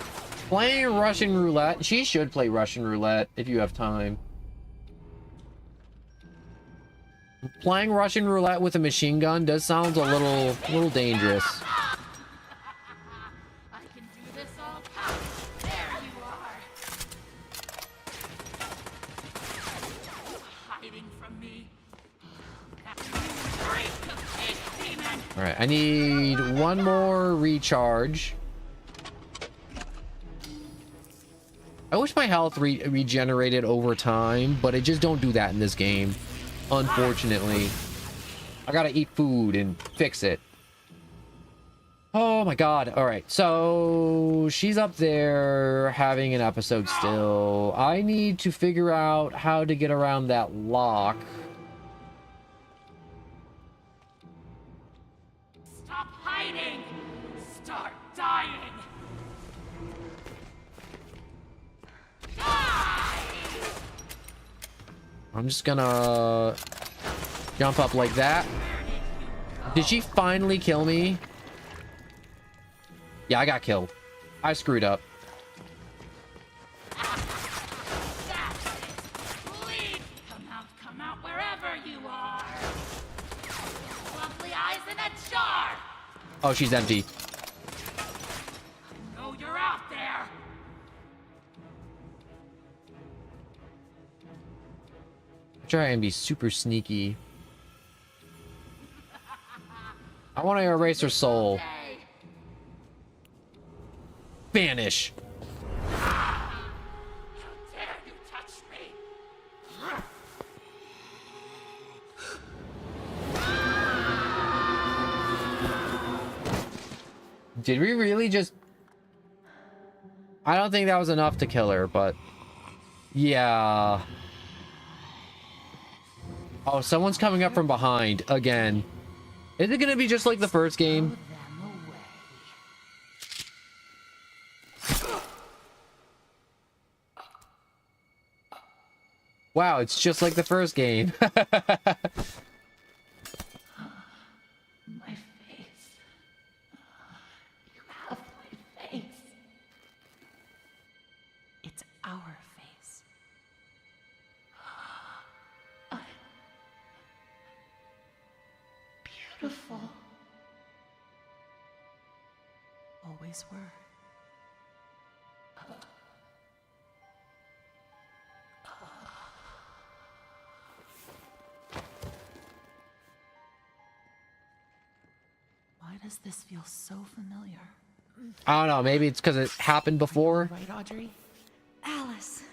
Playing Russian roulette. She should play Russian roulette if you have time. Playing Russian roulette with a machine gun does sound a little dangerous. I can do this all time. There you are. Hiding from me. Freak of this demon. All right, I need one more recharge. I wish my health regenerated over time, but I just don't do that in this game. Unfortunately. I gotta eat food and fix it. Oh my god. Alright, so she's up there having an episode still. I need to figure out how to get around that lock. Stop hiding. Start dying. I'm just gonna jump up like that. Did she finally kill me? Yeah, I got killed. I screwed up. Come out wherever you are. Lovely eyes in a jar. Oh, she's empty. I know you're out there. Try and be super sneaky. I want to erase her soul. Vanish. How dare you touch me? Did we really just... I don't think that was enough to kill her, but... Yeah. Oh, someone's coming up from behind again. Is it gonna be just like the first game? Wow, it's just like the first game. My face. You have my face. It's our face. Beautiful. Always were. Why does this feel so familiar? I don't know, maybe it's because it happened before. Right, Audrey? Alice,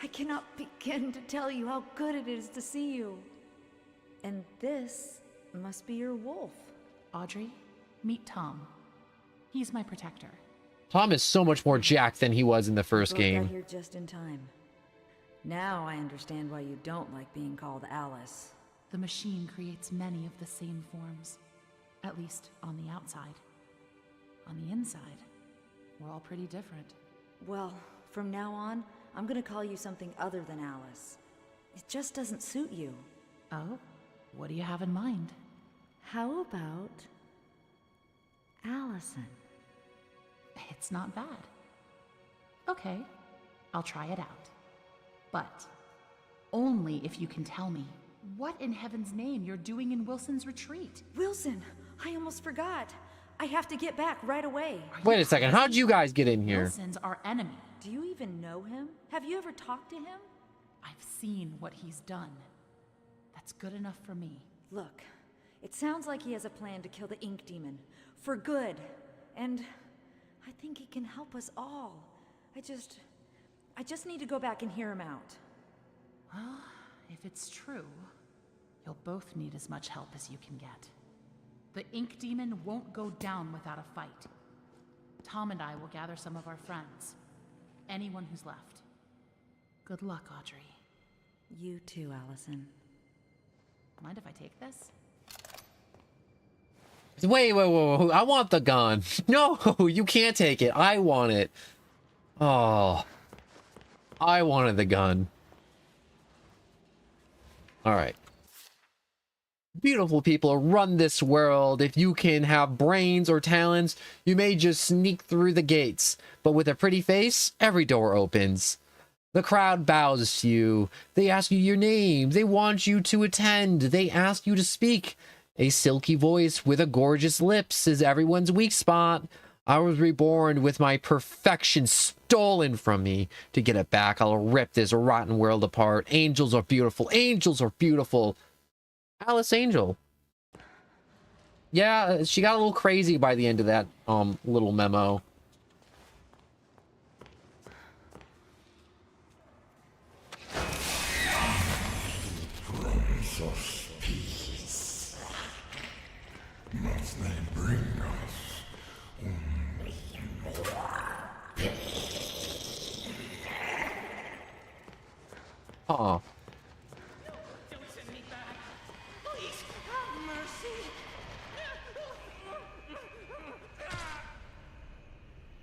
I cannot begin to tell you how good it is to see you. And this must be your wolf. Audrey, meet Tom. He's my protector. Tom is so much more jacked than he was in the first Both got game. here just in time. Now I understand why you don't like being called Alice. The machine creates many of the same forms. At least on the outside. On the inside, we're all pretty different. Well, from now on, I'm gonna call you something other than Alice. It just doesn't suit you. Oh? What do you have in mind? How about Allison? It's not bad. Okay, I'll try it out. But only if you can tell me what in heaven's name you're doing in Wilson's retreat. Wilson, I almost forgot. I have to get back right away. Wait a second, how'd you guys get in here? Wilson's our enemy. Do you even know him? Have you ever talked to him? I've seen what he's done. That's good enough for me. Look, it sounds like he has a plan to kill the Ink Demon. For good. And I think he can help us all. I just need to go back and hear him out. Well, if it's true, you'll both need as much help as you can get. The Ink Demon won't go down without a fight. Tom and I will gather some of our friends. Anyone who's left. Good luck, Audrey. You too, Allison. Mind if I take this? Wait, I want the gun. No, you can't take it. I want it. Oh. I wanted the gun. Alright. Beautiful people run this world. If you can have brains or talents, you may just sneak through the gates. But with a pretty face, every door opens. The crowd bows to you. They ask you your name. They want you to attend. They ask you to speak. A silky voice with a gorgeous lips is everyone's weak spot. I was reborn with my perfection stolen from me. To get it back, I'll rip this rotten world apart. Angels are beautiful. Angels are beautiful. Alice Angel. Yeah, she got a little crazy by the end of that little memo. Prince of Peace. Must they bring us only more pain? Aw.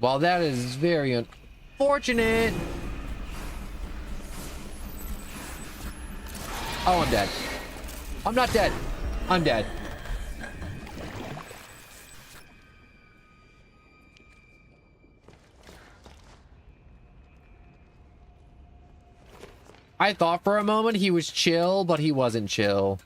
Well, that is very unfortunate. Oh, I'm dead. I'm not dead. I'm dead. I thought for a moment he was chill, but he wasn't chill.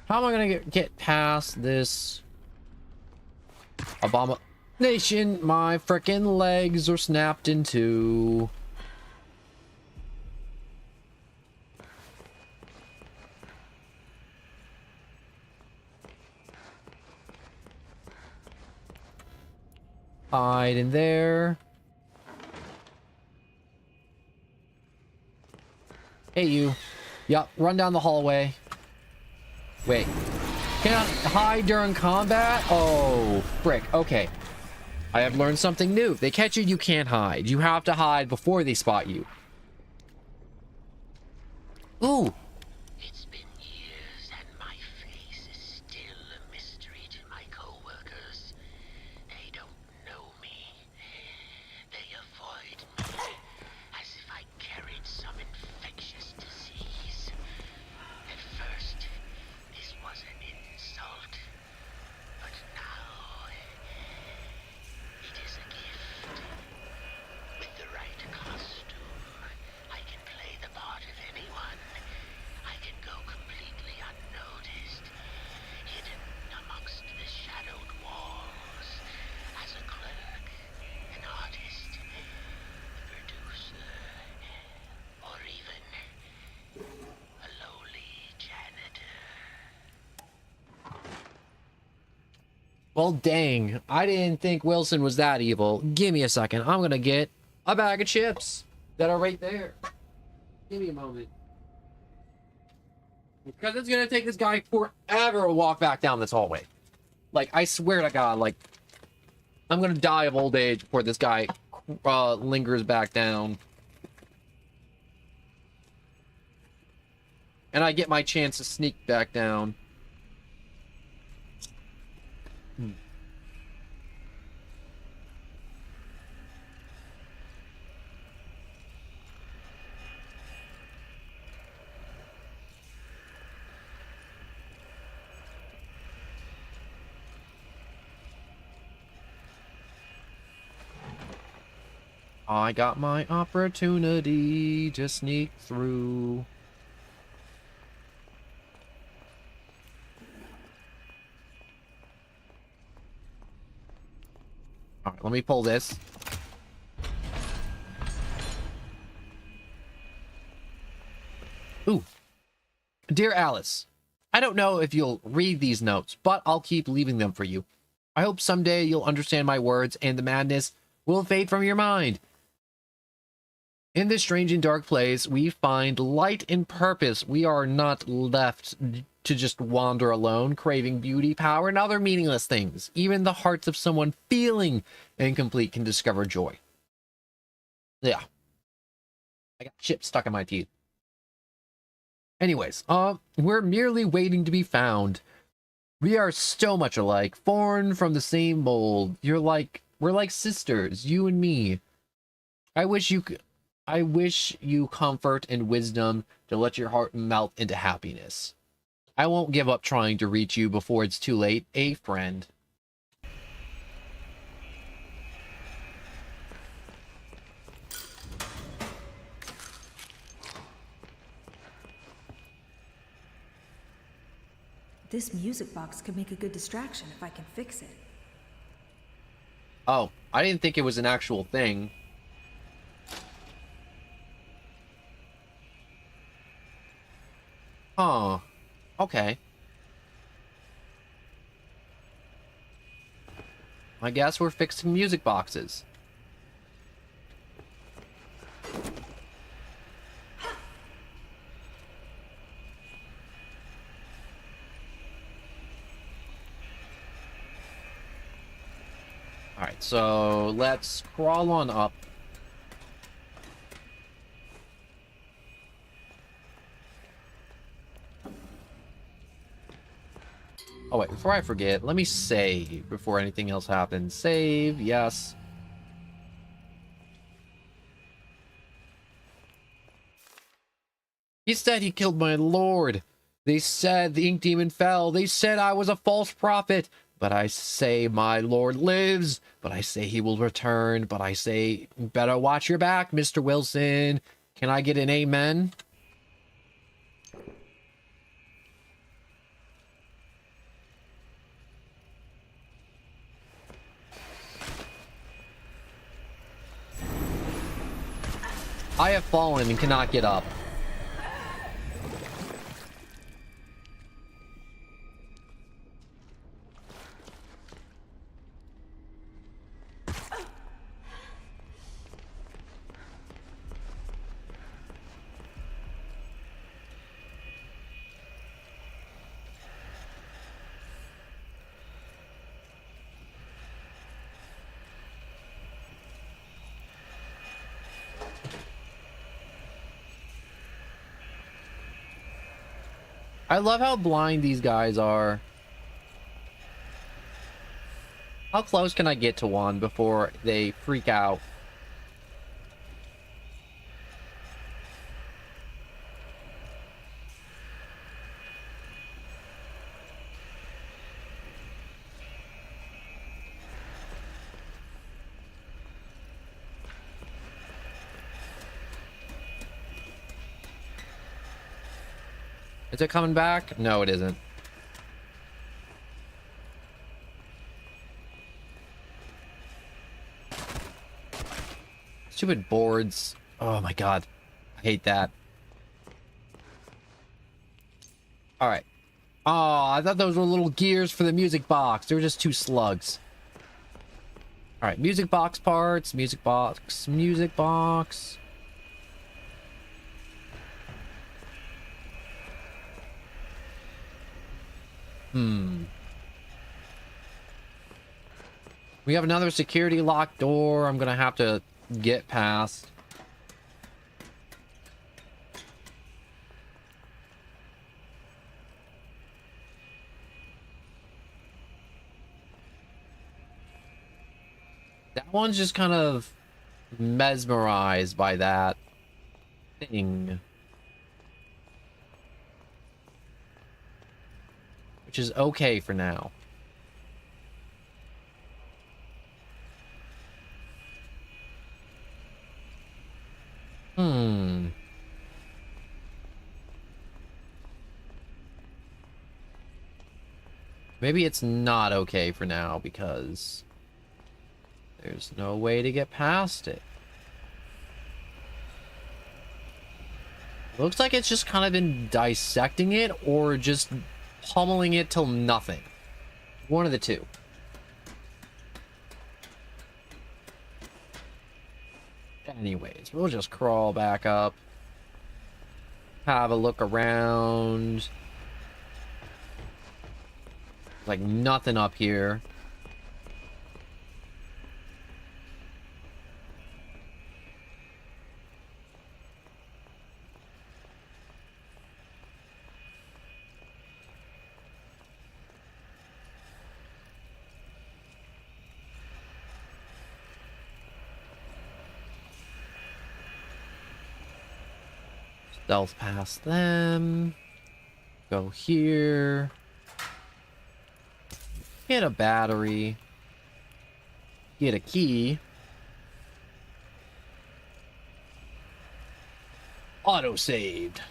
How am I gonna get past this abomination? My frickin' legs are snapped in two. Hide in there. Hey, you. Yup, run down the hallway. Wait. Can't hide during combat? Oh, frick. Okay. I have learned something new. They catch you, you can't hide. You have to hide before they spot you. Ooh. It's been years and my face is still a mystery to my co-workers. They don't know me. They avoid me as if I carried some infectious disease. At first, this was an insult, but now it is a gift. With the right costume, I can play the part of anyone, Well, dang. I didn't think Wilson was that evil. Give me a second. I'm gonna get a bag of chips that are right there. Give me a moment. Because it's gonna take this guy forever to walk back down this hallway. Like, I swear to God, like, I'm gonna die of old age before this guy lingers back down. And I get my chance to sneak back down. I got my opportunity to sneak through. Alright, let me pull this. Ooh. Dear Alice, I don't know if you'll read these notes, but I'll keep leaving them for you. I hope someday you'll understand my words and the madness will fade from your mind. In this strange and dark place, we find light and purpose. We are not left to just wander alone, craving beauty, power, and other meaningless things. Even the hearts of someone feeling incomplete can discover joy. Yeah. I got chips stuck in my teeth. Anyways, we're merely waiting to be found. We are so much alike, born from the same mold. We're like sisters, you and me. I wish you comfort and wisdom to let your heart melt into happiness. I won't give up trying to reach you before it's too late, a friend. This music box could make a good distraction if I can fix it. Oh, I didn't think it was an actual thing. Huh. Okay. I guess we're fixing music boxes. Alright, so let's crawl on up. Oh wait, before I forget, let me save before anything else happens. Save, yes. He said he killed my lord. They said the ink demon fell. They said I was a false prophet. But I say my lord lives. But I say he will return. But I say, better watch your back, Mr. Wilson. Can I get an amen? I have fallen and cannot get up. I love how blind these guys are. How close can I get to one before they freak out? Is it coming back? No, it isn't. Stupid boards. Oh my god. I hate that. Alright. Oh, I thought those were little gears for the music box. They were just two slugs. Alright, music box parts. Music box. Music box. We have another security locked door I'm gonna have to get past. That one's just kind of mesmerized by that thing. Which is okay for now. Maybe it's not okay for now because there's no way to get past it. Looks like it's just kind of been dissecting it or just pummeling it till nothing. One of the two. Anyways, we'll just crawl back up. Have a look around. Like nothing up here. Stealth past them. Go here. Get a battery. Get a key. Auto saved.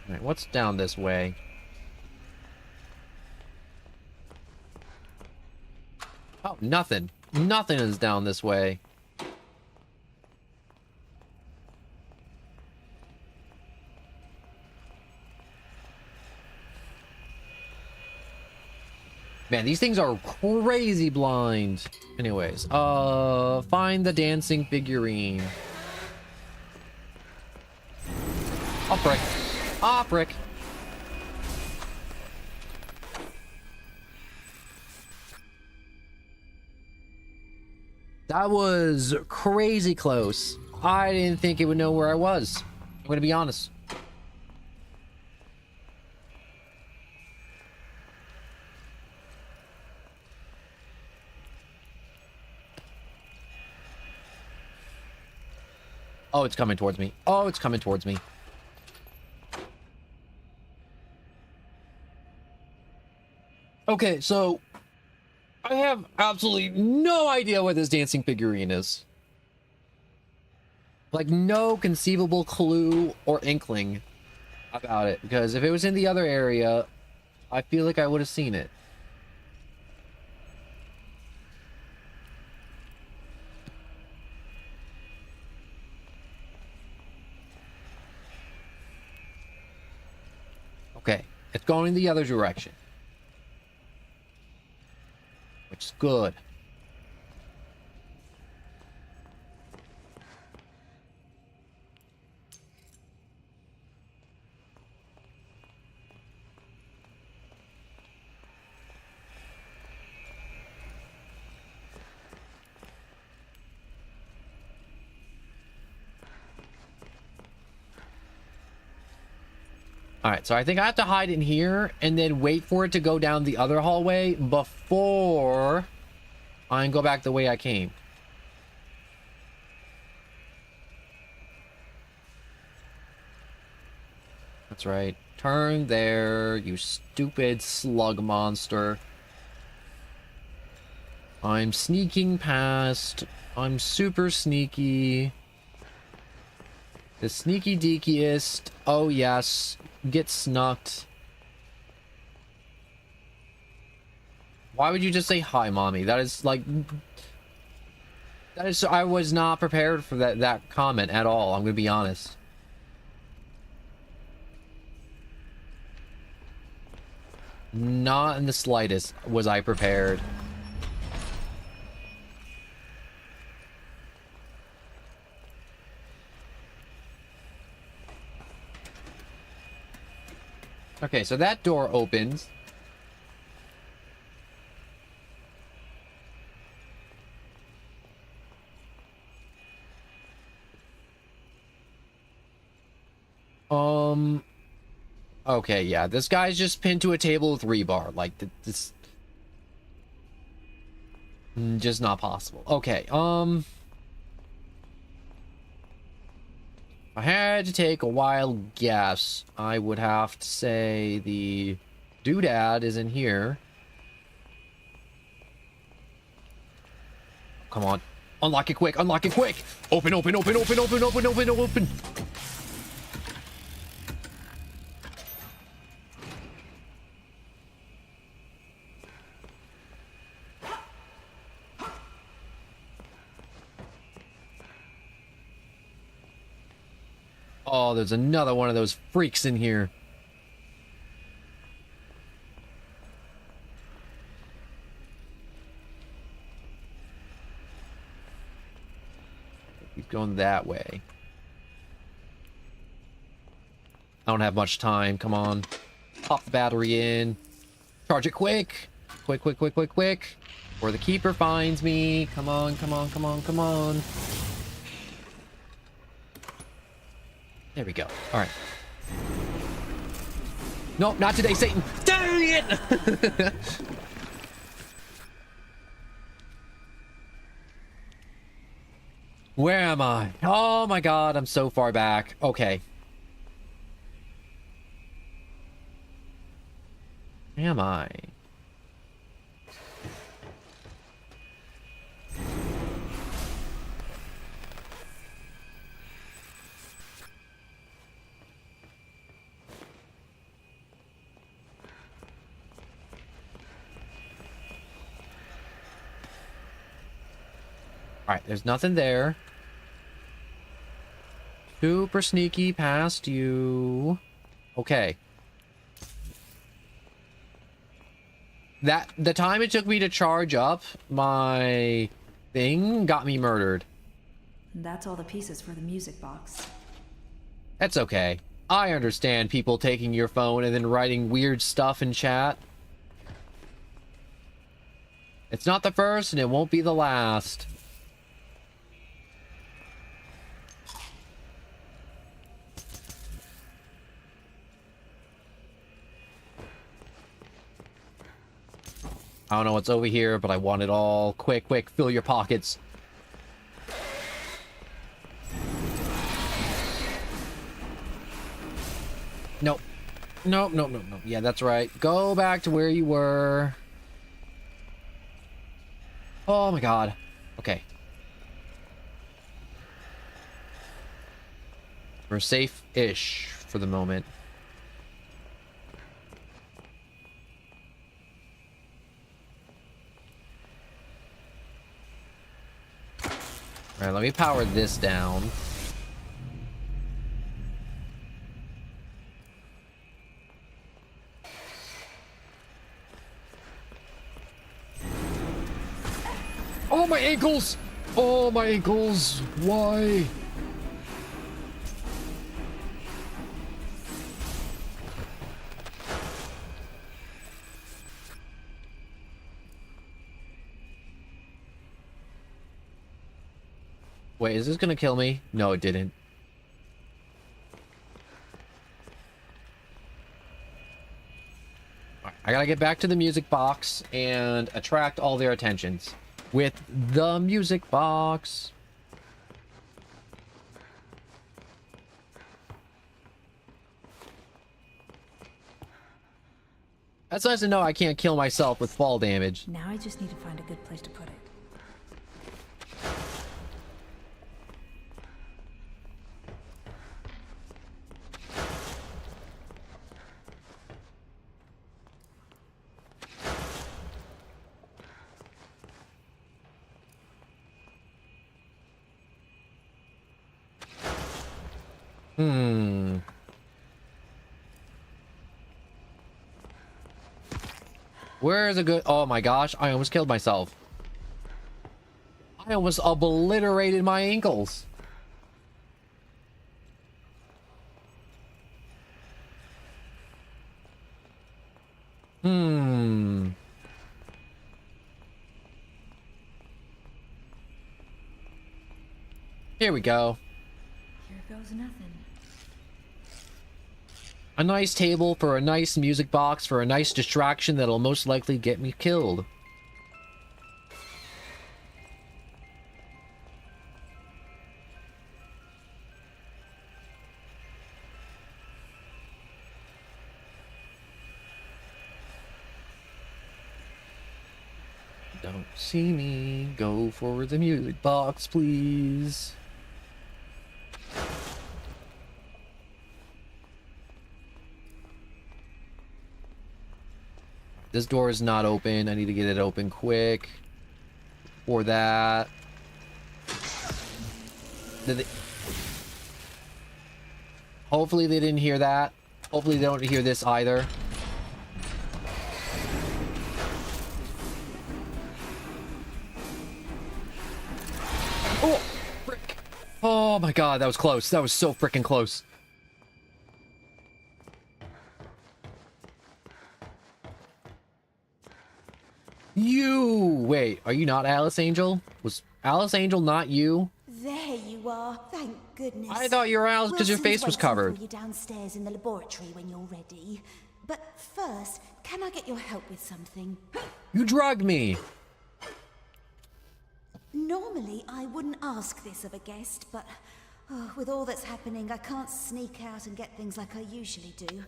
Alright, what's down this way? Oh, nothing. Nothing is down this way. Man, these things are crazy blind. Anyways, find the dancing figurine. Oh, frick. Ah, frick. That was crazy close. I didn't think it would know where I was. I'm gonna be honest. Oh, it's coming towards me. Oh, it's coming towards me. Okay, so I have absolutely no idea what this dancing figurine is. Like, no conceivable clue or inkling about it. Because if it was in the other area, I feel like I would have seen it. Okay, it's going the other direction. Which is good. Alright, so I think I have to hide in here and then wait for it to go down the other hallway before I go back the way I came. That's right. Turn there, you stupid slug monster. I'm sneaking past. I'm super sneaky. The sneaky deakiest. Oh yes. Get snucked. Why would you just say hi, mommy? That is like... I was not prepared for that comment at all. I'm gonna be honest. Not in the slightest was I prepared. Okay, so that door opens. Okay, yeah, this guy's just pinned to a table with rebar. Like, this... just not possible. Okay, if I had to take a wild guess, I would have to say the doodad is in here. Come on. Unlock it quick, unlock it quick! Open, open, open, open, open, open, open, open! Oh, there's another one of those freaks in here. He's going that way. I don't have much time. Come on. Pop the battery in. Charge it quick. Quick, quick, quick, quick, quick. Or the keeper finds me. Come on, come on, come on, come on. There we go. All right. Nope, not today, Satan. Dang it! Where am I? Oh my god, I'm so far back. Okay. Where am I? Alright, there's nothing there. Super sneaky past you. Okay. The time it took me to charge up my thing got me murdered. That's all the pieces for the music box. That's okay. I understand people taking your phone and then writing weird stuff in chat. It's not the first and it won't be the last. I don't know what's over here, but I want it all. Quick, quick, fill your pockets. Nope. Nope, nope, nope, nope. Yeah, that's right. Go back to where you were. Oh my god. Okay. We're safe-ish for the moment. Alright, let me power this down. Oh, my ankles! Oh, my ankles! Why? Wait, is this gonna kill me? No, it didn't. I gotta get back to the music box and attract all their attentions with the music box. That's nice to know I can't kill myself with fall damage. Now I just need to find a good place to put it. Hmm. Where's a good... Oh my gosh, I almost killed myself. I almost obliterated my ankles. Hmm. Here we go. Here goes nothing. A nice table for a nice music box for a nice distraction that'll most likely get me killed. Don't see me. Go for the music box, please. This door is not open. I need to get it open quick. For that. Hopefully they didn't hear that. Hopefully they don't hear this either. Oh, frick. Oh my god, that was close. That was so freaking close. Wait, are you not Alice Angel? Was Alice Angel not you? There you are. Thank goodness. I thought you were Alice because your face was covered. You downstairs in the laboratory when you're ready. But first, can I get your help with something? You drugged me. Normally, I wouldn't ask this of a guest, but with all that's happening, I can't sneak out and get things like I usually do.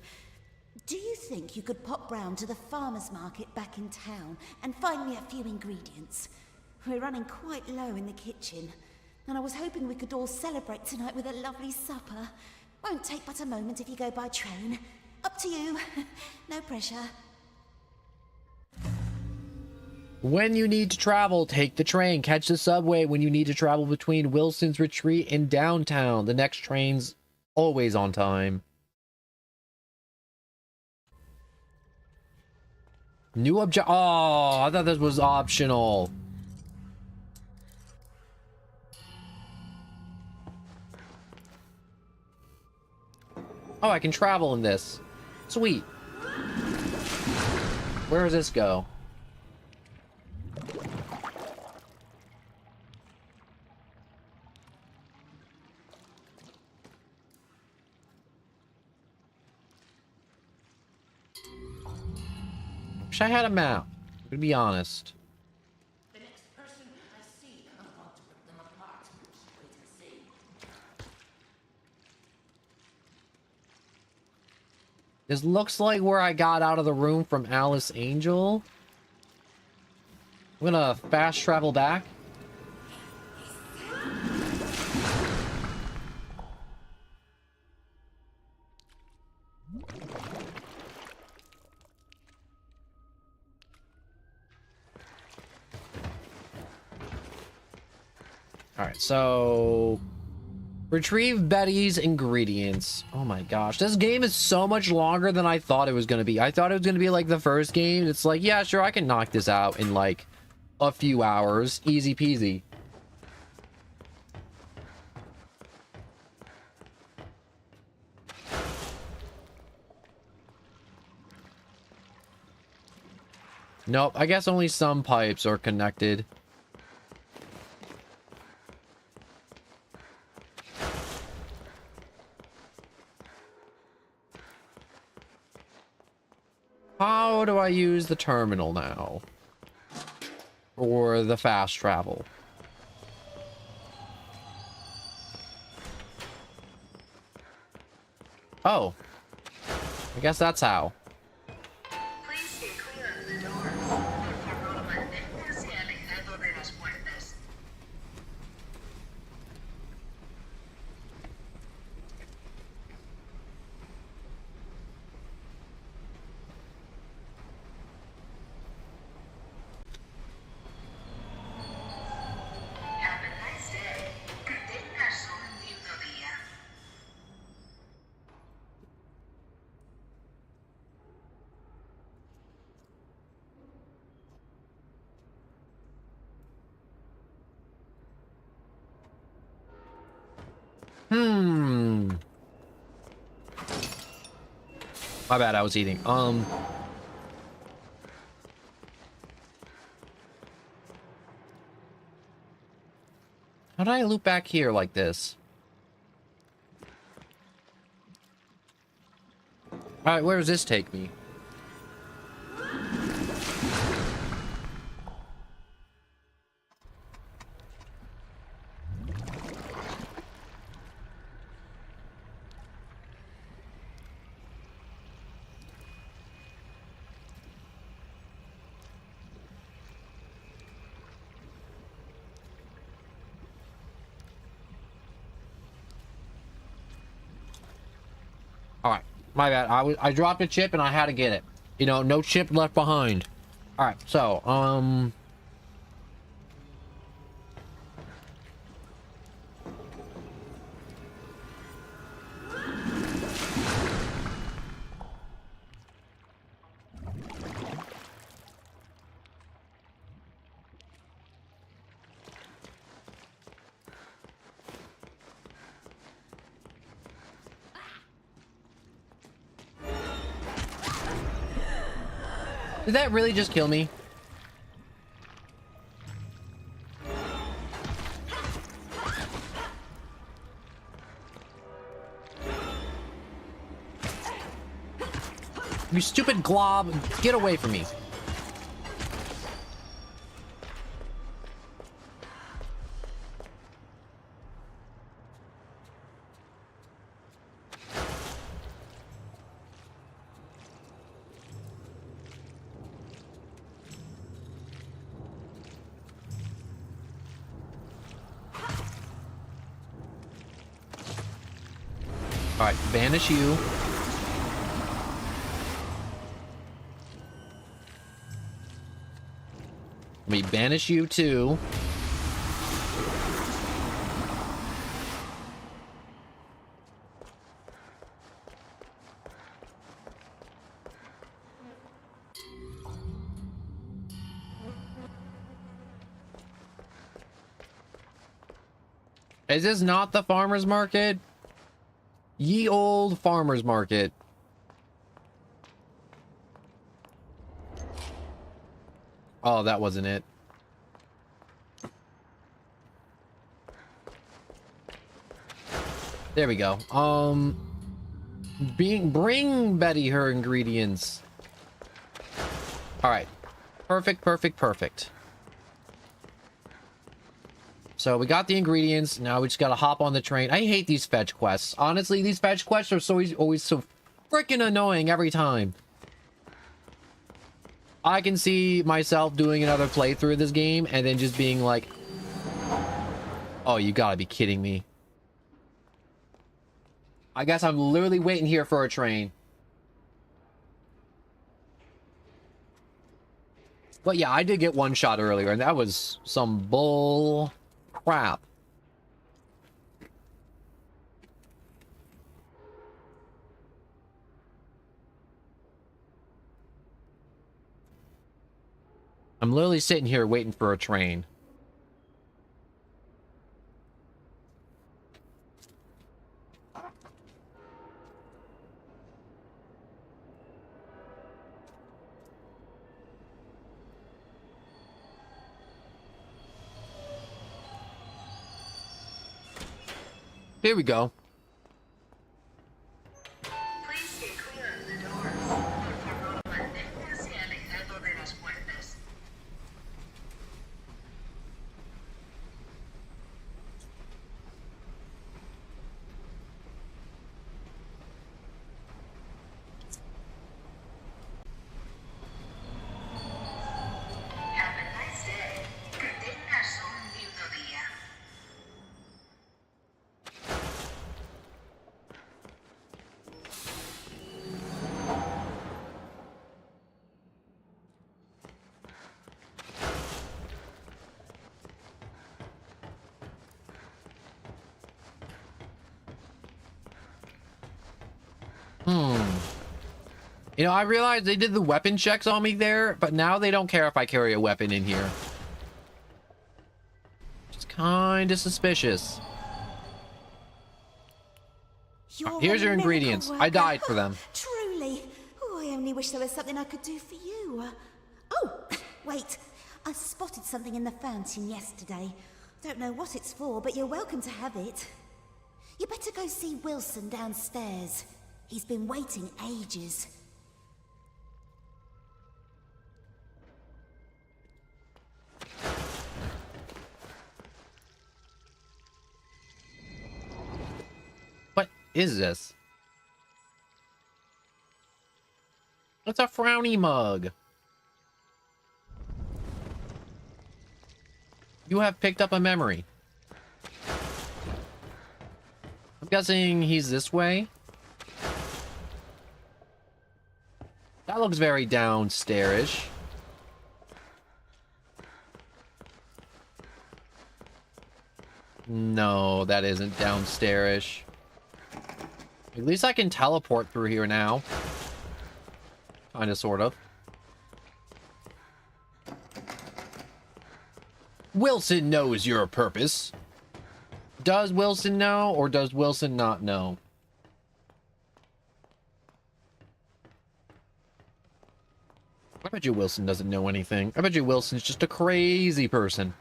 Do you think you could pop round to the farmer's market back in town and find me a few ingredients? We're running quite low in the kitchen, and I was hoping we could all celebrate tonight with a lovely supper. Won't take but a moment if you go by train. Up to you. No pressure. When you need to travel, take the train. Catch the subway when you need to travel between Wilson's Retreat and downtown. The next train's always on time. New object. Oh, I thought this was optional. Oh, I can travel in this. Sweet. Where does this go? Wish I had a map, to be honest. The next person I see, I want to rip them apart. Wait and see. This looks like where I got out of the room from Alice Angel. I'm gonna fast travel back. Alright, so... Retrieve Betty's ingredients. Oh my gosh. This game is so much longer than I thought it was going to be. I thought it was going to be like the first game. It's like, yeah, sure, I can knock this out in like a few hours. Easy peasy. Nope, I guess only some pipes are connected. How do I use the terminal now? Or the fast travel? Oh. I guess that's how. Please stay clear of the door. Por favor, manténgase alejado de las puertas. Have a nice day. Que tengas un lindo día. My bad, I was eating. How did I loop back here like this? Alright, where does this take me? Alright, my bad. I dropped a chip and I had to get it. You know, no chip left behind. Alright, so, did that really just kill me? You stupid glob, get away from me. Alright, banish you. Let me banish you too. Is this not the farmer's market? Ye old farmer's market. Oh, that wasn't it. There we go. Bring Betty her ingredients. All right. Perfect, perfect, perfect. So we got the ingredients. Now we just got to hop on the train. I hate these fetch quests. Honestly, these fetch quests are always so freaking annoying every time. I can see myself doing another playthrough of this game and then just being like, oh, you gotta be kidding me. I guess I'm literally waiting here for a train. But yeah, I did get one shot earlier and that was some bull crap. I'm literally sitting here waiting for a train. Here we go. Please stay clear of the doors. Por favor, manténgase alejado de las puertas. Have a nice day. Que tengas un lindo día. You know, I realized they did the weapon checks on me there, but now they don't care if I carry a weapon in here. It's kind of suspicious. Here's your ingredients. I died for them. Truly, only wish there was something I could do for you. Oh, wait. I spotted something in the fountain yesterday. Don't know what it's for, but you're welcome to have it. You better go see Wilson downstairs. He's been waiting ages. What is this? It's a frowny mug. You have picked up a memory. I'm guessing he's this way. That looks very downstairs-ish. No, that isn't downstairs-ish. At least I can teleport through here now. Kinda, sort of. Wilson knows your purpose. Does Wilson know, or does Wilson not know? I bet you Wilson doesn't know anything. I bet you Wilson's just a crazy person.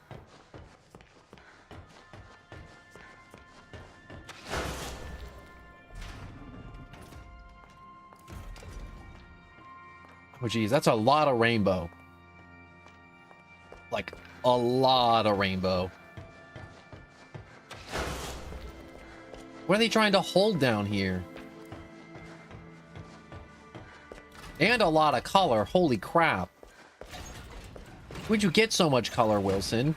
Oh, geez, that's a lot of rainbow. Like, a lot of rainbow. What are they trying to hold down here? And a lot of color. Holy crap. Where'd you get so much color, Wilson?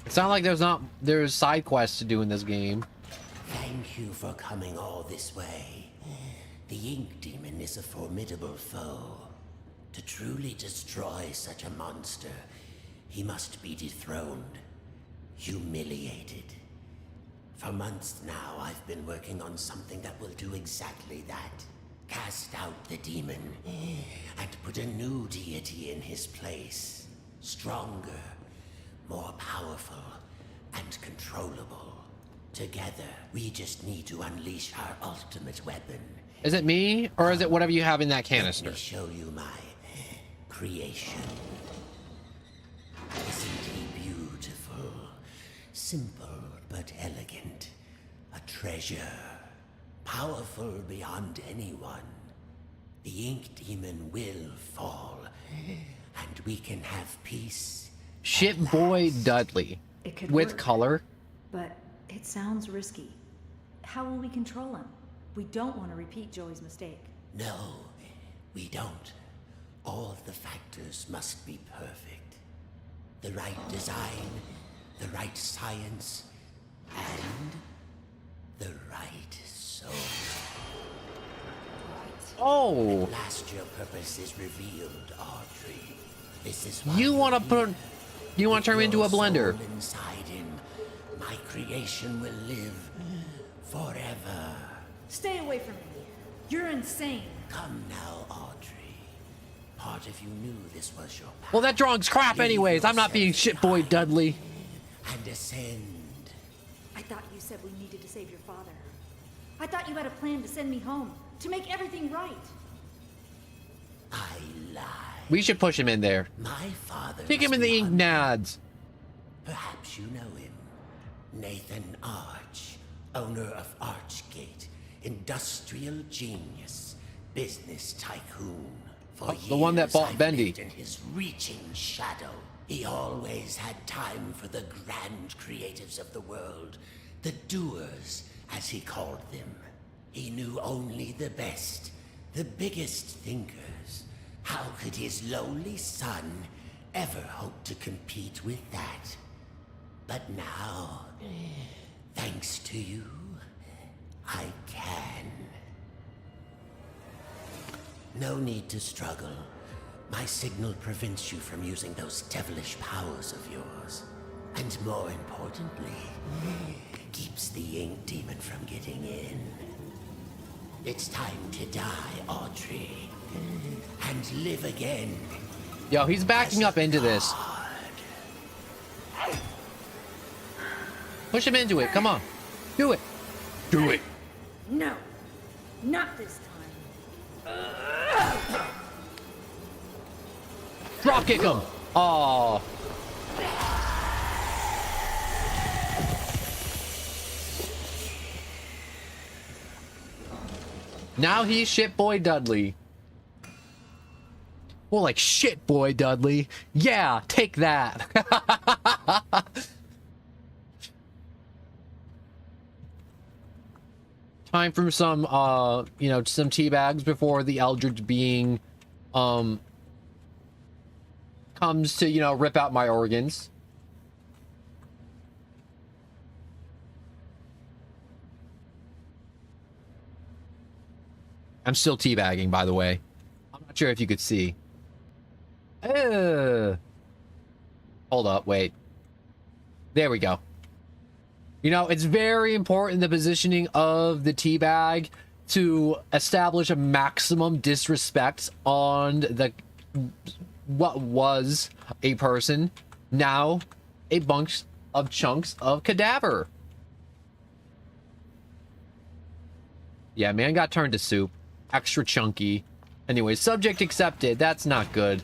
It's not like there's side quests to do in this game. Thank you for coming all this way. The Ink Demon is a formidable foe. To truly destroy such a monster, he must be dethroned, humiliated. For months now, I've been working on something that will do exactly that. Cast out the demon, and put a new deity in his place. Stronger, more powerful, and controllable. Together, we just need to unleash our ultimate weapon. Is it me, or is it whatever you have in that canister? Let me show you my creation. Isn't he beautiful? Simple but elegant. A treasure. Powerful beyond anyone. The Ink Demon will fall, and we can have peace. Shit Boy Dudley. It could with work, color. but it sounds risky. How will we control him? We don't want to repeat Joey's mistake. No, we don't. All of the factors must be perfect. The right design, the right science, and the right soul. Oh! At last your purpose is revealed, Audrey. This is why You want to put... You want to turn him into a blender. Inside him, my creation will live forever. Stay away from me. You're insane. Come now, Audrey. Part of you knew this was your path. Well, that drawing's crap anyways. I'm not being Shit Boy Dudley. And ascend. I thought you said we needed to save your father. I thought you had a plan to send me home, to make everything right. I lied. We should push him in there. My father. Kick him in the ink nads. Perhaps you know him. Nathan Arch, owner of Archgate, industrial genius, business tycoon. For the one that years, bought I've Bendy. lived in his reaching shadow. He always had time for the grand creatives of the world, the doers, as he called them. He knew only the best, the biggest thinkers. How could his lowly son ever hope to compete with that? But now, thanks to you, I can. No need to struggle. My signal prevents you from using those devilish powers of yours. And more importantly, keeps the ink demon from getting in. It's time to die, Audrey. And live again. Yo, he's backing up into this. Push him into it. Come on. Do it. Do it. No, not this time. Drop kick him. Oh. Now he's shit boy Dudley. Well, like shit boy Dudley. Yeah, take that. Time for some, you know, some tea bags before the Eldritch being, comes to, you know, rip out my organs. I'm still teabagging, by the way. I'm not sure if you could see. Hold up, wait. There we go. You know, it's very important, the positioning of the teabag, to establish a maximum disrespect on the what was a person, now a bunch of chunks of cadaver. Yeah, man got turned to soup. Extra chunky. Anyway, subject accepted. That's not good.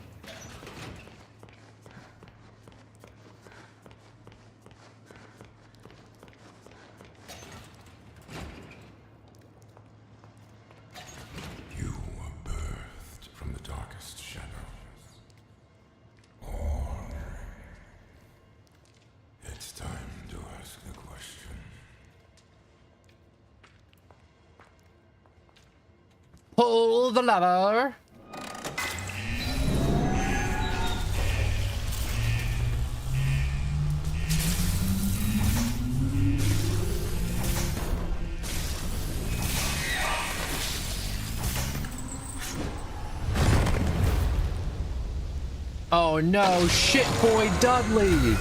You were birthed from the darkest shadows. Or it's time to ask the question. Pull the lever. Oh no, shit boy Dudley.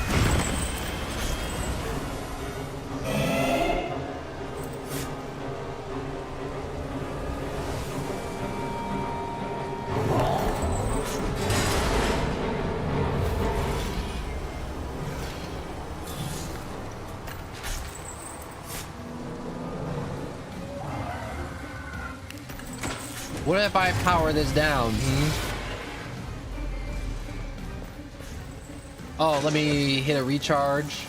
What if I power this down? Oh, let me hit a recharge.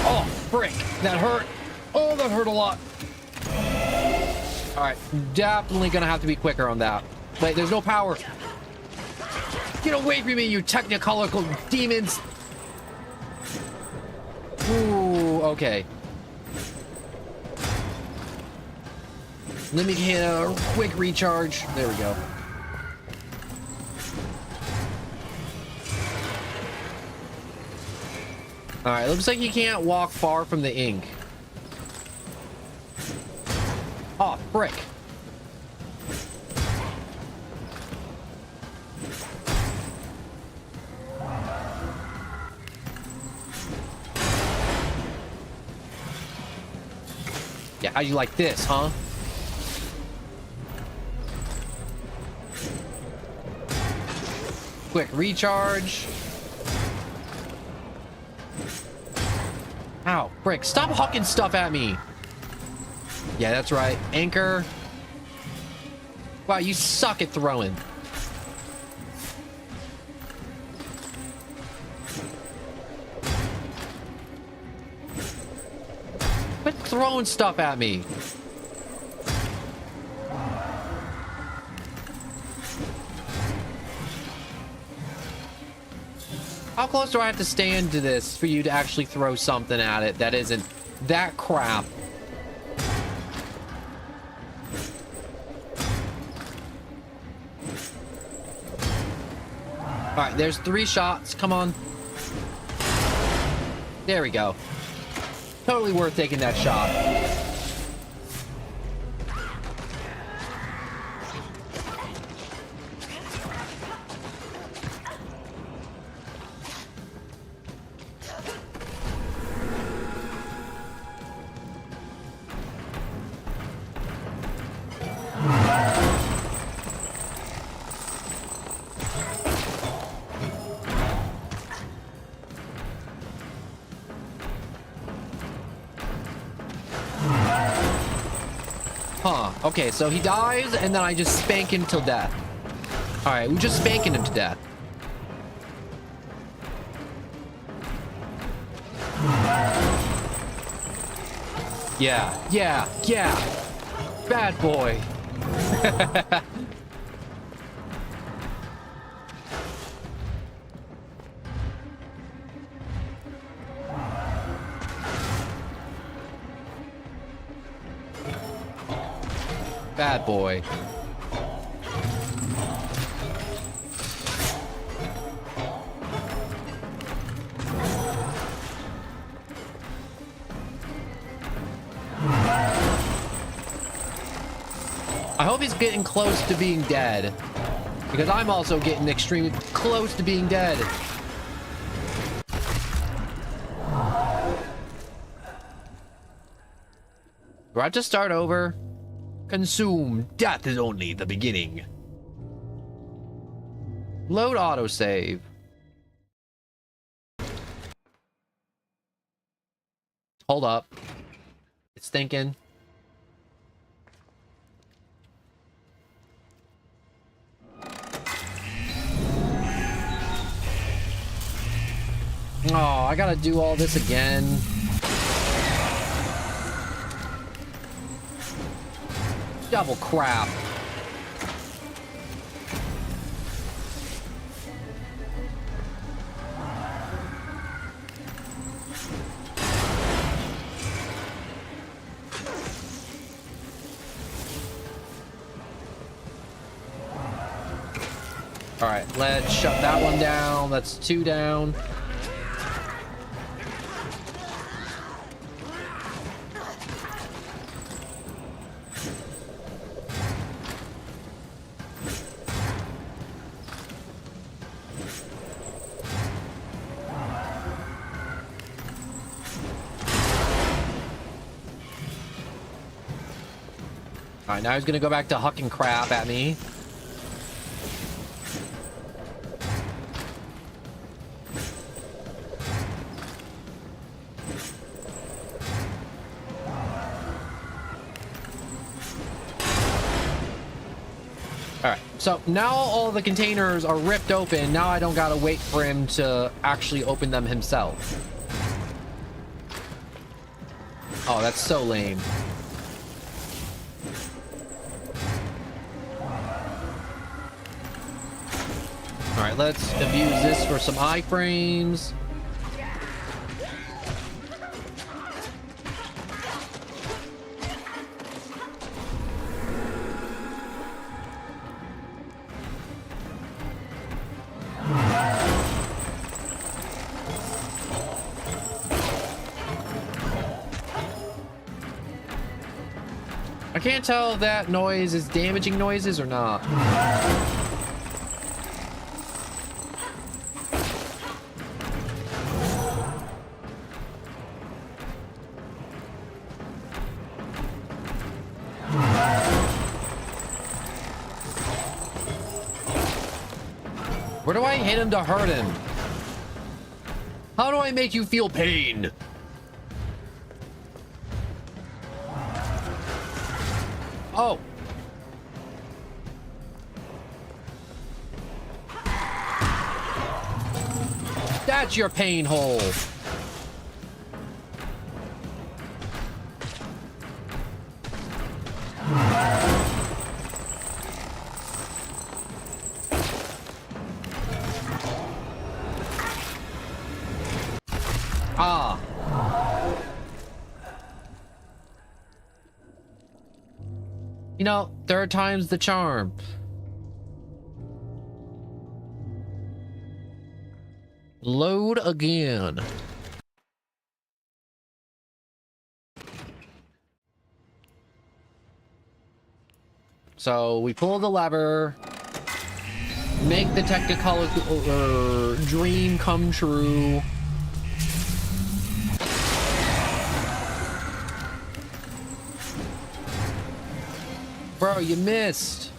Oh, frick. That hurt. Oh, that hurt a lot. Alright, definitely gonna have to be quicker on that. Wait, there's no power. Get away from me, you technicolor demons. Ooh, okay. Let me hit a quick recharge. There we go. Alright, looks like you can't walk far from the ink. Oh, frick. Yeah, how'd you like this, huh? Quick recharge. Ow, frick. Stop hucking stuff at me. Yeah, that's right. Anchor. Wow, you suck at throwing. Quit throwing stuff at me. How close do I have to stand to this for you to actually throw something at it that isn't that crap? Alright, there's 3 shots. Come on. There we go. Totally worth taking that shot. Okay, so he dies, and then I just spank him till death. Alright, we're just spanking him to death. Yeah, yeah, yeah. Bad boy. Bad boy. I hope he's getting close to being dead, because I'm also getting extremely close to being dead. Do I have to start over? Consume. Death is only the beginning. Load autosave. Hold up. It's thinking. Oh, I gotta do all this again. Double crap. All right, let's shut that one down. That's 2 down. All right, now he's gonna go back to hucking crap at me. Alright, so now all the containers are ripped open. Now I don't gotta wait for him to actually open them himself. Oh, that's so lame. Alright, let's abuse this for some iframes. I can't tell if that noise is damaging noises or not. Where do I hit him to hurt him? How do I make you feel pain? Oh. That's your pain hole. Ah. You know, third time's the charm. Load again. So we pull the lever, make the Technicolor dream come true. Bro, you missed.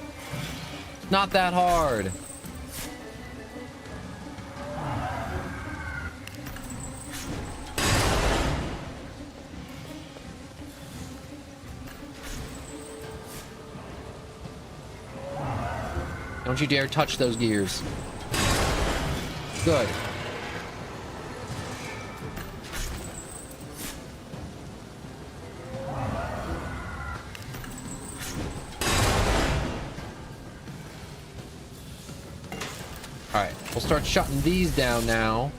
Not that hard. Don't you dare touch those gears. Good. Alright, we'll start shutting these down now.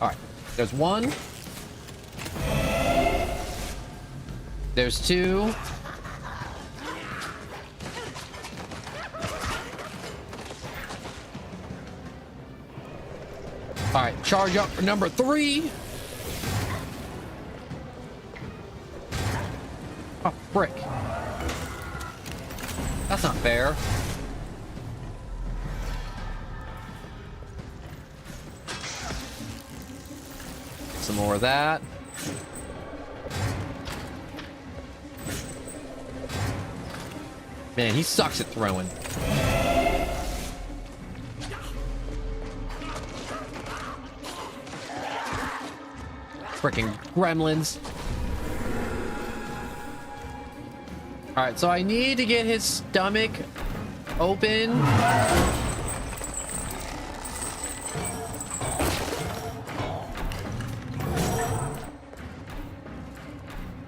Alright, there's one. There's two. Alright, charge up for number 3. Oh, frick. That's not fair. Some more of that. Man, he sucks at throwing. Freaking gremlins. Alright, so I need to get his stomach open.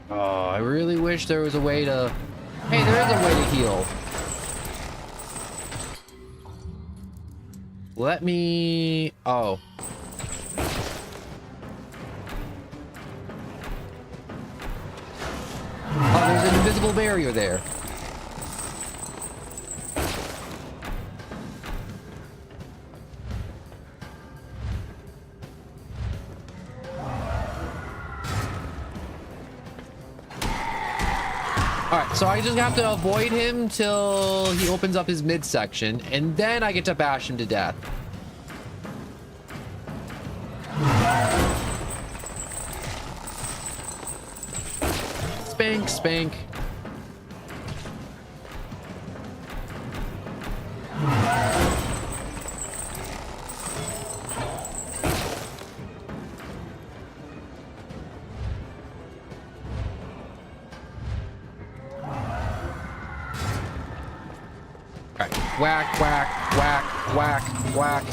Oh, I really wish there was a way to... Hey, there is a way to heal. Let me... Oh. Oh, there's an invisible barrier there. Alright, so I just have to avoid him till he opens up his midsection, and then I get to bash him to death. Spank, spank. Alright, whack, whack, whack, whack, whack.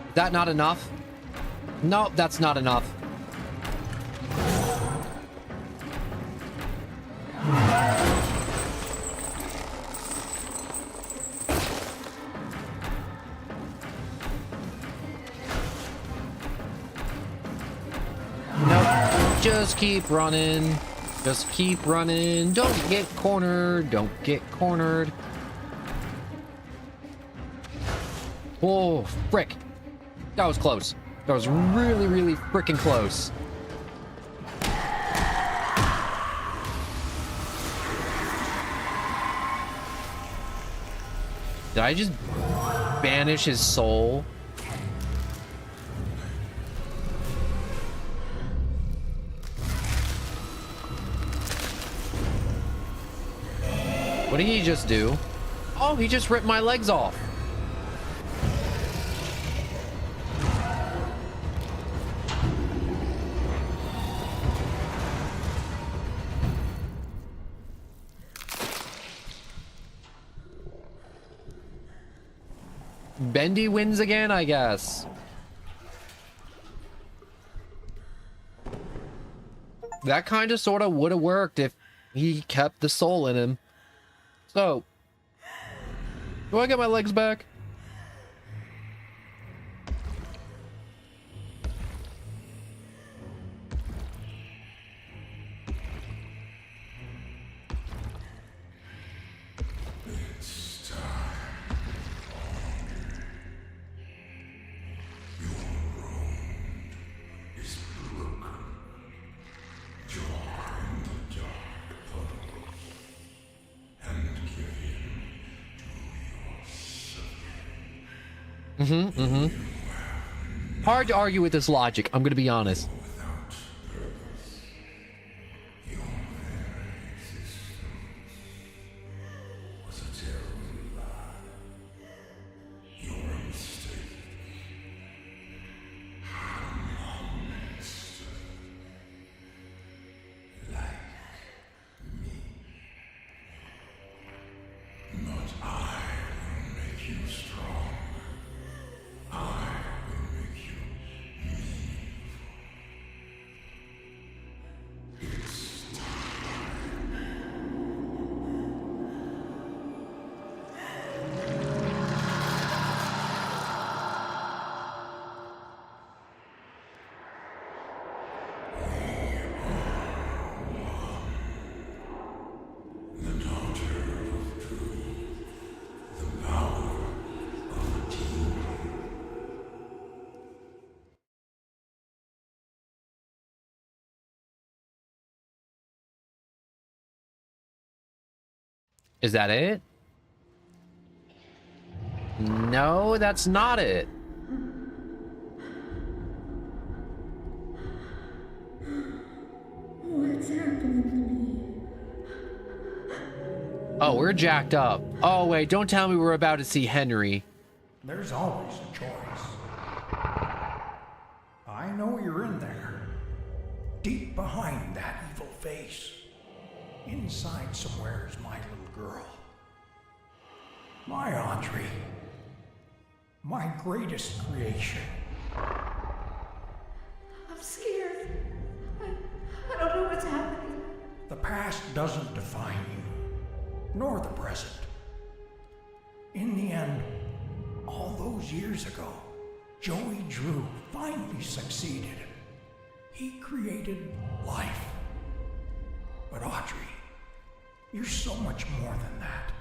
Is that not enough? Nope, that's not enough. Nope, just keep running. Just keep running. Don't get cornered. Don't get cornered. Oh, frick. That was close. That was really, really freaking close. Did I just banish his soul? What did he just do? Oh, he just ripped my legs off. Bendy wins again, I guess. That kind of sort of would have worked if he kept the soul in him. So, do I get my legs back? Hard to argue with this logic, I'm gonna be honest. make you strong. I will make you meaningful. It's the daughter of truth, the power of a team. Is that it? No, that's not it. What's happening to me? Oh, we're jacked up. Oh, wait, don't tell me we're about to see Henry. There's always a choice. I know you're in there. Deep behind that evil face. Inside somewhere is my little girl. My Audrey. My greatest creation. I'm scared. I don't know what's happening. The past doesn't define you, nor the present. In the end, all those years ago, Joey Drew finally succeeded. He created life. But Audrey, you're so much more than that.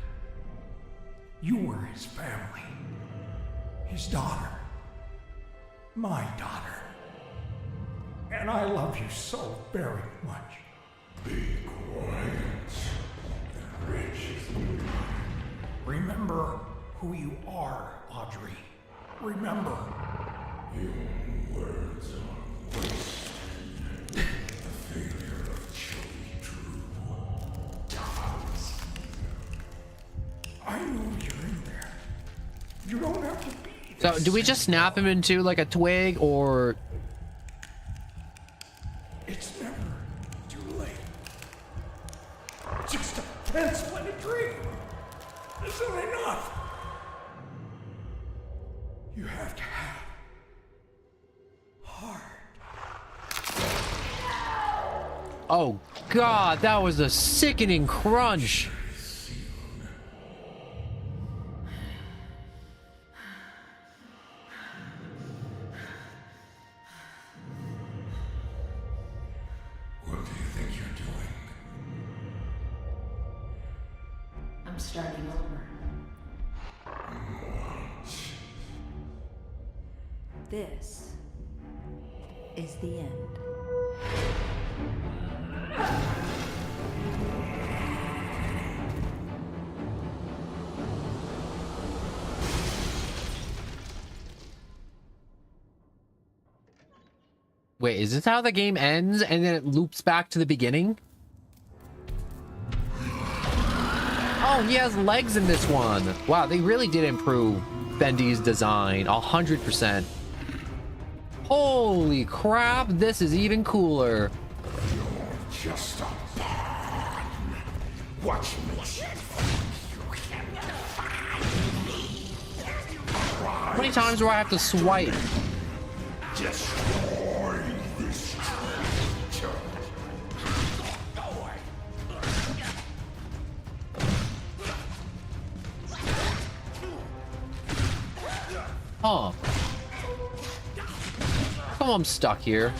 You were his family, his daughter, my daughter. And I love you so very much. Be quiet and rich. Remember who you are, Audrey. Remember. Your words are wasted. The failure of Joey Drew dies. I know you're in there. You don't have to be. So, do we just snap him into like a twig, or... It's never too late. Just a pencil and a dream. Isn't enough? You have to have heart. Oh, God, that was a sickening crunch. What do you think you're doing? I'm starting over. This is the end. Wait, is this how the game ends and then it loops back to the beginning? Oh, he has legs in this one. Wow, they really did improve Bendy's design 100%. Holy crap, this is even cooler. You're just a pawn. What makes you think you can define me? How many times do I have to swipe? Destroy this creature. Huh. Come on, I'm stuck here.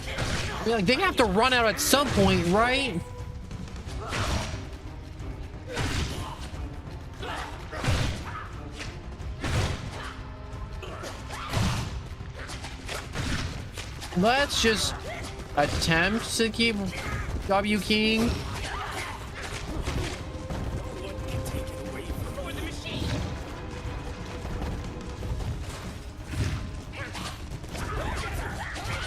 I mean, like, they have to run out at some point, right? Let's just attempt to keep W keying.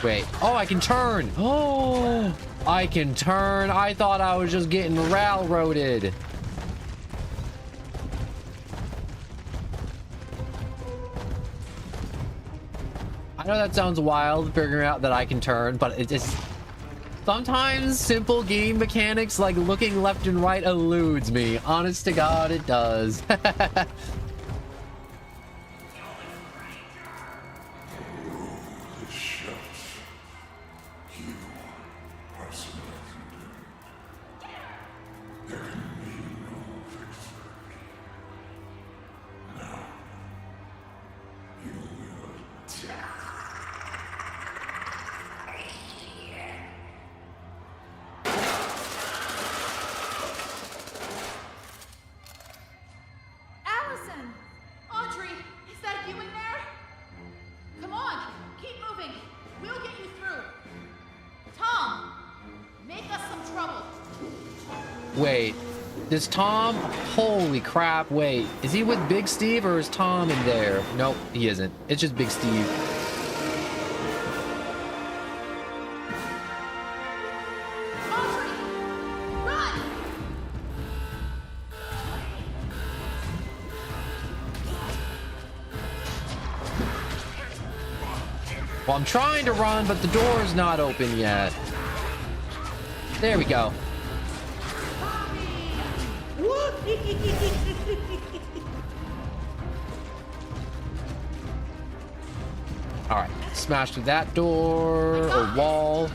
Wait. Oh, I can turn. Oh, I can turn. I thought I was just getting railroaded. I know that sounds wild, figuring out that I can turn, but it just... Sometimes simple game mechanics like looking left and right eludes me. Honest to God, it does. Audrey, is that you in there? Come on, keep moving. We'll get you through. Tom, make us some trouble. Wait, is Tom? Holy crap, wait. Is he with Big Steve or is Tom in there? Nope, he isn't. It's just Big Steve. Audrey, run! Well, I'm trying to run, but the door is not open yet. There we go. All right, smash through that door or wall.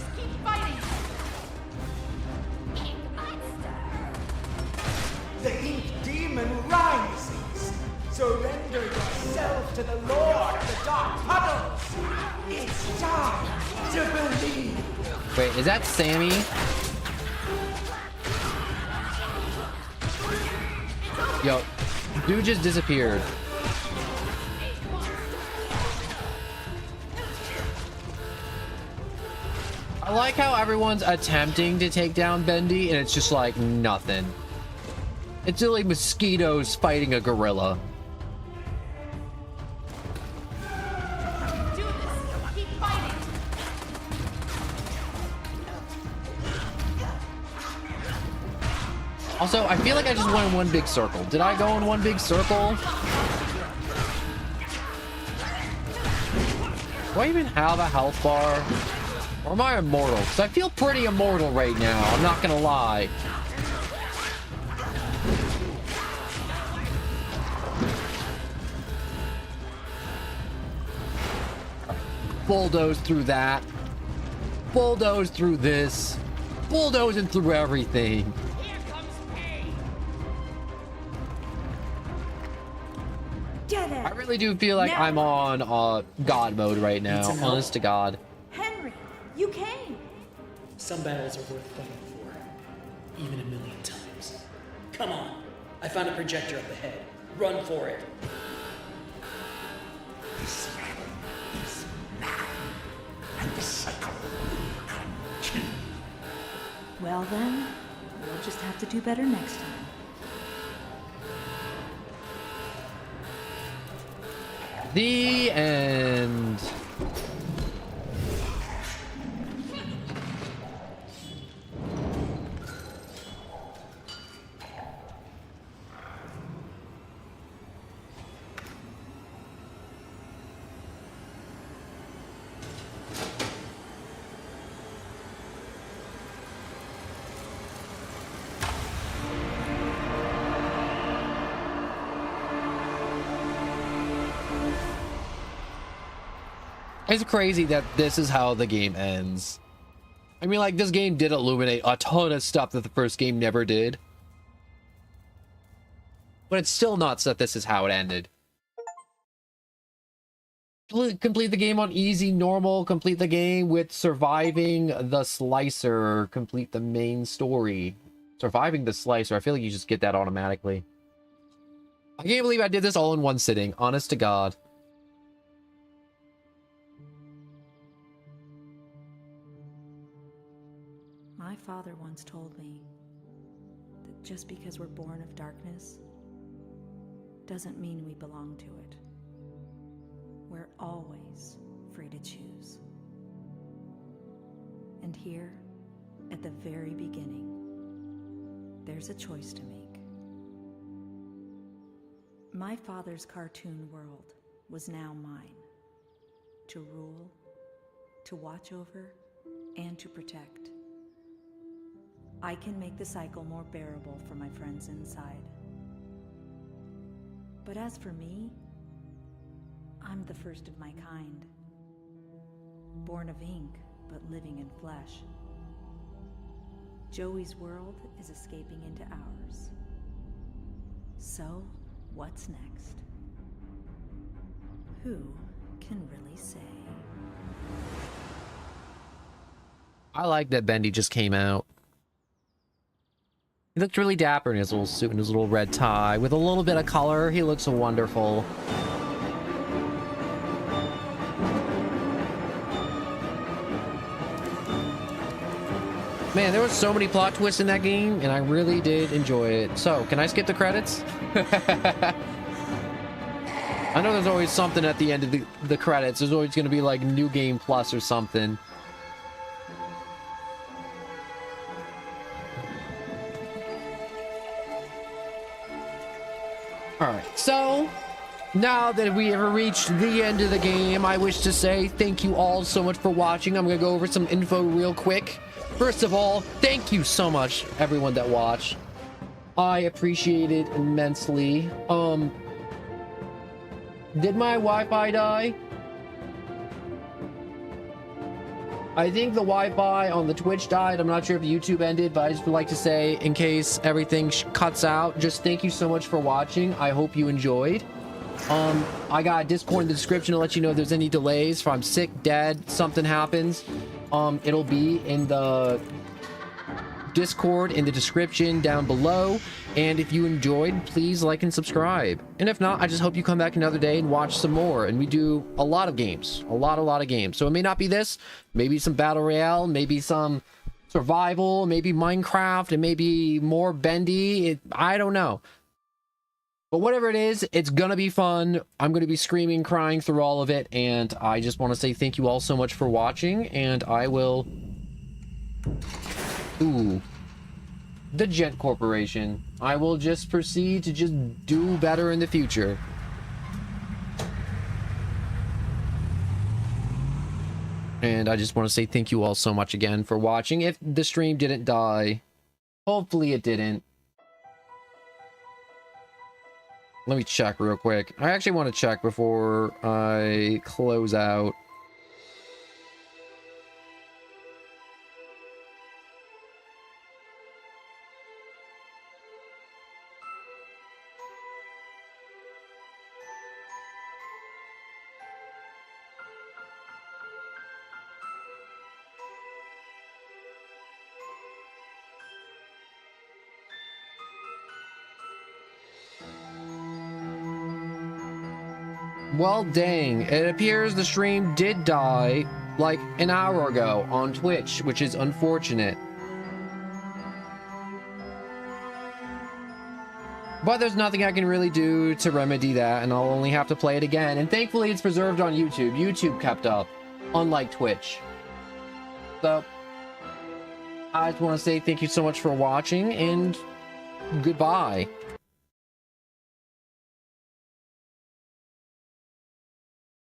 The ink demon rises. Surrender yourself to the Lord of the Dark Puddles. It's time to believe. Wait, is that Sammy? Yo, dude just disappeared. I like how everyone's attempting to take down Bendy and it's just like nothing. It's really mosquitoes fighting a gorilla. Do this. Keep fighting. Also, I feel like I just went in one big circle. Did I go in one big circle? Do I even have a health bar? Or am I immortal? Because I feel pretty immortal right now, I'm not gonna lie. Bulldoze through that. Bulldoze through this. Bulldozing through everything. I really do feel like I'm on God mode right now, honest to God. Henry, you came. Some battles are worth fighting for, even a million times. Come on, I found a projector up ahead. Run for it. This realm is mine, and the cycle continues. Well then, we'll just have to do better next time. The end. It's crazy that this is how the game ends. I mean, like, this game did illuminate a ton of stuff that the first game never did. But it's still nuts that this is how it ended. Complete the game on easy, normal, complete the game with surviving the slicer, complete the main story. Surviving the slicer, I feel like you just get that automatically. I can't believe I did this all in one sitting, honest to God. My father once told me that just because we're born of darkness doesn't mean we belong to it. We're always free to choose. And here, at the very beginning, there's a choice to make. My father's cartoon world was now mine. To rule, to watch over, and to protect. I can make the cycle more bearable for my friends inside. But as for me, I'm the first of my kind. Born of ink, but living in flesh. Joey's world is escaping into ours. So, what's next? Who can really say? I like that Bendy just came out. He looked really dapper in his little suit and his little red tie. With a little bit of color, he looks wonderful. Man, there was so many plot twists in that game, and I really did enjoy it. So, can I skip the credits? I know there's always something at the end of the credits. There's always going to be like New Game Plus or something. Alright, so now that we have reached the end of the game, I wish to say thank you all so much for watching. I'm going to go over some info real quick. First of all, thank you so much, everyone that watched. I appreciate it immensely. Did my Wi-Fi die? I think the Wi-Fi on the Twitch died. I'm not sure if YouTube ended, but I just would like to say, in case everything cuts out, just thank you so much for watching. I hope you enjoyed. I got a Discord in the description to let you know if there's any delays. If I'm sick, dead, something happens, it'll be in the Discord in the description down below. And if you enjoyed, please like and subscribe. And if not, I just hope you come back another day and watch some more. And we do a lot of games, a lot of games. So it may not be this, maybe some battle royale, maybe some survival, maybe Minecraft, and maybe more Bendy. I don't know. But whatever it is, it's gonna be fun. I'm gonna be screaming, crying through all of it. And I just want to say thank you all so much for watching. And I will... Ooh. The Gent Corporation. I will just proceed to just do better in the future. And I just want to say thank you all so much again for watching. If the stream didn't die, hopefully it didn't. Let me check real quick. I actually want to check before I close out. Well, dang, it appears the stream did die like an hour ago on Twitch, which is unfortunate. But there's nothing I can really do to remedy that, and I'll only have to play it again. And thankfully, it's preserved on YouTube. YouTube kept up, unlike Twitch. So, I just want to say thank you so much for watching, and goodbye.